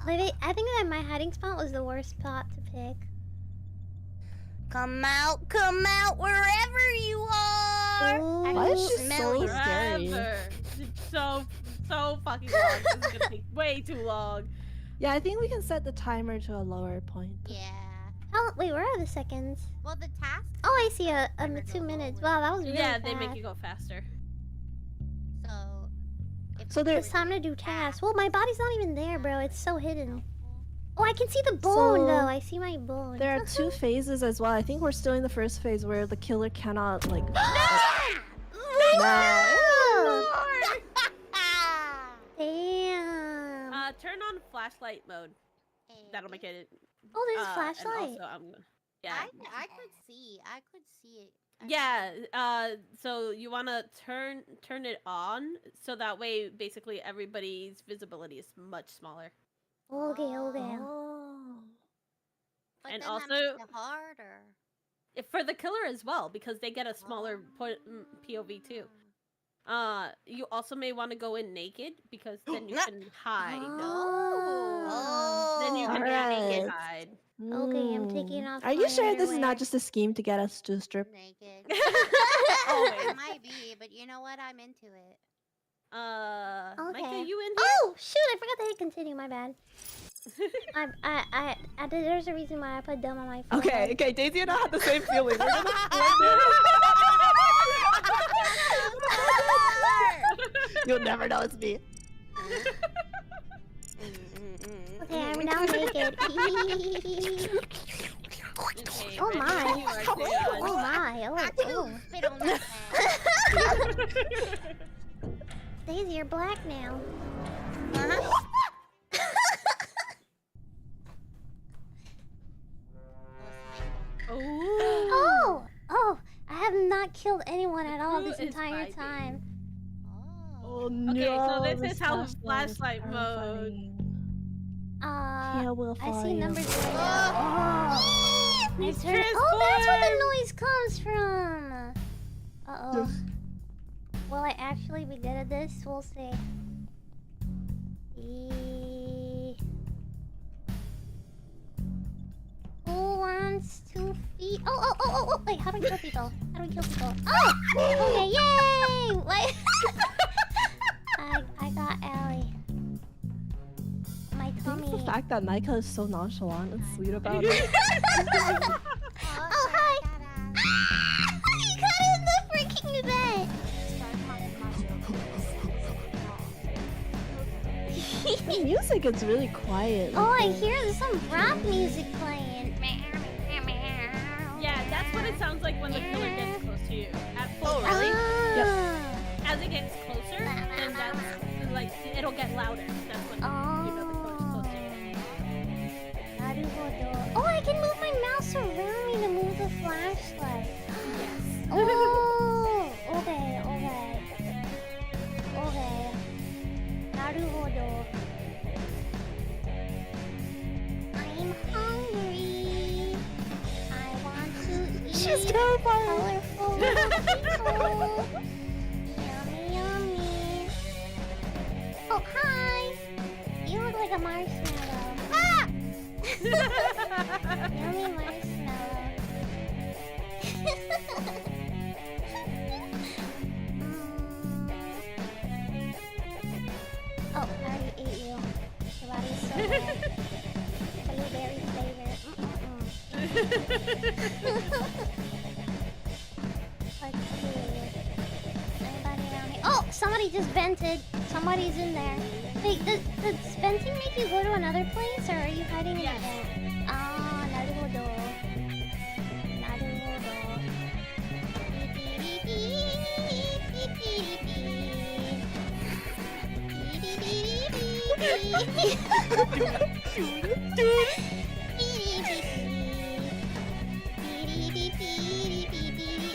Maybe I think that my hiding spot was the worst spot to pick. Come out, wherever you are. Ooh. Why is she Smell so you. scary? Forever. It's so fucking long. This is gonna take way too long. Yeah, I think we can set the timer to a lower point. yeah. Oh, wait, where are the seconds? Well, the task. Oh, I see a Timer 2 go minutes. lower. Wow, that was really Yeah, fast. they make you go faster. So. If So there's- It's time to do tasks. Well, my body's not even there, bro. It's so hidden. Oh, I can see the bone, So, though. I see my bone. There are 2 phases as well. I think we're still in the first phase where the killer cannot like. No! flashlight mode. That'll make it. Oh, there's a And flashlight. also, yeah. I could see. I could see it. Yeah. So you wanna turn it on so that way basically everybody's visibility is much smaller. Okay, okay. Oh. But And then also- that makes it harder. For the killer as well, because they get a smaller POV too. You also may want to go in naked because then you can hide. Oh. Then you can naked Alright. hide. Okay, I'm taking off Are you my sure this is underwear. not just a scheme to get us to strip? Naked. Always. It might be, but you know what? I'm into it. Okay. Micah, you in here? Oh shoot! I forgot to hit continue. My bad. There's a reason why I put dumb on my phone. Okay, Daisy and I had the same feeling. We're gonna You'll never know it's me. Okay, I'm now naked. Okay, Oh ready? my. You are down. Oh my. Oh. Spit on that man. Daisy, you're black now. Oh. Oh. I have not killed anyone at all Who this is entire vibing? time. Oh no. Okay, so this this is how flashlight is flashlight mode. terrifying. Yeah, we'll I follow see you. numbers right now. Oh. He's I heard- oh, that's where transformed. the noise comes from. Uh-oh. Will I actually be good at this? We'll see. Who wants to feed? Oh! Wait, how do we kill people? How do we kill people? Oh! Okay, yay! Wait. I got Allie. My I think tummy. the fact that Maika is so nonchalant and sweet about it. Oh, hi! You got in the freaking bed! The music is really quiet. Oh, I like the- hear some rap music playing. Yeah, that's what it sounds like when the killer gets close to you. At full Oh, really? Ah. As it gets closer, then that's like it'll get louder. That's when you know the killer's close to you. Naruhodo. Oh, I can move my mouse around me to move the flashlight. Yes. Oh, okay. Naruhodo. I'm hungry. I want to eat. She's terrifying. Colorful little people. Yummy. Oh, hi. You look like a marshmallow. Ah! Yummy marshmallow. Oh, I already ate you. Your body's so red. Blueberry flavor. Let's see. Anybody around here? Oh, somebody just vented. Somebody's in there. Wait, does venting make you go to another place, or are you hiding in Yes. there? Ah, naruhodo.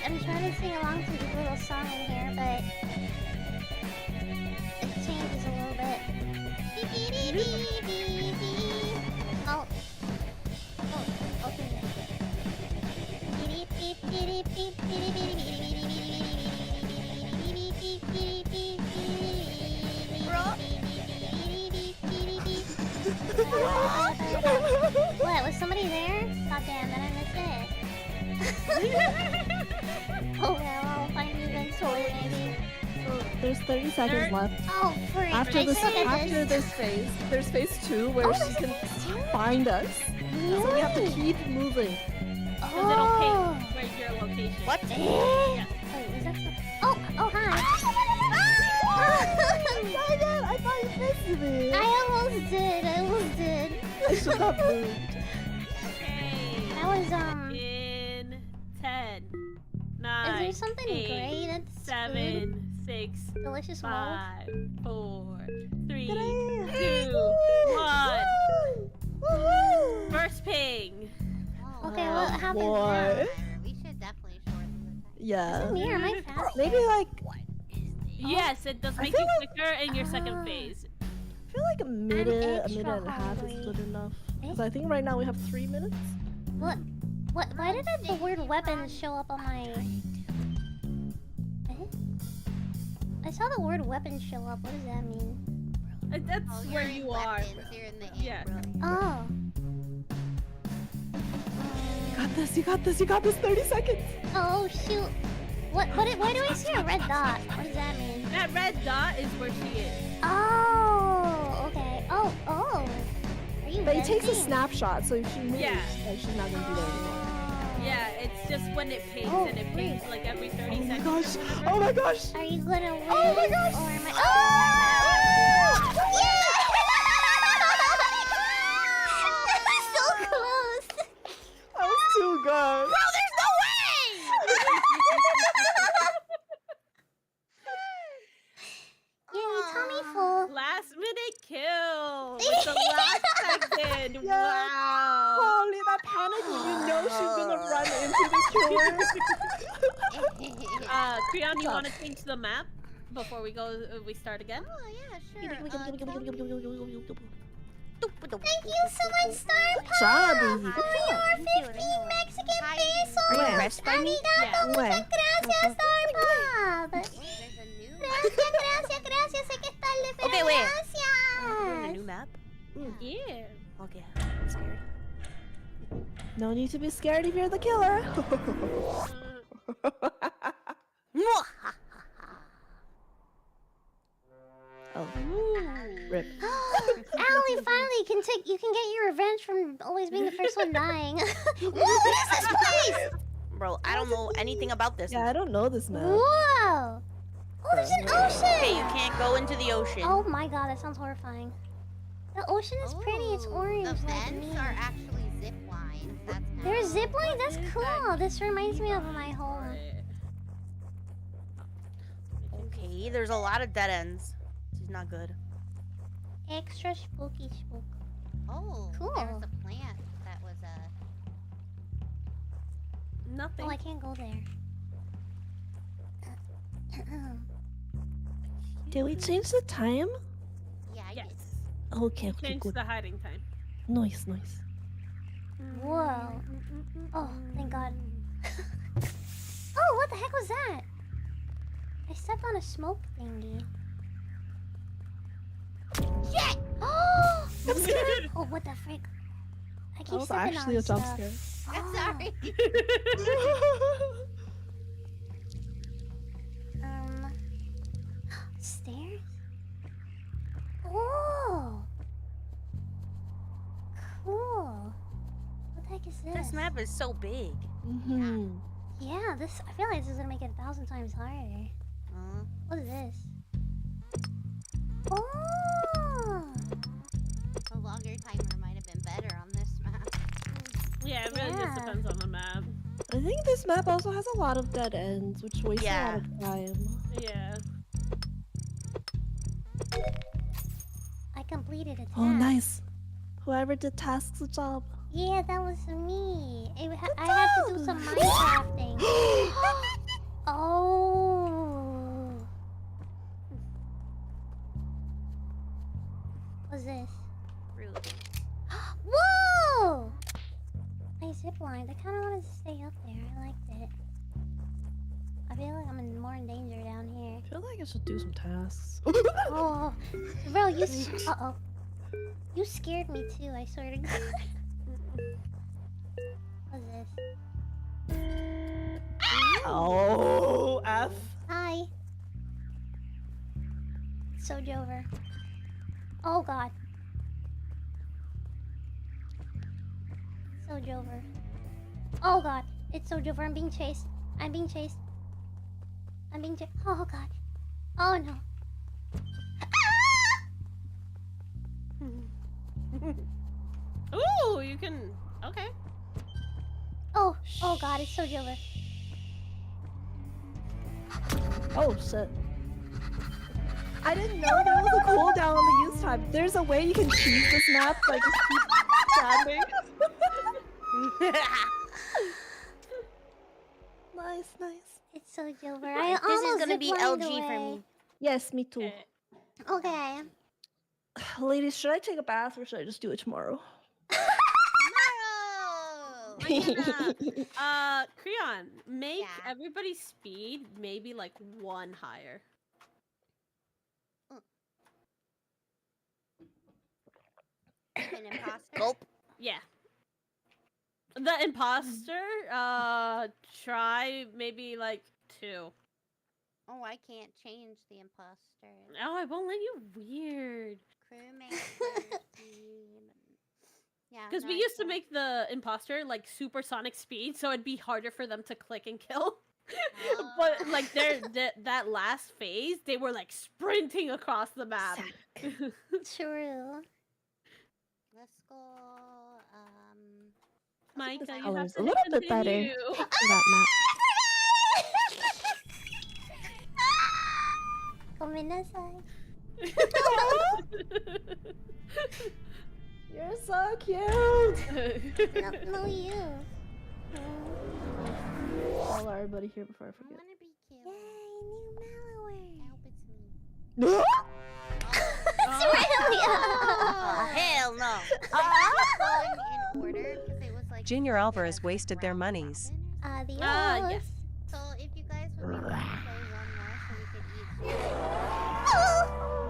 I'm trying to sing along to the little song in here, but it changes a little bit. Oh. Oh, open What, was somebody there? God damn, did I miss it? Oh well, I'll find you eventually, maybe. So there's 30 seconds left. Oh, freak. After I this, suck at after this phase, there's phase 2 where Oh, she there's a can phase two? find us. So we have to Really? keep moving. Because it'll ping where your location. What? Eh? Wait, was that some... Oh, hi. I thought you missed me. I almost did. I should have moved. Okay. That was, In 10, Is 9, there something 8, great at 7, 6, Delicious wolf. 5, 4, 3, Hooray! 2, 1. First ping. Oh, Okay, what happens boy. now? We should definitely shorten the time. Yeah. Me or am I fast? Maybe like Yes, it does I make feel you like- quicker in your Ah. second phase. I feel like a minute and a half hungry. is good enough. Because I think right now we have 3 minutes. What? Why did the word weapons show up on my... Eh? I saw the word weapons show up. What does that mean? That's Oh, where you're in you are. weapons, You're in the Yeah. Ambrose. Oh. You got this, you got this, you got this. 30 seconds. Oh, shoot. Why do I see a red dot? What does that mean? That red dot is where she is. Oh, okay. Oh. Are you But it takes a venting? snapshot, so if she moves, Yeah. like, she's not gonna be there anymore. Yeah, it's just when it pings, Oh, and it pings like every 30 Oh my seconds. gosh! or whatever. Oh my gosh! Are you gonna win? Oh my gosh! Or am I... Yeah! So close! That was too good. Bro, there's no way! Yay, tummy full. Last minute kill with the last second. Yeah. Wow. Holy, that panic! You know she's gonna run into the killer. Creon, you want to change the map before we start again? Oh, yeah, sure. Thank you so much, Star Job, Pop, baby. for Good your job. 15 Mexican Hi. pesos. Are you impressed by me? Arigato, Yeah. muchas gracias, Star Pop. There's a new Gracias, sé que es tarde, pero Okay, wait. gracias. A new map? Yeah. Okay, I'm scared. No need to be scared if you're the killer. Oh, rip. Allie, finally, you can get your revenge from always being the first one dying. Whoa, what is this place? Bro, I don't know anything about this. Yeah, I don't know this map. Whoa! Oh, there's an ocean! Okay, you can't go into the ocean. Oh my god, that sounds horrifying. The ocean is pretty, it's orange The like vents me. are actually zip lines. That's There's zip lines? That's cool. This reminds me of my home. Okay, there's a lot of dead ends. This is not good. Extra spooky spook. Oh, Cool. there was a plant that was Nothing. Oh, I can't go there. Did we change the time? yeah, I Yes. did. Okay, okay, Change good. the hiding time. Nice, nice. Whoa. Oh, thank god. Oh, what the heck was that? I stepped on a smoke thingy. Shit! Oh! I'm scared. Oh, what the frick? I keep That was stepping actually on a jump stuff. scare. I'm Oh. sorry. Stairs? Oh! Cool. What the heck is this? This map is so big. Mm-hmm. Yeah, I feel like this is gonna make it 1,000 times harder. What is this? Oh! A longer timer might have been better on this map. Yeah, it really just Yeah. depends on the map. I think this map also has a lot of dead ends, which wastes a lot of time. Yeah. I completed a task. Oh, nice. Whoever did tasks, good job. Yeah, that was me. I had to do some Minecrafting. Oh. What's this? Rude. Whoa! I ziplined. I kind of wanted to stay up there. I liked it. I feel like I'm more in danger down here. I feel like I should do some tasks. Oh, bro, uh-oh. You scared me too, I swear to God. What's this? Oh, F. Hi. Sojover. Oh god. Sojover. Oh god. It's Sojover. I'm being chased. I'm being chased. I'm being chased. Oh god. Oh no. Ooh, you can. Okay. Oh god, it's Sojover. Oh, shit. I didn't know there was a cooldown on the use time. There's a way you can cheese this map by just keep standing. Nice, nice. It's so Gilbert. I This almost is gonna be ziplined LG for away. me. Yes, me too. Okay. Okay. Ladies, should I take a bath or should I just do it tomorrow? Tomorrow! Creon, make Yeah. everybody's speed maybe like 1 higher. An imposter? Gulp. Yeah. The imposter, try maybe like 2. Oh, I can't change the imposter. Oh, I won't let you. Weird. Crewmate speed. Yeah. Because no, we I used to can't. make the imposter like supersonic speed, so it'd be harder for them to click and kill. But like that last phase, they were like sprinting across the map. True. Let's go. Maika, you have Colors to a little bit better continue. for that map. Gomenasai. You're so cute. No, you. Follow everybody here before I I forget. want to be Yay, killed. new Mallower. I hope it's me. Oh, hell no. I was going in order because it was like. Junior Alvarez like wasted their round monies. robin or Adios. yes. So if you guys would be willing to play one more so we could each.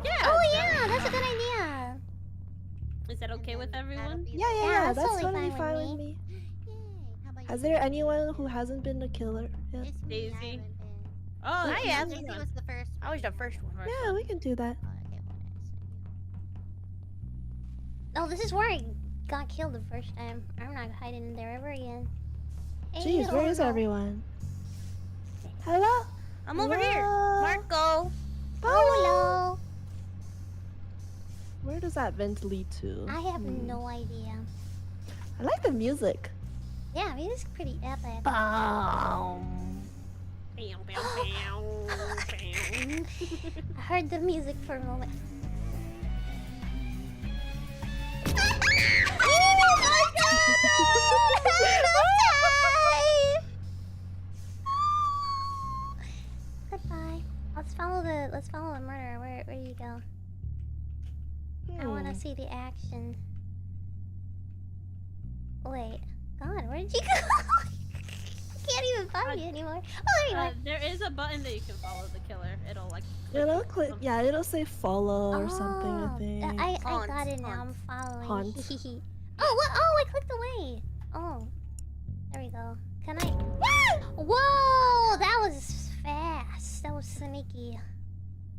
Yeah. Oh yeah, that's a good idea. Is that okay with everyone? Yeah, that's that's totally totally fine fine with with me. Yay! How about Has you? there anyone who hasn't been a killer yet? It's me, I Daisy? haven't been. Oh, I No, am. Daisy was the first. I was the first one. Yeah, we can do that. Oh, okay, well, Oh, this is where I got killed the first time. I'm not hiding in there ever again. Jeez, where is everyone? Hello? I'm over here. Hello? Marco. Hello. Where does that vent lead to? I have no idea. I like the music. Yeah, it is pretty epic. Boom. Bow, bow, bow, bow. I heard the music for a moment. Oh my god! Goodbye. Let's follow the murderer. Where do you go? I want to see the action. Wait, God, where did you go? I can't even find you anymore. Oh, there you are. There is a button that you can follow the killer. It'll like. It'll click. Yeah, it'll say follow or something. I think. I got Haunt, it now. I'm following. Haunt. Oh, what? Oh, I clicked away. Oh, there we go. Can I? Whoa, that was fast. That was sneaky.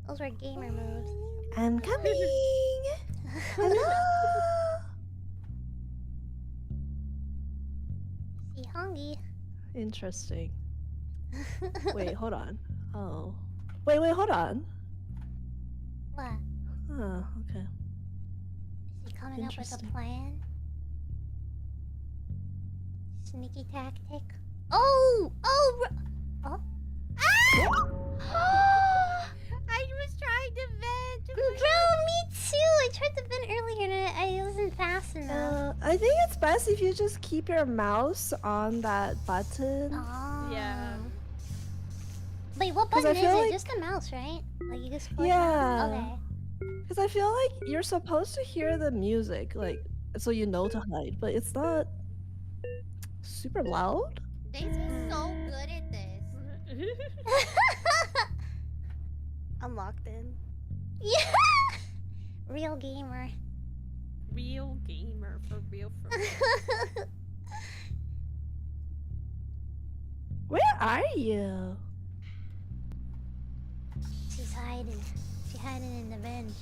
Those were gamer moves. I'm coming. Hello. See, Hongi. Interesting. Wait, hold on. Oh. Wait, hold on. What? Oh, okay. Is he coming up with a Interesting. plan? Sneaky tactic. Oh! Oh! Oh! Ah! I was trying to vent. Bro, me too! I tried to vent earlier and I wasn't fast enough. I think it's best if you just keep your mouse on that button. Oh. Yeah. Wait, what 'Cause I button is feel it? like- Just a mouse, right? Like you just push Yeah. Okay. Because I feel like you're supposed to hear the music, like, so you know to hide, but it's not super loud. Daisy's so good at this. I'm locked in. Yeah! Real gamer. Real gamer for real. Where are you? She's hiding. She's hiding in the bench.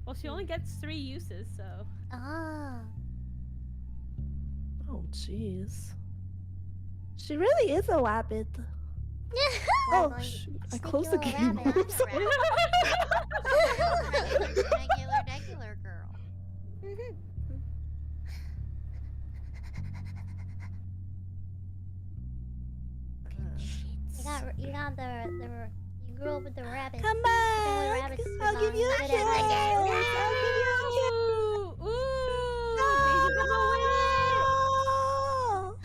Well, she only gets 3 uses, so. Oh. Oh, jeez. She really is a rabbit. Oh, shoot. I closed the Sneaky game. little rabbit. I'm sorry. regular girl. You got grew up with the rabbits. Come I back. think with rabbits is I'll give you a good kiss. at I'll it. give you a kiss. Ooh, Daisy's gonna win it.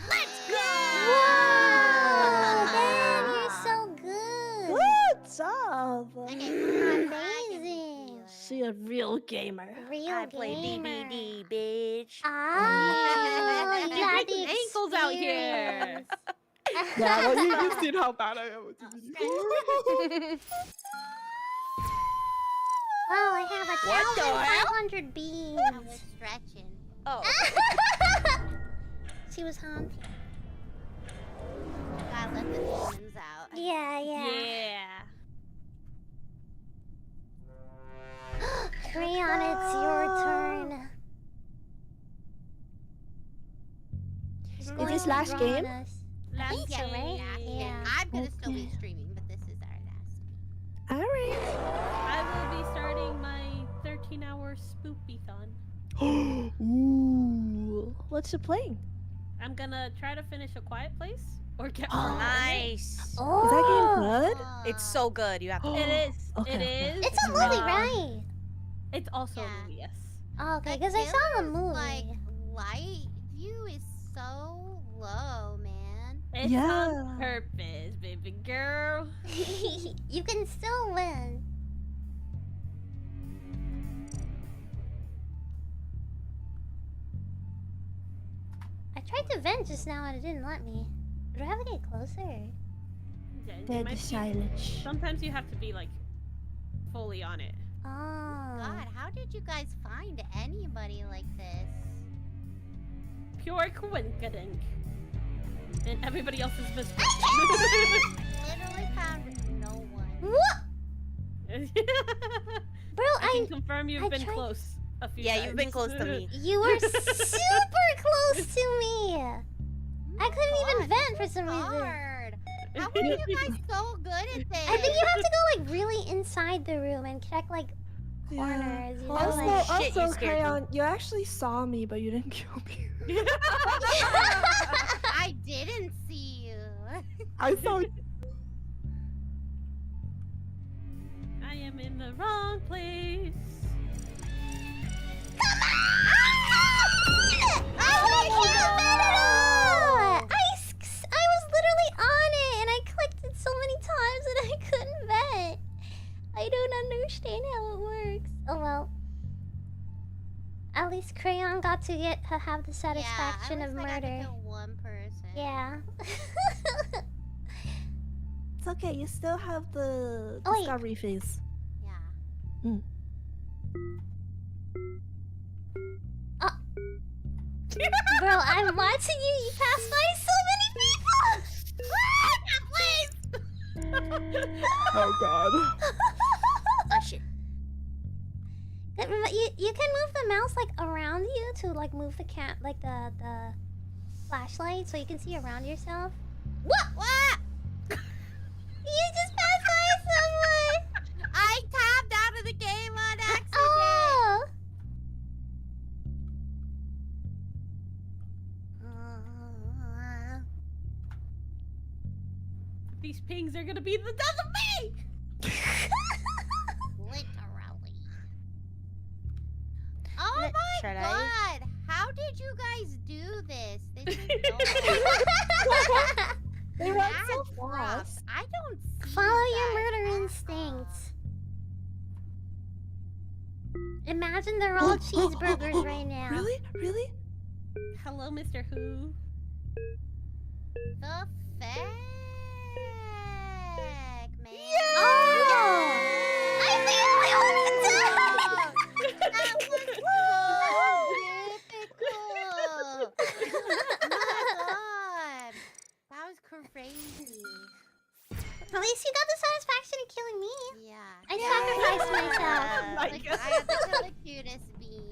Let's go! Whoa! Damn, you're so good. Good job. Amazing. She a real gamer. Real I play gamer. DBD, bitch. Oh, you got the Breaking ankles out here. experience. Yeah, well, you've seen how bad I am with DVD. Well, I have What the hell? 1,500 beans. I was stretching. Oh. She was haunting. Gotta let the demons out. Yeah. Yeah. Crayon, it's your turn. She's Is going this to last draw game? on us. I think so, so, right? right? Yeah. I'm gonna still be Okay. streaming, but this is our last. Alright. I will be starting my 13-hour spoopy-thon. Ooh. What's you playing? I'm gonna try to finish A Quiet Place or get Nice. Oh. Is that game good? It's so good. You have to. It is. Okay, It okay. is. It's a movie, right? It's also a Yeah. movie, yes. Oh, okay, The because I saw the killer's, movie. Like light view is so low, man. It's Yeah. on purpose, baby girl. You can still win. I tried to vent just now and it didn't let me. Do I have to get closer? Yeah, it Dead might be- silence. Sometimes you have to be like fully on it. Oh. God, how did you guys find anybody like this? Pure coincidence. And everybody else is misfortune. Literally found no one. What? Bro, I can I confirm you've I been tried- close a few Yeah, times. you've been close to me. you were super close to me. I couldn't even God, vent for some reason. Hard. How are you guys so good at this? I think you have to go like really inside the room and check like corners. You know, Also, like... Shit, you also, scared me. Crayon, you actually saw me, but you didn't kill me. I didn't see you. I saw you. I am in the wrong place. I was literally on it and I clicked it so many times and I couldn't vet. I don't understand how it works. Oh well. At least Crayon got to have the satisfaction yeah, of I got to murder. kill one person. Yeah. It's okay, you still have the Oh, wait. discovery phase. Yeah. Bro, I'm watching you. You pass by so many people. Oh god. Oh shit. You can move the mouse like around you to like move the the flashlight so you can see around yourself. What? What? You just passed by someone. I tabbed out of the game on accident. Oh. These pings are gonna be the death of me! Literally. Oh my Should I? god! How did you guys do this? This is no They run mad so drop. fast. I don't see Follow your that murder at all. instincts. Imagine they're all cheeseburgers right now. Really? Really? Hello, Mr. Who. The feck, man. Oh! I'm the only one who died! That was so difficult. My god. That was crazy. At least you got the satisfaction of killing me. Yeah. I sacrificed myself. Like, I had to kill the cutest bean.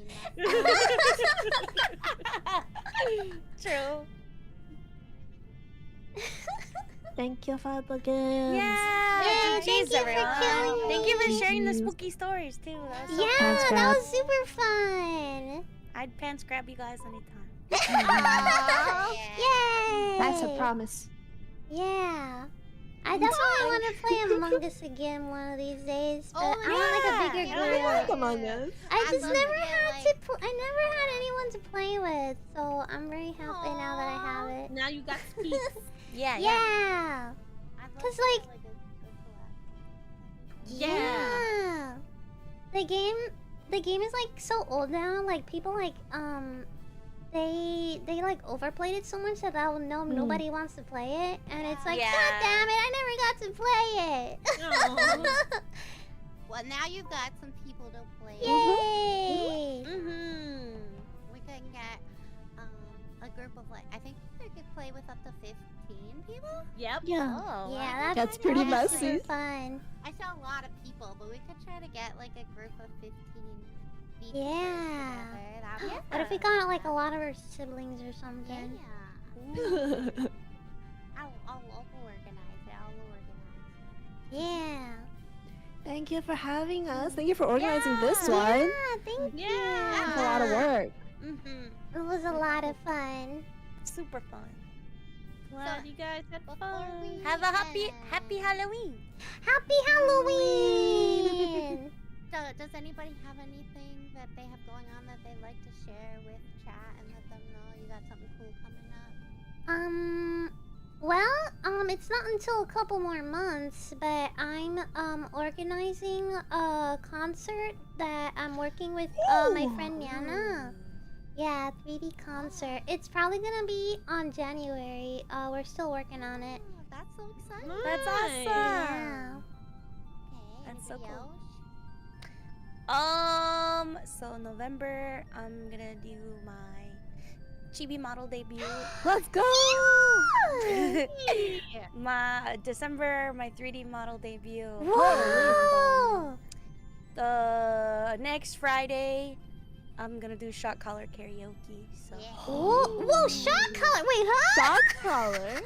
True. Thank you for the gift. Yeah. Yay, GG's, thank you for everyone. killing Thank you for me. sharing the GG's. spooky stories too. That was so Yeah, Pants that grab. was super fun. I'd pants grab you guys anytime. Aw, Yay! That's a promise. Yeah. I I definitely want to play Among Us again one of these days, but I want like a bigger yeah. group. I like Among Us. I just love never to get, had like- I never had anyone to play with, so I'm very happy now that I have it. Now you got speaks. Yeah, Yeah. I'd love 'Cause, to like- get, a collab. Yeah. The game is like so old now. Like people like they like overplayed it so much that nobody wants to play it, and it's like, Yeah. God damn it, I never got to play it. Well, now you've got some people to play. Yay! Mm-hmm. We can get a group of like, I think we could play with up to 15 people. Yep. Yeah. Oh, Yeah, That's pretty that's messy. super fun. I saw a lot of people, but we could try to get like a group of 15 VTubers Yeah. together. That'd be What if we fun. got like a lot of our siblings or something? Yeah. I'll organize it. Yeah. Thank you for having us. Thank you for organizing this one. Yeah, thank you. It's a lot of work. Mm-hmm. It was a lot of fun. Super fun. Glad you guys had Before fun. we Have a happy end, Halloween. Happy Halloween! Does anybody have anything that they have going on that they'd like to share with chat and let them know you got something cool coming up? It's not until a couple more months, but I'm organizing a concert that I'm working with my friend Yana. Yeah, 3D concert. It's probably gonna be on January. We're still working on it. Oh, that's so exciting. That's awesome. Yeah. Okay, That's so anybody cool. else? So November, I'm gonna do my chibi model debut. Let's go! My December, my 3D model debut. Whoa! The next Friday, I'm gonna do shot collar karaoke. So Yeah. Whoa! Shot color. Wait, huh? Shock color.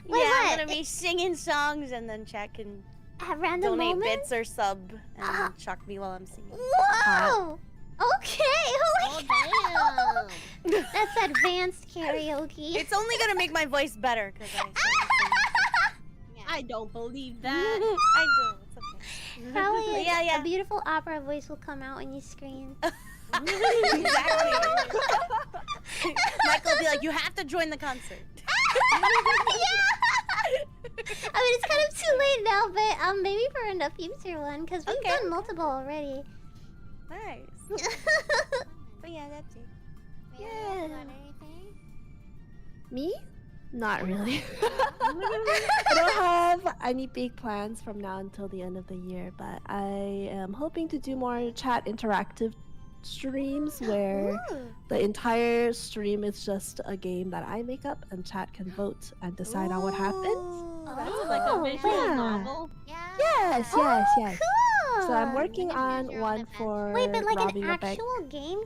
Wait, yeah, I'm what? gonna be singing songs and then chat can At random donate moments. bits or sub and then shock me while I'm singing. Whoa! Okay. Holy Oh, damn. That's advanced karaoke. It's only gonna make my voice better because I Yeah. I don't believe that. I do. It's okay. Probably But yeah, yeah. a beautiful opera voice will come out when you scream. Exactly. Michael will be like, you have to join the concert. I mean, it's kind of too late now, but maybe for in the future one, because we've Okay. done multiple already. Nice. But yeah, that's it. Yeah. Got anything? Me? Not really. I don't have any big plans from now until the end of the year, but I am hoping to do more chat interactive streams where the entire stream is just a game that I make up and chat can vote and decide on what happens. That's like a visual yeah. novel. Yeah. Yes, Oh, yes, yes. cool. So I'm working You can on choose your own one adventure. for Wait, but like robbing an a bank. actual game?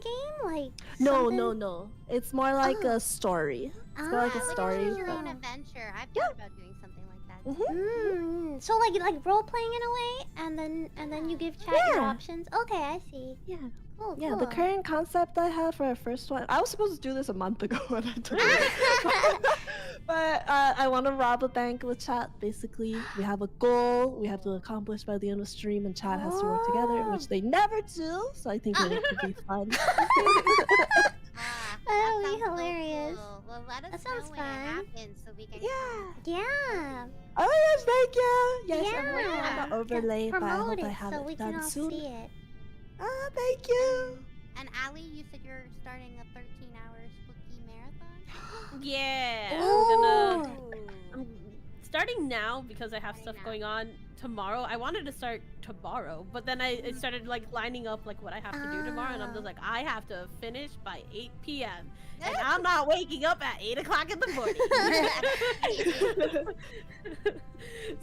Like No, something- no, no. It's more like a story. It's more like a Yeah, story. choose your but- own adventure. I've thought about doing something like that. Mhm. too. So like role playing in a way, and then you give chat your Yeah. options. Okay, I see. Yeah. Cool. Yeah, cool. the current concept I have for our first one, I was supposed to do this a month ago and I took it. But I want to rob a bank with chat. Basically, we have a goal we have to accomplish by the end of the stream, and chat has to work together, which they never do. So I think it could be fun. Ah, That'll be sounds so hilarious. cool. Well, let us That know sounds when fun. it happens so we can. Yeah. Yeah. Oh my gosh, thank you. Yes, I'm working on Yeah. the overlay, but I Promote hope it I have so it we can done all soon. see it. Ah, thank you. And Ali, you said you're starting a 13-hour spooky marathon. Yeah. Ooh. I'm starting now because I have stuff now. going on tomorrow. I wanted to start tomorrow, but then I started like lining up like what I have to do tomorrow, and I'm just like, I have to finish by 8 p.m. and I'm not waking up at 8 o'clock in the morning.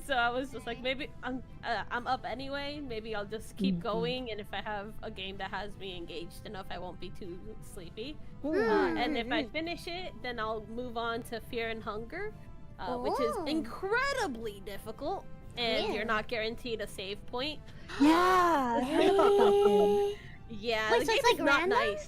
So I was just like, maybe I'm up anyway. Maybe I'll just keep Mhm. going, and if I have a game that has me engaged enough, I won't be too sleepy. Mm. And if I finish it, then I'll move on to Fear and Hunger, which is Oh. incredibly difficult, and Yeah. you're not guaranteed a save point. Yeah, I heard about that game. Yeah, Wait, the so game it's, like, is not random? nice.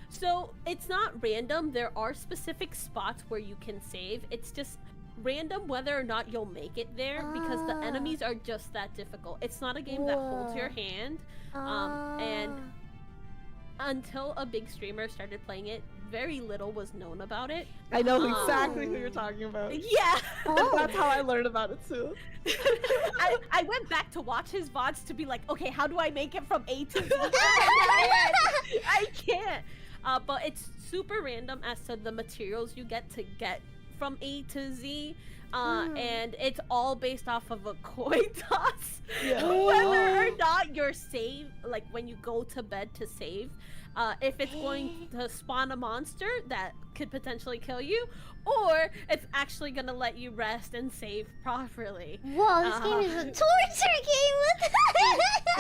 So it's not random. There are specific spots where you can save. It's just random whether or not you'll make it there because the enemies are just that difficult. It's not a game that holds your hand. And until a big streamer started playing it, very little was known about it. I know exactly who you're talking about. Yeah. That's how I learned about it too. I went back to watch his VODs to be like, okay, how do I make it from A to Z? I can't. But it's super random as to the materials you get from A to Z. And it's all based off of a coin toss. Yeah. Whether or not you're saved, like when you go to bed to save, if it's going to spawn a monster that could potentially kill you, or it's actually gonna let you rest and save properly. Whoa, this game is a torture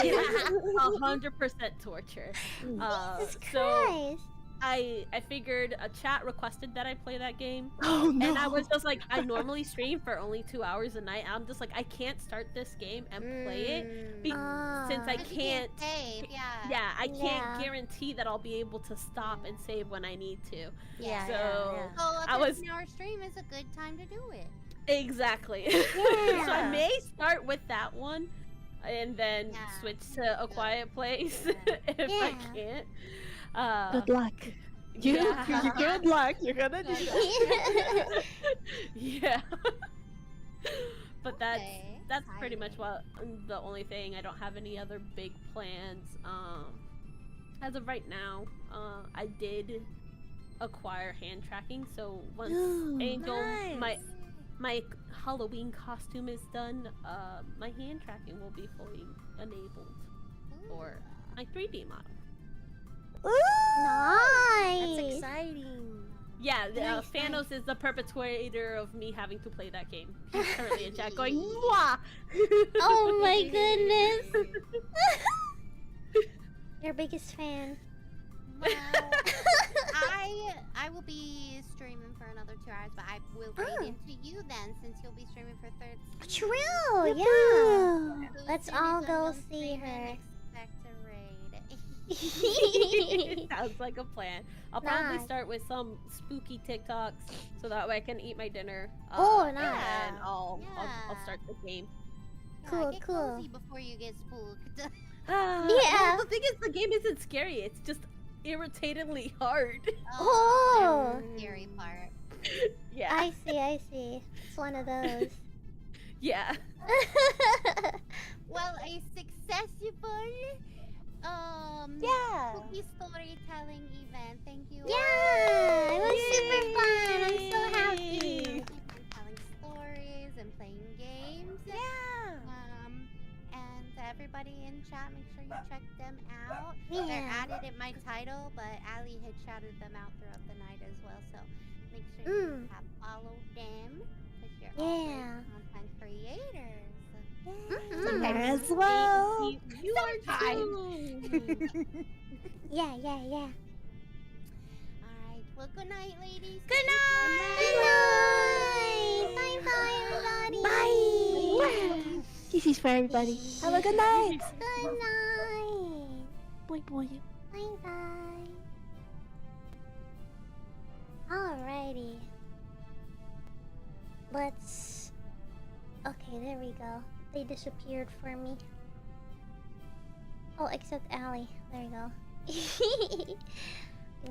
game. What the 100% torture. Jesus So Christ. I figured a chat requested that I play that game. Oh no. And I was just like, I normally stream for only 2 hours a night. I'm just like, I can't start this game and play it since I But you can't. save, yeah. Yeah, I can't Yeah. guarantee that I'll be able to stop and save when I need to. Yeah. So So a I was 13-hour stream is a good time to do it. exactly. So I Yeah. may start with that one, and then Yeah. switch to A Quiet Place if I Yeah. can't. Good luck. Yeah. Good luck. You're gonna do that. Yeah. But Okay, that's pretty much exciting. the only thing. I don't have any other big plans. As of right now, I did acquire hand tracking, so once Ooh, Angel nice. my Halloween costume is done, my hand tracking will be fully enabled for my 3D model. Nice. That's exciting. Yeah, Nice, Thanos is the perpetrator of me having to play that game. He's currently in chat going, "Mwah!" Oh my goodness. Your biggest fan. Well, I will be streaming for another 2 hours, but I will raid into you then, since you'll be streaming for third. True, yeah. So as Let's soon as all I'm go done see streaming, her. Expect a raid. Sounds like a plan. I'll probably Nice. start with some spooky TikToks so that way I can eat my dinner. Oh, And nice. then I'll Yeah. start the game. Yeah, Cool, get cool. cozy before you get spooked. Yeah. Well, the thing is, the game isn't scary. It's just irritatingly hard. Oh. That's the scary part. Yeah. I see. It's one of those. Yeah. Well, a successful Yeah. spooky storytelling event. Thank you. Yeah, it was super fun. I'm so happy. You've been telling stories and playing games. Yeah. And to everybody in chat, make sure you check them out. Yeah. They're added in my title, but Ali had shouted them out throughout the night as well. So make sure you have followed them because you're all Yeah. great content creators. As well. You are too. Yeah. All right. Well, good night, ladies. Good night. Good night. Bye, everybody. Bye. This is for everybody. Have a good night. Good night. Boy, boy. Bye bye. Alrighty. Let's. Okay, there we go. They disappeared for me. Oh, except Allie. There you go.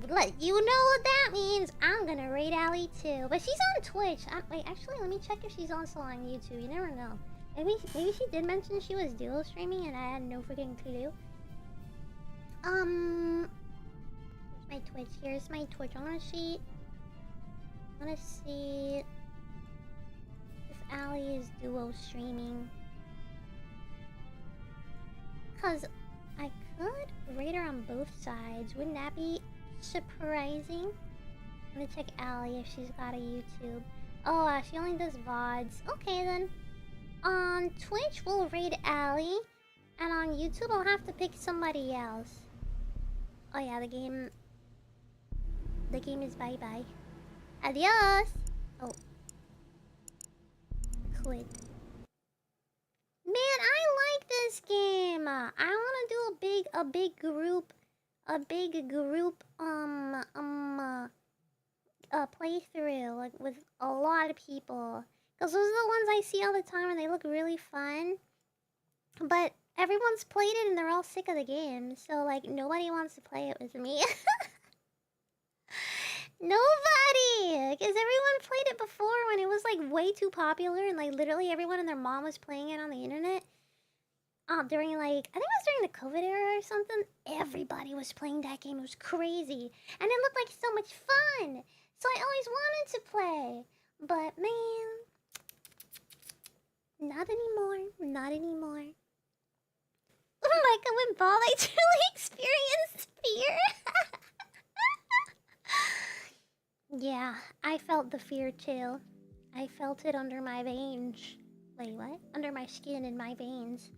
Let you know what that means. I'm gonna raid Allie too. But she's on Twitch. Wait, actually, let me check if she's also on YouTube. You never know. Maybe she did mention she was duo streaming and I had no freaking clue. Where's my Twitch? Here's my Twitch. I wanna see if Allie is duo streaming. Cause I could rate her on both sides. Wouldn't that be surprising? I'm gonna check Allie if she's got a YouTube. Oh, she only does VODs. Okay then. On Twitch, we'll raid Allie. And on YouTube, I'll have to pick somebody else. Oh yeah, the game is bye-bye. Adios! Oh. Quit. Man, I like this game. I want to do a big group playthrough, like with a lot of people. Those are the ones I see all the time and they look really fun. But everyone's played it and they're all sick of the game. So, like, nobody wants to play it with me. Nobody! Because everyone played it before when it was, like, way too popular. And, like, literally everyone and their mom was playing it on the internet. During, like, I think it was during the COVID era or something. Everybody was playing that game. It was crazy. And it looked like so much fun. So I always wanted to play. But, man... Not anymore. Not anymore. Maika went bald. I truly experienced fear. Yeah, I felt the fear too. I felt it under my veins. Wait, what? Under my skin and my veins.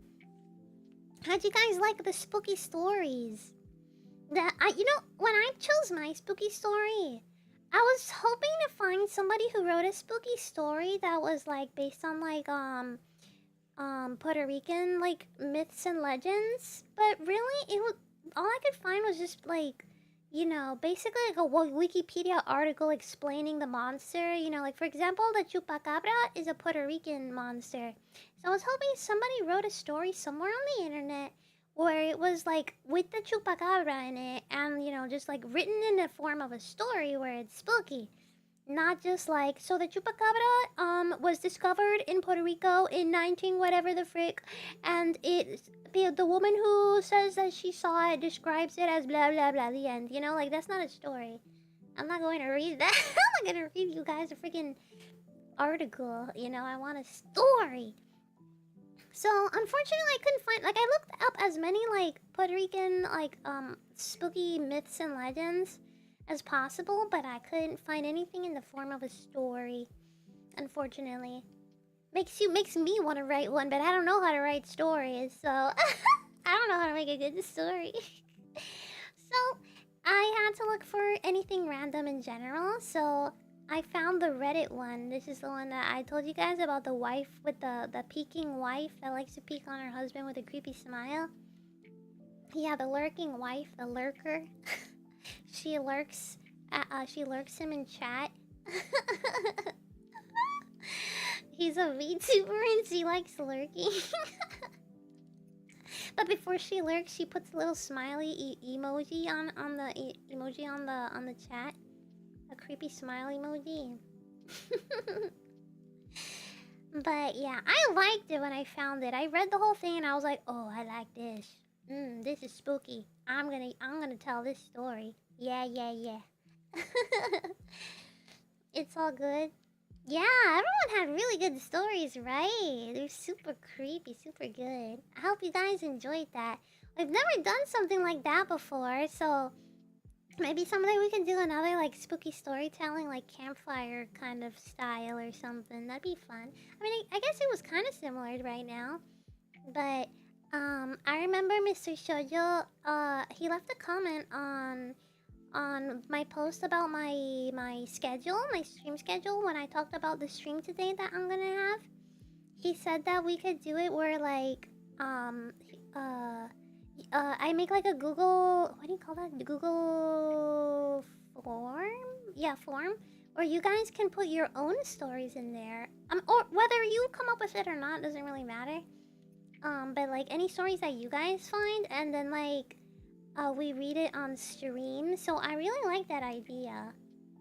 How'd you guys like the spooky stories? You know, when I chose my spooky story, I was hoping to find somebody who wrote a spooky story that was like based on like Puerto Rican like myths and legends, but really it was all I could find was just like, you know, basically like a Wikipedia article explaining the monster. You know, like for example, the chupacabra is a Puerto Rican monster. So I was hoping somebody wrote a story somewhere on the internet where it was like with the chupacabra in it, and you know, just like written in the form of a story where it's spooky. Not just like, so the chupacabra was discovered in Puerto Rico in 19 whatever the frick, and the woman who says that she saw it describes it as blah blah blah, the end. You know, like that's not a story. I'm not going to read that. I'm not going to read you guys a freaking article. You know, I want a story. So unfortunately I couldn't find, like I looked up as many like Puerto Rican like spooky myths and legends as possible, but I couldn't find anything in the form of a story, unfortunately. Makes me want to write one, but I don't know how to write stories, so I don't know how to make a good story. So I had to look for anything random in general, so I found the Reddit one. This is the one that I told you guys about, the wife with the peeking wife that likes to peek on her husband with a creepy smile. Yeah, the lurking wife, the lurker. She lurks him in chat. He's a VTuber and she likes lurking. But before she lurks, she puts a little smiley emoji on the chat. A creepy smile emoji. But yeah, I liked it when I found it. I read the whole thing and I was like, oh, I like this. This is spooky. I'm gonna tell this story. Yeah. It's all good. Yeah, everyone had really good stories, right? They're super creepy, super good. I hope you guys enjoyed that. We've never done something like that before, so maybe someday we can do another like spooky storytelling, like campfire kind of style or something. That'd be fun. I mean, I guess it was kind of similar right now, but I remember Mr. Shoujo, he left a comment on my post about my schedule, my stream schedule, when I talked about the stream today that I'm gonna have. He said that we could do it where like I make like a Google, what do you call that? Google form? Yeah, form. Or you guys can put your own stories in there. Or whether you come up with it or not doesn't really matter. But like any stories that you guys find, and then like we read it on stream. So I really like that idea.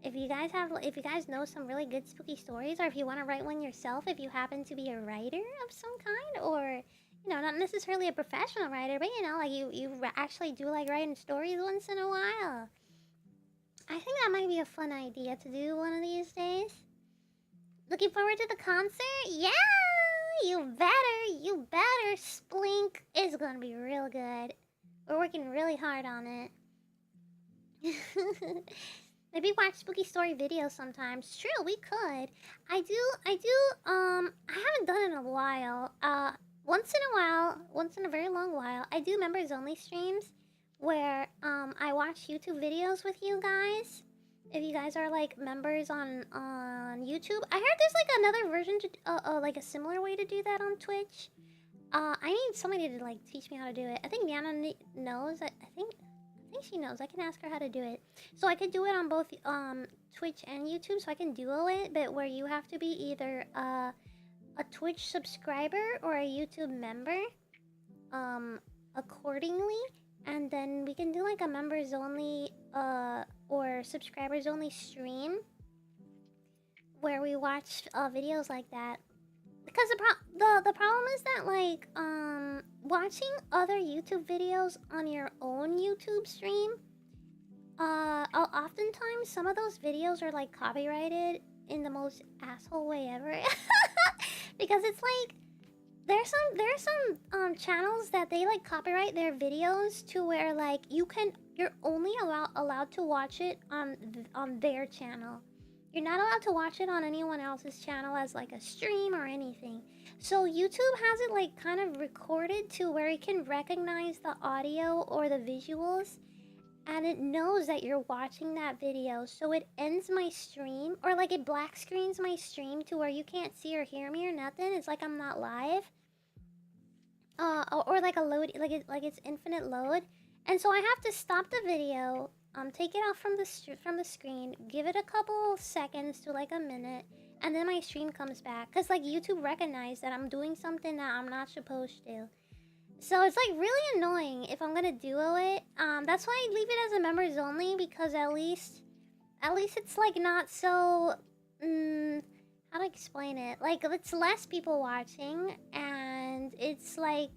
If you guys know some really good spooky stories, or if you want to write one yourself, if you happen to be a writer of some kind, or you know, not necessarily a professional writer, but you know, like you actually do like writing stories once in a while. I think that might be a fun idea to do one of these days. Looking forward to the concert? Yeah! You better, Splink. It's gonna be real good. We're working really hard on it. Maybe watch spooky story videos sometimes. True, we could. I haven't done it in a while. Once in a very long while, I do members only streams where I watch YouTube videos with you guys. If you guys are like members on YouTube, I heard there's like another version to like a similar way to do that on Twitch. I need somebody to like teach me how to do it. I think Niana knows. I think think she knows. I can ask her how to do it. So I could do it on both Twitch and YouTube. So I can duo it, but where you have to be either a Twitch subscriber or a YouTube member, accordingly. And then we can do like a members only or subscribers only stream where we watch videos like that. Because the problem is that like watching other YouTube videos on your own YouTube stream, oftentimes some of those videos are like copyrighted in the most asshole way ever. Because it's like there's some channels that they like copyright their videos to where like you're only allowed to watch it on their channel. You're not allowed to watch it on anyone else's channel as like a stream or anything. So YouTube has it like kind of recorded to where it can recognize the audio or the visuals, and it knows that you're watching that video. So it ends my stream, or like it black screens my stream to where you can't see or hear me or nothing. It's like I'm not live. Or like a load, like it's infinite load. And so I have to stop the video, take it off from the screen, give it a couple seconds to like a minute, and then my stream comes back. Cause like YouTube recognized that I'm doing something that I'm not supposed to. So it's like really annoying if I'm gonna duo it. That's why I leave it as a members only, because at least it's like not so. How to explain it? Like it's less people watching, and it's like.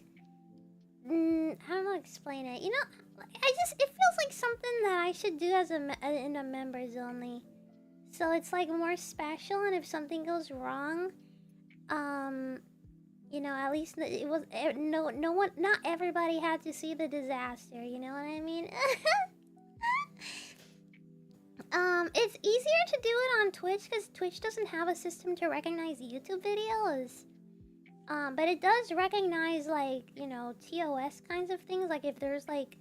I don't know how to explain it. You know, it feels like something that I should do as in a members only. So it's like more special, and if something goes wrong, you know, at least it was no one, not everybody had to see the disaster. You know what I mean? It's easier to do it on Twitch because Twitch doesn't have a system to recognize YouTube videos. But it does recognize, like, you know, TOS kinds of things. Like, if there's, like,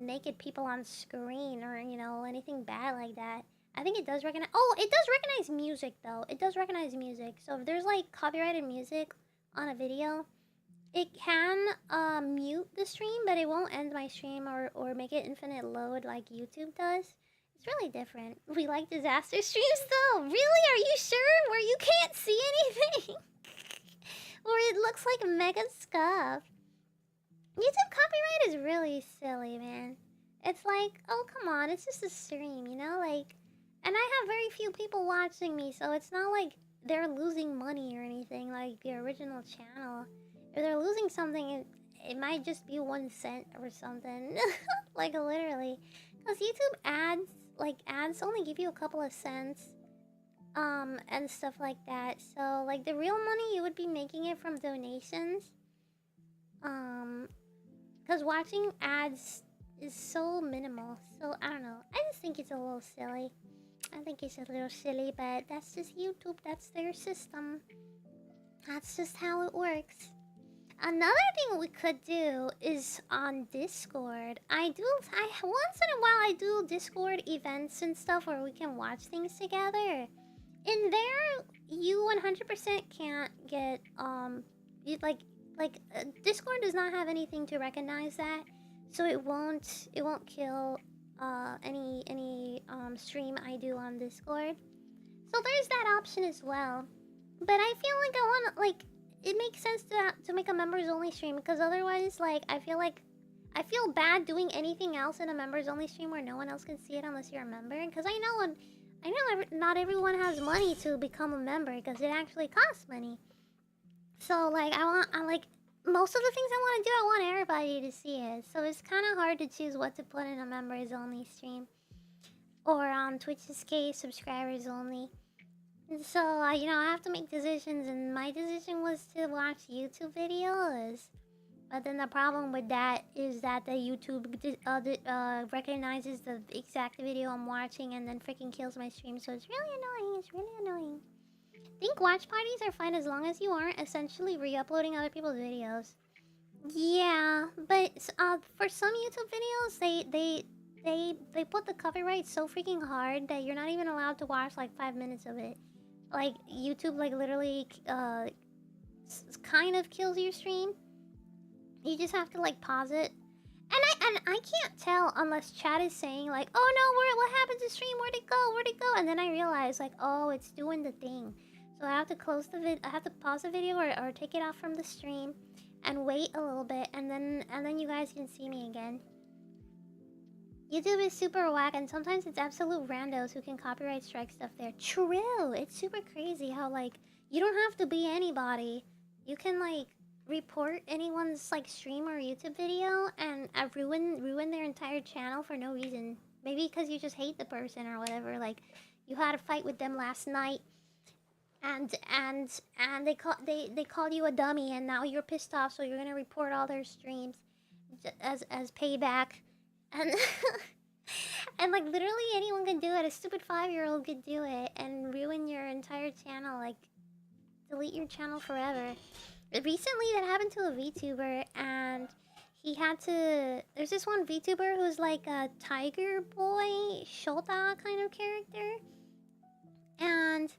naked people on screen or, you know, anything bad like that. I think it does recognize... Oh, it does recognize music, though. It does recognize music. So if there's, like, copyrighted music on a video, it can mute the stream, but it won't end my stream or make it infinite load like YouTube does. It's really different. We like disaster streams, though. Really? Are you sure? Where you can't see anything? Or it looks like mega scuff. YouTube copyright is really silly, man. It's like, oh, come on, it's just a stream, you know? Like, and I have very few people watching me, so it's not like they're losing money or anything like the original channel. If they're losing something, it might just be 1 cent or something. Like, literally. Because YouTube ads only give you a couple of cents. And stuff like that. So, like, the real money, you would be making it from donations. Because watching ads is so minimal. So, I don't know. I just think it's a little silly. I think it's a little silly, but that's just YouTube. That's their system. That's just how it works. Another thing we could do is on Discord. Once in a while, I do Discord events and stuff where we can watch things together. In there, you 100% can't get, Discord does not have anything to recognize that, so it won't kill, any stream I do on Discord. So there's that option as well. But I feel like I wanna, like, it makes sense to make a members only stream, because otherwise, like, I feel bad doing anything else in a members only stream where no one else can see it unless you're a member, because I know not everyone has money to become a member, because it actually costs money. So, like, most of the things I want to do, I want everybody to see it. So it's kind of hard to choose what to put in a members only stream. Or on Twitch's case, subscribers only. And so, you know, I have to make decisions, and my decision was to watch YouTube videos. But then the problem with that is that the YouTube recognizes the exact video I'm watching and then freaking kills my stream. So it's really annoying. It's really annoying. I think watch parties are fine as long as you aren't essentially re-uploading other people's videos. Yeah, but for some YouTube videos, they put the copyright so freaking hard that you're not even allowed to watch like 5 minutes of it. Like YouTube, like literally, kind of kills your stream. You just have to like pause it. And And I can't tell unless chat is saying like, oh no, what happened to stream? Where'd it go? Where'd it go? And then I realize like, oh, it's doing the thing. So I have to close the I have to pause the video or take it off from the stream and wait a little bit, and then you guys can see me again. YouTube is super whack, and sometimes it's absolute randos who can copyright strike stuff there. True, it's super crazy how like you don't have to be anybody. You can like report anyone's like stream or YouTube video and ruin their entire channel for no reason. Maybe because you just hate the person or whatever. Like you had a fight with them last night, and they called you a dummy, and now you're pissed off, so you're gonna report all their streams as payback. And and like literally anyone can do it. A stupid 5-year-old could do it and ruin your entire channel, like delete your channel forever. Recently that happened to a VTuber, and he had to... There's this one VTuber who's like a tiger boy, Shota kind of character. And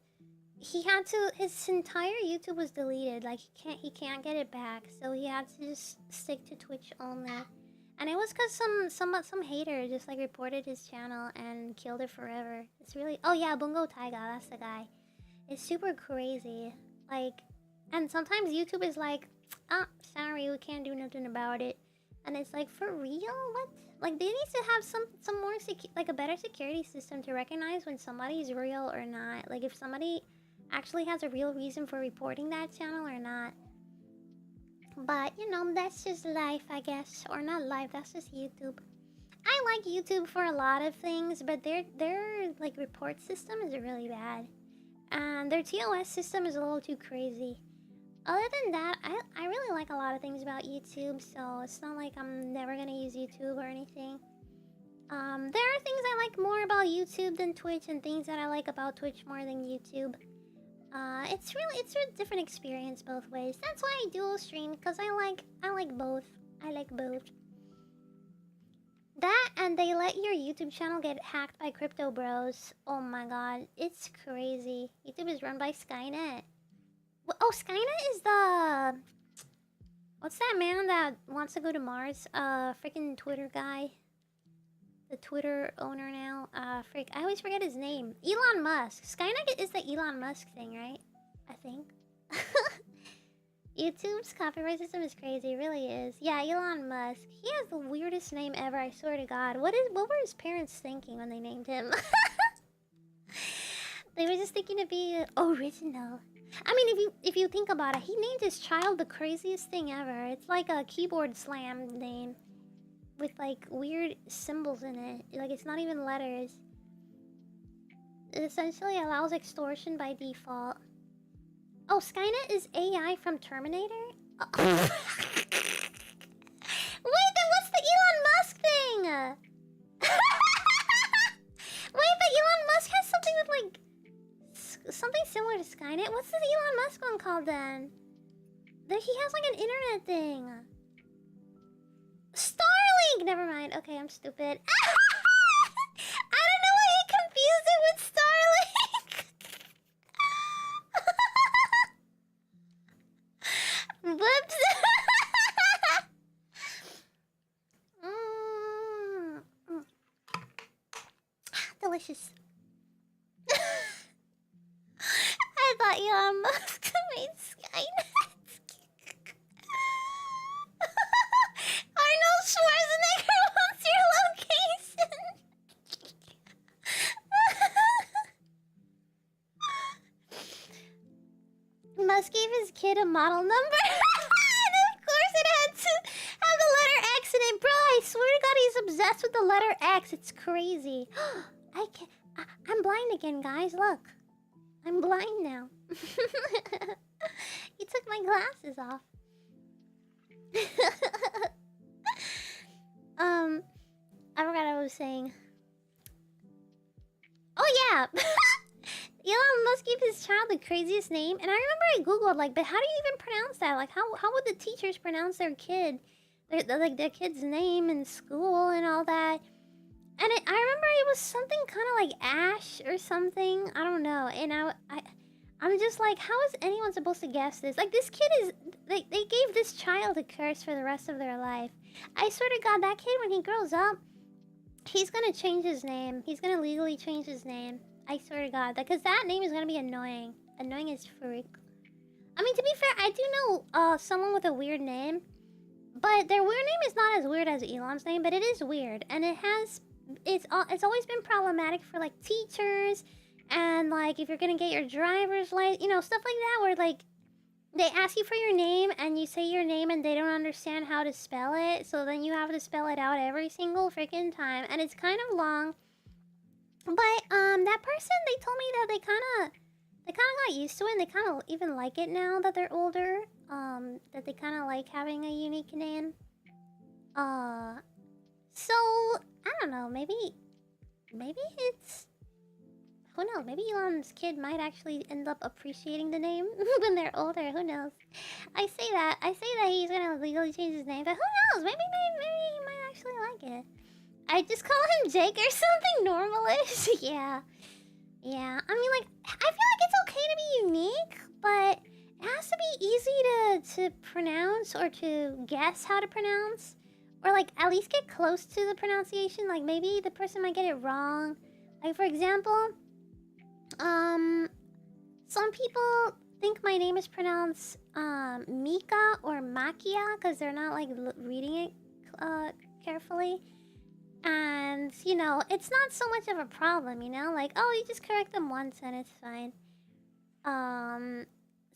he had to... His entire YouTube was deleted. Like he can't get it back. So he had to just stick to Twitch only. And it was because some hater just like reported his channel and killed it forever. It's really... Oh yeah, Bungo Taiga, that's the guy. It's super crazy. Like... And sometimes YouTube is like, ah, sorry, we can't do nothing about it. And it's like, for real? What? Like, they need to have some more, like a better security system to recognize when somebody is real or not. Like, if somebody actually has a real reason for reporting that channel or not. But, you know, that's just life, I guess. Or not life, that's just YouTube. I like YouTube for a lot of things, but their like, report system is really bad. And their TOS system is a little too crazy. Other than that, I really like a lot of things about YouTube, so it's not like I'm never gonna use YouTube or anything. There are things I like more about YouTube than Twitch, and things that I like about Twitch more than YouTube. It's a different experience both ways. That's why I dual stream, because I like both. I like both. That, and they let your YouTube channel get hacked by crypto bros. Oh my god, it's crazy. YouTube is run by Skynet. Oh, Skynet is the... What's that man that wants to go to Mars? Freaking Twitter guy. The Twitter owner now. Frick, I always forget his name. Elon Musk. Skynet is the Elon Musk thing, right? I think. YouTube's copyright system is crazy. It really is. Yeah, Elon Musk. He has the weirdest name ever, I swear to God. What were his parents thinking when they named him? They were just thinking to be original. I mean, if you think about it, he named his child the craziest thing ever. It's like a keyboard slam name with like weird symbols in it. Like it's not even letters. It essentially allows extortion by default. Oh, Skynet is AI from Terminator? Oh. Wait, then what's the Elon Musk thing? Wait, but Elon Musk has something with like... something similar to Skynet? What's this Elon Musk one called then? He has like an internet thing. Starlink! Never mind. Okay, I'm stupid. I don't know why he confused it with Starlink. Whoops. Delicious. I thought Elon Musk made Skynet. Arnold Schwarzenegger wants your location. Musk gave his kid a model number. And of course it had to have the letter X in it. Bro, I swear to God, he's obsessed with the letter X. It's crazy. I'm blind again, guys. Look. I'm blind now. You took my glasses off. I forgot what I was saying. Oh yeah! Elon Musk gave his child the craziest name, and I remember I googled like, but how do you even pronounce that? Like, how would the teachers pronounce their kid, their kid's name in school and all that? And I remember it was something kind of like Ash or something. I don't know. And I'm just like, how is anyone supposed to guess this? Like, this kid is... They gave this child a curse for the rest of their life. I swear to God, that kid, when he grows up, he's gonna change his name. He's gonna legally change his name. I swear to God. Because that name is gonna be annoying. Annoying as freak. I mean, to be fair, I do know someone with a weird name. But their weird name is not as weird as Elon's name, but it is weird. And it has... It's always been problematic for, like, teachers... And, like, if you're gonna get your driver's license, you know, stuff like that, where, like, they ask you for your name, and you say your name, and they don't understand how to spell it, so then you have to spell it out every single freaking time, and it's kind of long. But, that person, they told me that they kind of got used to it, and they kind of even like it now that they're older, that they kind of like having a unique name. So, I don't know, maybe it's... Who knows? Maybe Elon's kid might actually end up appreciating the name when they're older. Who knows? I say that he's gonna legally change his name, but who knows? Maybe he might actually like it. I just call him Jake or something normalish. Yeah. I mean, like, I feel like it's okay to be unique, but it has to be easy to pronounce or to guess how to pronounce, or like at least get close to the pronunciation. Like maybe the person might get it wrong. Like for example. Some people think my name is pronounced, Mika or Makia, because they're not, like, reading it, carefully. And, you know, it's not so much of a problem, you know? Like, oh, you just correct them once and it's fine.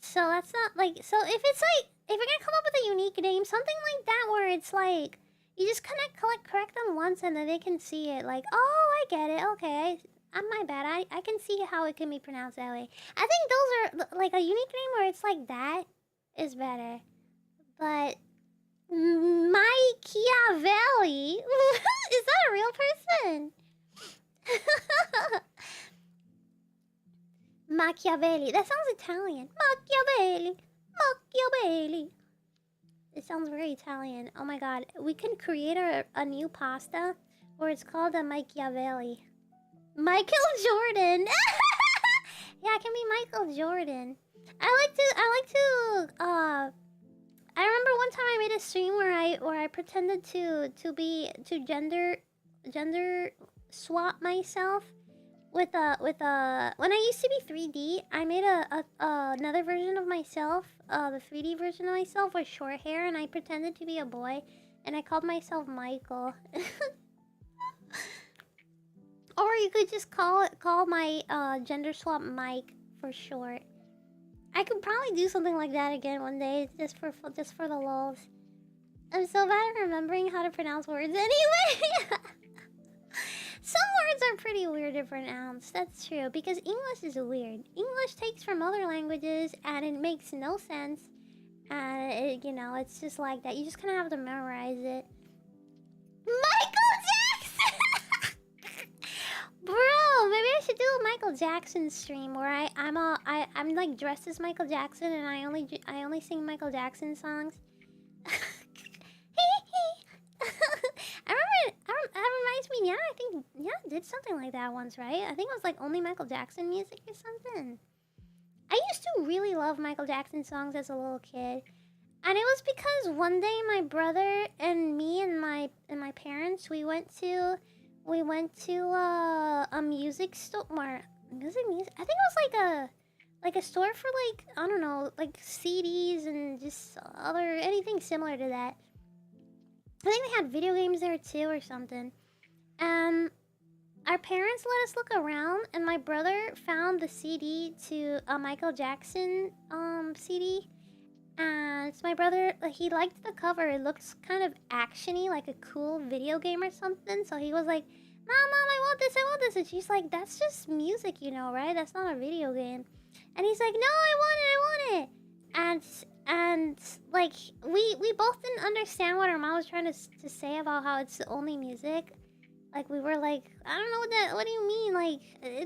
So that's not, like, so if it's, like, if you're gonna come up with a unique name, something like that where it's, like, you just correct them once and then they can see it, like, oh, I get it, okay, my bad. I can see how it can be pronounced that way. I think those are, like, a unique name where it's like that is better. But Maikallery? Is that a real person? Machiavelli. That sounds Italian. Machiavelli. It sounds very Italian. Oh my god. We can create a new pasta where it's called a Machiavelli. Michael Jordan. Yeah, it can be Michael Jordan. I remember one time I made a stream where I pretended to gender swap myself with when I used to be 3D, I made another version of myself, the 3D version of myself with short hair, and I pretended to be a boy and I called myself Michael. Or you could just call my gender swap Mike for short. I could probably do something like that again one day, just for the lulz. I'm so bad at remembering how to pronounce words anyway. Some words are pretty weird to pronounce. That's true, because English is weird. English takes from other languages and it makes no sense. And it, you know, it's just like that. You just kind of have to memorize it. Michael Jackson. Bro, maybe I should do a Michael Jackson stream where I'm like dressed as Michael Jackson and I only sing Michael Jackson songs. That reminds me, I think I did something like that once, right? I think it was like only Michael Jackson music or something. I used to really love Michael Jackson songs as a little kid. And it was because one day my brother and me and my parents, we went to a music store. Music. I think it was like a store for like, I don't know, like CDs and just anything similar to that. I think they had video games there too or something. And our parents let us look around, and my brother found the CD to a Michael Jackson CD. And my brother, he liked the cover. It looks kind of actiony, like a cool video game or something. So he was like, Mom, I want this. And she's like, that's just music, you know, right? That's not a video game. And he's like, no, I want it. And like, we both didn't understand what our mom was trying to say about how it's only music. Like, we were like, I don't know what do you mean? Like,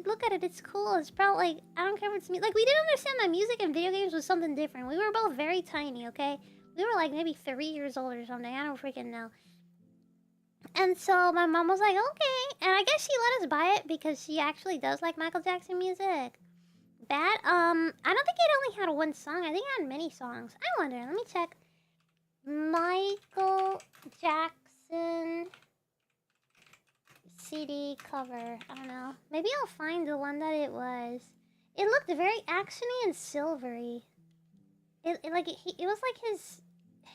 look at it, it's cool. It's probably, like, I don't care if it's music. Like, we didn't understand that music and video games was something different. We were both very tiny, okay? We were, like, maybe 3 years old or something. I don't freaking know. And so my mom was like, okay. And I guess she let us buy it because she actually does like Michael Jackson music. Bad? I don't think it only had one song. I think it had many songs. I wonder. Let me check. Michael Jackson CD cover. I don't know. Maybe I'll find the one that it was. It looked very actiony and silvery. It was like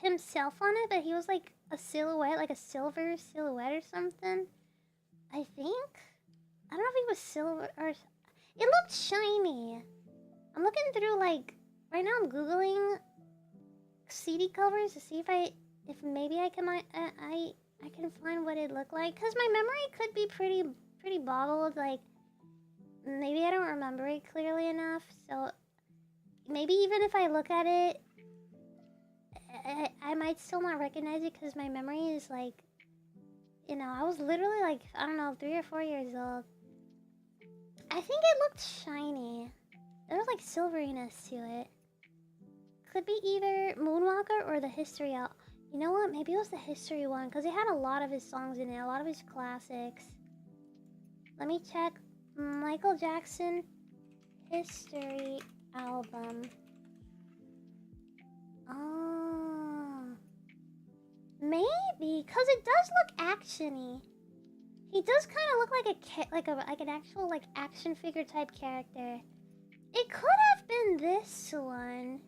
himself on it, but he was like a silhouette, like a silver silhouette or something. I think. I don't know if he was silver or. It looked shiny. I'm looking through like right now. I'm googling CD covers to see if maybe I can find what it looked like. Cause my memory could be pretty boggled. Like maybe I don't remember it clearly enough. So maybe even if I look at it, I might still not recognize it because my memory is like, you know, I was literally like, I don't know, 3 or 4 years old. I think it looked shiny. There was like silveriness to it. Could be either Moonwalker or the History out. You know what? Maybe it was the History one because it had a lot of his songs in it, a lot of his classics. Let me check. Michael Jackson History album. Oh, maybe because it does look actiony. He does kind of look like an actual like action figure type character. It could have been this one.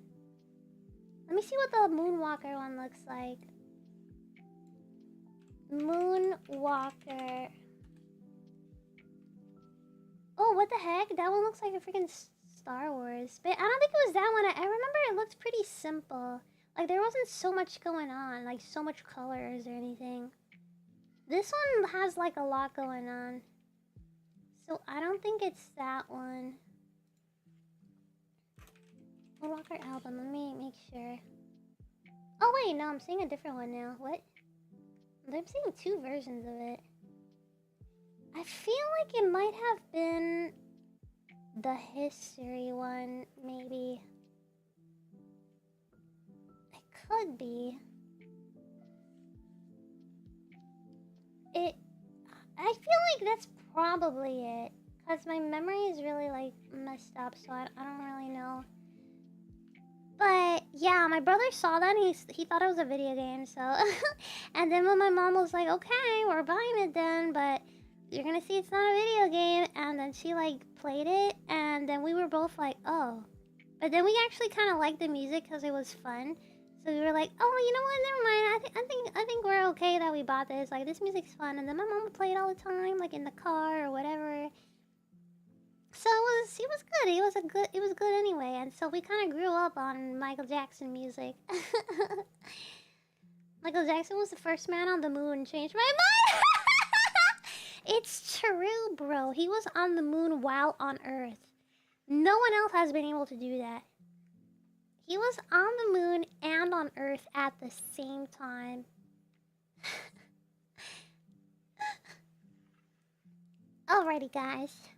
Let me see what the Moonwalker one looks like. Moonwalker. Oh, what the heck? That one looks like a freaking Star Wars. But I don't think it was that one. I remember it looked pretty simple. Like there wasn't so much going on, like so much colors or anything. This one has like a lot going on. So I don't think it's that one. Moonwalker album, let me make sure. Oh wait, no, I'm seeing a different one now. What? I'm seeing 2 versions of it. I feel like it might have been the History one, maybe. It could be. I feel like that's probably it. Because my memory is really, like, messed up, so I don't really know. But, yeah, my brother saw that and he thought it was a video game, so... And then when my mom was like, okay, we're buying it then, but you're gonna see it's not a video game. And then she, like, played it, and then we were both like, oh. But then we actually kind of liked the music because it was fun. So we were like, oh, you know what? Never mind. I think we're okay that we bought this. Like, this music's fun. And then my mom would play it all the time, like in the car or whatever. So it was good. It was good anyway. And so we kind of grew up on Michael Jackson music. Michael Jackson was the first man on the moon. Changed my mind. It's true, bro. He was on the moon while on Earth. No one else has been able to do that. He was on the moon and on Earth at the same time. Alrighty, guys.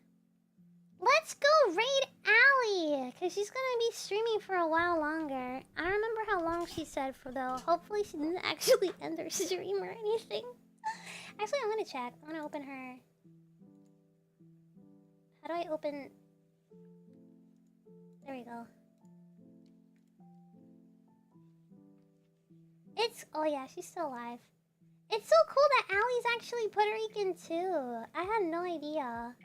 Let's go raid Allie, because she's going to be streaming for a while longer. I don't remember how long she said for, though. Hopefully she didn't actually end her stream or anything. Actually, I'm going to check. I'm going to open her. How do I open... There we go. Oh yeah, she's still alive. It's so cool that Allie's actually Puerto Rican too. I had no idea.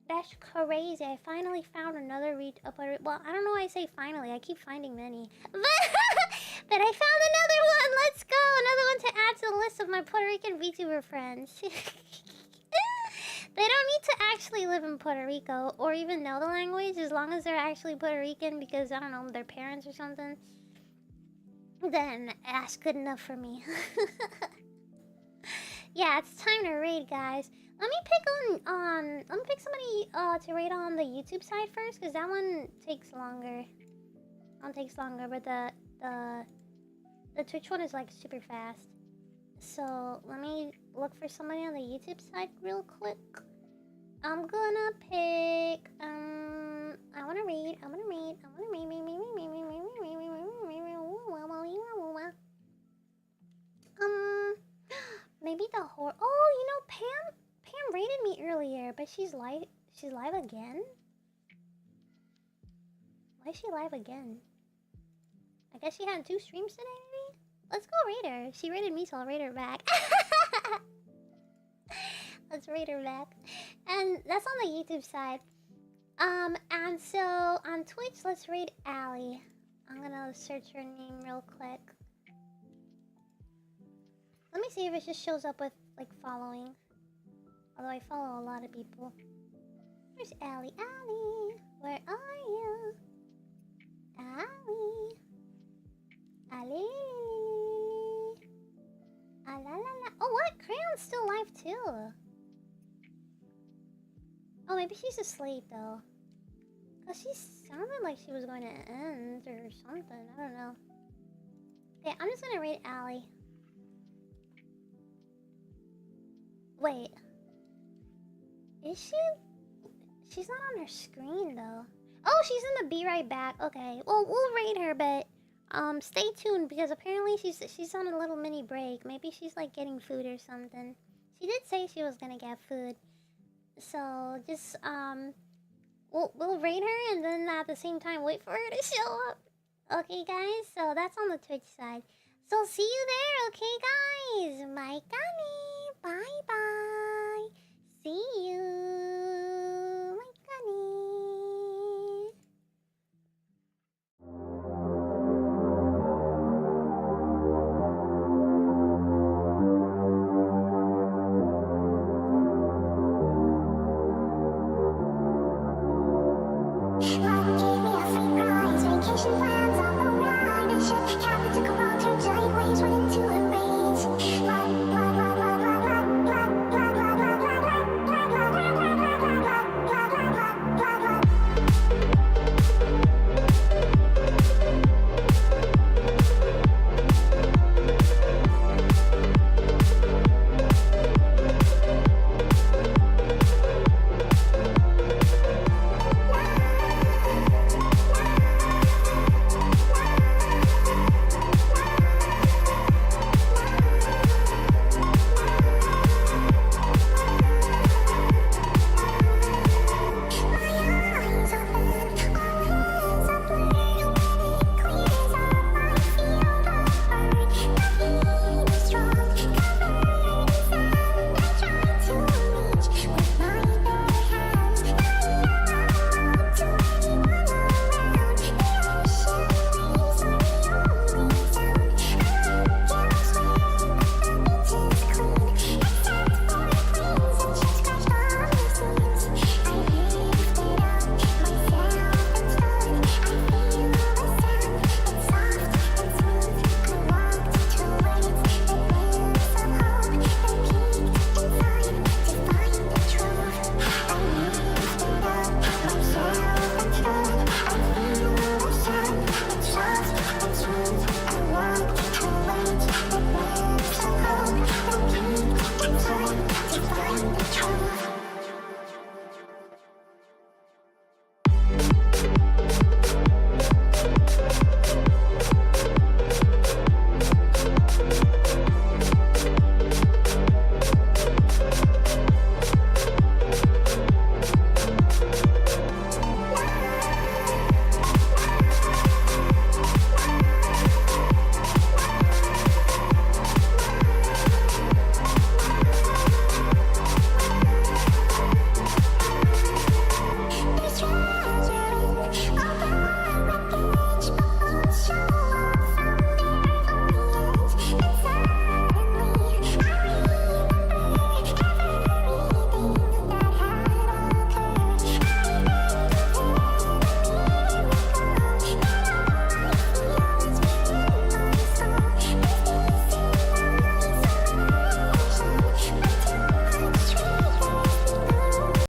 That's crazy. I finally found another well, I don't know why I say finally. I keep finding many. But I found another one. Let's go. Another one to add to the list of my Puerto Rican VTuber friends. They don't need to actually live in Puerto Rico or even know the language as long as they're actually Puerto Rican because, I don't know, their parents or something. Then that's good enough for me. Yeah, it's time to raid, guys. Let me pick somebody to raid on the YouTube side first, because that one takes longer. That one takes longer, but the Twitch one is like super fast. So let me look for somebody on the YouTube side real quick. I'm gonna pick I wanna read. Maybe the horror. Oh, you know, Pam raided me earlier, but she's live again. Why is she live again? I guess she had 2 streams today, maybe? Let's go raid her. She raided me, so I'll raid her back. Let's raid her back. And that's on the YouTube side. And so on Twitch, let's raid Allie. I'm gonna search her name real quick. Let me see if it just shows up with, like, following. Although I follow a lot of people. Where's Allie? Allie, where are you? Allie. Allie. Ah, la, la, la. Oh, what? Crayon's still live, too. Oh, maybe she's asleep, though. Because she sounded like she was going to end or something. I don't know. Okay, I'm just going to rate Allie. Wait. Is she? She's not on her screen, though. Oh, she's in the Be Right Back. Okay. Well, we'll rate her, but stay tuned because apparently she's on a little mini break. Maybe she's like getting food or something. She did say she was gonna get food. So just we'll rate her and then at the same time wait for her to show up. Okay, guys. So that's on the Twitch side. So see you there, okay, guys? Maikallery. Bye bye. See you. Maikallery.